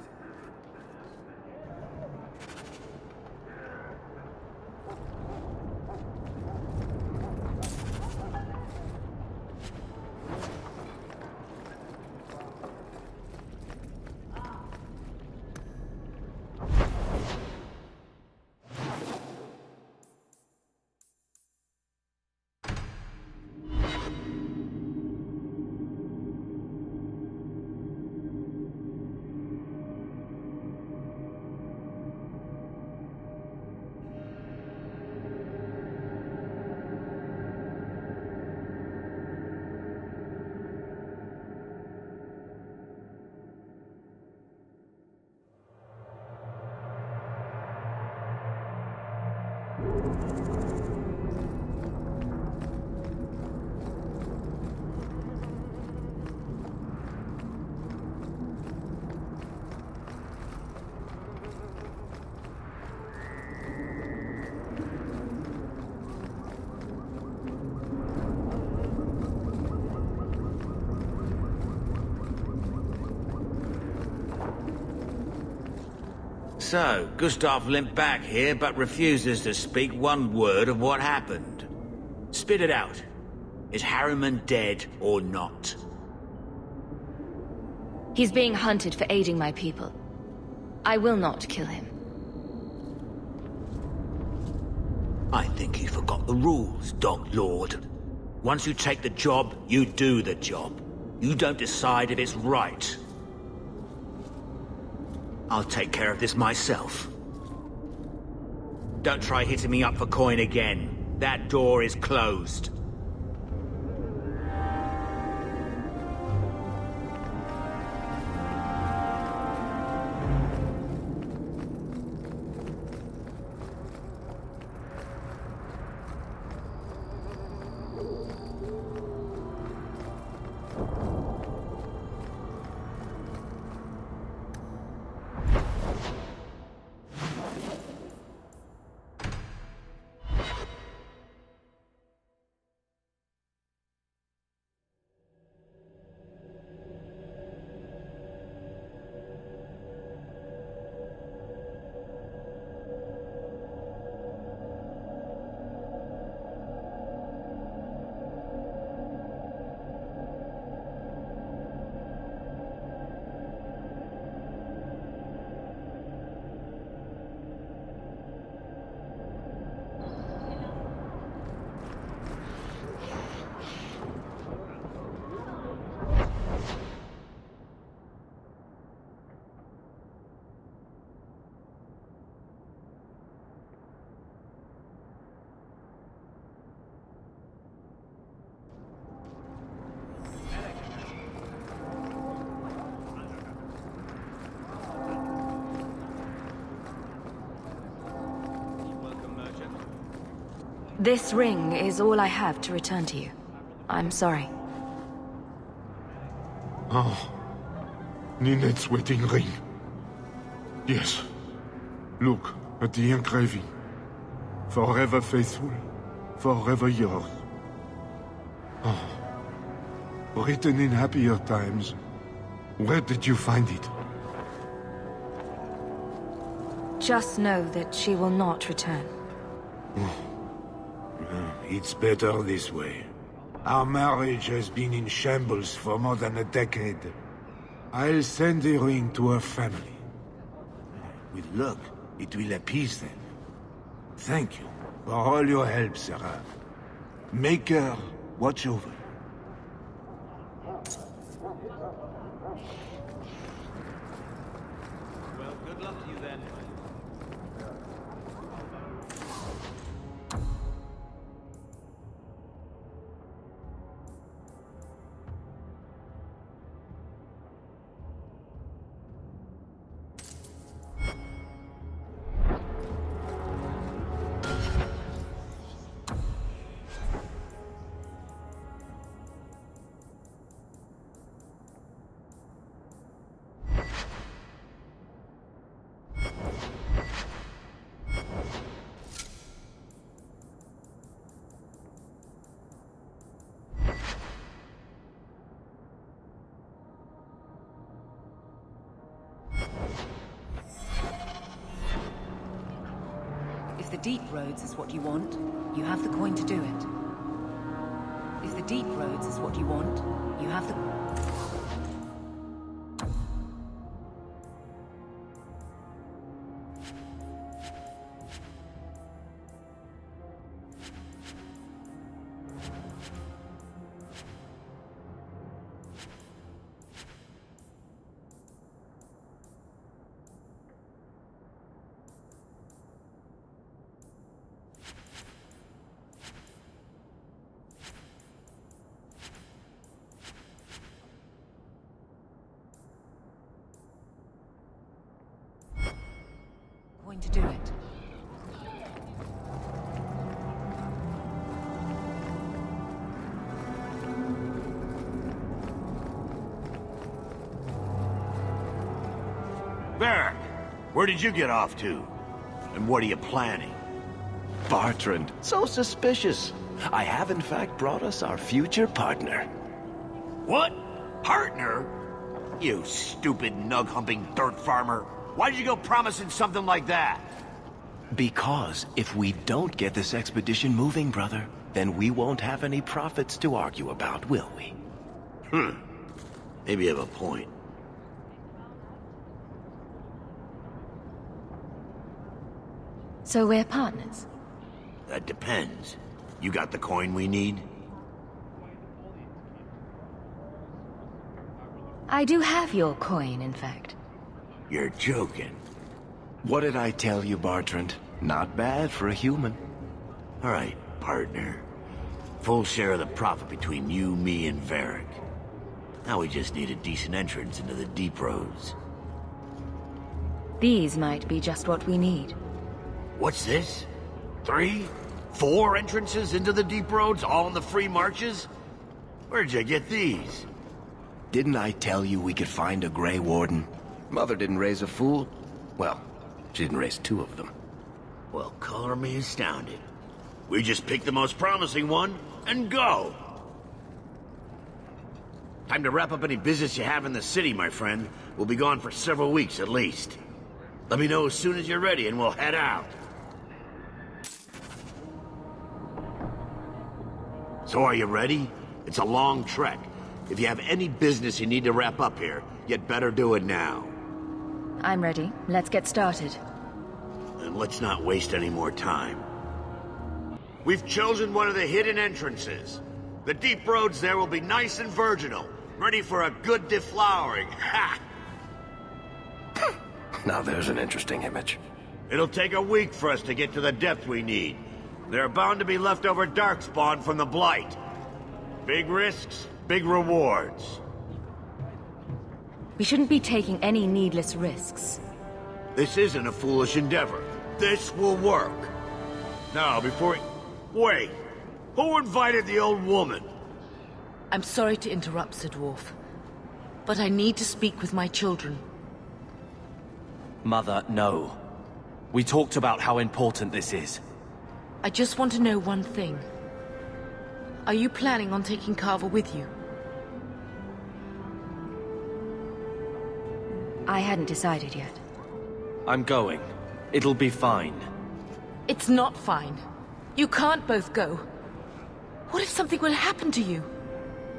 So, Gustav limped back here, but refuses to speak one word of what happened. Spit it out. Is Harriman dead or not? He's being hunted for aiding my people. I will not kill him. I think you forgot the rules, Dog Lord. Once you take the job, you do the job. You don't decide if it's right. I'll take care of this myself. Don't try hitting me up for coin again. That door is closed. This ring is all I have to return to you. I'm sorry. Oh. Ninette's wedding ring. Yes. Look at the engraving. Forever faithful, forever yours. Oh. Written in happier times. Where did you find it? Just know that she will not return. It's better this way. Our marriage has been in shambles for more than a decade. I'll send the ring to her family. With luck, it will appease them. Thank you for all your help, Sarah. Make her watch over. Well, good luck to you then. If the deep roads is what you want, you have the coin to do it. If the deep roads is what you want, you have the... to do it. Varric, where did you get off to? And what are you planning? Bartrand, so suspicious. I have in fact brought us our future partner. What? Partner? You stupid nug-humping dirt farmer. Why did you go promising something like that? Because if we don't get this expedition moving, brother, then we won't have any profits to argue about, will we? Maybe you have a point. So we're partners? That depends. You got the coin we need? I do have your coin, in fact. You're joking. What did I tell you, Bartrand? Not bad for a human. All right, partner. Full share of the profit between you, me, and Varric. Now we just need a decent entrance into the deep roads. These might be just what we need. What's this? 3? 4 entrances into the deep roads, all in the free marches? Where'd you get these? Didn't I tell you we could find a Grey Warden? Mother didn't raise a fool. Well, she didn't raise 2 of them. Well, color me astounded. We just pick the most promising one and go. Time to wrap up any business you have in the city, my friend. We'll be gone for several weeks at least. Let me know as soon as you're ready and we'll head out. So are you ready? It's a long trek. If you have any business you need to wrap up here, you'd better do it now. I'm ready. Let's get started. And let's not waste any more time. We've chosen one of the hidden entrances. The deep roads there will be nice and virginal, ready for a good deflowering. Ha! Now there's an interesting image. It'll take a week for us to get to the depth we need. There are bound to be leftover darkspawn from the Blight. Big risks, big rewards. We shouldn't be taking any needless risks. This isn't a foolish endeavor. This will work. Now, before... Wait, who invited the old woman? I'm sorry to interrupt, Sir Dwarf, but I need to speak with my children. Mother, no. We talked about how important this is. I just want to know one thing. Are you planning on taking Carver with you? I hadn't decided yet. I'm going. It'll be fine. It's not fine. You can't both go. What if something will happen to you?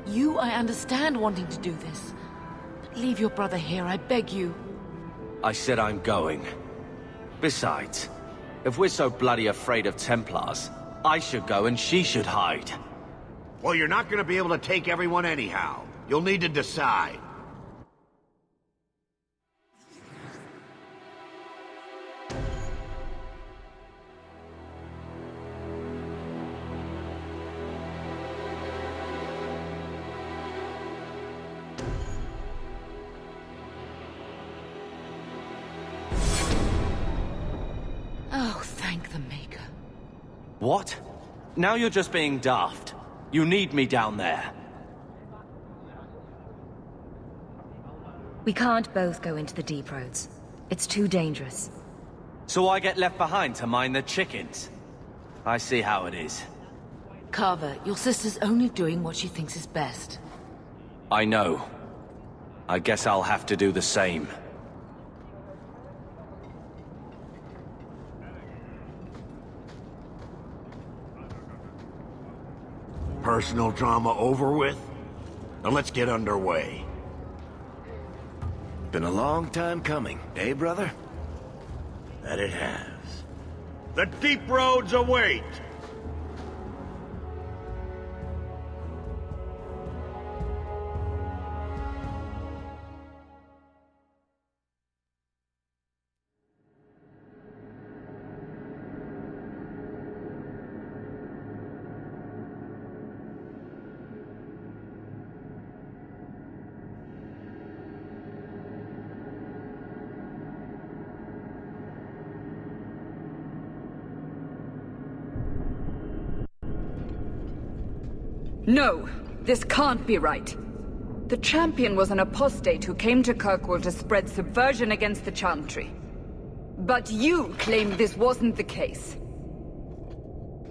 You, I understand wanting to do this. But leave your brother here, I beg you. I said I'm going. Besides, if we're so bloody afraid of Templars, I should go and she should hide. Well, you're not gonna be able to take everyone anyhow. You'll need to decide. Oh, thank the Maker. What? Now you're just being daft. You need me down there. We can't both go into the deep roads. It's too dangerous. So I get left behind to mind the chickens. I see how it is. Carver, your sister's only doing what she thinks is best. I know. I guess I'll have to do the same. Personal drama over with? Now let's get underway. Been a long time coming, eh, brother? That it has. The deep roads await! No, this can't be right. The champion was an apostate who came to Kirkwall to spread subversion against the Chantry. But you claim this wasn't the case.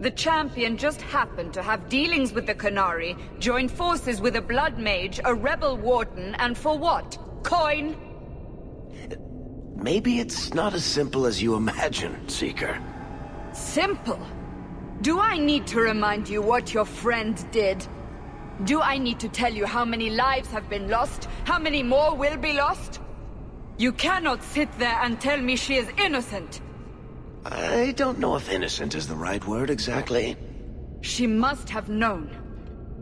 The champion just happened to have dealings with the Qunari, joined forces with a blood mage, a rebel warden, and for what? Coin? Maybe it's not as simple as you imagine, Seeker. Simple? Do I need to remind you what your friend did? Do I need to tell you how many lives have been lost? How many more will be lost? You cannot sit there and tell me she is innocent. I don't know if innocent is the right word exactly. She must have known.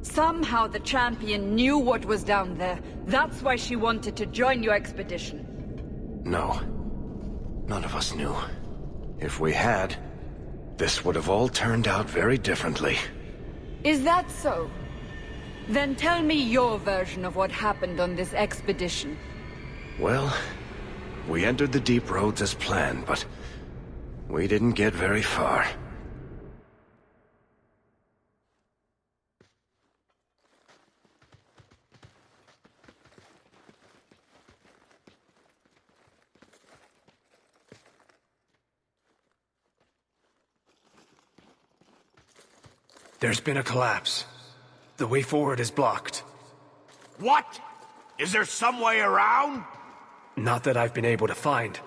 Somehow the champion knew what was down there. That's why she wanted to join your expedition. No. None of us knew. If we had, this would have all turned out very differently. Is that so? Then tell me your version of what happened on this expedition. Well, we entered the deep roads as planned, but we didn't get very far. There's been a collapse. The way forward is blocked. What? Is there some way around? Not that I've been able to find.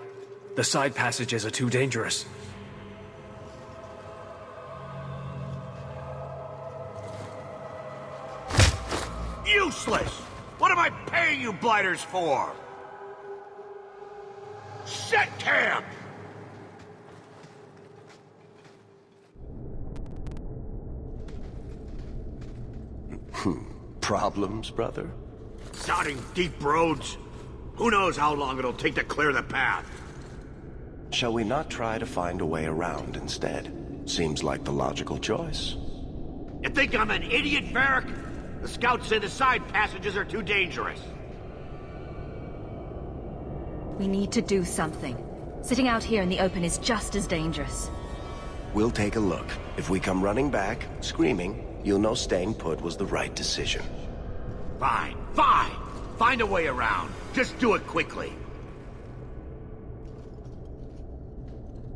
The side passages are too dangerous. Useless! What am I paying you blighters for? Set camp! Problems, brother? Sodding deep roads? Who knows how long it'll take to clear the path? Shall we not try to find a way around instead? Seems like the logical choice. You think I'm an idiot, Varric? The scouts say the side passages are too dangerous. We need to do something. Sitting out here in the open is just as dangerous. We'll take a look. If we come running back, screaming, you'll know staying put was the right decision. Fine, fine! Find a way around. Just do it quickly.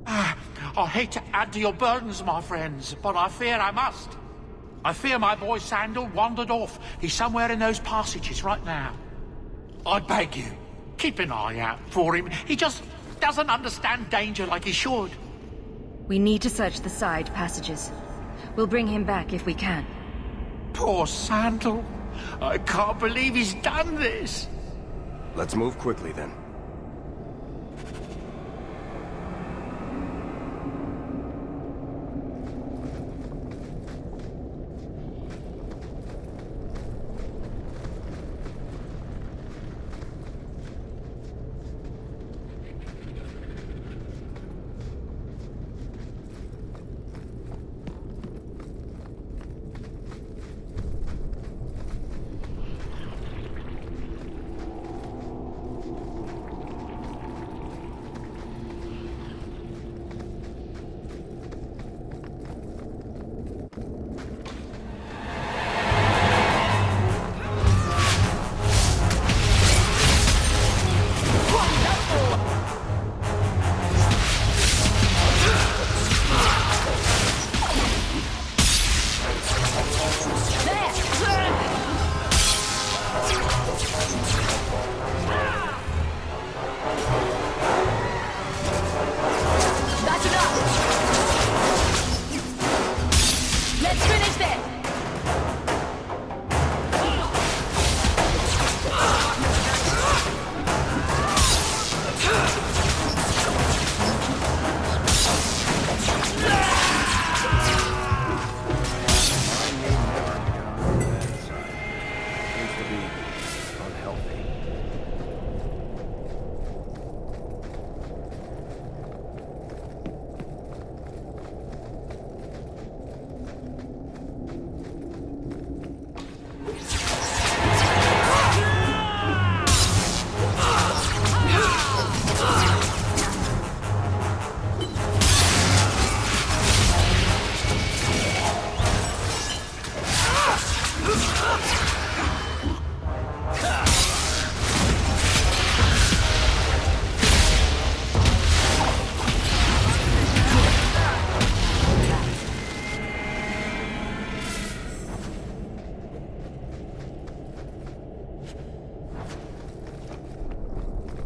I hate to add to your burdens, my friends, but I fear I must. I fear my boy Sandal wandered off. He's somewhere in those passages right now. I beg you, keep an eye out for him. He just doesn't understand danger like he should. We need to search the side passages. We'll bring him back if we can. Poor Sandal. I can't believe he's done this. Let's move quickly then.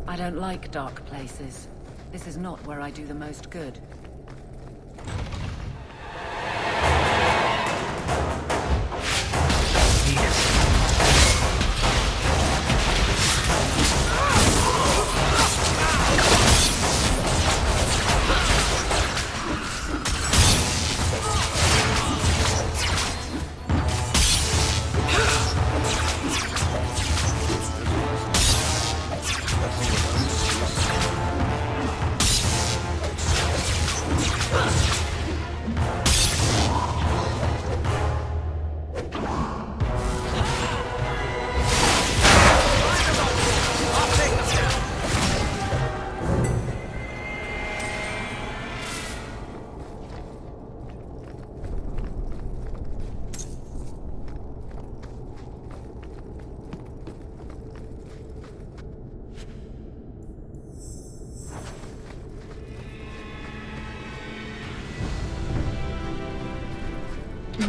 I don't like dark places. This is not where I do the most good.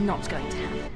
Not going to happen.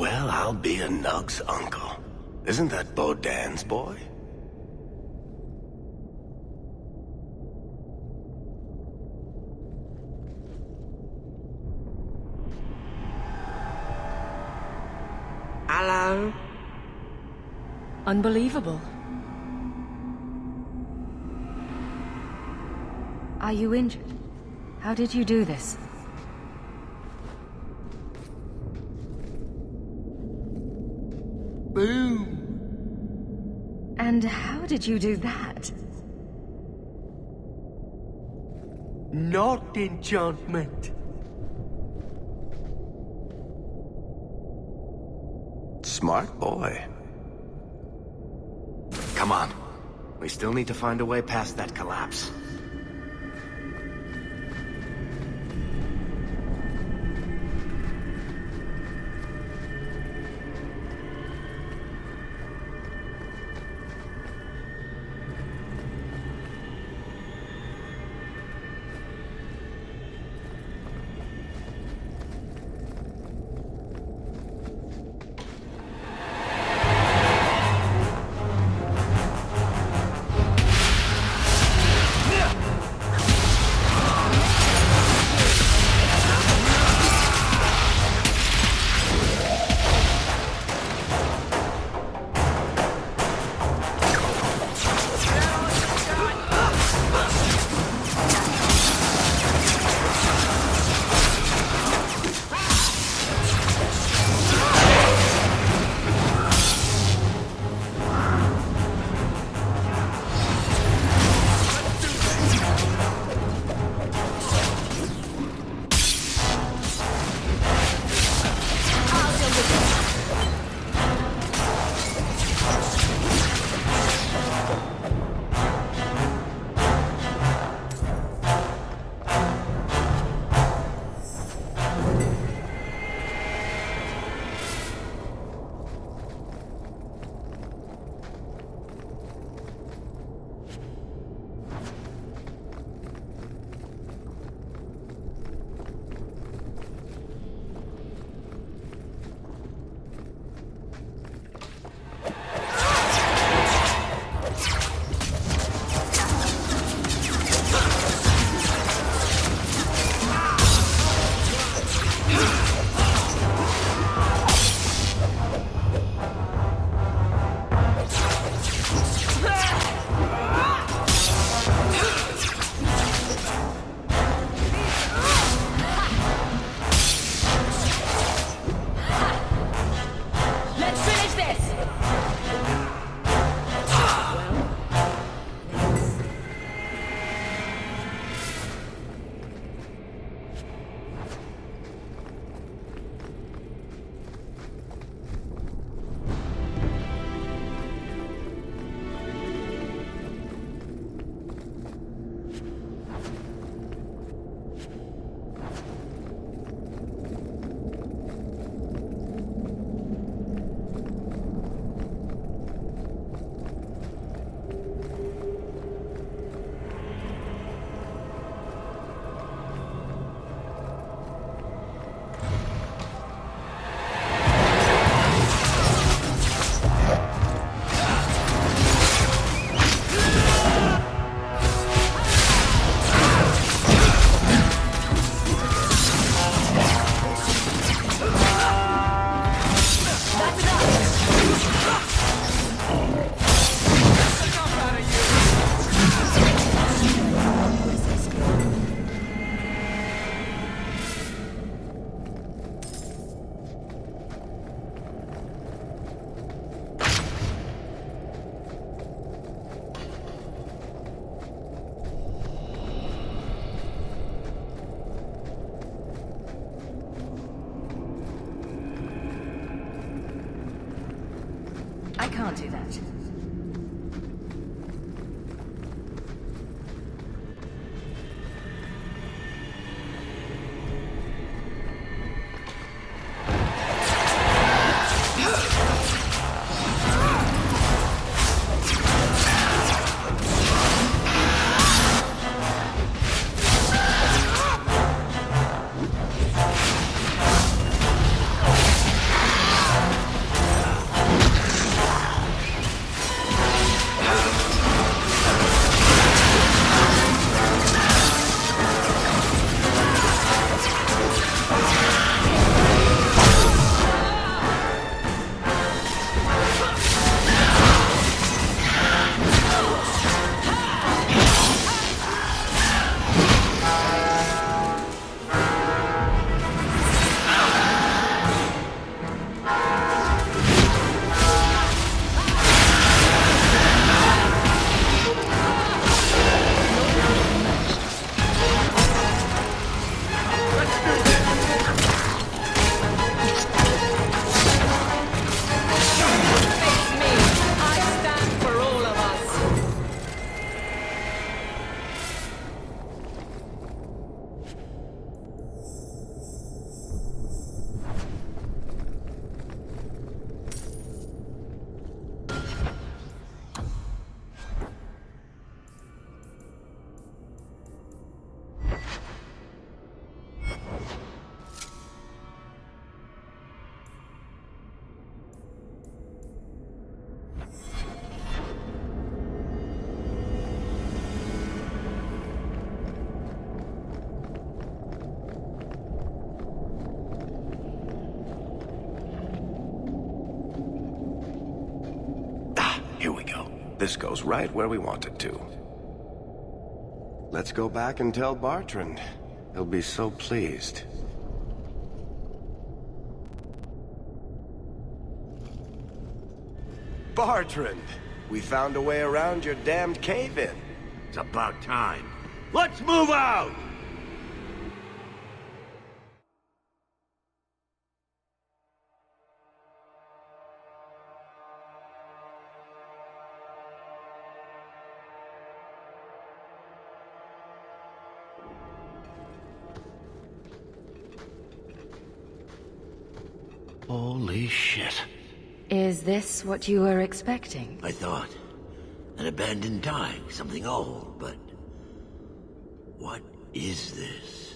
Well, I'll be a Nug's uncle. Isn't that Bodan's boy? Hello? Unbelievable. Are you injured? How did you do this? Boom! And how did you do that? Not enchantment. Smart boy. Come on. We still need to find a way past that collapse. I can't do that. Here we go. This goes right where we want it to. Let's go back and tell Bartrand. He'll be so pleased. Bartrand! We found a way around your damned cave-in. It's about time. Let's move out! Holy shit. Is this what you were expecting? I thought. An abandoned dike, something old, but... what is this?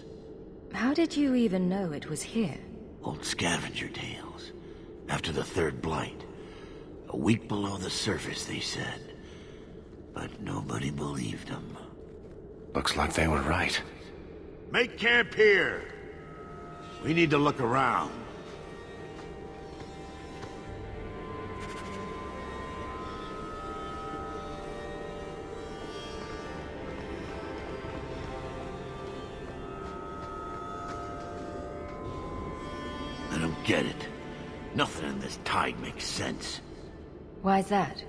How did you even know it was here? Old scavenger tales. After the third blight. A week below the surface, they said. But nobody believed them. Looks like they were right. Make camp here! We need to look around. I don't get it. Nothing in this tide makes sense. Why's that?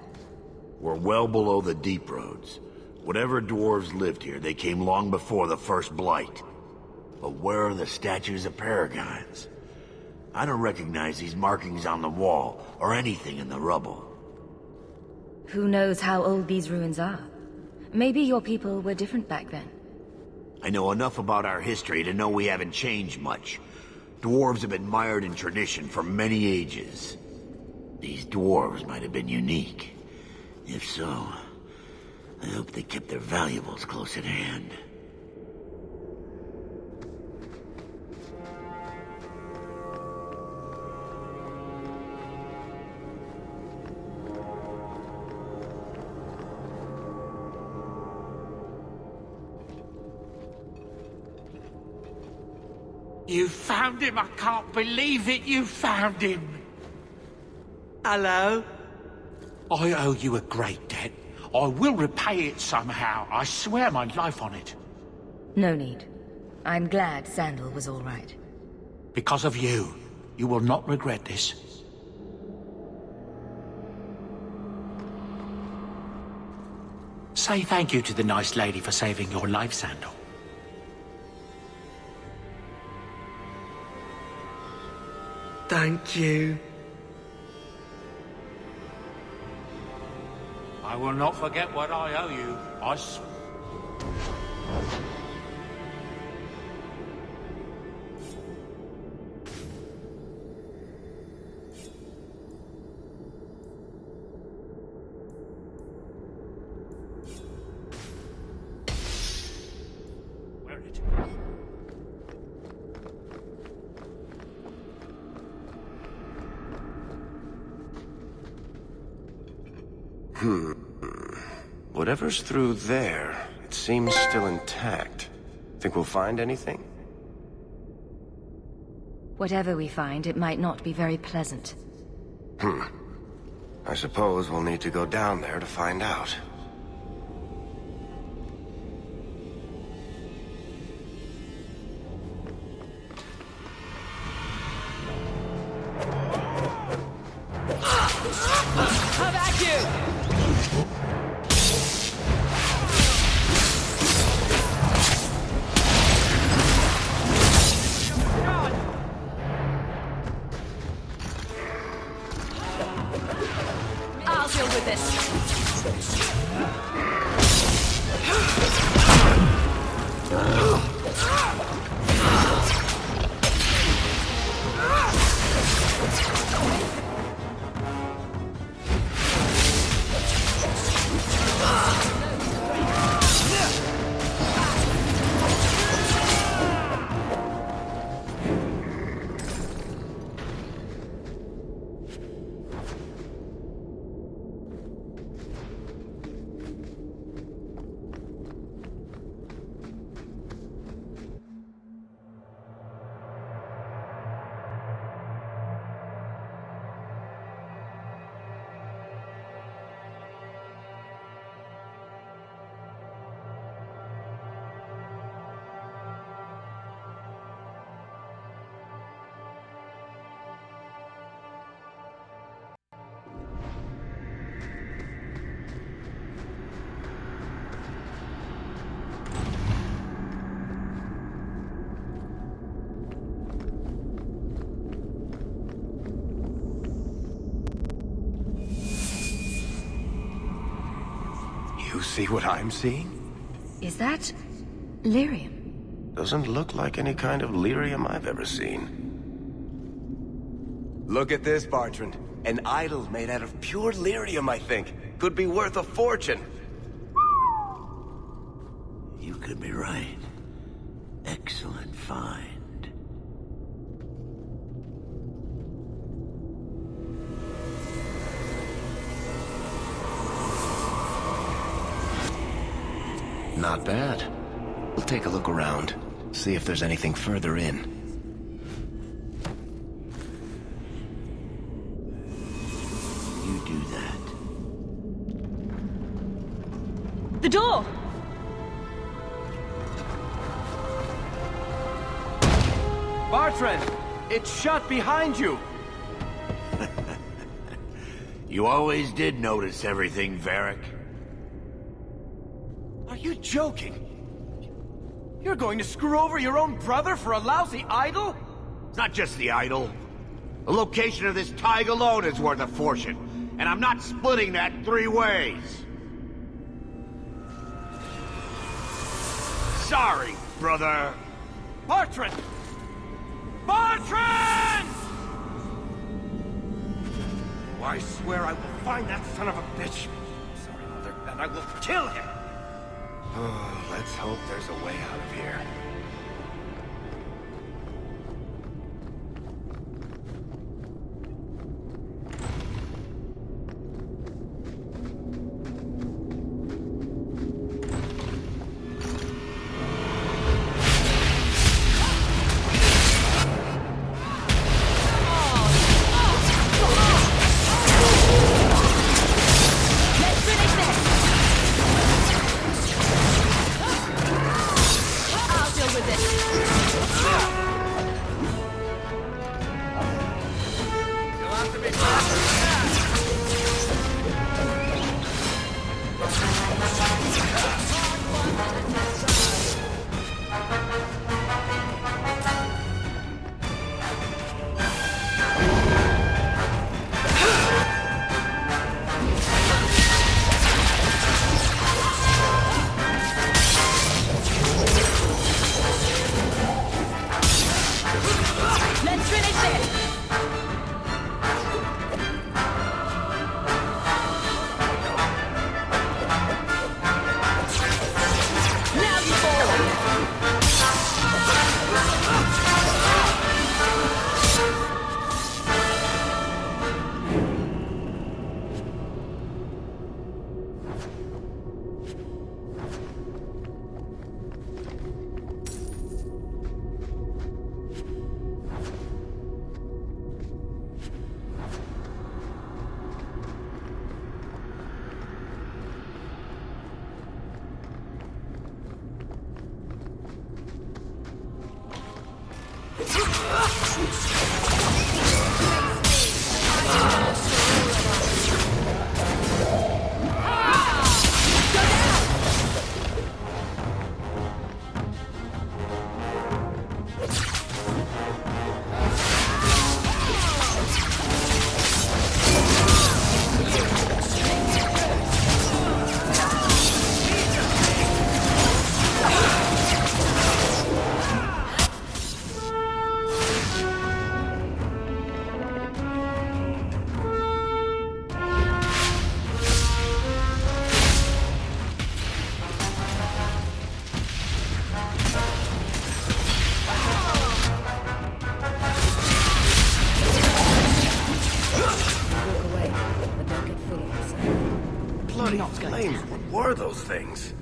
We're well below the deep roads. Whatever dwarves lived here, they came long before the first blight. But where are the statues of paragons? I don't recognize these markings on the wall, or anything in the rubble. Who knows how old these ruins are? Maybe your people were different back then. I know enough about our history to know we haven't changed much. Dwarves have been mired in tradition for many ages. These dwarves might have been unique. If so, I hope they kept their valuables close at hand. You found him! I can't believe it! You found him! Hello? I owe you a great debt. I will repay it somehow. I swear my life on it. No need. I'm glad Sandal was all right. Because of you. You will not regret this. Say thank you to the nice lady for saving your life, Sandal. Thank you. I will not forget what I owe you. Where it? Whatever's through there, it seems still intact. Think we'll find anything? Whatever we find, it might not be very pleasant. I suppose we'll need to go down there to find out. How about you? I'll deal with this. you see what I'm seeing? Is that lyrium? Doesn't look like any kind of lyrium I've ever seen. Look at this, Bartrand. An idol made out of pure lyrium, I think. Could be worth a fortune. You could be right. Excellent find. Not bad. We'll take a look around. See if there's anything further in. You do that. The door! Bartrand! It's shut behind you! You always did notice everything, Varric. Are you joking? You're going to screw over your own brother for a lousy idol? It's not just the idol. The location of this tag alone is worth a fortune, and I'm not splitting that 3 ways. Sorry, brother. Bartrand! Bartrand! Oh, I swear I will find that son of a bitch. Sorry, Mother, and I will kill him. Oh, let's hope there's a way out of here. Bloody flames, what were those things?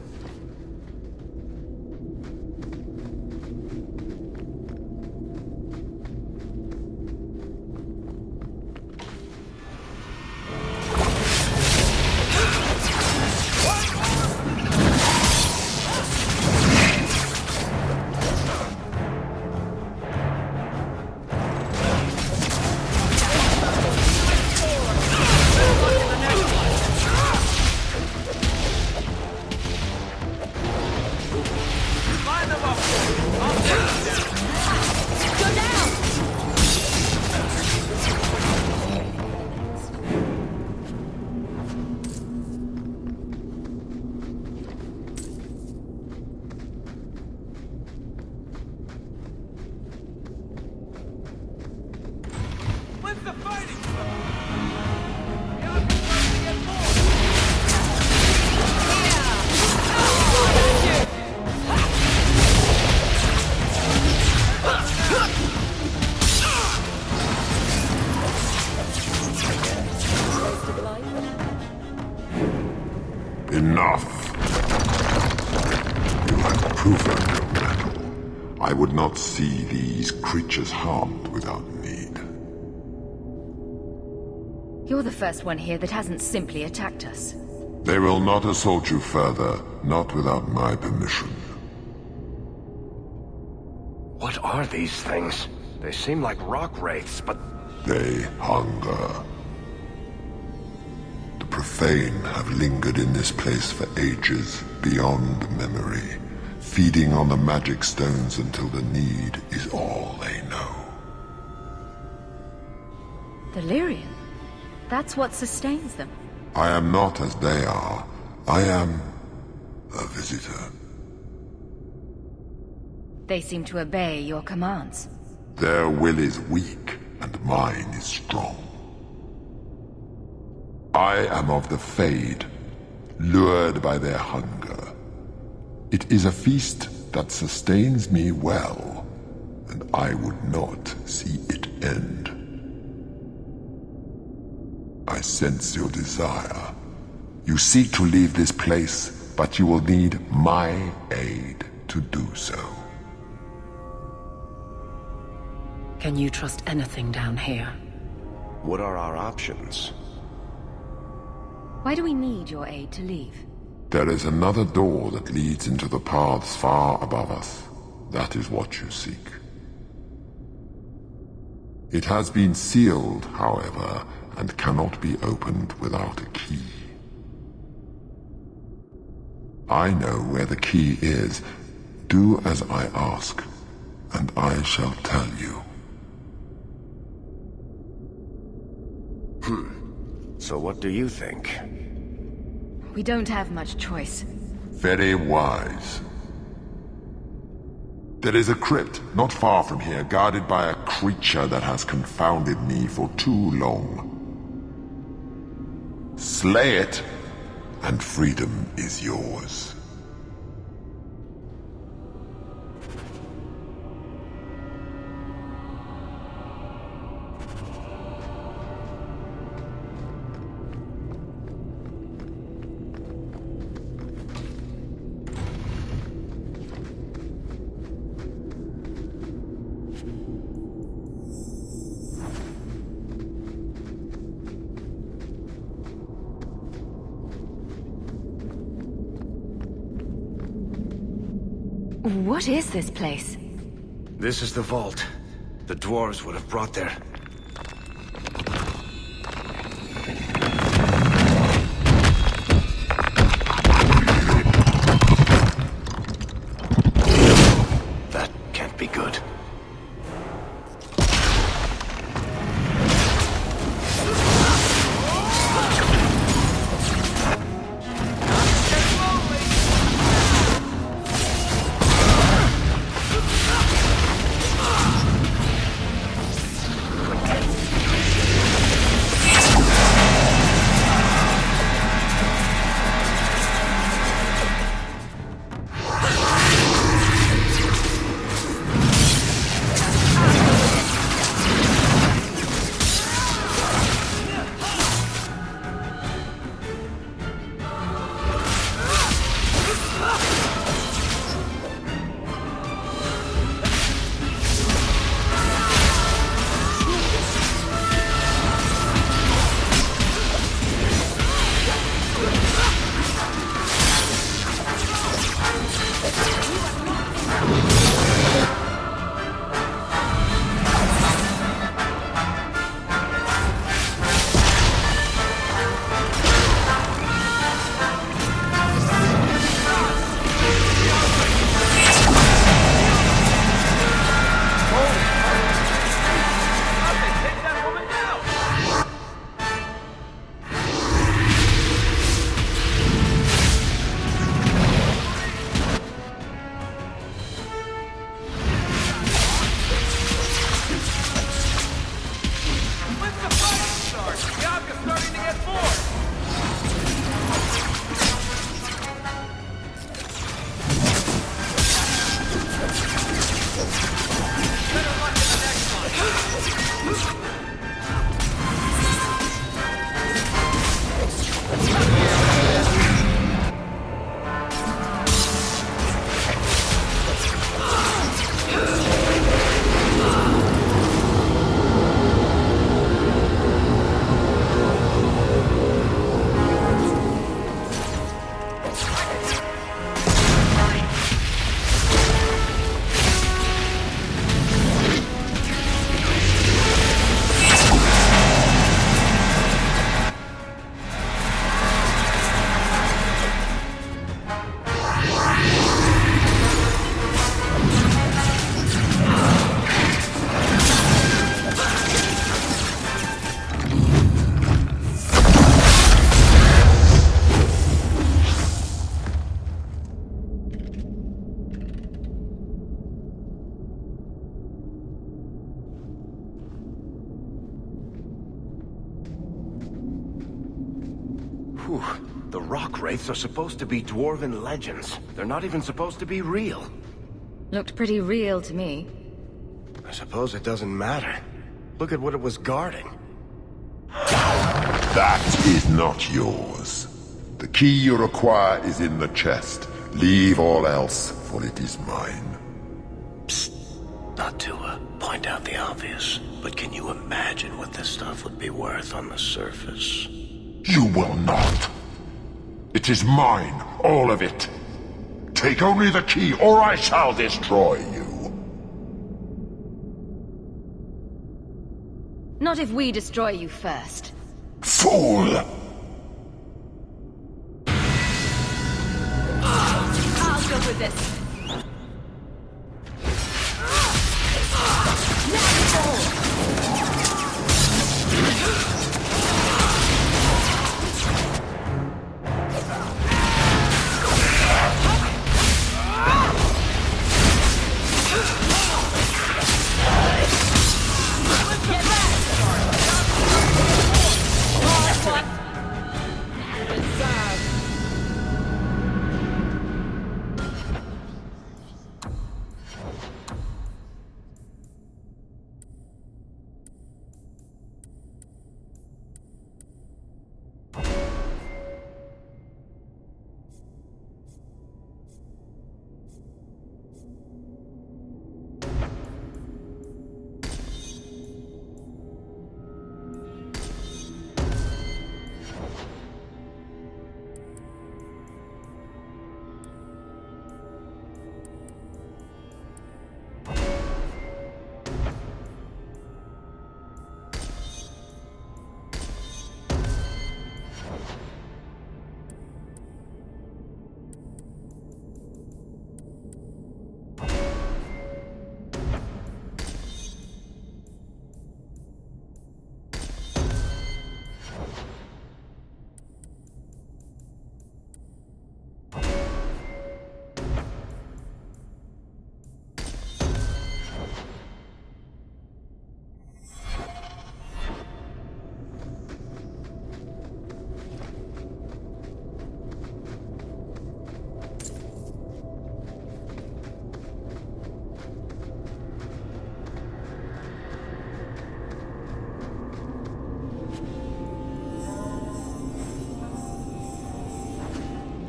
Enough! You have proven your mettle. I would not see these creatures harmed without need. You're the first one here that hasn't simply attacked us. They will not assault you further, not without my permission. What are these things? They seem like rock wraiths, but... They hunger. The profane have lingered in this place for ages, beyond memory, feeding on the magic stones until the need is all they know. Delirium? That's what sustains them. I am not as they are. I am a visitor. They seem to obey your commands. Their will is weak, and mine is strong. I am of the Fade, lured by their hunger. It is a feast that sustains me well, and I would not see it end. I sense your desire. You seek to leave this place, but you will need my aid to do so. Can you trust anything down here? What are our options? Why do we need your aid to leave? There is another door that leads into the paths far above us. That is what you seek. It has been sealed, however, and cannot be opened without a key. I know where the key is. Do as I ask, and I shall tell you. So what do you think? We don't have much choice. Very wise. There is a crypt not far from here, guarded by a creature that has confounded me for too long. Slay it, and freedom is yours. What is this place? This is the vault. The dwarves would have brought their... That can't be good. Whew. The rock wraiths are supposed to be dwarven legends. They're not even supposed to be real. Looked pretty real to me. I suppose it doesn't matter. Look at what it was guarding. That is not yours. The key you require is in the chest. Leave all else, for it is mine. Psst. Not to point out the obvious, but can you imagine what this stuff would be worth on the surface? You will not. It is mine, all of it. Take only the key, or I shall destroy you. Not if we destroy you first. Fool! I'll go with this.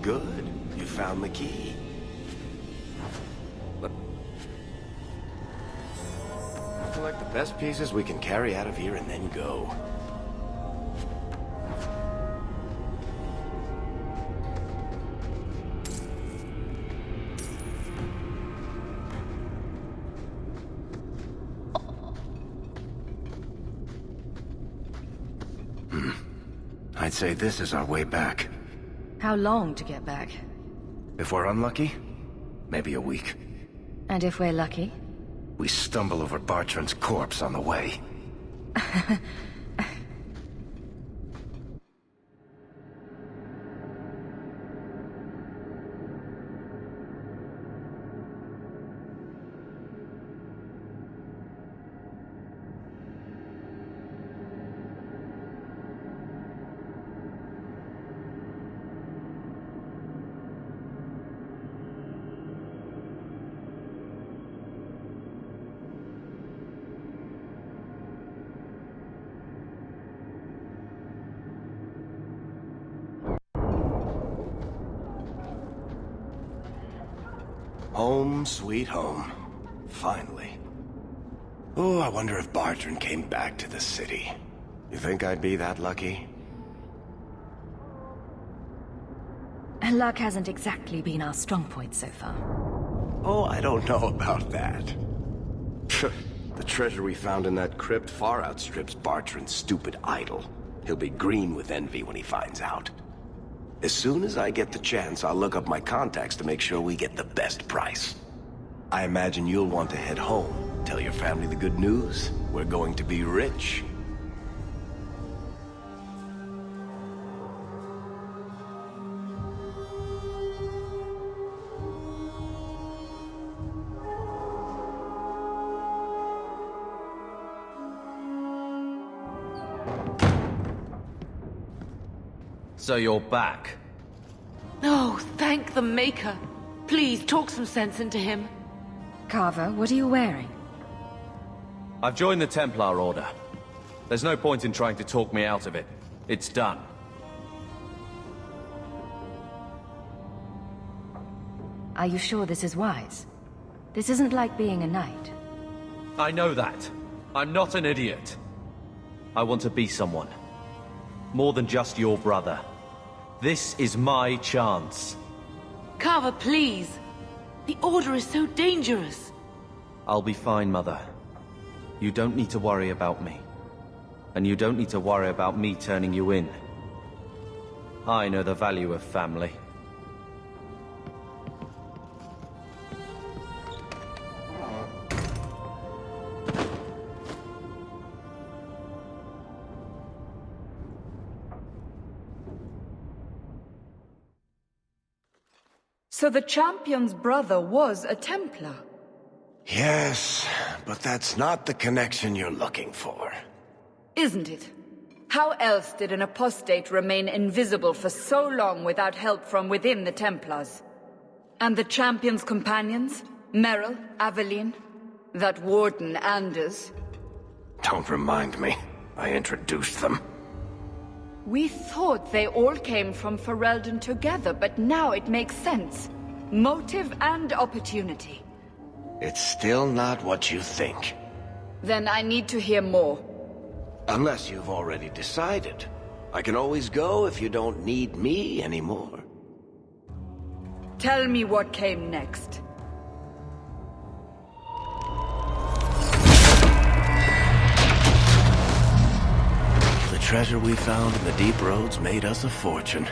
Good. You found the key. But... Select the best pieces we can carry out of here and then go. I'd say this is our way back. How long to get back? If we're unlucky, maybe a week. And if we're lucky? We stumble over Bartrand's corpse on the way. Home, sweet home. Finally. Oh, I wonder if Bartrand came back to the city. You think I'd be that lucky? Luck hasn't exactly been our strong point so far. Oh, I don't know about that. The treasure we found in that crypt far outstrips Bartrand's stupid idol. He'll be green with envy when he finds out. As soon as I get the chance, I'll look up my contacts to make sure we get the best price. I imagine you'll want to head home. Tell your family the good news. We're going to be rich. So you're back. Oh, thank the Maker. Please, talk some sense into him. Carver, what are you wearing? I've joined the Templar Order. There's no point in trying to talk me out of it. It's done. Are you sure this is wise? This isn't like being a knight. I know that. I'm not an idiot. I want to be someone. More than just your brother. This is my chance. Carver, please. The Order is so dangerous. I'll be fine, Mother. You don't need to worry about me. And you don't need to worry about me turning you in. I know the value of family. So the champion's brother was a Templar? Yes, but that's not the connection you're looking for. Isn't it? How else did an apostate remain invisible for so long without help from within the Templars? And the champion's companions? Merrill, Aveline, that warden Anders? Don't remind me. I introduced them. We thought they all came from Ferelden together, but now it makes sense. Motive and opportunity. It's still not what you think. Then I need to hear more. Unless you've already decided. I can always go if you don't need me anymore. Tell me what came next. The treasure we found in the deep roads made us a fortune.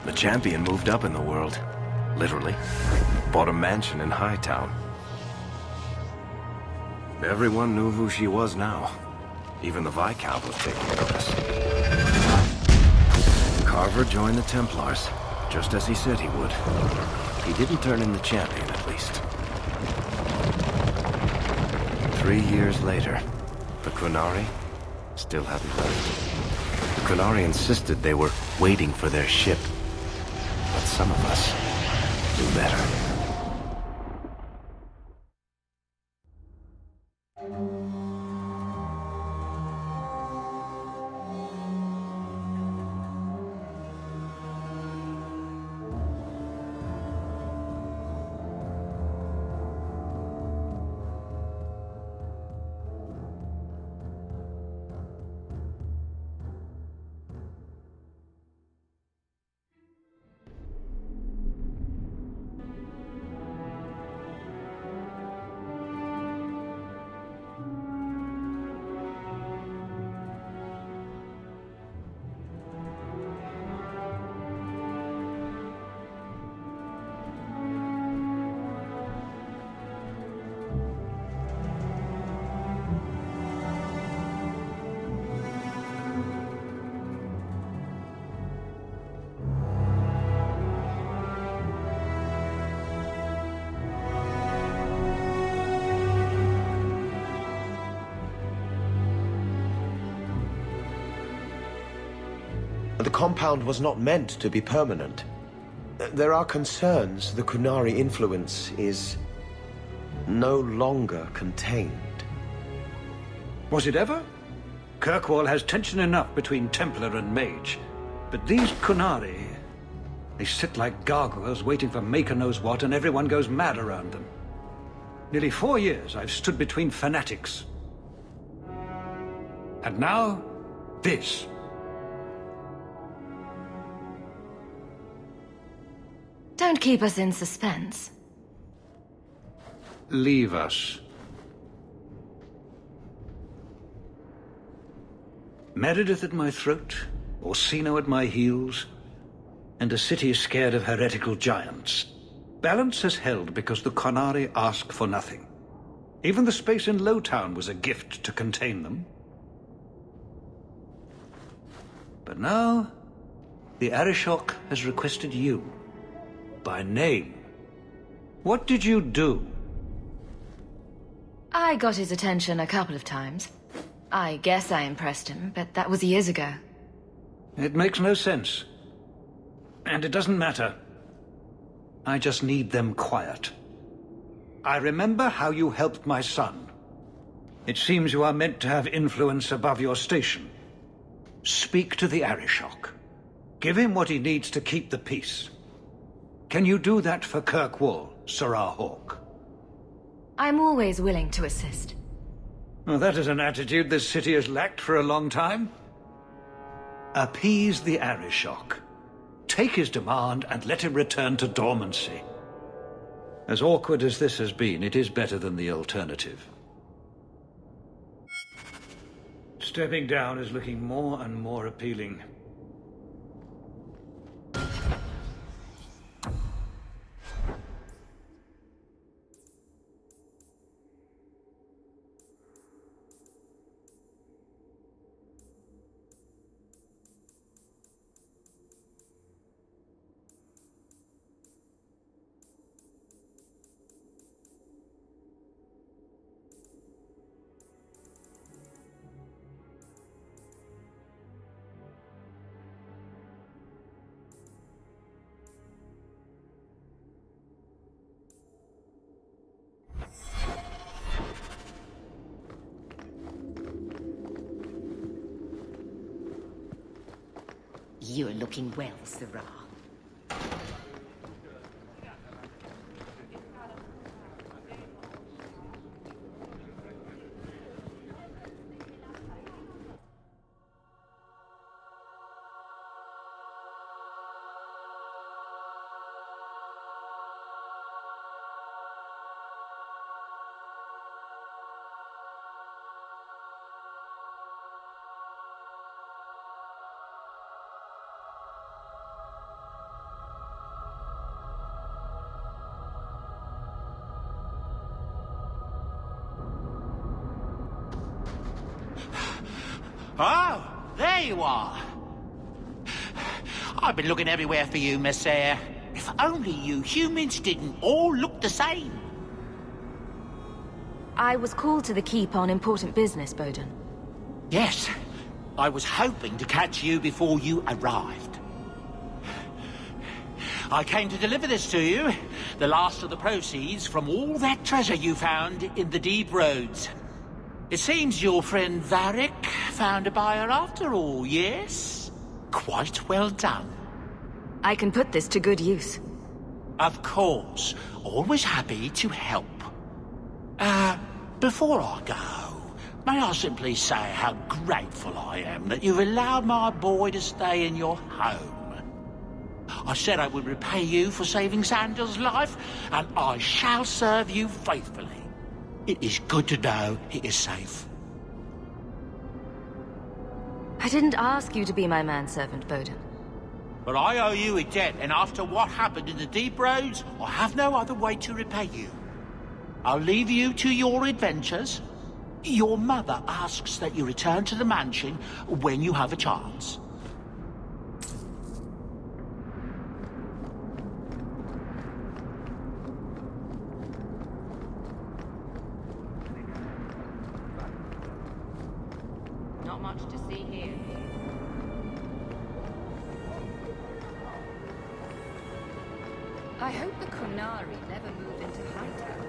The champion moved up in the world. Literally. Bought a mansion in Hightown. Everyone knew who she was now. Even the Viscount was taking notice. Carver joined the Templars, just as he said he would. He didn't turn in the champion, at least. 3 years later, the Qunari still hadn't left. The Qunari insisted they were waiting for their ship. But some of us knew better. The compound was not meant to be permanent. There are concerns the Qunari influence is no longer contained. Was it ever? Kirkwall has tension enough between Templar and Mage. But these Qunari, they sit like gargoyles waiting for Maker knows what, and everyone goes mad around them. Nearly 4 years I've stood between fanatics. And now, this. Don't keep us in suspense. Leave us. Meredith at my throat, Orsino at my heels, and a city scared of heretical giants. Balance has held because the Qunari ask for nothing. Even the space in Lowtown was a gift to contain them. But now, the Arishok has requested you. By name. What did you do? I got his attention a couple of times. I guess I impressed him, but that was years ago. It makes no sense. And it doesn't matter. I just need them quiet. I remember how you helped my son. It seems you are meant to have influence above your station. Speak to the Arishok. Give him what he needs to keep the peace. Can you do that for Kirkwall, Sirrah Hawke? I'm always willing to assist. Well, that is an attitude this city has lacked for a long time. Appease the Arishok. Take his demand and let him return to dormancy. As awkward as this has been, it is better than the alternative. Stepping down is looking more and more appealing. You're looking well, Sirrah. Oh, there you are. I've been looking everywhere for you, Messiah. If only you humans didn't all look the same. I was called to the keep on important business, Bowden. Yes, I was hoping to catch you before you arrived. I came to deliver this to you, the last of the proceeds from all that treasure you found in the deep roads. It seems your friend Varric found a buyer after all, yes? Quite well done. I can put this to good use. Of course. Always happy to help. Before I go, may I simply say how grateful I am that you've allowed my boy to stay in your home. I said I would repay you for saving Sandal's life, and I shall serve you faithfully. It is good to know he is safe. I didn't ask you to be my manservant, Bowden. But I owe you a debt, and after what happened in the deep roads, I have no other way to repay you. I'll leave you to your adventures. Your mother asks that you return to the mansion when you have a chance. Not much to see here. I hope the Kunari never move into Hightown.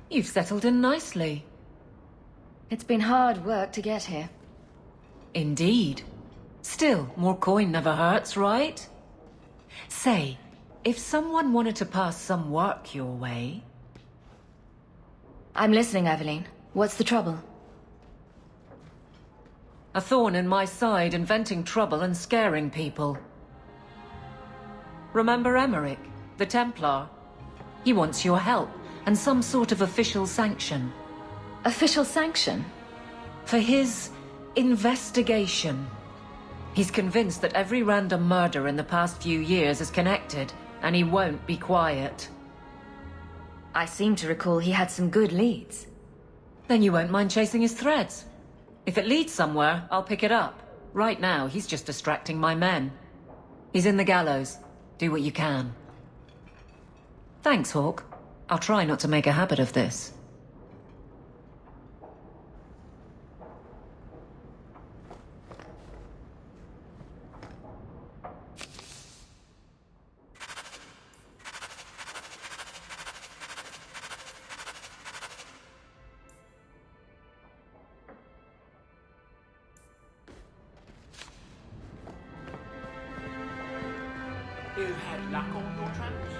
You've settled in nicely. It's been hard work to get here. Indeed. Still, more coin never hurts, right? Say, if someone wanted to pass some work your way... I'm listening, Aveline. What's the trouble? A thorn in my side, inventing trouble and scaring people. Remember Emmerich, the Templar? He wants your help, and some sort of official sanction. Official sanction? For his investigation. He's convinced that every random murder in the past few years is connected, and he won't be quiet. I seem to recall he had some good leads. Then you won't mind chasing his threads. If it leads somewhere, I'll pick it up. Right now, he's just distracting my men. He's in the gallows. Do what you can. Thanks, Hawke. I'll try not to make a habit of this. You had luck on your travels?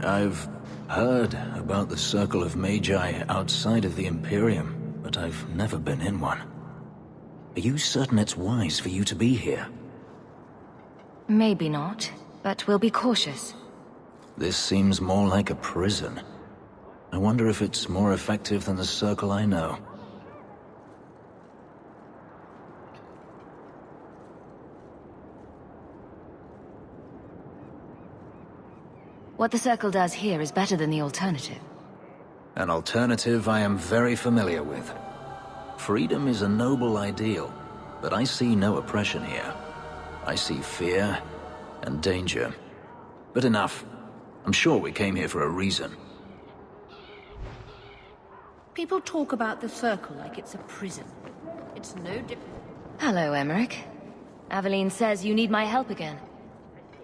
I've heard about the Circle of Magi outside of the Imperium, but I've never been in one. Are you certain it's wise for you to be here? Maybe not, but we'll be cautious. This seems more like a prison. I wonder if it's more effective than the Circle I know. What the Circle does here is better than the alternative. An alternative I am very familiar with. Freedom is a noble ideal, but I see no oppression here. I see fear and danger. But enough. I'm sure we came here for a reason. People talk about the Circle like it's a prison. It's no different. Hello, Emmerich. Aveline says you need my help again.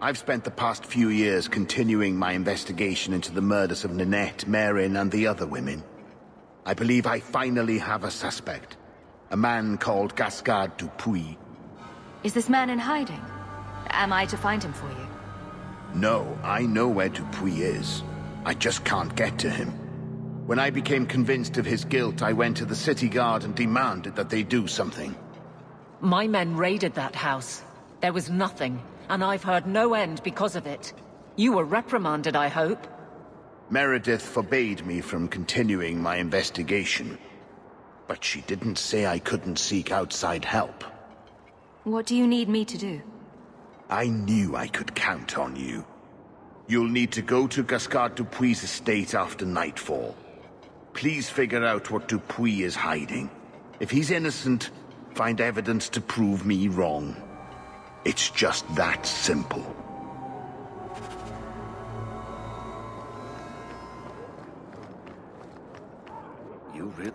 I've spent the past few years continuing my investigation into the murders of Ninette, Marin, and the other women. I believe I finally have a suspect. A man called Gascard Dupuis. Is this man in hiding? Am I to find him for you? No, I know where Dupuis is. I just can't get to him. When I became convinced of his guilt, I went to the city guard and demanded that they do something. My men raided that house. There was nothing, and I've heard no end because of it. You were reprimanded, I hope? Meredith forbade me from continuing my investigation. But she didn't say I couldn't seek outside help. What do you need me to do? I knew I could count on you. You'll need to go to Gascard Dupuis' estate after nightfall. Please figure out what Dupuis is hiding. If he's innocent, find evidence to prove me wrong. It's just that simple. You really...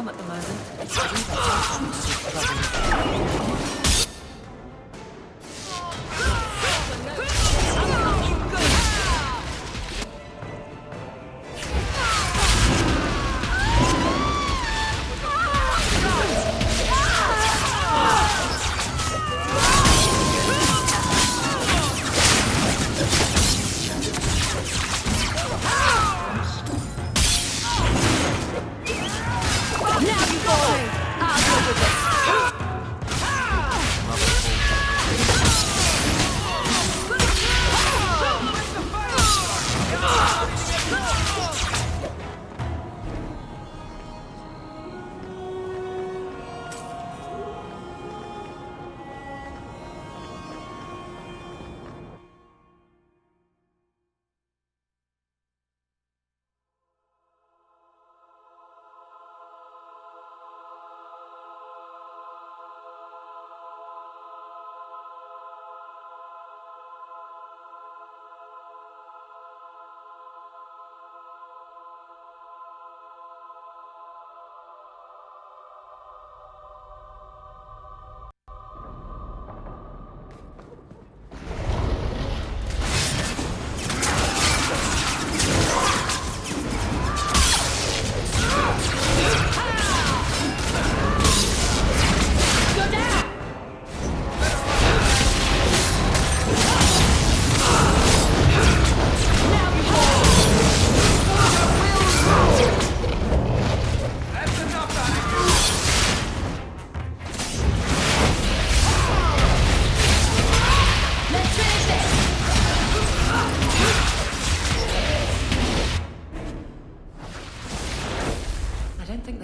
calm at the moment. It's trouble.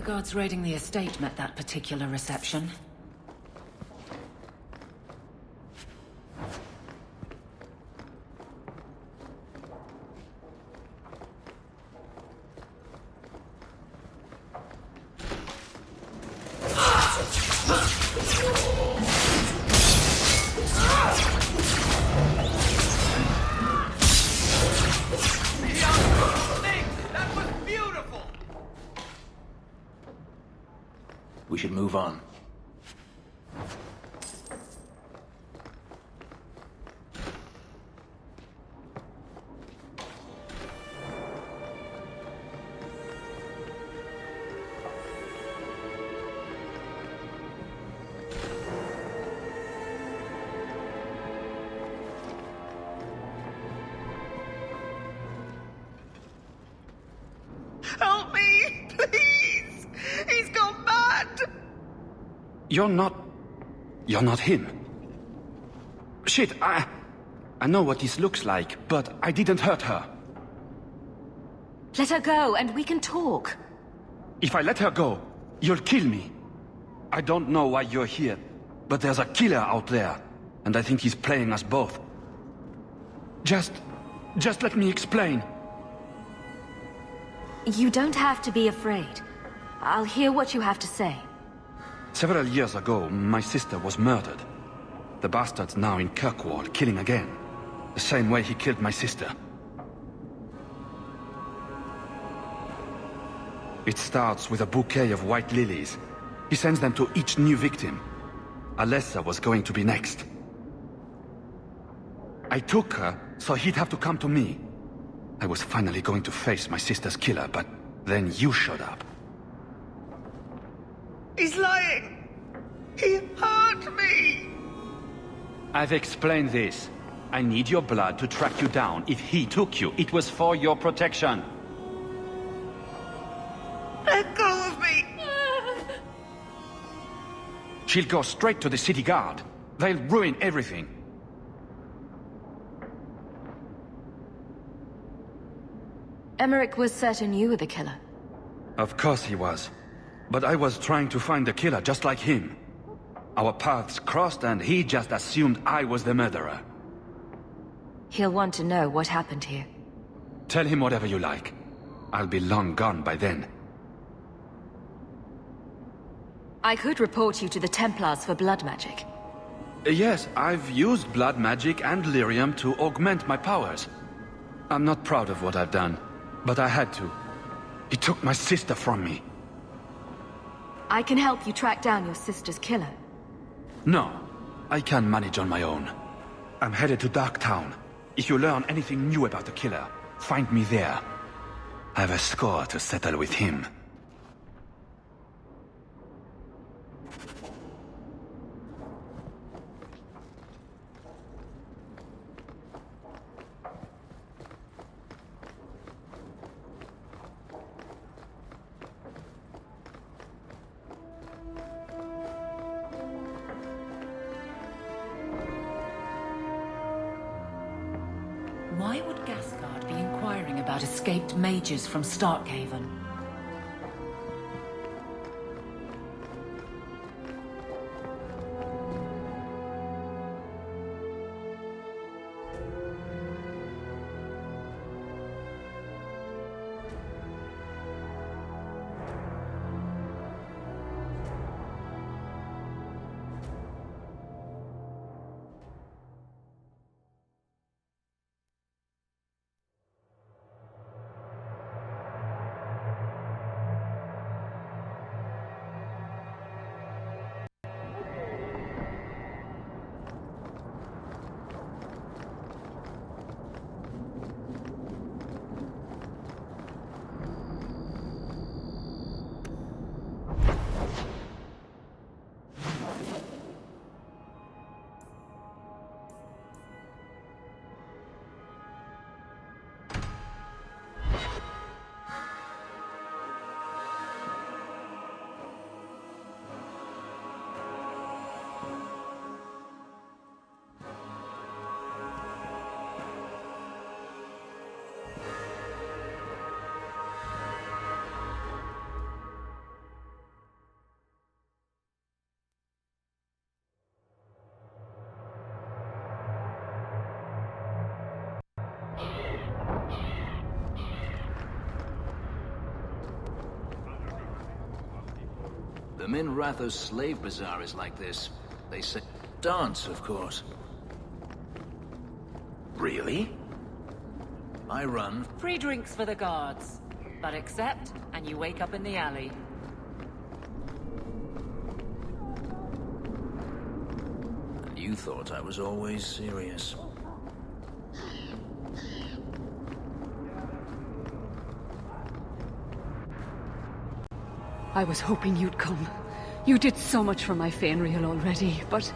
Guards raiding the estate met that particular reception. We should move on. Help me, please! He's gone mad! You're not him. Shit, I know what this looks like, but I didn't hurt her. Let her go, and we can talk. If I let her go, you'll kill me. I don't know why you're here, but there's a killer out there, and I think he's playing us both. Just let me explain. You don't have to be afraid. I'll hear what you have to say. Several years ago, my sister was murdered. The bastard's now in Kirkwall, killing again. The same way he killed my sister. It starts with a bouquet of white lilies. He sends them to each new victim. Alessa was going to be next. I took her, so he'd have to come to me. I was finally going to face my sister's killer, but then you showed up. He's lying! He hurt me! I've explained this. I need your blood to track you down. If he took you, it was for your protection. Let go of me! She'll go straight to the city guard. They'll ruin everything. Emmerich was certain you were the killer. Of course he was. But I was trying to find the killer just like him. Our paths crossed and he just assumed I was the murderer. He'll want to know what happened here. Tell him whatever you like. I'll be long gone by then. I could report you to the Templars for blood magic. Yes, I've used blood magic and lyrium to augment my powers. I'm not proud of what I've done, but I had to. He took my sister from me. I can help you track down your sister's killer. No, I can manage on my own. I'm headed to Darktown. If you learn anything new about the killer, find me there. I have a score to settle with him. Why would Gascard be inquiring about escaped mages from Starkhaven? The Min Ratha's slave bazaar is like this. They say dance, of course. Really? I run. Free drinks for the guards. But accept, and you wake up in the alley. And you thought I was always serious. I was hoping you'd come. You did so much for my Fenrir already, but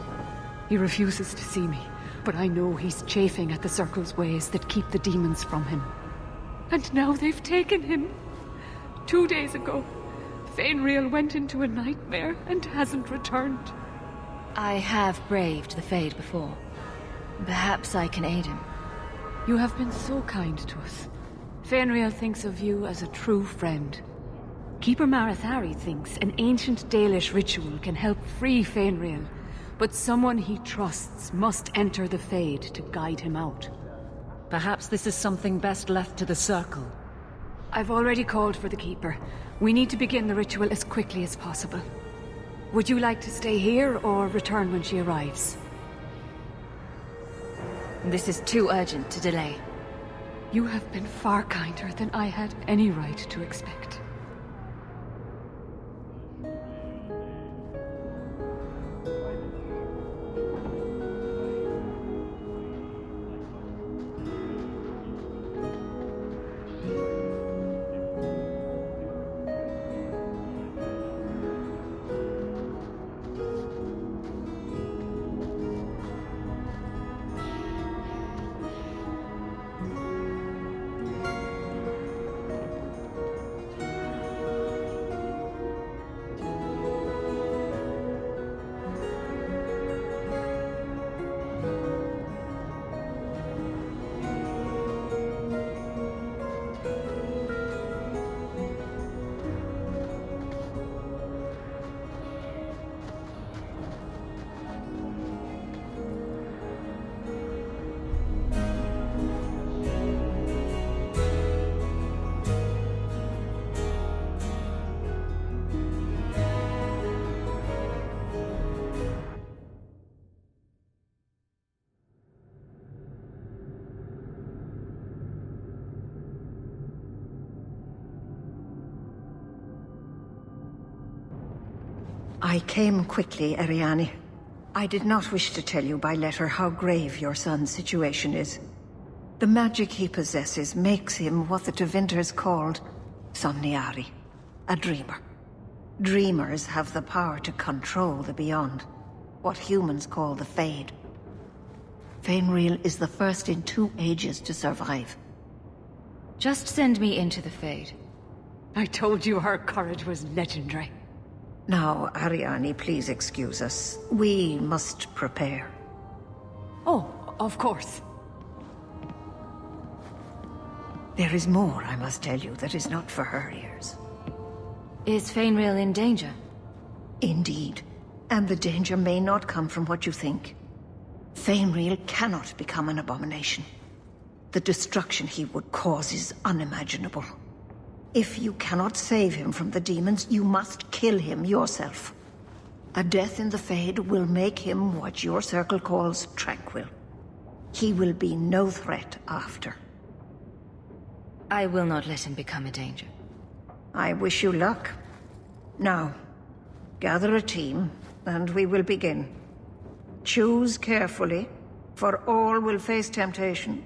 he refuses to see me. But I know he's chafing at the Circle's ways that keep the demons from him. And now they've taken him. 2 days ago, Fenrir went into a nightmare and hasn't returned. I have braved the Fade before. Perhaps I can aid him. You have been so kind to us. Fenrir thinks of you as a true friend. Keeper Marathari thinks an ancient Dalish ritual can help free Fenrir, but someone he trusts must enter the Fade to guide him out. Perhaps this is something best left to the Circle. I've already called for the Keeper. We need to begin the ritual as quickly as possible. Would you like to stay here or return when she arrives? This is too urgent to delay. You have been far kinder than I had any right to expect. I came quickly, Ariane. I did not wish to tell you by letter how grave your son's situation is. The magic he possesses makes him what the Tevinters called Somniari, a dreamer. Dreamers have the power to control the beyond, what humans call the Fade. Fainreal is the first in 2 ages to survive. Just send me into the Fade. I told you her courage was legendary. Now, Ariane, please excuse us. We must prepare. Oh, of course. There is more I must tell you that is not for her ears. Is Fainreal in danger? Indeed. And the danger may not come from what you think. Fainreal cannot become an abomination. The destruction he would cause is unimaginable. If you cannot save him from the demons, you must kill him yourself. A death in the Fade will make him what your circle calls tranquil. He will be no threat after. I will not let him become a danger. I wish you luck. Now, gather a team, and we will begin. Choose carefully, for all will face temptation.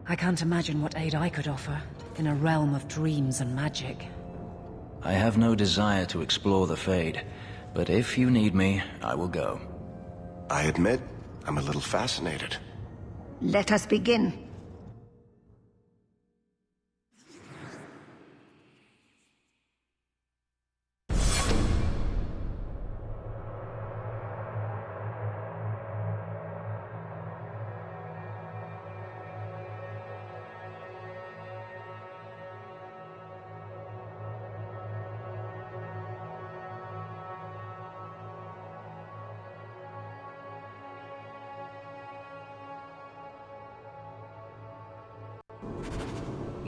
I can't imagine what aid I could offer, in a realm of dreams and magic. I have no desire to explore the Fade, but if you need me, I will go. I admit, I'm a little fascinated. Let us begin.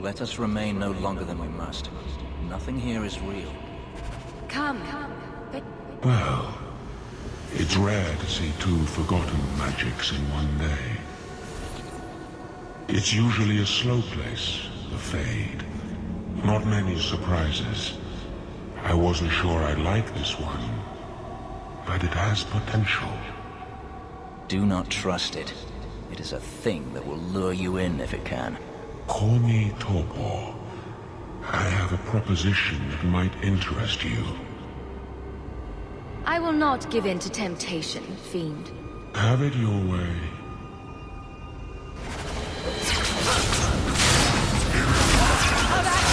Let us remain no longer than we must. Nothing here is real. Come. Well, it's rare to see 2 forgotten magics in one day. It's usually a slow place, the Fade. Not many surprises. I wasn't sure I'd like this one, but it has potential. Do not trust it. It is a thing that will lure you in if it can. Call me Torpor. I have a proposition that might interest you. I will not give in to temptation, fiend. Have it your way. How about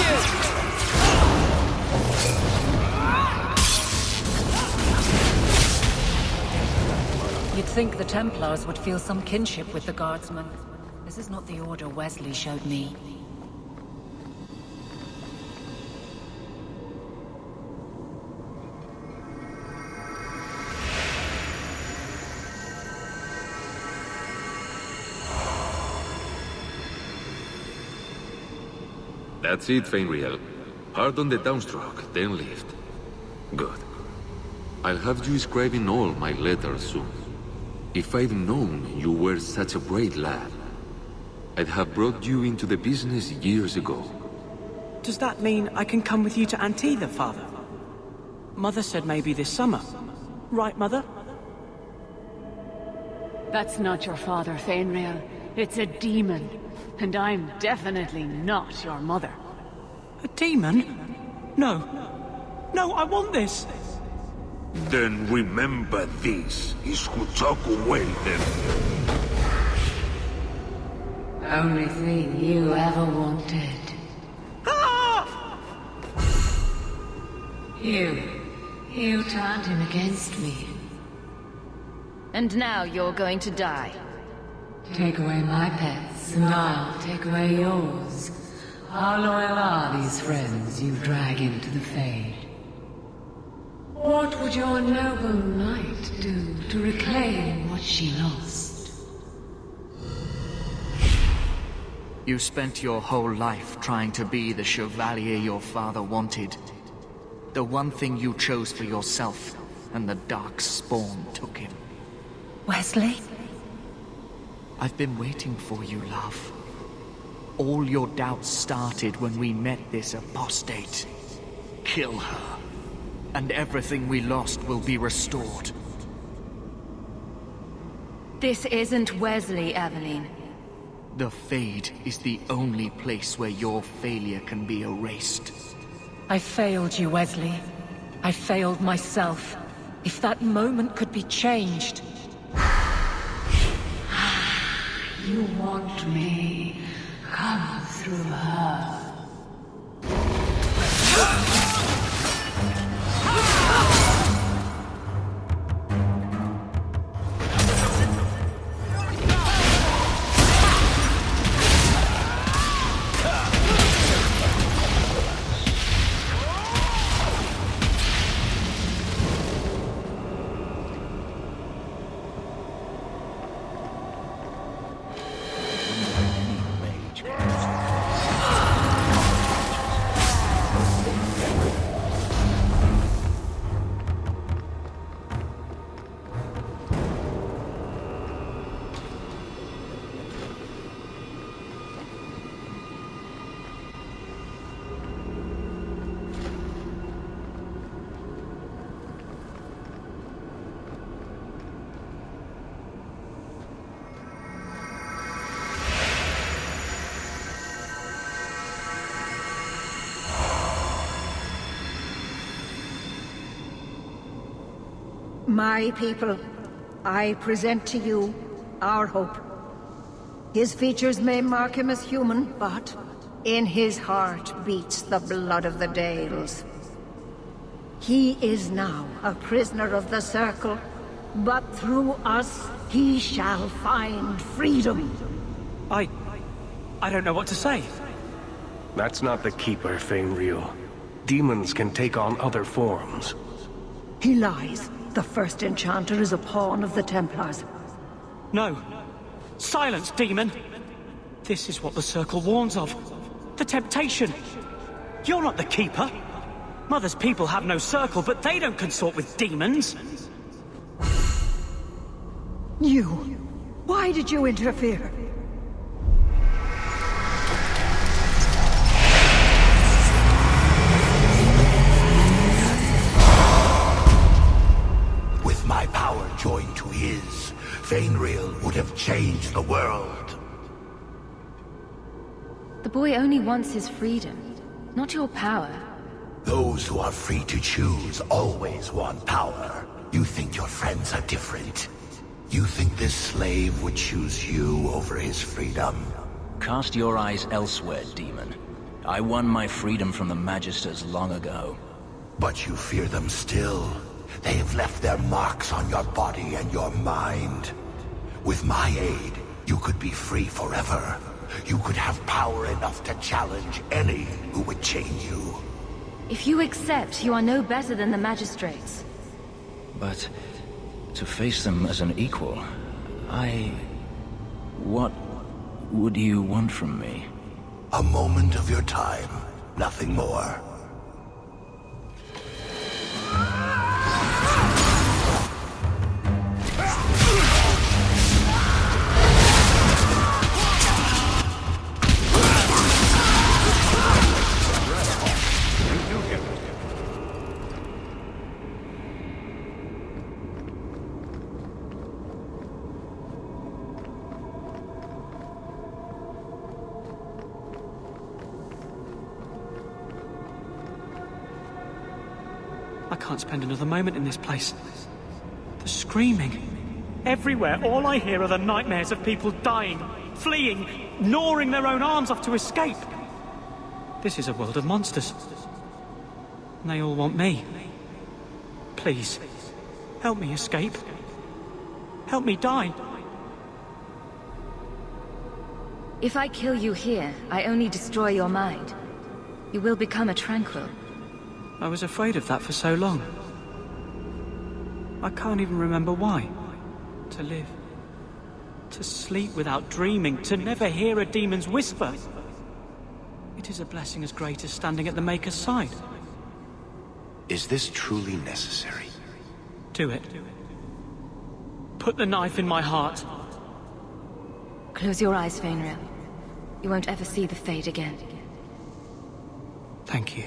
You'd think the Templars would feel some kinship with the Guardsmen. This is not the order Wesley showed me. That's it, Fainreal. Hard on the downstroke, then lift. Good. I'll have you scribing all my letters soon. If I'd known you were such a brave lad, I'd have brought you into the business years ago. Does that mean I can come with you to Antitha, Father? Mother said maybe this summer. Right, Mother? That's not your father, Fainreal. It's a demon. And I'm definitely not your mother. A demon? No. No, I want this! Then remember this is who took away them. Only thing you ever wanted. Ah! You turned him against me. And now you're going to die. Take away my pets, and I'll take away yours. How loyal are these friends you drag into the Fade? What would your noble knight do to reclaim what she lost? You spent your whole life trying to be the chevalier your father wanted. The one thing you chose for yourself, and the dark spawn took him. Wesley? I've been waiting for you, love. All your doubts started when we met this apostate. Kill her, and everything we lost will be restored. This isn't Wesley, Aveline. The Fade is the only place where your failure can be erased. I failed you, Wesley. I failed myself. If that moment could be changed... You want me? Come through her. My people, I present to you our hope. His features may mark him as human, but in his heart beats the blood of the Dales. He is now a prisoner of the Circle, but through us, he shall find freedom. I don't know what to say. That's not the Keeper, Fainreal. Demons can take on other forms. He lies. The first Enchanter is a pawn of the Templars. No. Silence, demon! This is what the Circle warns of. The temptation. You're not the Keeper. Mother's people have no Circle, but they don't consort with demons. You. Why did you interfere? With my power joined to his, Fainreal would have changed the world. The boy only wants his freedom, not your power. Those who are free to choose always want power. You think your friends are different. You think this slave would choose you over his freedom? Cast your eyes elsewhere, demon. I won my freedom from the Magisters long ago. But you fear them still. They have left their marks on your body and your mind. With my aid, you could be free forever. You could have power enough to challenge any who would chain you. If you accept, you are no better than the magistrates. But to face them as an equal, What would you want from me? A moment of your time, nothing more. I can't spend another moment in this place. The screaming. Everywhere, all I hear are the nightmares of people dying, fleeing, gnawing their own arms off to escape. This is a world of monsters. And they all want me. Please, help me escape. Help me die. If I kill you here, I only destroy your mind. You will become a tranquil. I was afraid of that for so long. I can't even remember why. To live. To sleep without dreaming. To never hear a demon's whisper. It is a blessing as great as standing at the Maker's side. Is this truly necessary? Do it. Put the knife in my heart. Close your eyes, Fainreal. You won't ever see the Fade again. Thank you.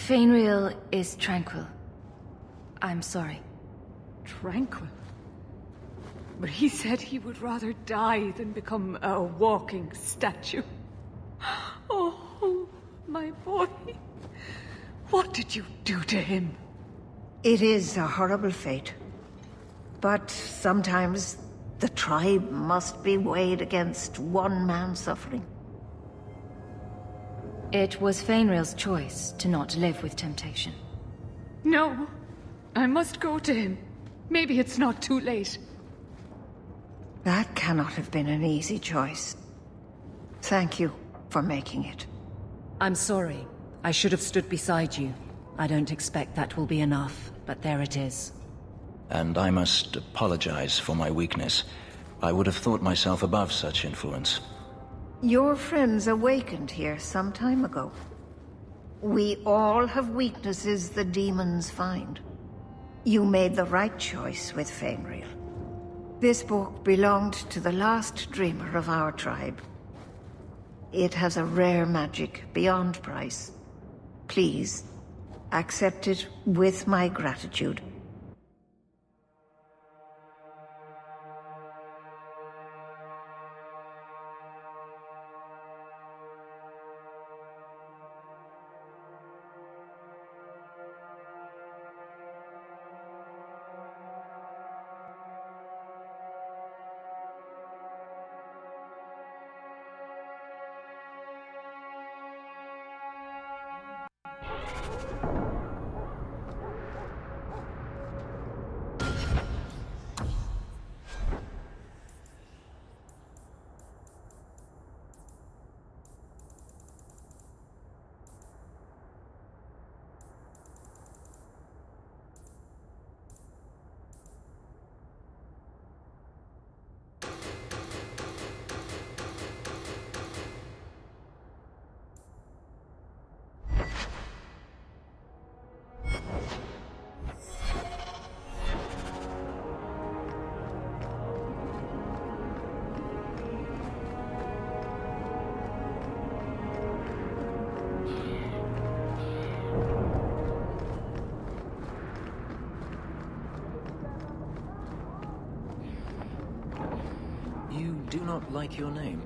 Fainriel is tranquil. I'm sorry. Tranquil? But he said he would rather die than become a walking statue. Oh, my boy. What did you do to him? It is a horrible fate. But sometimes the tribe must be weighed against one man's suffering. It was Fainriel's choice to not live with temptation. No. I must go to him. Maybe it's not too late. That cannot have been an easy choice. Thank you for making it. I'm sorry. I should have stood beside you. I don't expect that will be enough, but there it is. And I must apologize for my weakness. I would have thought myself above such influence. Your friends awakened here some time ago. We all have weaknesses the demons find. You made the right choice with Fainriel. This book belonged to the last dreamer of our tribe. It has a rare magic beyond price. Please, accept it with my gratitude. You do not like your name.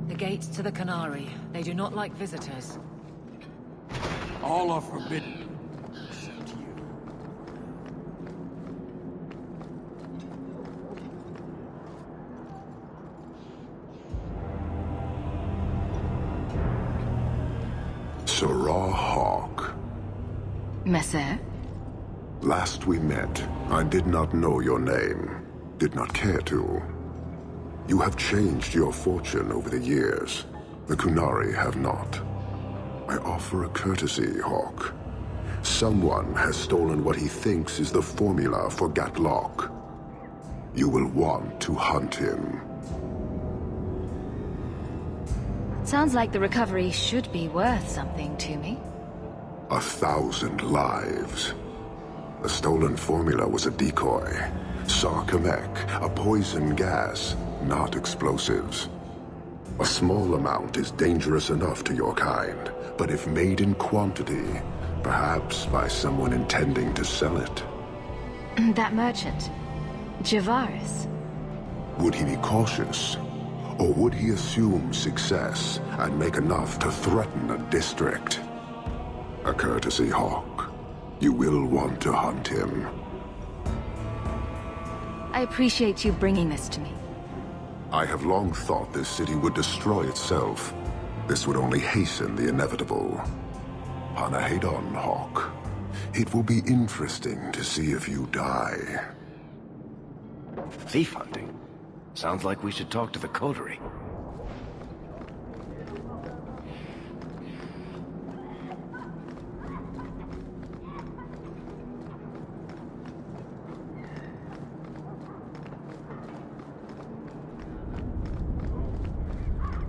The gates to the Canary. They do not like visitors. All are forbidden. Sirrah Hawke. Messer? Last we met, I did not know your name. Did not care to. You have changed your fortune over the years. The Kunari have not. I offer a courtesy, Hawke. Someone has stolen what he thinks is the formula for Gatlock. You will want to hunt him. Sounds like the recovery should be worth something to me. 1,000 lives. The stolen formula was a decoy. Sarkamek, a poison gas, not explosives. A small amount is dangerous enough to your kind, but if made in quantity, perhaps by someone intending to sell it. That merchant, Javaris. Would he be cautious? Or would he assume success and make enough to threaten a district? A courtesy, Hawke. You will want to hunt him. I appreciate you bringing this to me. I have long thought this city would destroy itself. This would only hasten the inevitable. Hanahedon, Hawke. It will be interesting to see if you die. Thief hunting? Sounds like we should talk to the coterie.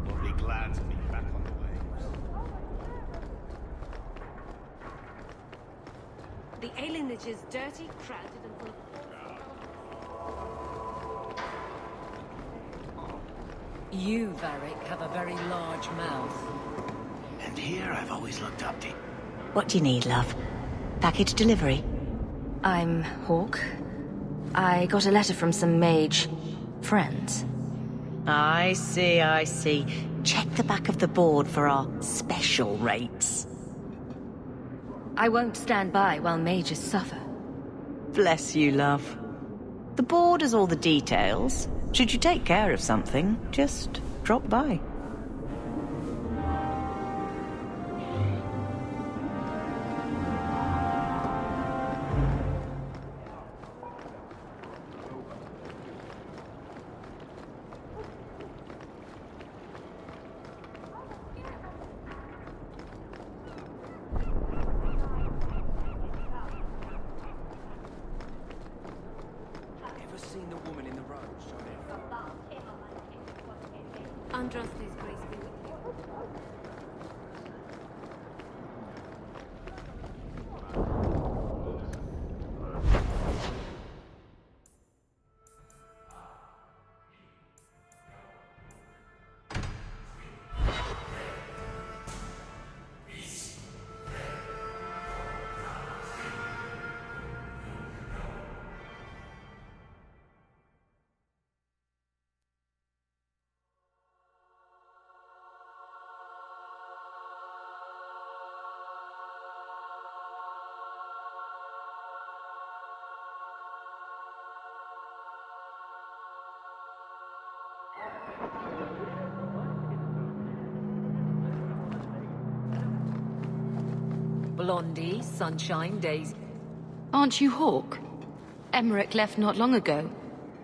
We'll be glad to be back on the waves. The alienage is dirty, crowded, and full of... You, Varric, have a very large mouth. And here I've always looked up to. What do you need, love? Package delivery? I'm Hawke. I got a letter from some Mage friends. I see, I see. Check the back of the board for our special rates. I won't stand by while Mages suffer. Bless you, love. The board has all the details. Should you take care of something, just drop by. Ever seen the woman in the road? Andraste's grace be with you. Blondie, Sunshine, Daisy. Aren't you Hawke? Emmerich left not long ago.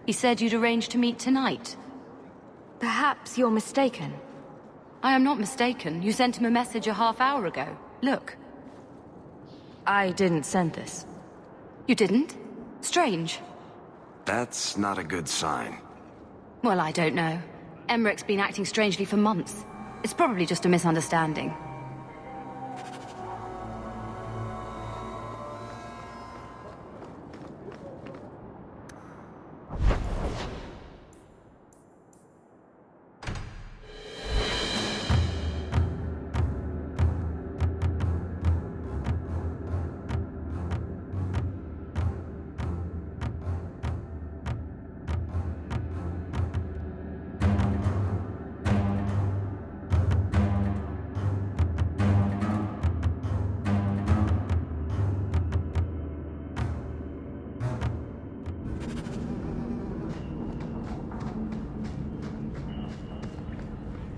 He said you'd arranged to meet tonight. Perhaps you're mistaken. I am not mistaken. You sent him a message a half hour ago. Look. I didn't send this. You didn't? Strange. That's not a good sign. Well, I don't know. Emmerich's been acting strangely for months. It's probably just a misunderstanding.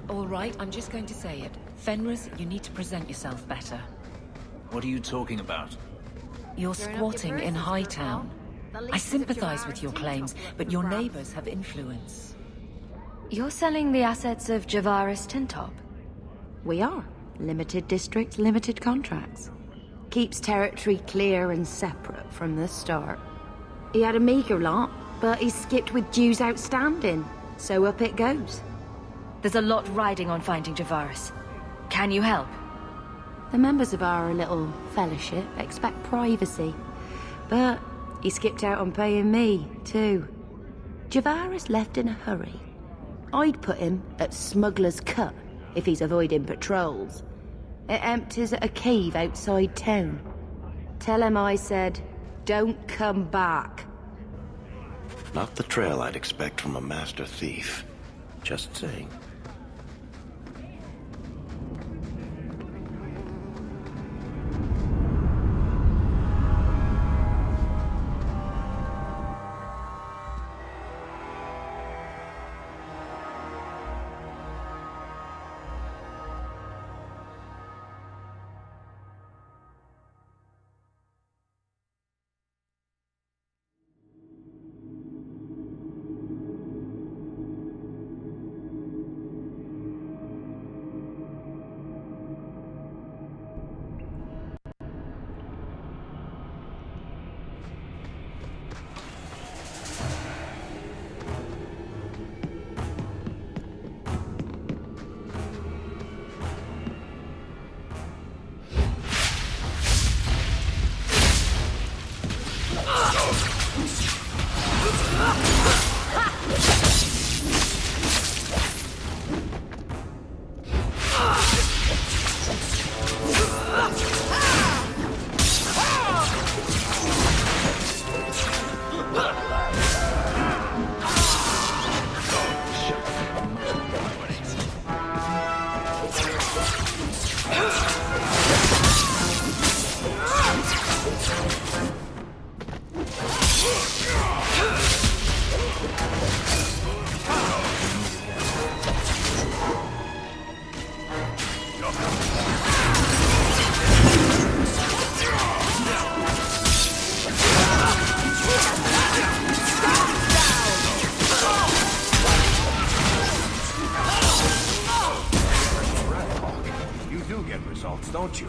All right, I'm just going to say it. Fenris, you need to present yourself better. What are you talking about? You're squatting in Hightown. I sympathize with your claims, but your neighbors have influence. You're selling the assets of Javaris Tintop? We are. Limited district, limited contracts. Keeps territory clear and separate from the start. He had a meager lot, but he skipped with dues outstanding, so up it goes. There's a lot riding on finding Javaris. Can you help? The members of our little fellowship expect privacy, but he skipped out on paying me, too. Javaris left in a hurry. I'd put him at Smuggler's Cut if he's avoiding patrols. It empties at a cave outside town. Tell him I said, don't come back. Not the trail I'd expect from a master thief. Just saying. salts, don't you?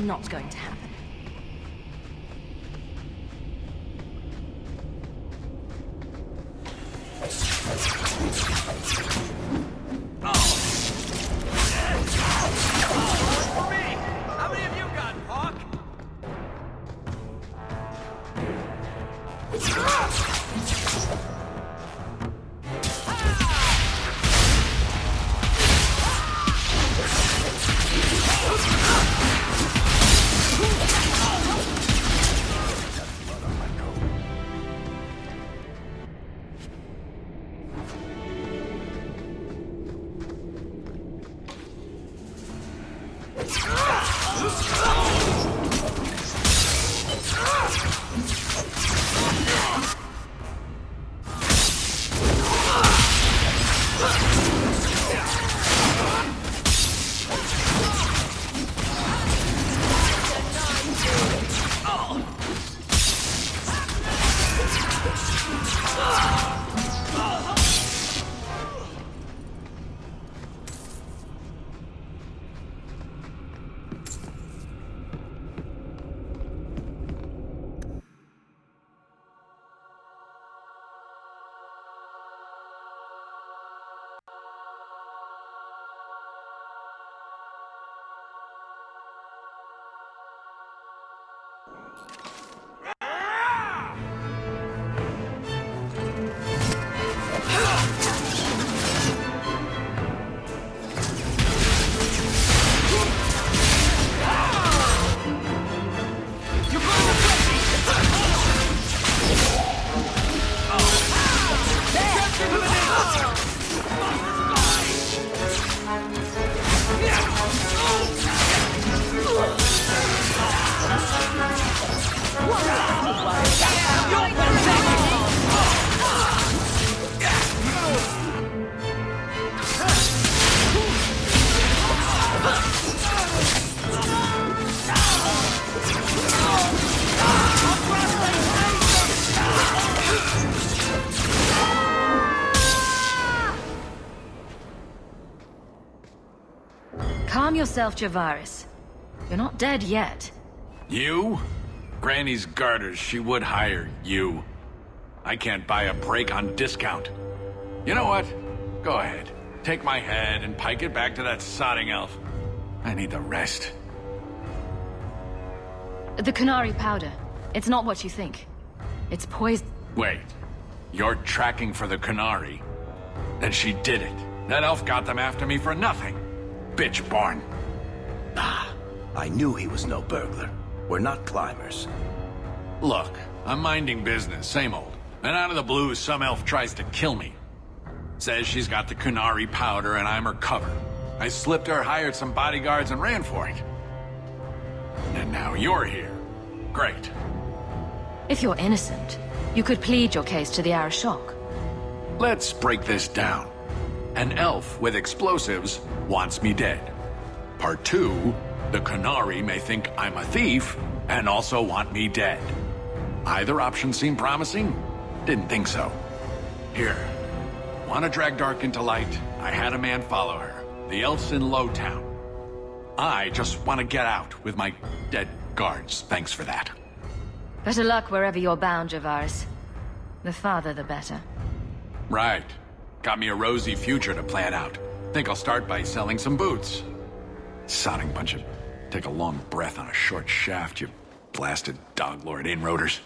Not going to happen. For me! How many of you got, Hawke? Calm yourself, Javaris. You're not dead yet. You? Granny's garters, she would hire you. I can't buy a break on discount. You know what? Go ahead. Take my head and pike it back to that sodding elf. I need the rest. The Canary powder. It's not what you think. It's poison. Wait. You're tracking for the Canary? Then she did it. That elf got them after me for nothing. Bitch born. I knew he was no burglar. We're not climbers. Look, I'm minding business, same old. And out of the blue, some elf tries to kill me. Says she's got the Kunari powder and I'm her cover. I slipped her, hired some bodyguards, and ran for it. And now you're here. Great. If you're innocent, you could plead your case to the Arashok. Let's break this down. An elf with explosives wants me dead. Part 2, the Kunari may think I'm a thief and also want me dead. Either option seemed promising? Didn't think so. Here. Want to drag Dark into light? I had a man follow her. The elf's in Lowtown. I just want to get out with my dead guards. Thanks for that. Better luck wherever you're bound, Javaris. The farther, the better. Right. Got me a rosy future to plan out. Think I'll start by selling some boots. Sodding bunch of... Take a long breath on a short shaft, you blasted dog-lord inroaders.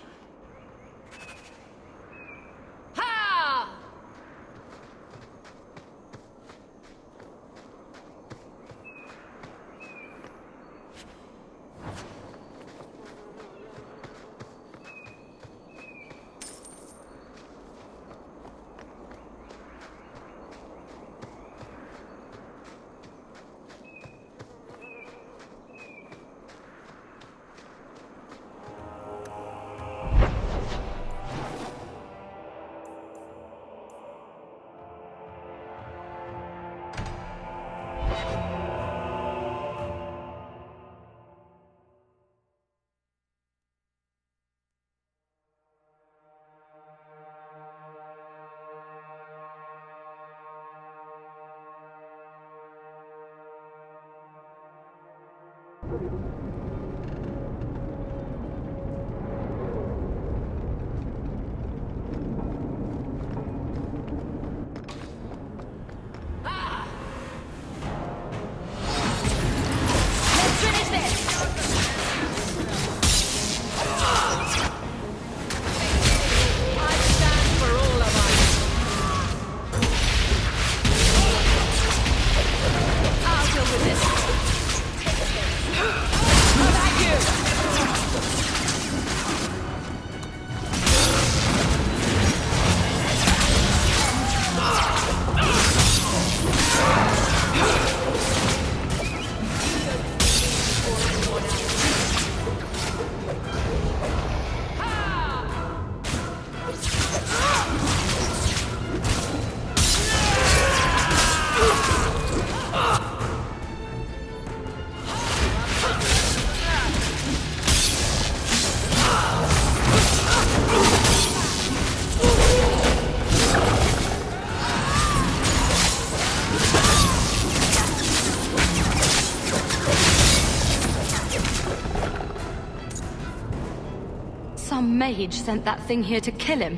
Mage sent that thing here to kill him.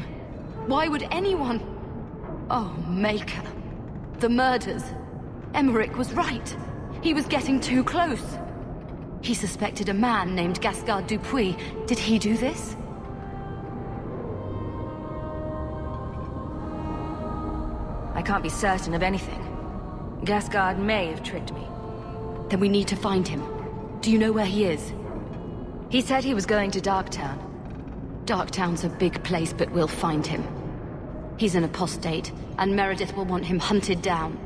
Why would anyone... Oh, Maker. The murders. Emmerich was right. He was getting too close. He suspected a man named Gascard Dupuis. Did he do this? I can't be certain of anything. Gascard may have tricked me. Then we need to find him. Do you know where he is? He said he was going to Darktown. Darktown's a big place, but we'll find him. He's an apostate, and Meredith will want him hunted down.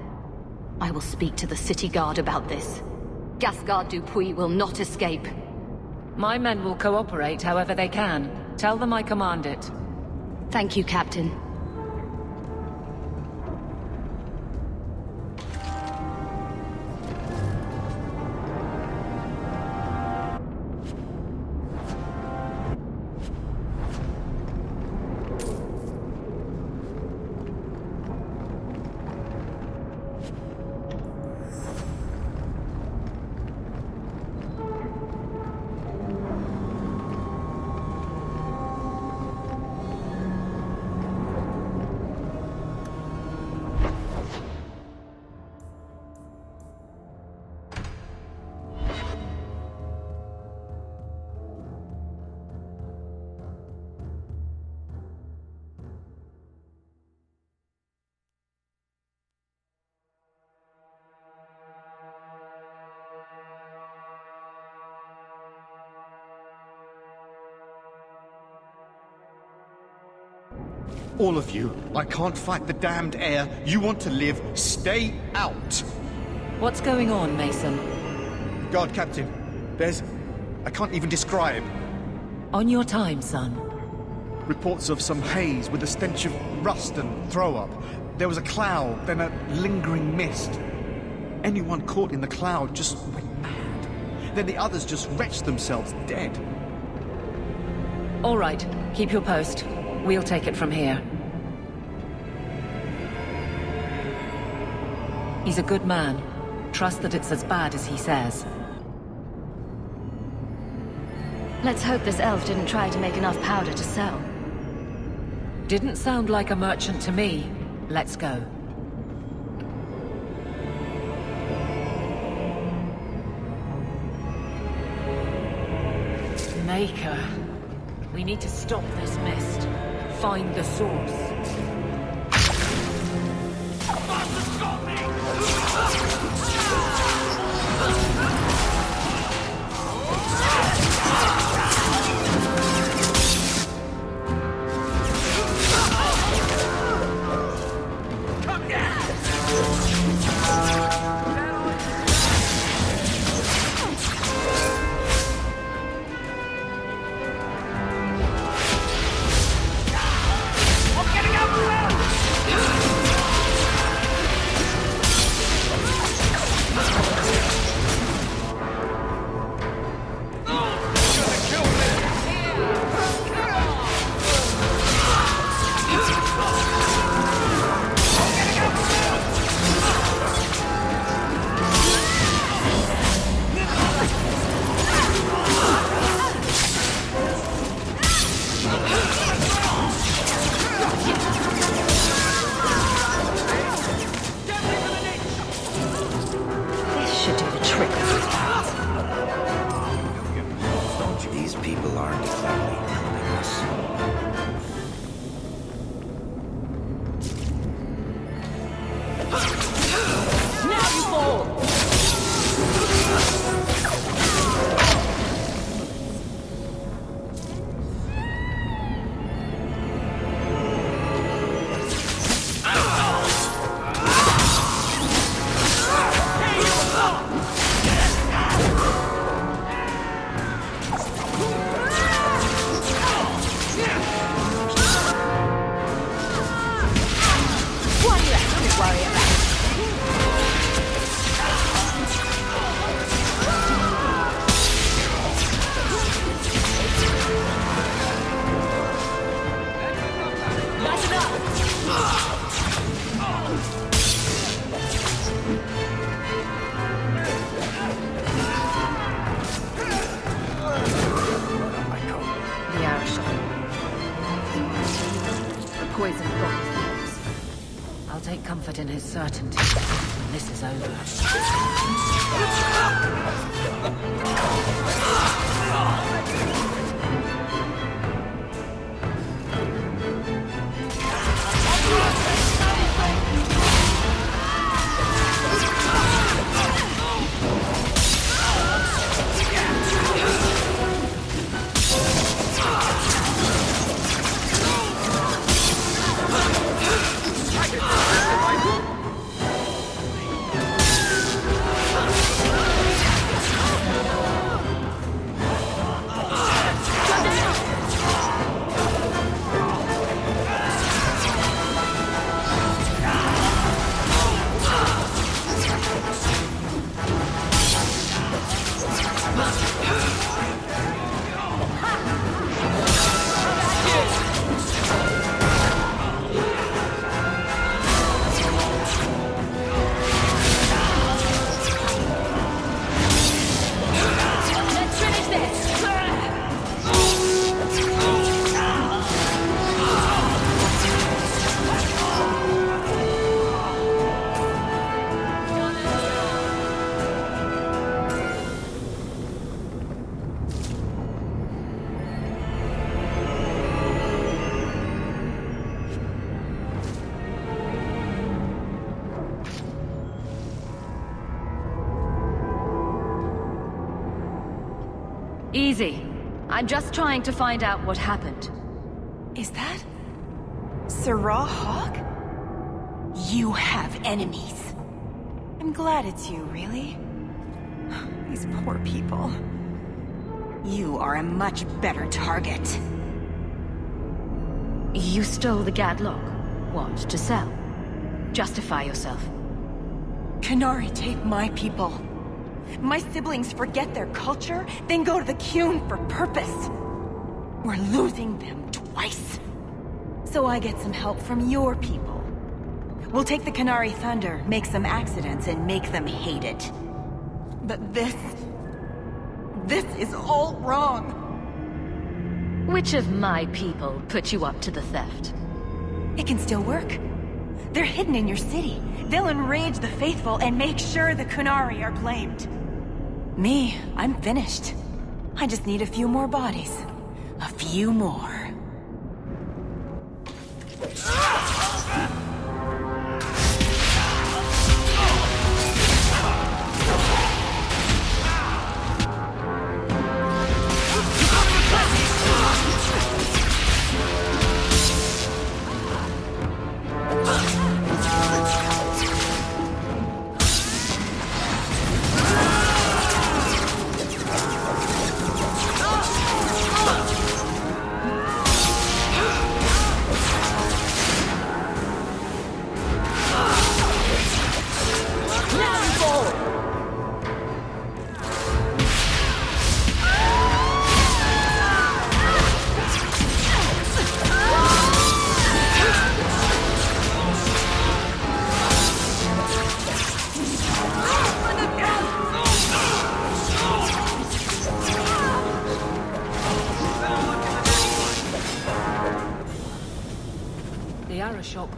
I will speak to the city guard about this. Gascard Dupuis will not escape. My men will cooperate however they can. Tell them I command it. Thank you, Captain. All of you. I can't fight the damned air. You want to live. Stay out. What's going on, Mason? Guard Captain, there's... I can't even describe. On your time, son. Reports of some haze with a stench of rust and throw-up. There was a cloud, then a lingering mist. Anyone caught in the cloud just went mad. Then the others just wretched themselves dead. All right, keep your post. We'll take it from here. He's a good man. Trust that it's as bad as he says. Let's hope this elf didn't try to make enough powder to sell. Didn't sound like a merchant to me. Let's go. Maker. We need to stop this mist. Find the source. In his certainty when this is over. Easy. I'm just trying to find out what happened. Is that... Sirrah Hawke? You have enemies. I'm glad it's you, really. These poor people. You are a much better target. You stole the Gadlock. What, to sell? Justify yourself. Canary take my people. My siblings forget their culture, then go to the Qun for purpose. We're losing them twice. So I get some help from your people. We'll take the Canary Thunder, make some accidents, and make them hate it. But this is all wrong. Which of my people put you up to the theft? It can still work. They're hidden in your city. They'll enrage the faithful and make sure the Kunari are blamed. Me, I'm finished. I just need a few more bodies. A few more.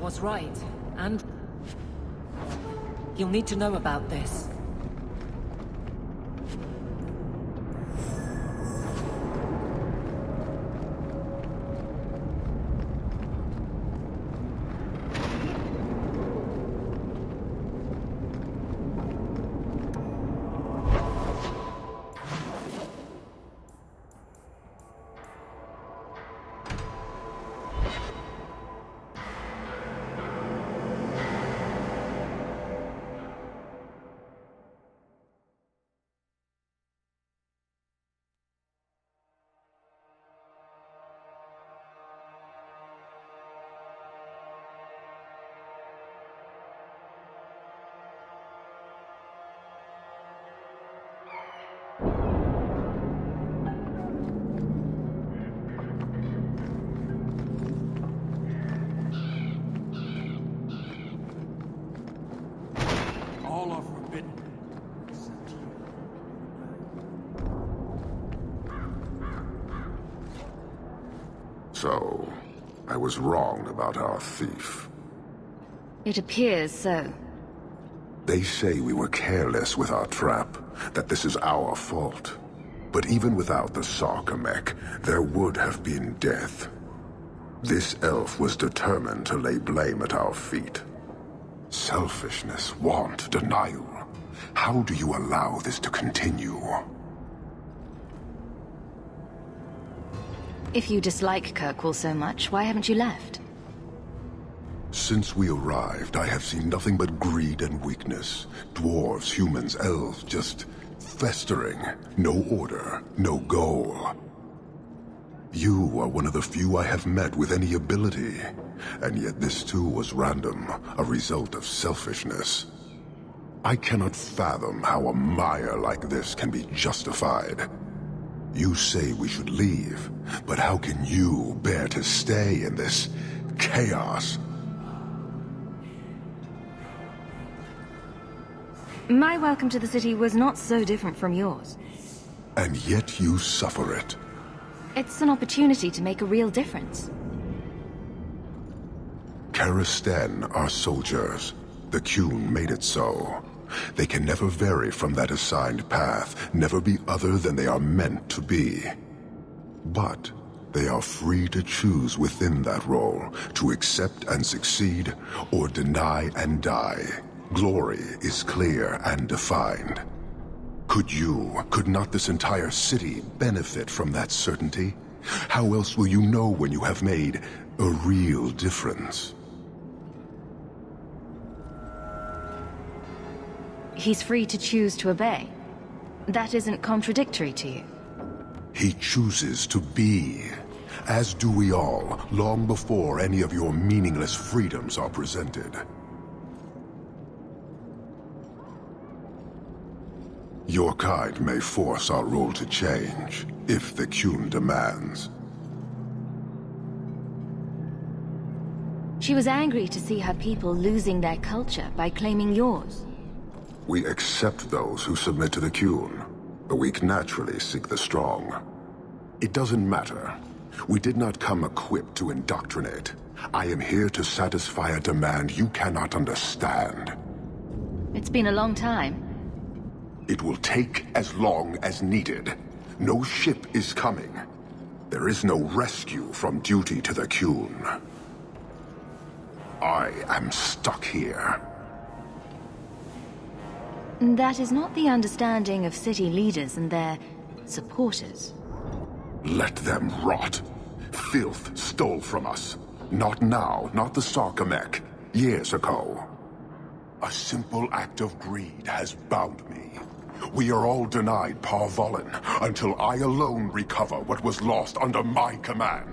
Was right, and you'll need to know about this. So, I was wrong about our thief. It appears so. They say we were careless with our trap, that this is our fault. But even without the Sarkamek, there would have been death. This elf was determined to lay blame at our feet. Selfishness, want, denial. How do you allow this to continue? If you dislike Kirkwall so much, why haven't you left? Since we arrived, I have seen nothing but greed and weakness. Dwarves, humans, elves, just festering. No order, no goal. You are one of the few I have met with any ability. And yet this too was random, a result of selfishness. I cannot fathom how a mire like this can be justified. You say we should leave, but how can you bear to stay in this chaos? My welcome to the city was not so different from yours. And yet you suffer it. It's an opportunity to make a real difference. Karisten are soldiers. The Qun made it so. They can never vary from that assigned path, never be other than they are meant to be. But they are free to choose within that role, to accept and succeed, or deny and die. Glory is clear and defined. Could not this entire city benefit from that certainty? How else will you know when you have made a real difference? He's free to choose to obey. That isn't contradictory to you. He chooses to be, as do we all, long before any of your meaningless freedoms are presented. Your kind may force our rule to change, if the Qun demands. She was angry to see her people losing their culture by claiming yours. We accept those who submit to the Qun. The weak naturally seek the strong. It doesn't matter. We did not come equipped to indoctrinate. I am here to satisfy a demand you cannot understand. It's been a long time. It will take as long as needed. No ship is coming. There is no rescue from duty to the Qun. I am stuck here. That is not the understanding of city leaders and their supporters. Let them rot. Filth stole from us. Not now, not the Sarkamek. Years ago. A simple act of greed has bound me. We are all denied Parvolin until I alone recover what was lost under my command.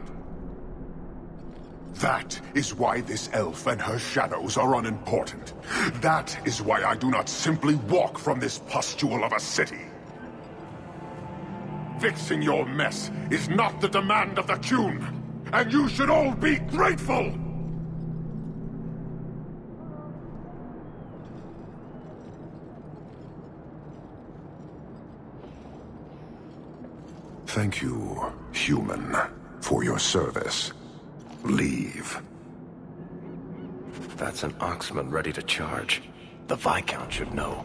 That is why this elf and her shadows are unimportant. That is why I do not simply walk from this pustule of a city. Fixing your mess is not the demand of the Qun, and you should all be grateful! Thank you, human, for your service. Leave. That's an Oxman ready to charge. The Viscount should know.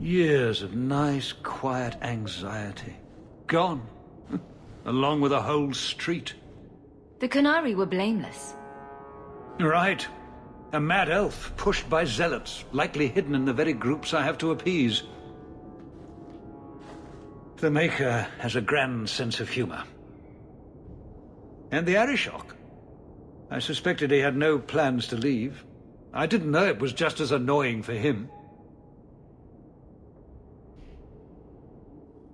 Years of nice, quiet anxiety. Gone. Along with a whole street. The Qunari were blameless. Right. A mad elf pushed by zealots, likely hidden in the very groups I have to appease. The Maker has a grand sense of humor. And the Arishok. I suspected he had no plans to leave. I didn't know it was just as annoying for him.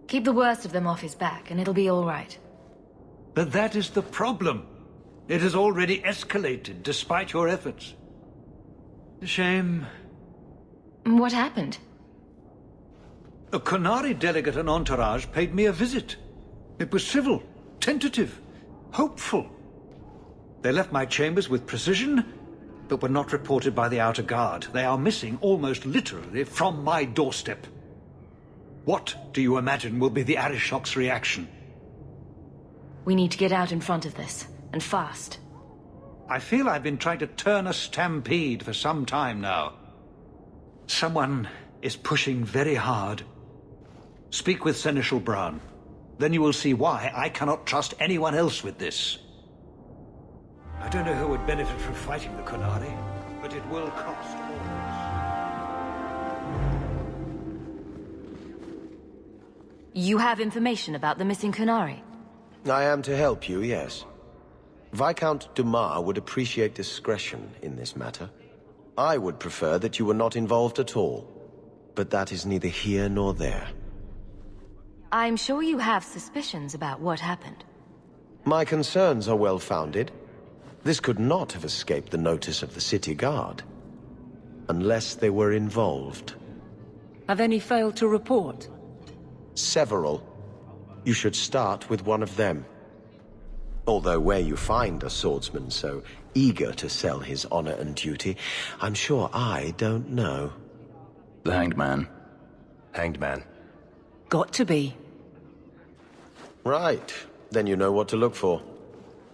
Keep the worst of them off his back, and it'll be all right. But that is the problem. It has already escalated, despite your efforts. A shame. What happened? A Qunari delegate and entourage paid me a visit. It was civil, tentative, hopeful. They left my chambers with precision, but were not reported by the outer guard. They are missing almost literally from my doorstep. What do you imagine will be the Arishok's reaction? We need to get out in front of this, and fast. I feel I've been trying to turn a stampede for some time now. Someone is pushing very hard. Speak with Seneschal Bran. Then you will see why I cannot trust anyone else with this. I don't know who would benefit from fighting the Qunari, but it will cost all of us. You have information about the missing Qunari? I am to help you, yes. Viscount Dumas would appreciate discretion in this matter. I would prefer that you were not involved at all. But that is neither here nor there. I'm sure you have suspicions about what happened. My concerns are well-founded. This could not have escaped the notice of the city guard. Unless they were involved. Have any failed to report? Several. You should start with one of them. Although where you find a swordsman so eager to sell his honor and duty, I'm sure I don't know. The Hanged Man. Hanged Man. Got to be. Right. Then you know what to look for.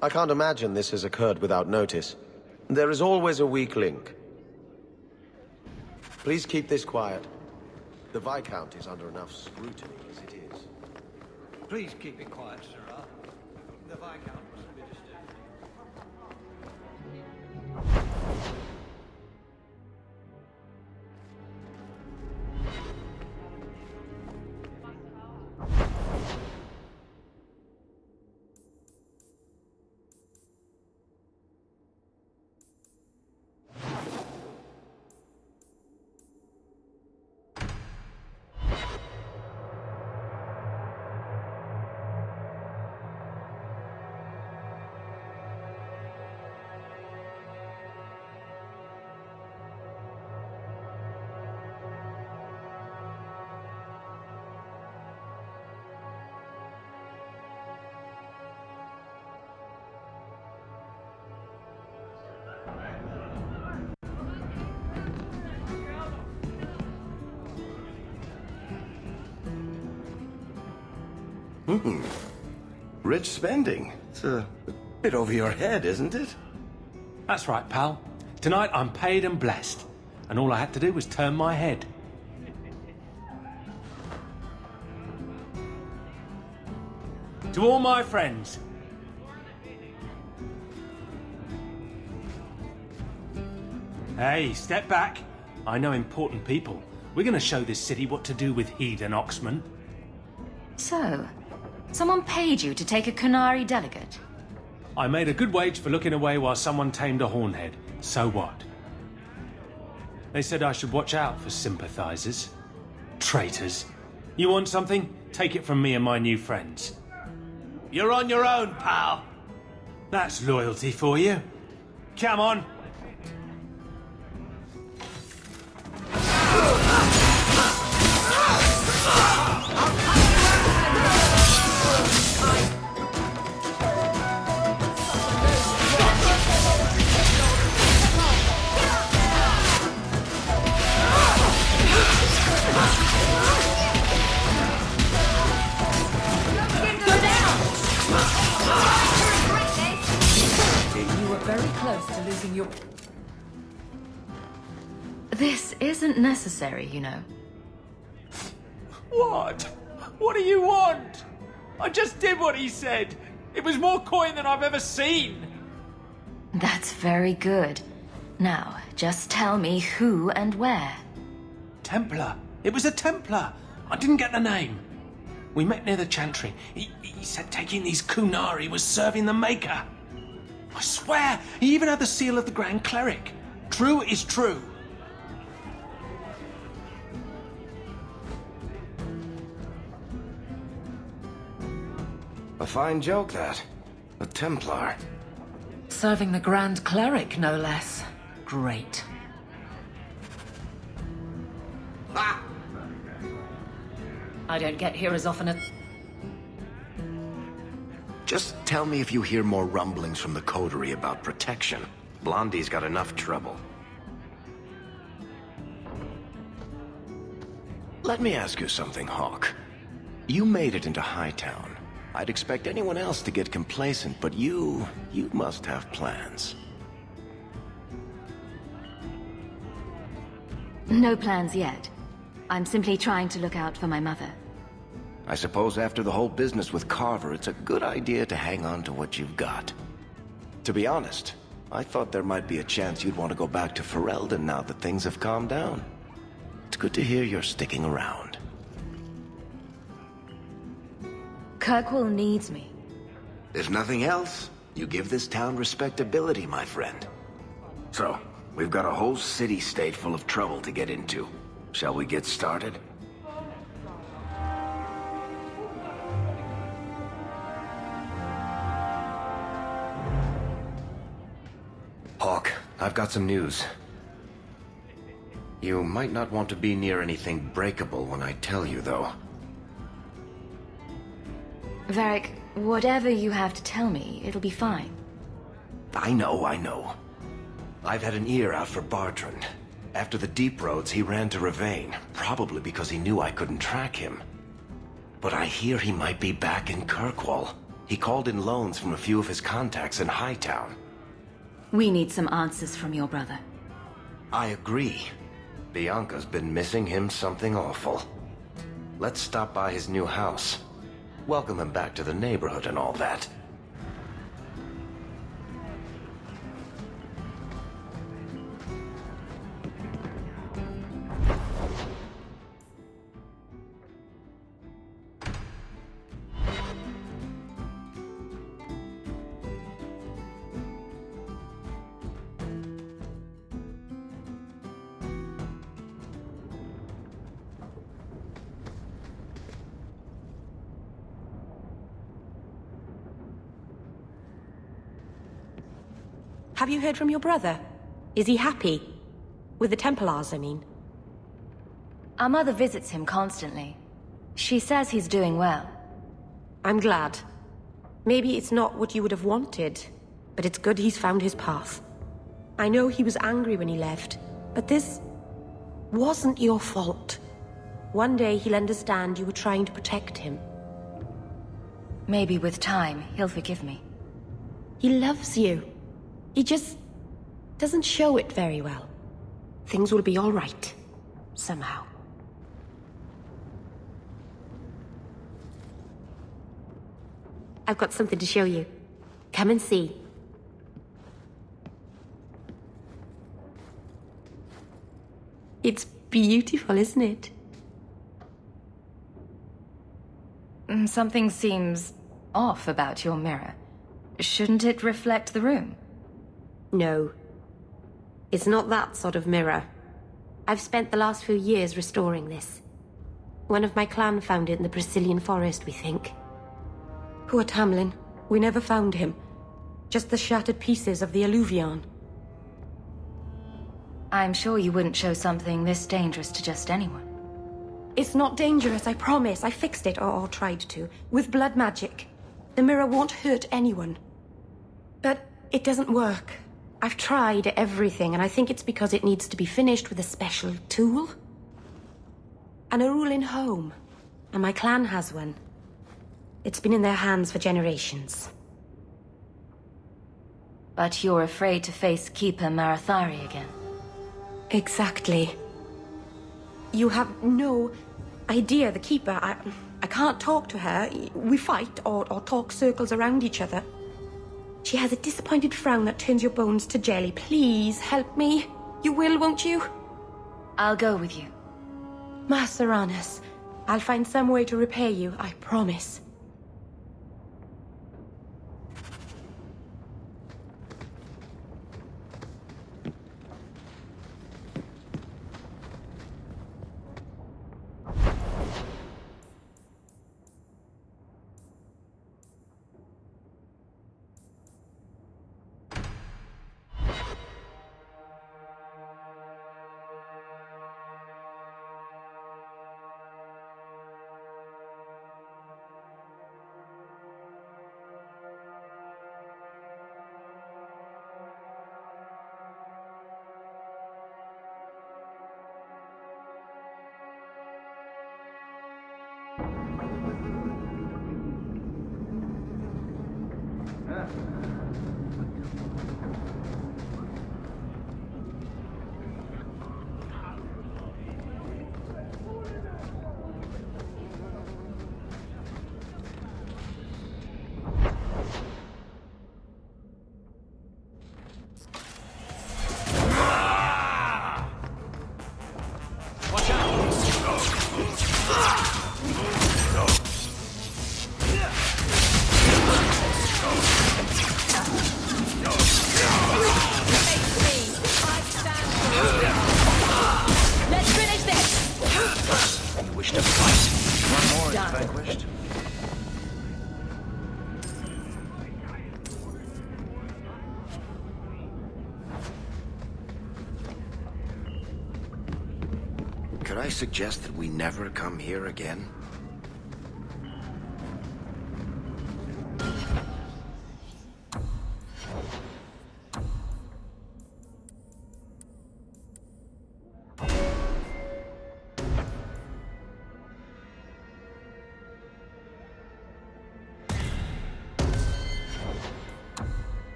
I can't imagine this has occurred without notice. There is always a weak link. Please keep this quiet. The Viscount is under enough scrutiny as it is. Please keep it quiet, Sirrah. The Viscount mustn't be disturbed. Rich spending. It's a bit over your head, isn't it? That's right, pal. Tonight I'm paid and blessed, and all I had to do was turn my head. To all my friends. Hey, step back. I know important people. We're gonna show this city what to do with Heed and Oxman. So, someone paid you to take a Qunari delegate? I made a good wage for looking away while someone tamed a hornhead. So what? They said I should watch out for sympathizers. Traitors. You want something? Take it from me and my new friends. You're on your own, pal. That's loyalty for you. Come on. Very close to losing your... This isn't necessary, you know. What? What do you want? I just did what he said. It was more coin than I've ever seen. That's very good. Now, just tell me who and where. Templar. It was a Templar. I didn't get the name. We met near the Chantry. He said taking these Qunari was serving the Maker. I swear, he even had the seal of the Grand Cleric. True is true. A fine joke, that. A Templar. Serving the Grand Cleric, no less. Great. Ha! I don't get here as often as... Just tell me if you hear more rumblings from the coterie about protection. Blondie's got enough trouble. Let me ask you something, Hawke. You made it into Hightown. I'd expect anyone else to get complacent, but you must have plans. No plans yet. I'm simply trying to look out for my mother. I suppose after the whole business with Carver, it's a good idea to hang on to what you've got. To be honest, I thought there might be a chance you'd want to go back to Ferelden now that things have calmed down. It's good to hear you're sticking around. Kirkwall needs me. If nothing else, you give this town respectability, my friend. So, we've got a whole city-state full of trouble to get into. Shall we get started? Hawke, I've got some news. You might not want to be near anything breakable when I tell you, though. Varric, whatever you have to tell me, it'll be fine. I know. I've had an ear out for Bartrand. After the Deep Roads, he ran to Ravane, probably because he knew I couldn't track him. But I hear he might be back in Kirkwall. He called in loans from a few of his contacts in Hightown. We need some answers from your brother. I agree. Bianca's been missing him something awful. Let's stop by his new house. Welcome him back to the neighborhood and all that. Have you heard from your brother? Is he happy? With the Templars, I mean. Our mother visits him constantly. She says he's doing well. I'm glad. Maybe it's not what you would have wanted, but it's good he's found his path. I know he was angry when he left, but this wasn't your fault. One day he'll understand you were trying to protect him. Maybe with time, he'll forgive me. He loves you. He just doesn't show it very well. Things will be all right. Somehow. I've got something to show you. Come and see. It's beautiful, isn't it? Something seems off about your mirror. Shouldn't it reflect the room? No. It's not that sort of mirror. I've spent the last few years restoring this. One of my clan found it in the Brazilian forest, we think. Poor Tamlin. We never found him. Just the shattered pieces of the Alluvion. I'm sure you wouldn't show something this dangerous to just anyone. It's not dangerous, I promise. I fixed it, or tried to, with blood magic. The mirror won't hurt anyone. But it doesn't work. I've tried everything, and I think it's because it needs to be finished with a special tool. And a ruling home. And my clan has one. It's been in their hands for generations. But you're afraid to face Keeper Marathari again. Exactly. You have no idea, the Keeper. I can't talk to her. We fight or talk circles around each other. She has a disappointed frown that turns your bones to jelly. Please, help me. You will, won't you? I'll go with you. Master Arnus, I'll find some way to repay you, I promise. Could I suggest that we never come here again?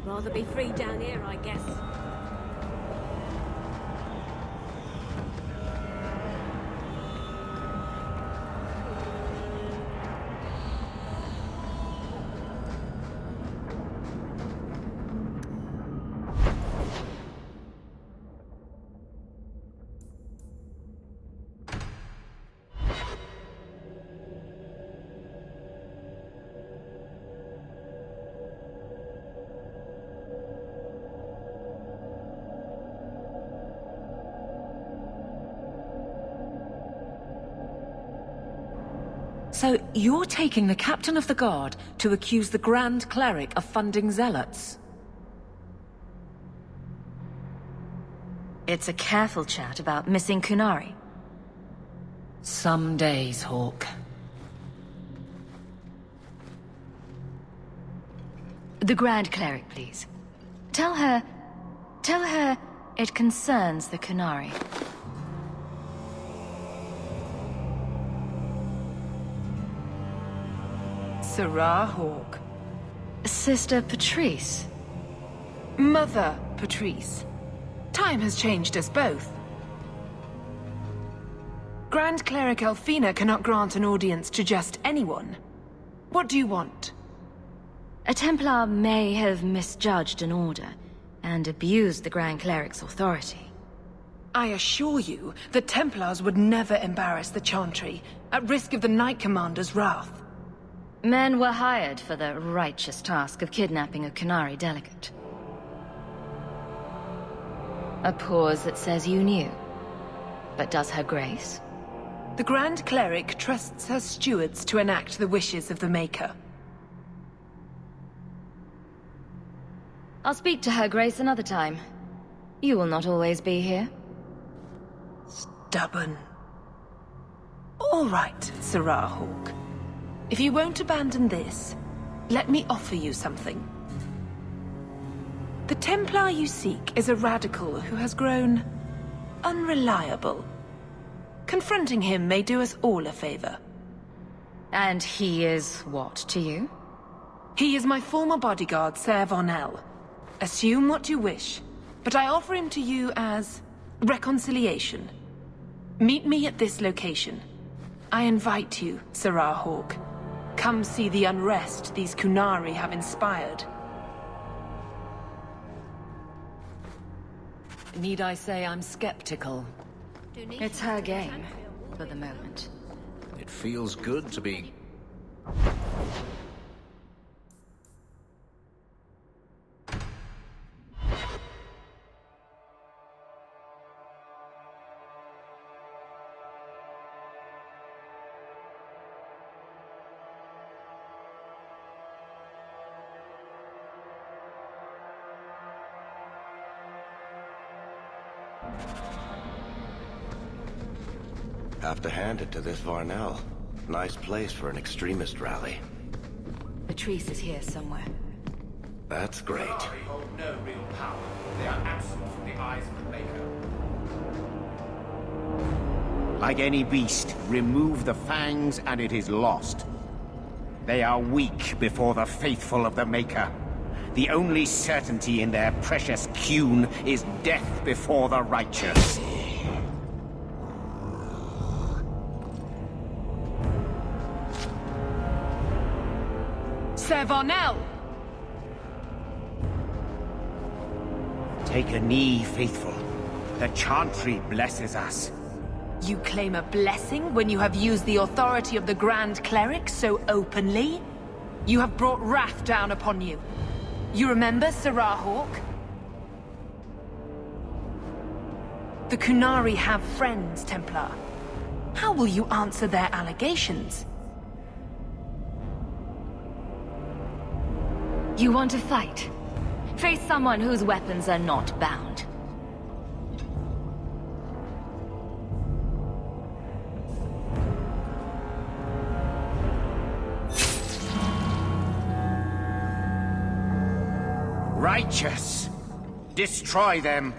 Rather be free down here, I guess. So, you're taking the captain of the guard to accuse the Grand Cleric of funding zealots? It's a careful chat about missing Kunari. Some days, Hawke. The Grand Cleric, please. Tell her it concerns the Kunari. Sarah Hawke. Sister Patrice. Mother Patrice. Time has changed us both. Grand Cleric Elfina cannot grant an audience to just anyone. What do you want? A Templar may have misjudged an order and abused the Grand Cleric's authority. I assure you, the Templars would never embarrass the Chantry, at risk of the Knight Commander's wrath. Men were hired for the righteous task of kidnapping a Kunari delegate. A pause that says you knew. But does her grace? The Grand Cleric trusts her stewards to enact the wishes of the Maker. I'll speak to her grace another time. You will not always be here. Stubborn. All right, Sarah Hawke. If you won't abandon this, let me offer you something. The Templar you seek is a radical who has grown unreliable. Confronting him may do us all a favor. And he is what to you? He is my former bodyguard, Ser Vonel. Assume what you wish, but I offer him to you as reconciliation. Meet me at this location. I invite you, Sarah Hawke. Come see the unrest these Kunari have inspired. Need I say I'm skeptical? It's her game, for the moment. It feels good to be... Have to hand it to this Varnell. Nice place for an extremist rally. Patrice is here somewhere. That's great. They hold no real power. They are absent from the eyes of the Maker. Like any beast, remove the fangs and it is lost. They are weak before the faithful of the Maker. The only certainty in their precious Qun is death before the righteous. Ser Varnell! Take a knee, faithful. The Chantry blesses us. You claim a blessing when you have used the authority of the Grand Cleric so openly? You have brought wrath down upon you. You remember Sirrah Hawke? The Qunari have friends, Templar. How will you answer their allegations? You want to fight? Face someone whose weapons are not bound. Righteous! Destroy them!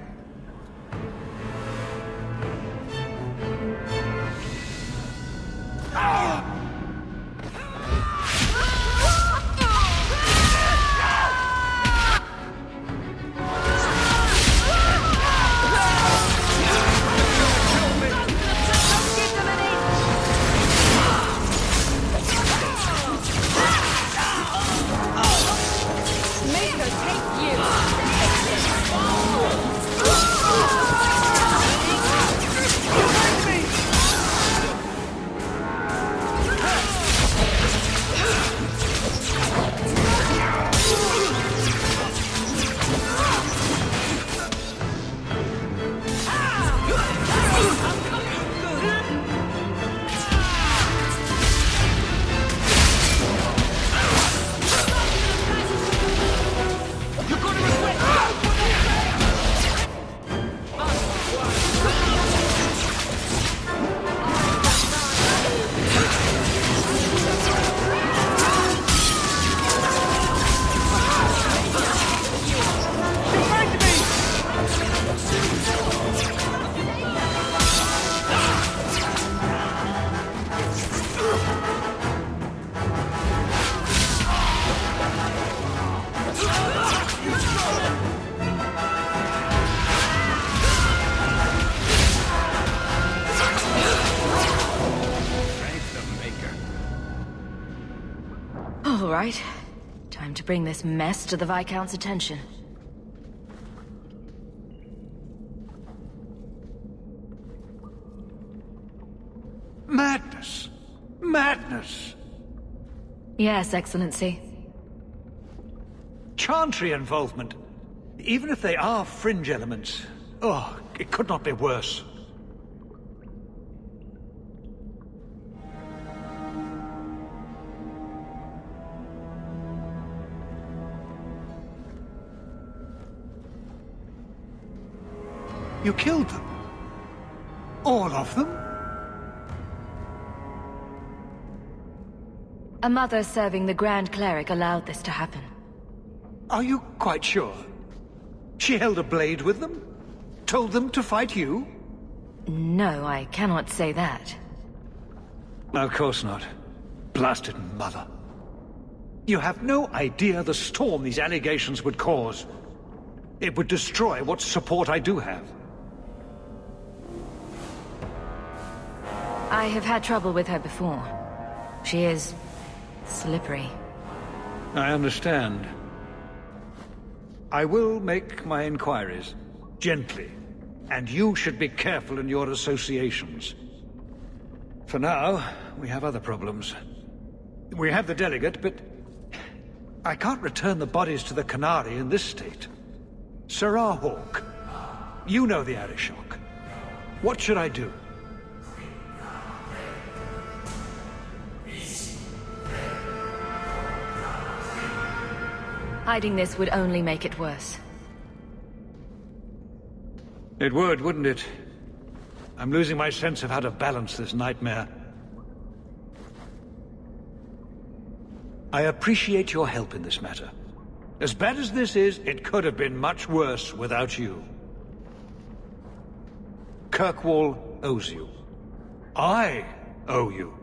All right. Time to bring this mess to the Viscount's attention. Madness! Madness! Yes, Excellency. Chantry involvement. Even if they are fringe elements. Oh, it could not be worse. You killed them? All of them? A mother serving the Grand Cleric allowed this to happen. Are you quite sure? She held a blade with them? Told them to fight you? No, I cannot say that. Of course not. Blasted mother. You have no idea the storm these allegations would cause. It would destroy what support I do have. I have had trouble with her before. She is slippery. I understand. I will make my inquiries. Gently. And you should be careful in your associations. For now, we have other problems. We have the delegate, but I can't return the bodies to the Qunari in this state. Sirrah Hawke, you know the Arishok. What should I do? Hiding this would only make it worse. It would, wouldn't it? I'm losing my sense of how to balance this nightmare. I appreciate your help in this matter. As bad as this is, it could have been much worse without you. Kirkwall owes you. I owe you.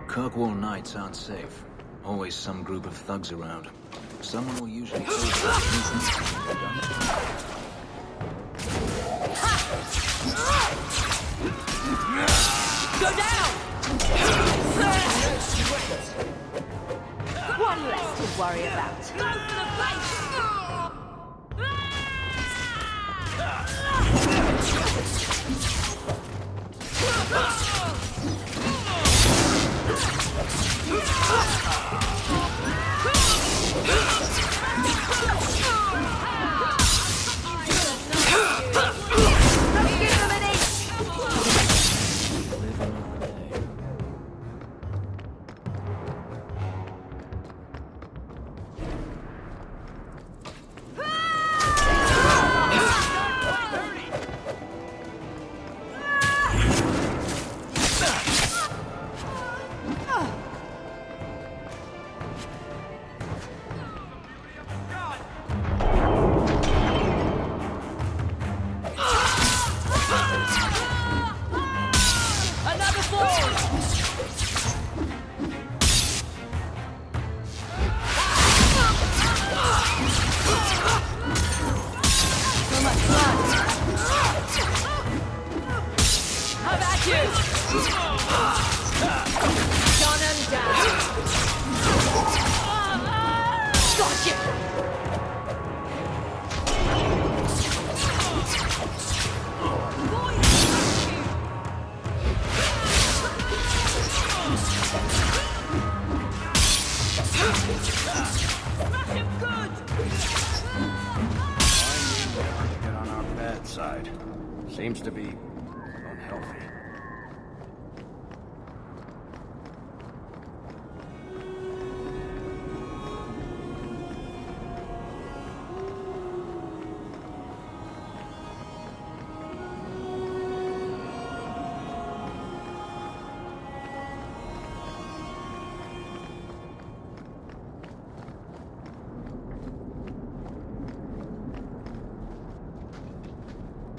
Kirkwall nights aren't safe. Always some group of thugs around. Someone will usually go down! One less to worry about. Go for the face! Seems to be unhealthy.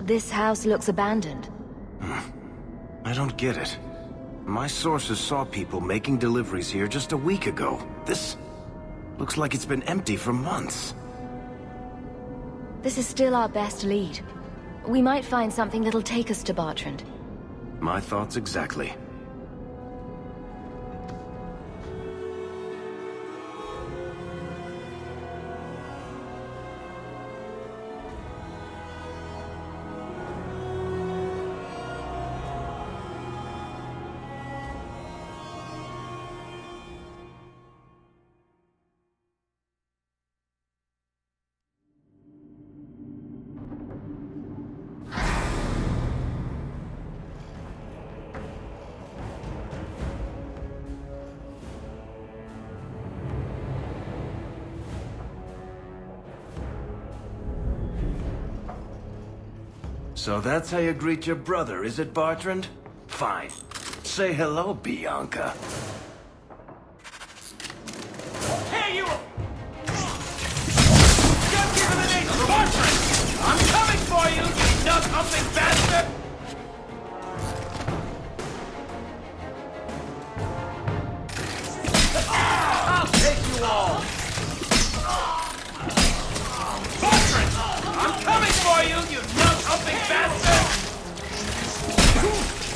This house looks abandoned. I don't get it. My sources saw people making deliveries here just a week ago. This looks like it's been empty for months. This is still our best lead. We might find something that'll take us to Bartrand. My thoughts exactly. So that's how you greet your brother, is it, Bartrand? Fine. Say hello, Bianca. Hey, you! Just give him an ace, Bartrand! I'm coming for you, you nut-humping bastard! I'll take you all! Bartrand! I'm coming for you, you nut-humping bastard!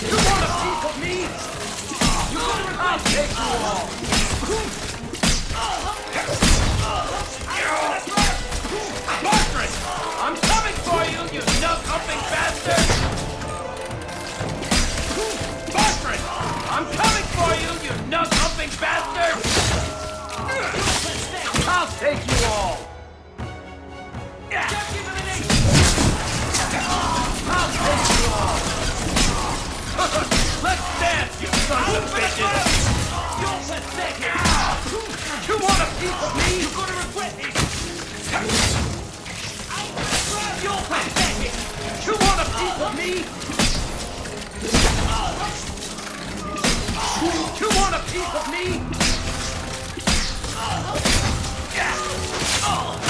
You want a piece of me? I'll take you all! Bartrand! I'm coming for you, you nut-humping bastard! Bartrand! I'm coming for you, you nut-humping bastard! I'll take you all! I'll take you all! Let's dance, you sons of bitches! You're pathetic! You want a piece of me? You're gonna regret it! You're pathetic! You want a piece of me? You want a piece of me?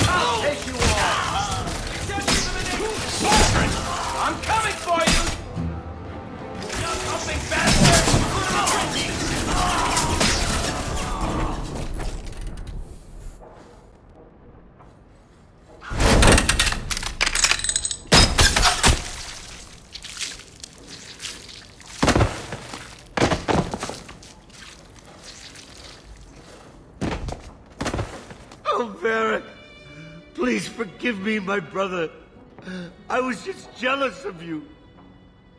I'll take you all! Bartrand! I'm coming for you! You humping bastard! Oh, Varric! Please forgive me, my brother. I was just jealous of you.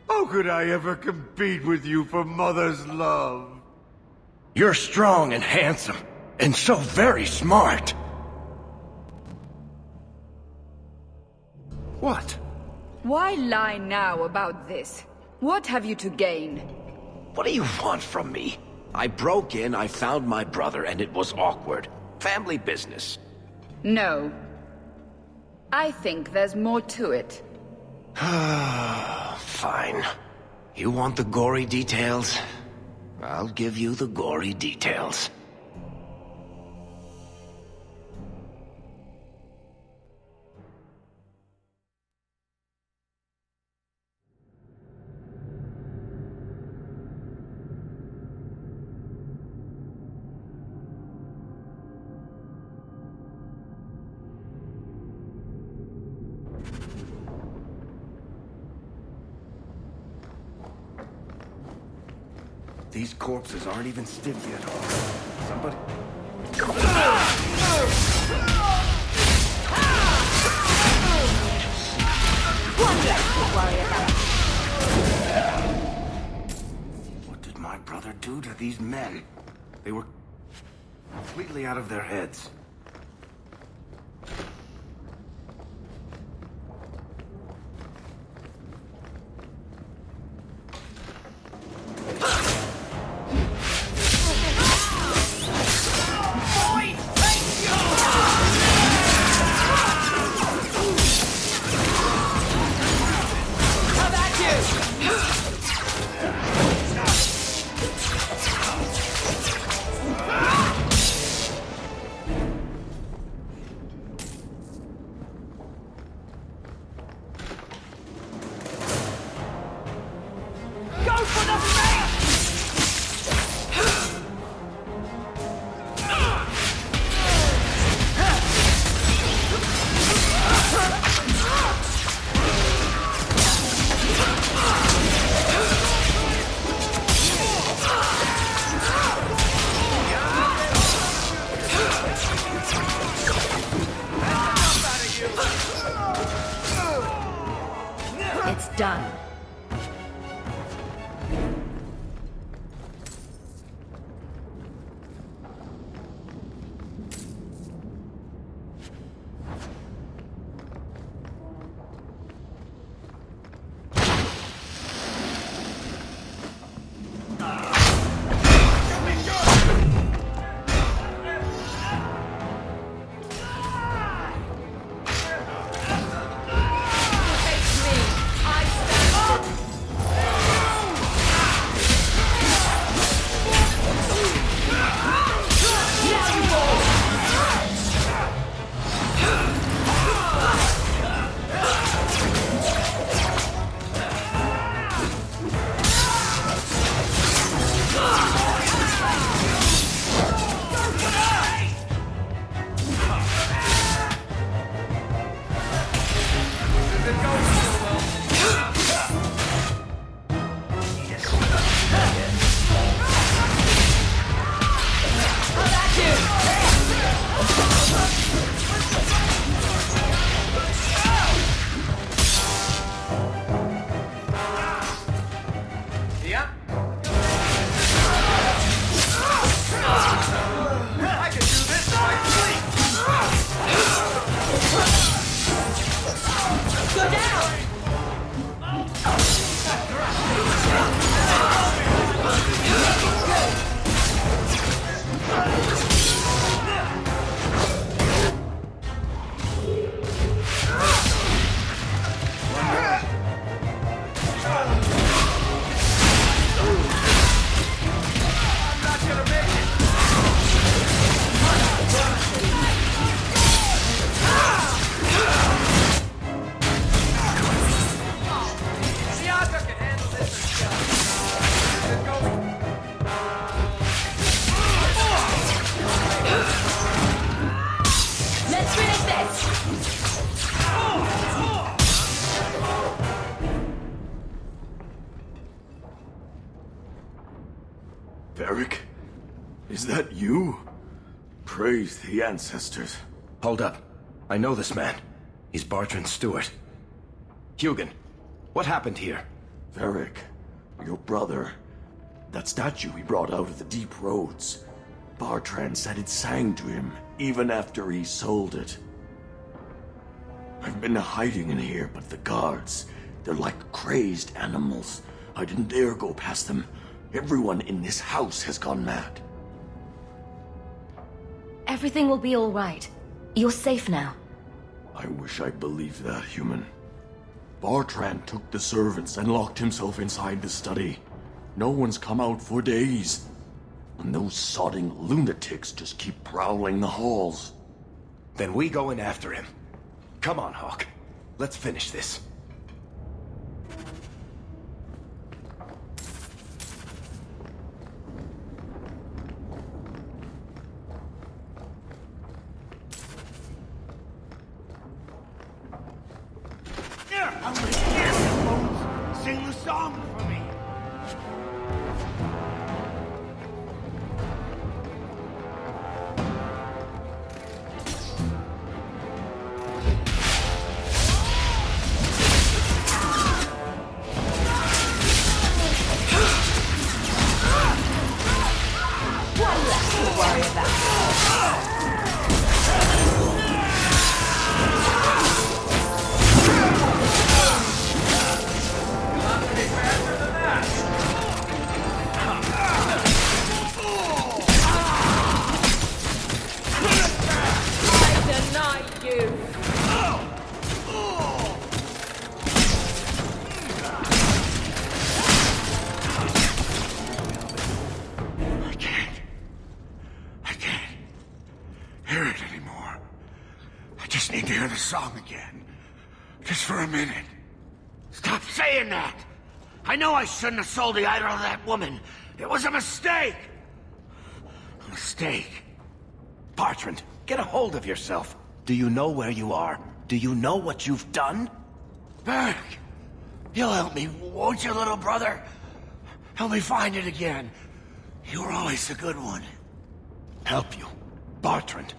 How could I ever compete with you for Mother's love? You're strong and handsome, and so very smart. What? Why lie now about this? What have you to gain? What do you want from me? I broke in, I found my brother, and it was awkward. Family business. No. I think there's more to it. Fine. You want the gory details? I'll give you the gory details. These corpses aren't even stiff yet. Somebody... What did my brother do to these men? They were completely out of their heads. done. Varric? Is that you? Praise the ancestors. Hold up. I know this man. He's Bartrand Stewart. Hugin, what happened here? Varric, your brother. That statue he brought out of the deep roads. Bartrand said it sang to him, even after he sold it. I've been hiding in here, but the guards, they're like crazed animals. I didn't dare go past them. Everyone in this house has gone mad. Everything will be all right. You're safe now. I wish I believed that, human. Bartrand took the servants and locked himself inside the study. No one's come out for days. And those sodding lunatics just keep prowling the halls. Then we go in after him. Come on, Hawke. Let's finish this. Sing the song for me. One less to worry about. Song again. Just for a minute. Stop saying that! I know I shouldn't have sold the idol of that woman. It was a mistake! A mistake. Bartrand, get a hold of yourself. Do you know where you are? Do you know what you've done? Varric, you'll help me, won't you, little brother? Help me find it again. You were always a good one. Help you? Bartrand,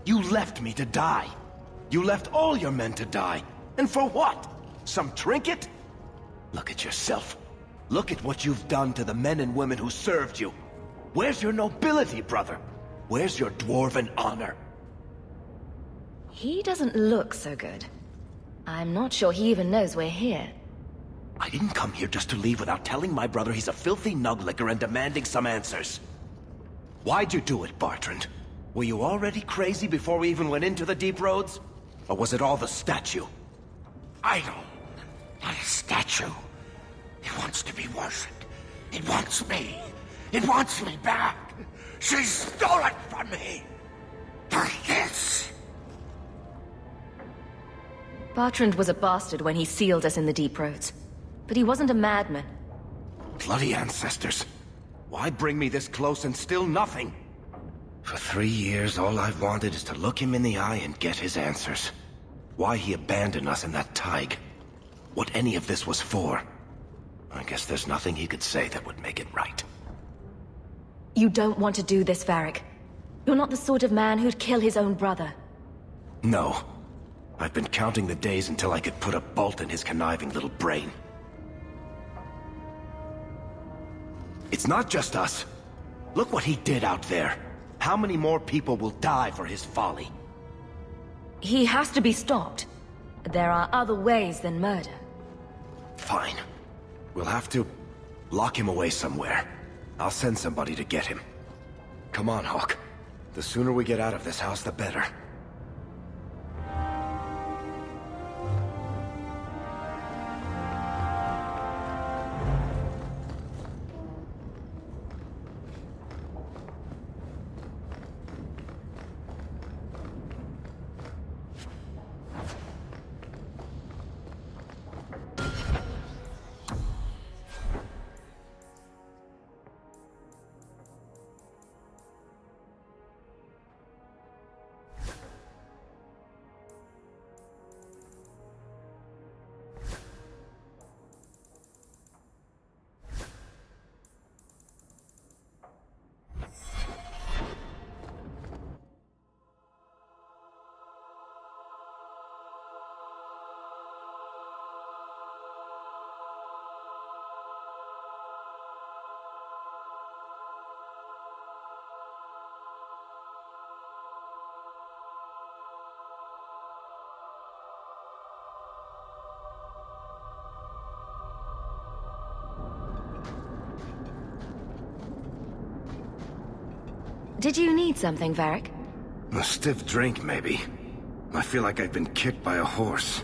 you left me to die. You left all your men to die. And for what? Some trinket? Look at yourself. Look at what you've done to the men and women who served you. Where's your nobility, brother? Where's your dwarven honor? He doesn't look so good. I'm not sure he even knows we're here. I didn't come here just to leave without telling my brother he's a filthy nuglicker and demanding some answers. Why'd you do it, Bartrand? Were you already crazy before we even went into the deep roads? Or was it all the statue? Idol. Not a statue. It wants to be worshipped. It wants me. It wants me back. She stole it from me. For this. Bartrand was a bastard when he sealed us in the deep roads. But he wasn't a madman. Bloody ancestors. Why bring me this close and still nothing? For 3 years, all I've wanted is to look him in the eye and get his answers. Why he abandoned us in that thaig. What any of this was for. I guess there's nothing he could say that would make it right. You don't want to do this, Varric. You're not the sort of man who'd kill his own brother. No. I've been counting the days until I could put a bolt in his conniving little brain. It's not just us. Look what he did out there. How many more people will die for his folly? He has to be stopped. There are other ways than murder. Fine. We'll have to lock him away somewhere. I'll send somebody to get him. Come on, Hawke. The sooner we get out of this house, the better. Did you need something, Varric? A stiff drink, maybe. I feel like I've been kicked by a horse.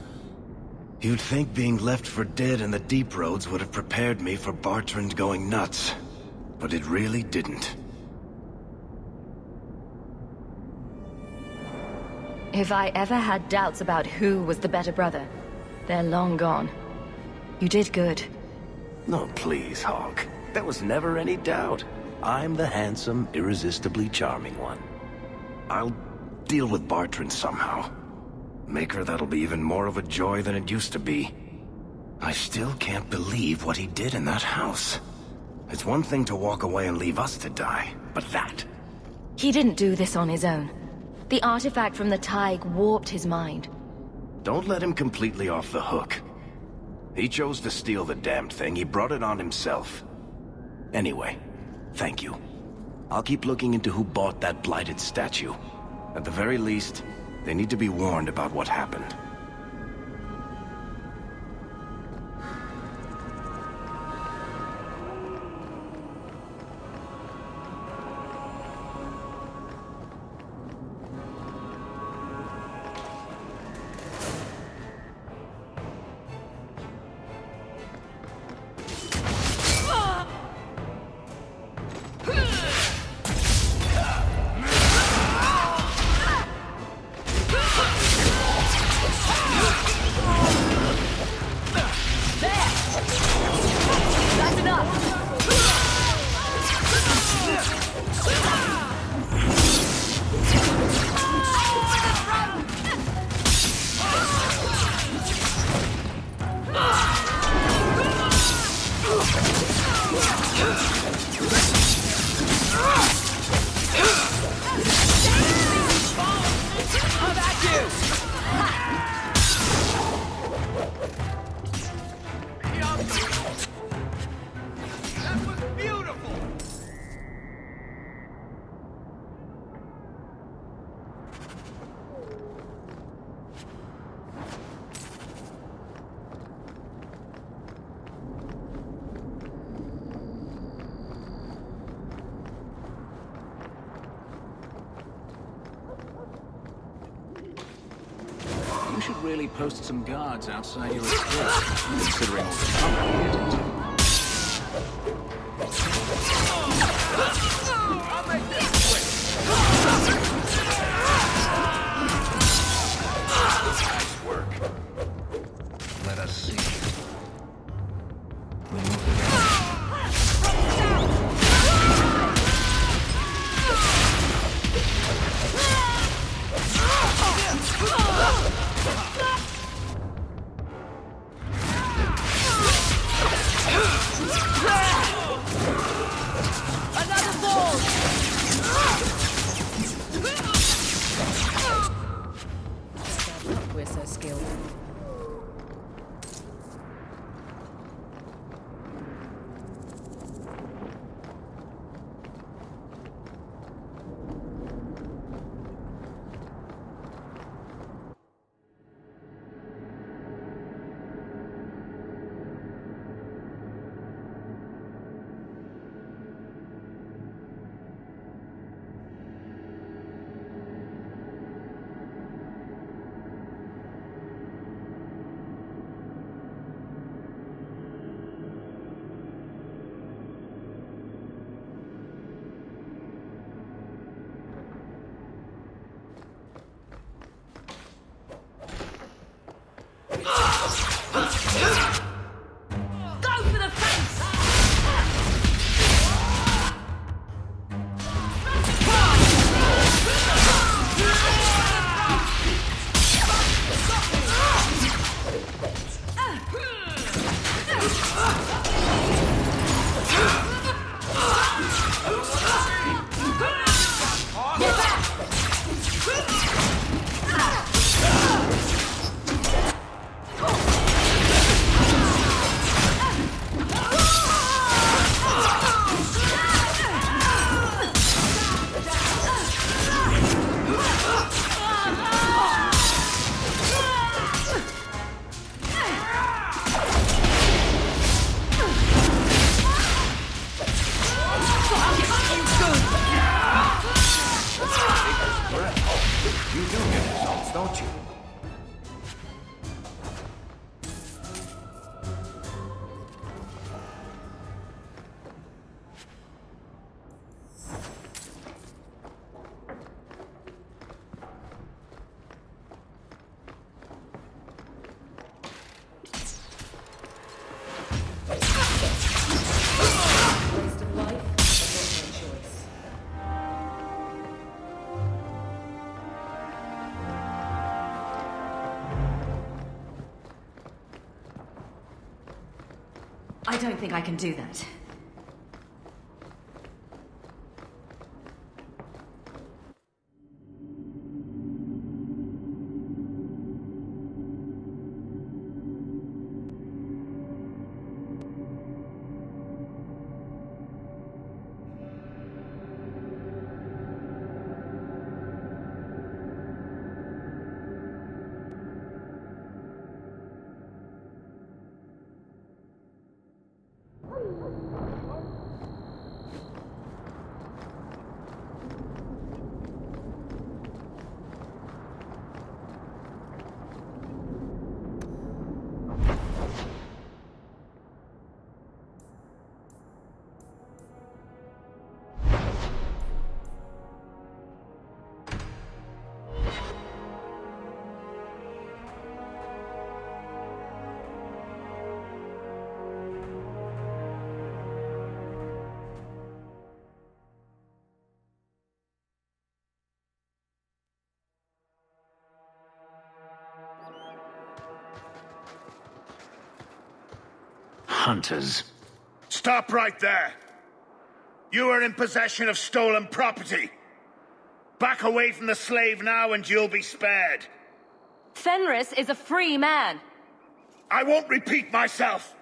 You'd think being left for dead in the deep roads would have prepared me for Bartrand going nuts. But it really didn't. If I ever had doubts about who was the better brother, they're long gone. You did good. No, please, Hawke. There was never any doubt. I'm the handsome, irresistibly charming one. I'll deal with Bartrand somehow. Make her that'll be even more of a joy than it used to be. I still can't believe what he did in that house. It's one thing to walk away and leave us to die, but that... He didn't do this on his own. The artifact from the thaig warped his mind. Don't let him completely off the hook. He chose to steal the damned thing. He brought it on himself. Anyway, thank you. I'll keep looking into who bought that blighted statue. At the very least, they need to be warned about what happened. really post some guards outside your estate, considering all the trouble you get into. I'll make this quick! Nice work. Let us see. Another ball! We're so skilled. Go for the face! You do get results, don't you? I don't think I can do that. Hunters. Stop right there! You are in possession of stolen property. Back away from the slave now and you'll be spared. Fenris is a free man. I won't repeat myself.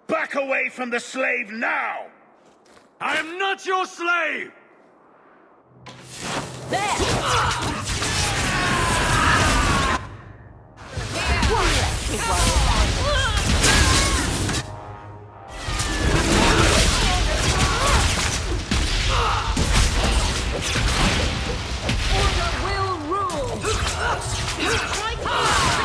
Back away from the slave now! I am not your slave! Order will rule! Strike hard!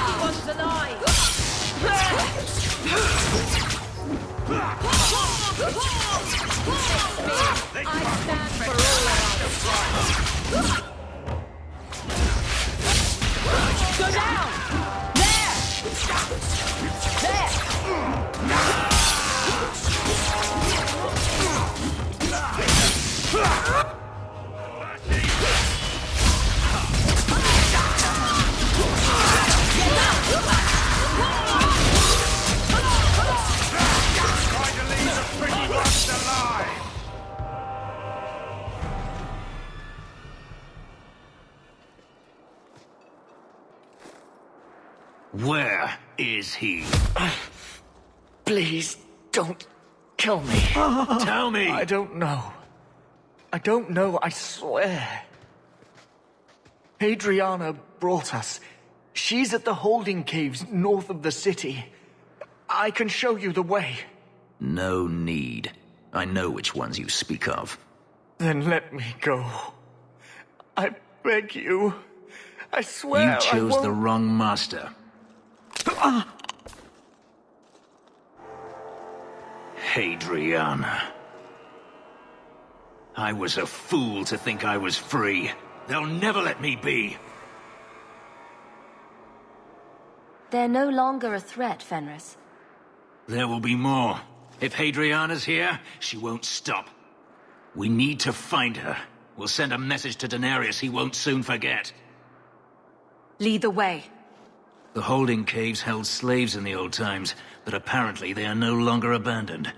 Where is he? Please, don't kill me. Tell me! I don't know. I don't know, I swear. Hadriana brought us. She's at the holding caves north of the city. I can show you the way. No need. I know which ones you speak of. Then let me go. I beg you. I swear You chose I won't... the wrong master. Hadriana. I was a fool to think I was free. They'll never let me be. They're no longer a threat, Fenris. There will be more. If Hadriana's here, she won't stop. We need to find her. We'll send a message to Daenerys he won't soon forget. Lead the way. The holding caves held slaves in the old times, but apparently they are no longer abandoned.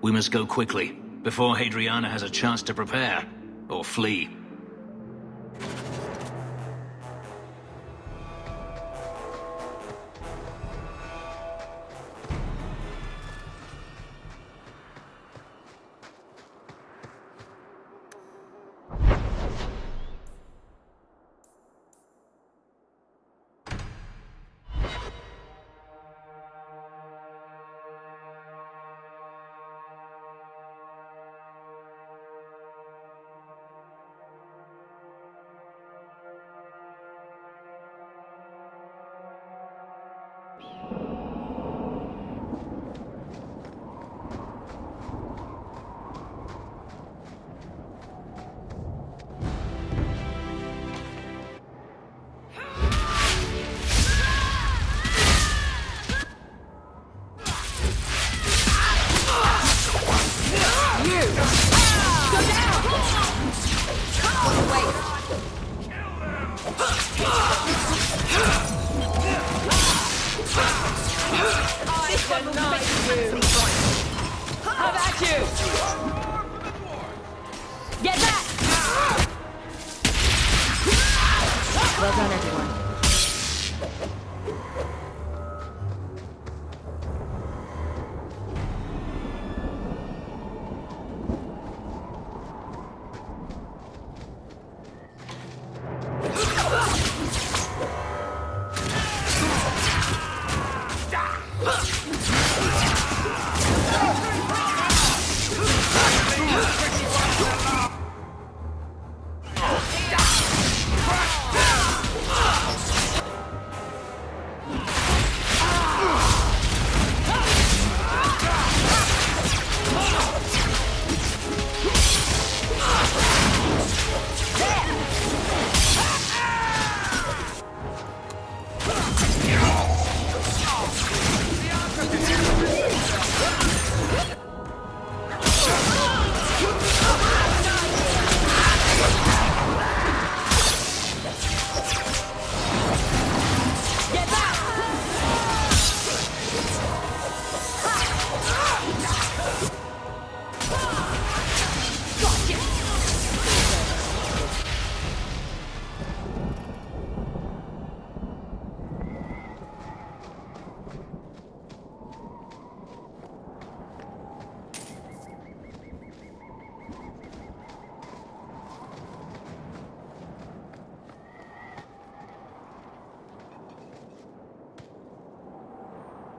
We must go quickly, before Hadriana has a chance to prepare, or flee. How about you? Get back! Well done, everyone.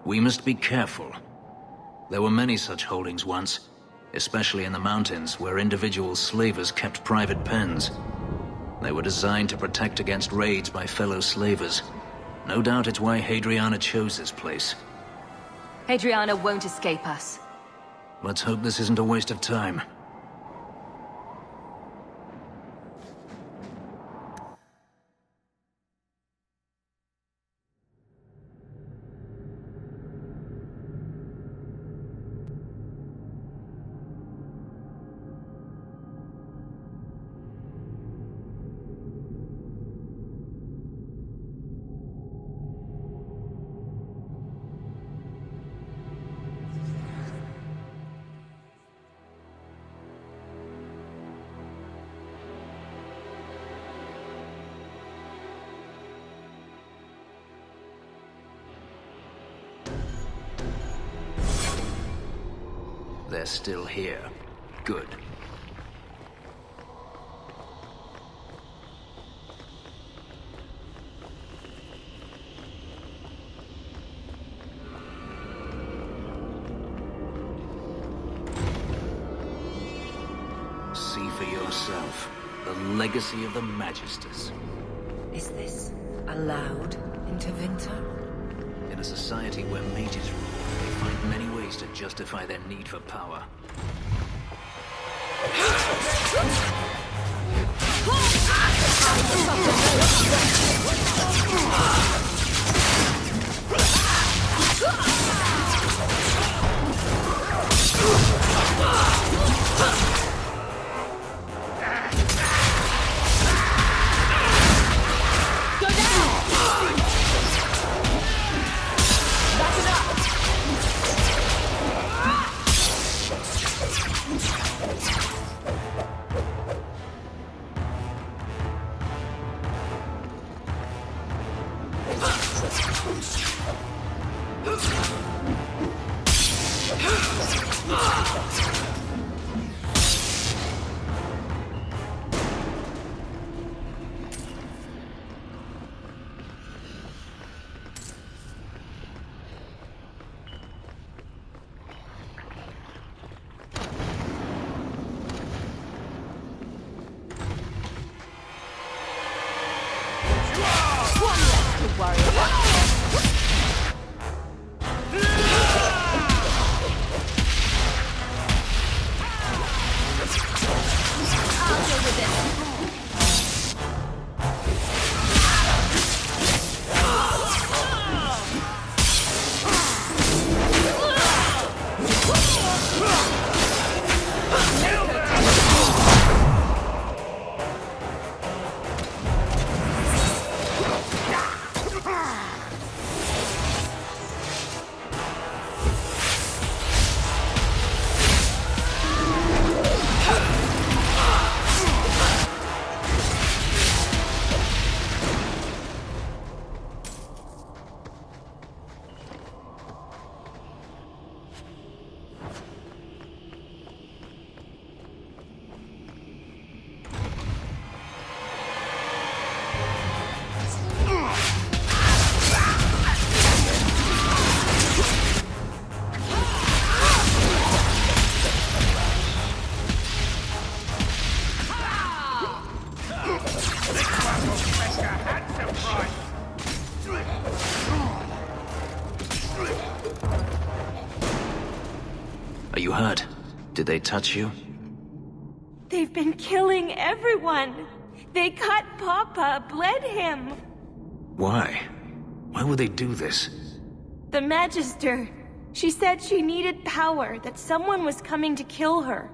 We must be careful. There were many such holdings once, especially in the mountains where individual slavers kept private pens. They were designed to protect against raids by fellow slavers. No doubt it's why Hadriana chose this place. Hadriana won't escape us. Let's hope this isn't a waste of time. they're still here. Good. See for yourself. The legacy of the Magisters. Is this allowed into Winter? In a society where mages rule, they find many ways to justify their need for power. Are you hurt? Did they touch you? They've been killing everyone. They cut Papa, bled him. Why? Why would they do this? The Magister. She said she needed power, that someone was coming to kill her.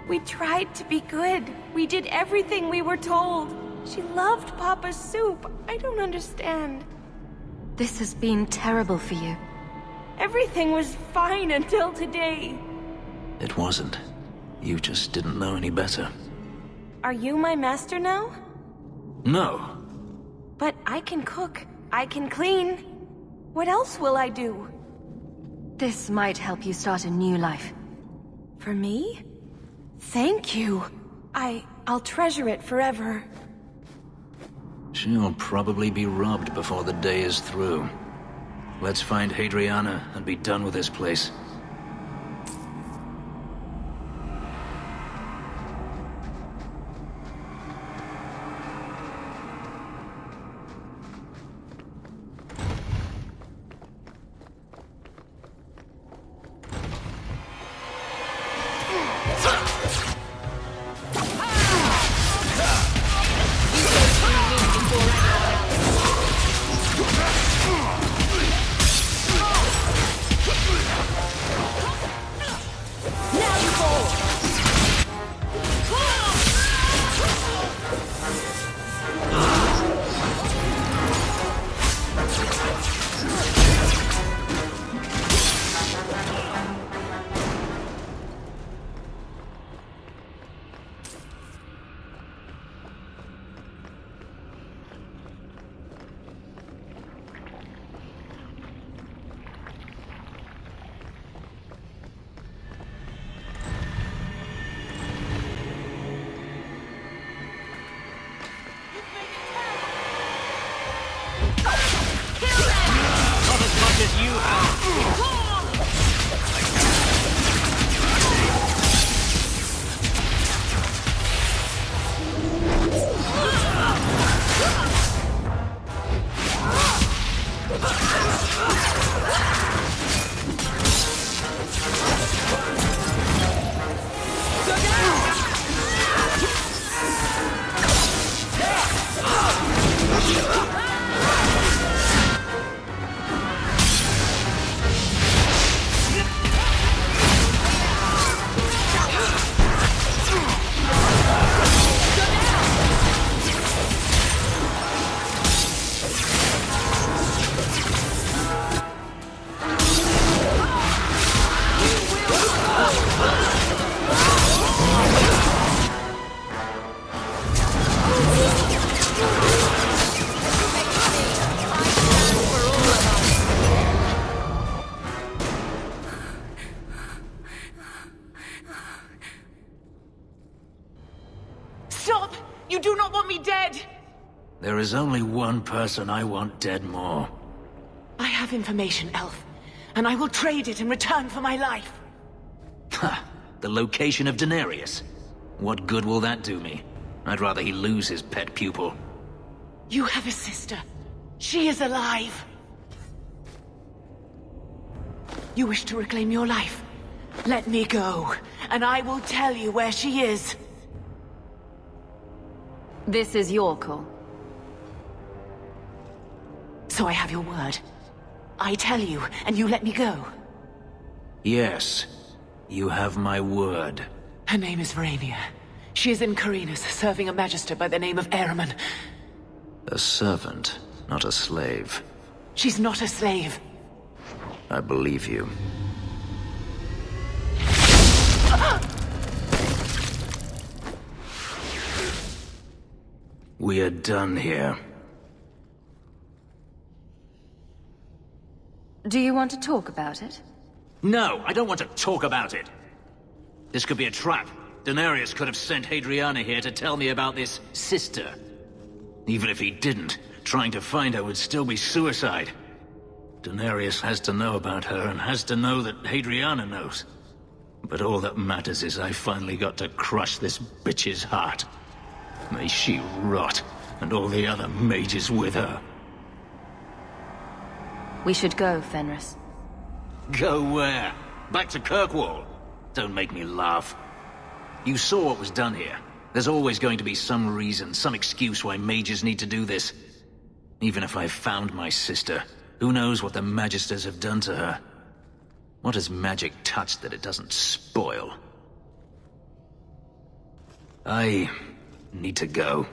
We tried to be good. We did everything we were told. She loved Papa's soup. I don't understand. This has been terrible for you. Everything was fine until today. It wasn't. You just didn't know any better. Are you my master now? No. But I can cook. I can clean. What else will I do? This might help you start a new life. For me? Thank you. I'll treasure it forever. She'll probably be robbed before the day is through. Let's find Hadriana and be done with this place. You do not want me dead! There is only one person I want dead more. I have information, Elf, and I will trade it in return for my life. Ha! The location of Denarius. What good will that do me? I'd rather he lose his pet pupil. You have a sister. She is alive. You wish to reclaim your life? Let me go, and I will tell you where she is. This is your call. So I have your word. I tell you, and you let me go. Yes, you have my word. Her name is Verania. She is in Carinus, serving a magister by the name of Ahriman. A servant, not a slave. She's not a slave. I believe you. We are done here. Do you want to talk about it? No, I don't want to talk about it. This could be a trap. Denarius could have sent Hadriana here to tell me about this sister. Even if he didn't, trying to find her would still be suicide. Denarius has to know about her and has to know that Hadriana knows. But all that matters is I finally got to crush this bitch's heart. May she rot, and all the other mages with her. We should go, Fenris. Go where? Back to Kirkwall? Don't make me laugh. You saw what was done here. There's always going to be some reason, some excuse why mages need to do this. Even if I found my sister, who knows what the Magisters have done to her? What has magic touched that it doesn't spoil? I need to go.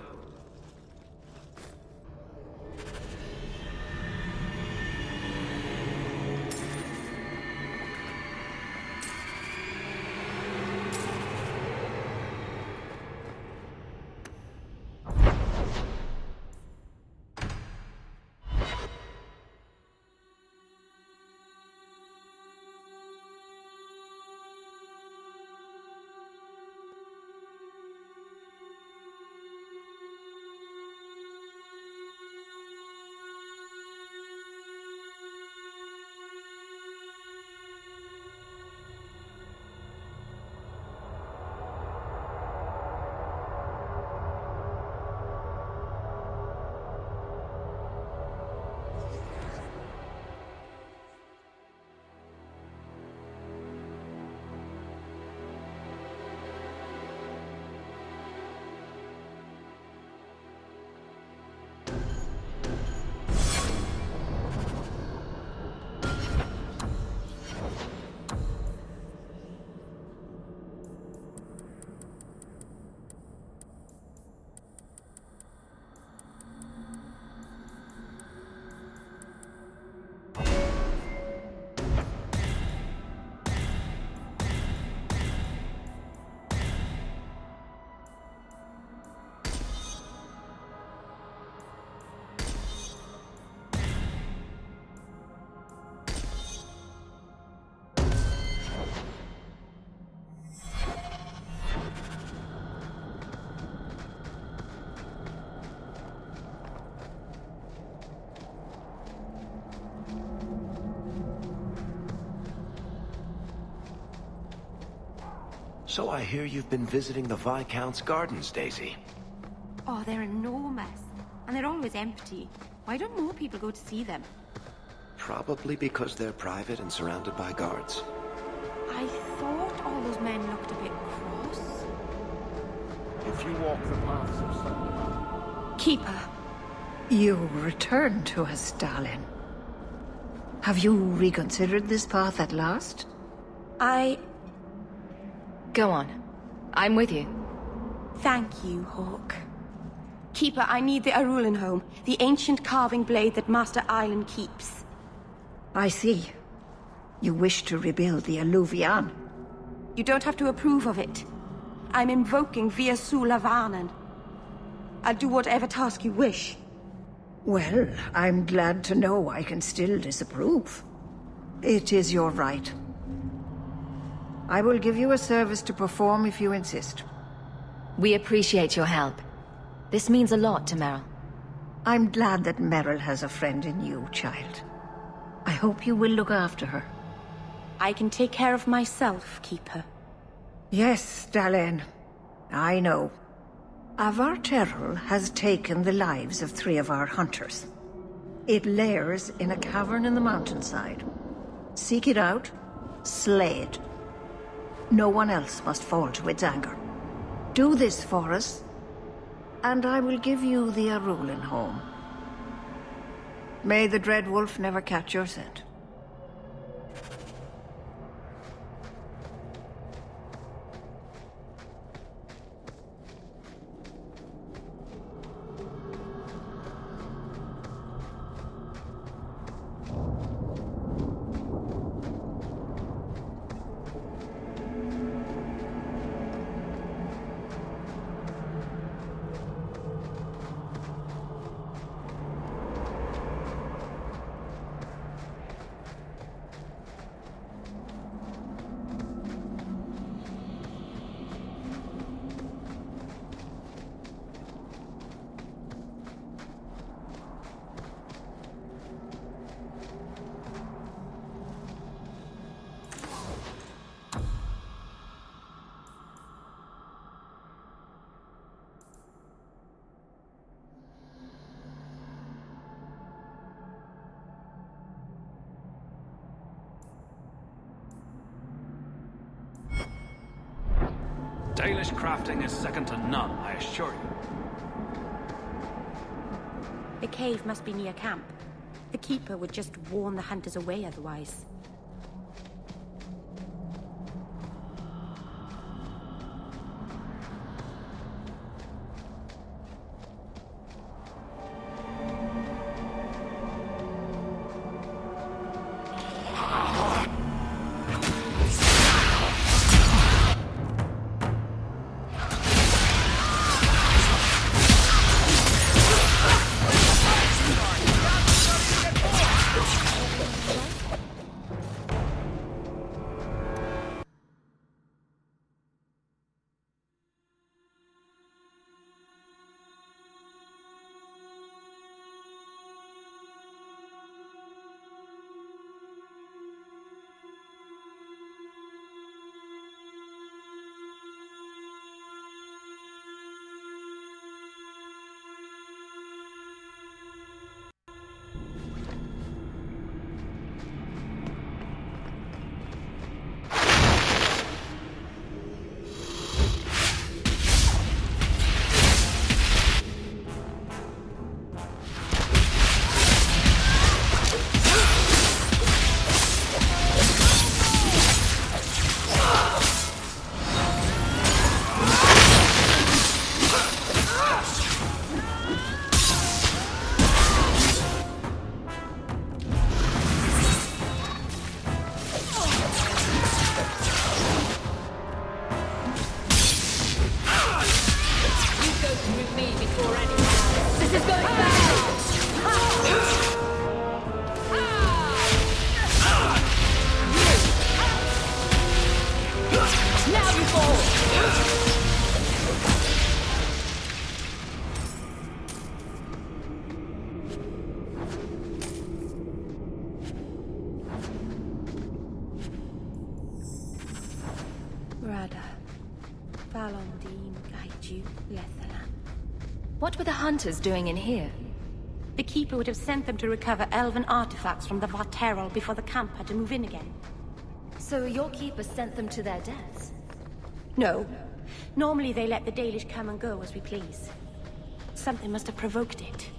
So I hear you've been visiting the Viscount's gardens, Daisy. Oh, they're enormous. And they're always empty. Why don't more people go to see them? Probably because they're private and surrounded by guards. I thought all those men looked a bit cross. If you walk the paths of Thunder... Keeper. You returned to us, darling. Have you reconsidered this path at last? Go on. I'm with you. Thank you, Hawke. Keeper, I need the Arulin home, the ancient carving blade that Master Island keeps. I see. You wish to rebuild the Alluvian. You don't have to approve of it. I'm invoking Via Sulavanen. I'll do whatever task you wish. Well, I'm glad to know I can still disapprove. It is your right. I will give you a service to perform if you insist. We appreciate your help. This means a lot to Meryl. I'm glad that Meryl has a friend in you, child. I hope you will look after her. I can take care of myself, Keeper. Yes, Dalen. I know. Avar Terrell has taken the lives of 3 of our hunters. It lairs in a cavern in the mountainside. Seek it out, slay it. No one else must fall to its anger. Do this for us, and I will give you the Arulin home. May the Dread Wolf never catch your scent. Dalish crafting is second to none, I assure you. The cave must be near camp. The Keeper would just warn the hunters away otherwise. What were the hunters doing in here? The Keeper would have sent them to recover elven artifacts from the Varterol before the camp had to move in again. So your Keeper sent them to their deaths? No. Normally they let the Dalish come and go as we please. Something must have provoked it.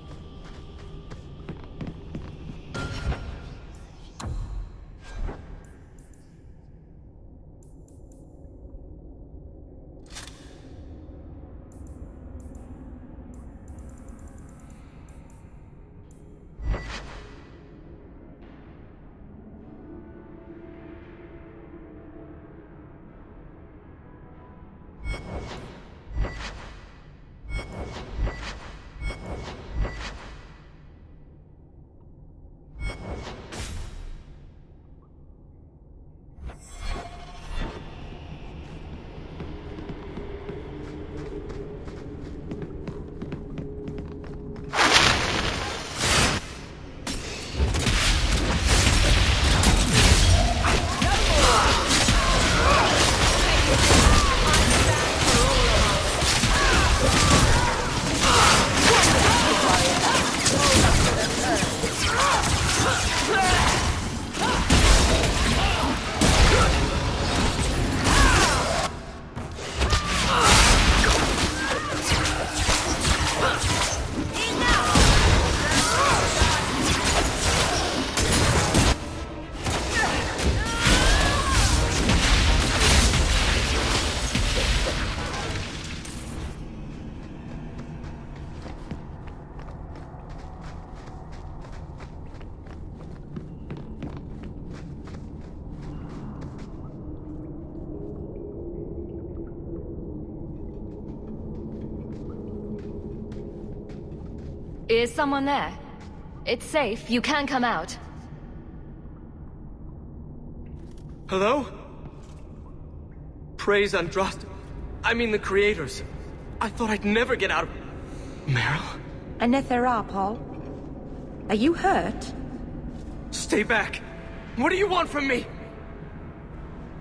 Is someone there? It's safe. You can come out. Hello? Praise Andraste. I mean the creators. I thought I'd never get out of... Meryl? Anethera, Paul. Are you hurt? Stay back. What do you want from me?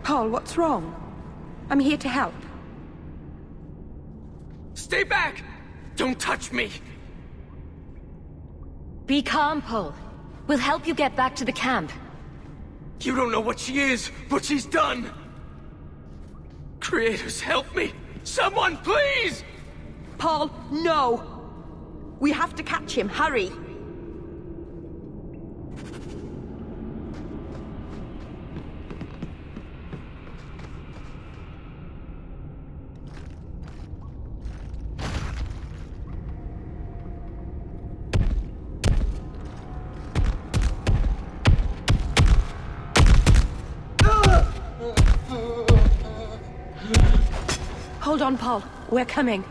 Paul, what's wrong? I'm here to help. Stay back! Don't touch me! Be calm, Paul. We'll help you get back to the camp. You don't know what she is, what she's done! Creators, help me! Someone, please! Paul, no! We have to catch him, hurry! Hold on, Paul. We're coming.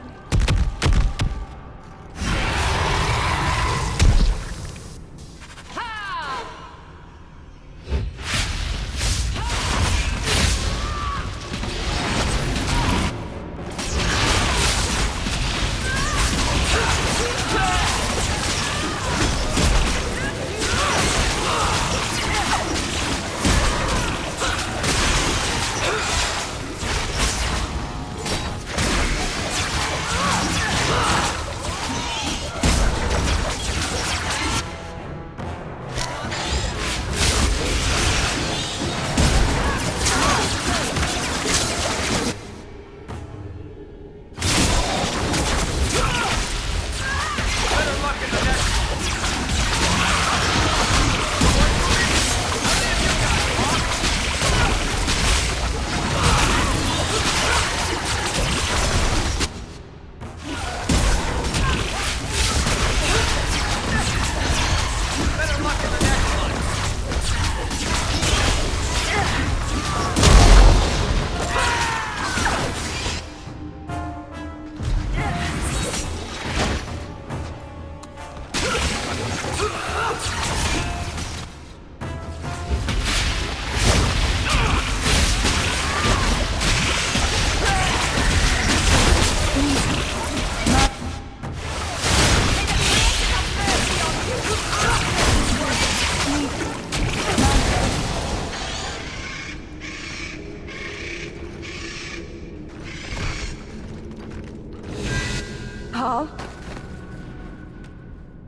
Paul?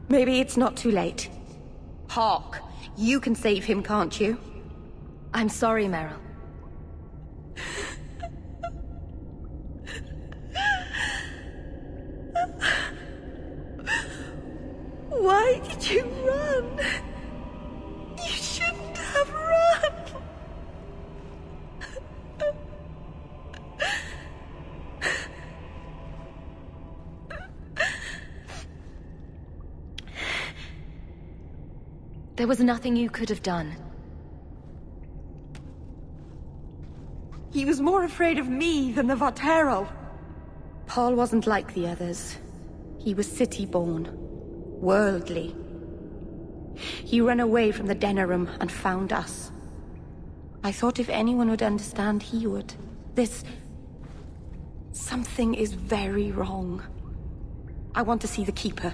Maybe it's not too late. Hawke, you can save him, can't you? I'm sorry, Meryl. Why did you run? You shouldn't have run! There was nothing you could have done. He was more afraid of me than the Vateral. Paul wasn't like the others. He was city-born. Worldly. He ran away from the Denerim and found us. I thought if anyone would understand, he would. Something is very wrong. I want to see the Keeper.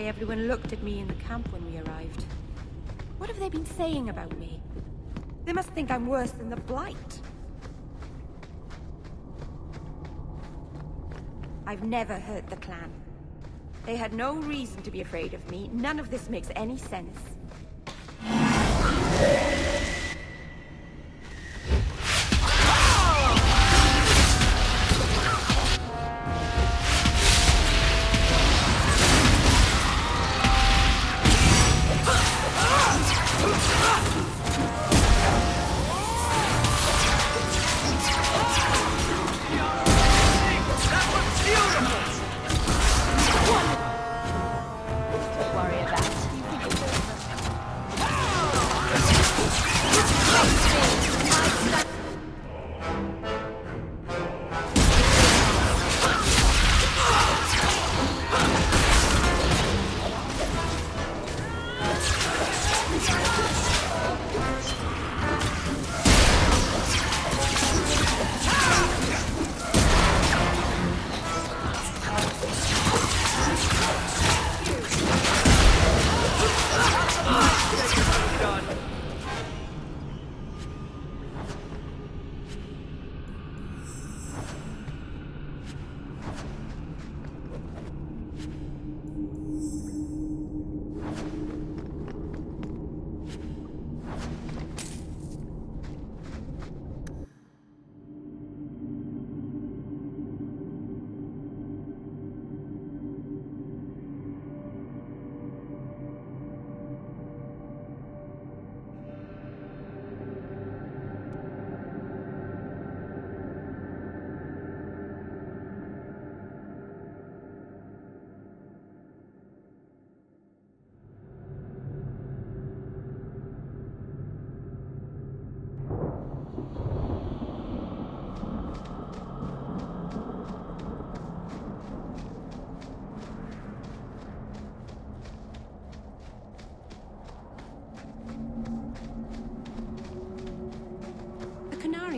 way everyone looked at me in the camp when we arrived. What have they been saying about me? They must think I'm worse than the Blight. I've never hurt the clan. They had no reason to be afraid of me. None of this makes any sense.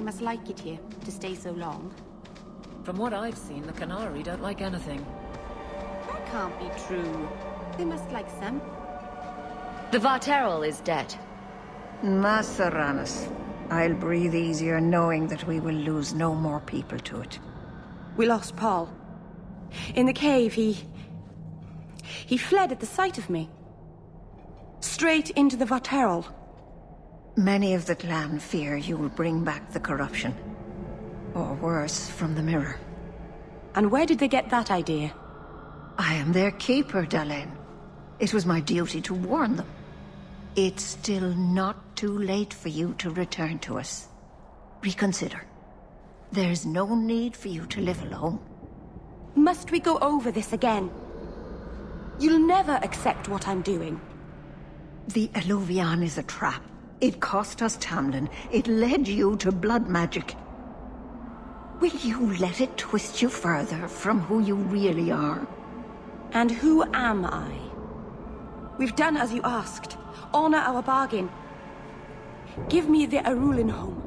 Must like it here, to stay so long. From what I've seen, the Canary don't like anything. That can't be true. They must like some. The Varterol is dead. Masaranas. I'll breathe easier knowing that we will lose no more people to it. We lost Paul. In the cave, he fled at the sight of me. Straight into the Varterol. Many of the clan fear you will bring back the corruption. Or worse, from the mirror. And where did they get that idea? I am their keeper, Dalen. It was my duty to warn them. It's still not too late for you to return to us. Reconsider. There's no need for you to live alone. Must we go over this again? You'll never accept what I'm doing. The Eluvian is a trap. It cost us Tamlin. It led you to blood magic. Will you let it twist you further from who you really are? And who am I? We've done as you asked. Honor our bargain. Give me the Arulin home.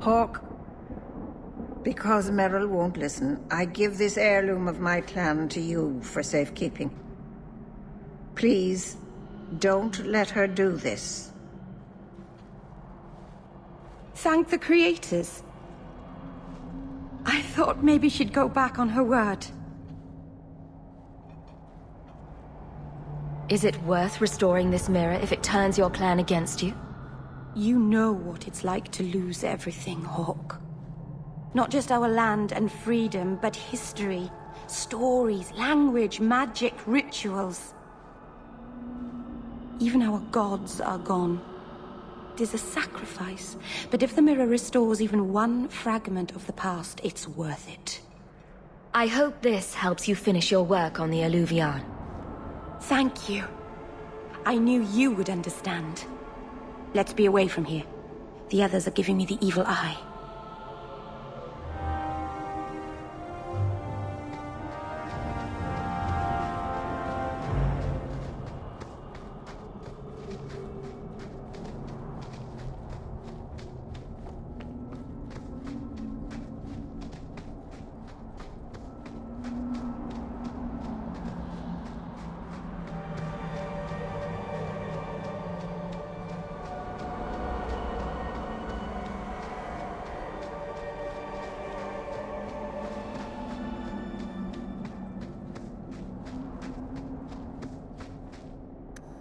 Hawke. Because Merrill won't listen, I give this heirloom of my clan to you for safekeeping. Please, don't let her do this. Thank the creators. I thought maybe she'd go back on her word. Is it worth restoring this mirror if it turns your clan against you? You know what it's like to lose everything, Hawke. Not just our land and freedom, but history, stories, language, magic, rituals. Even our gods are gone. It is a sacrifice, but if the mirror restores even one fragment of the past, it's worth it. I hope this helps you finish your work on the Eluvian. Thank you. I knew you would understand. Let's be away from here. The others are giving me the evil eye.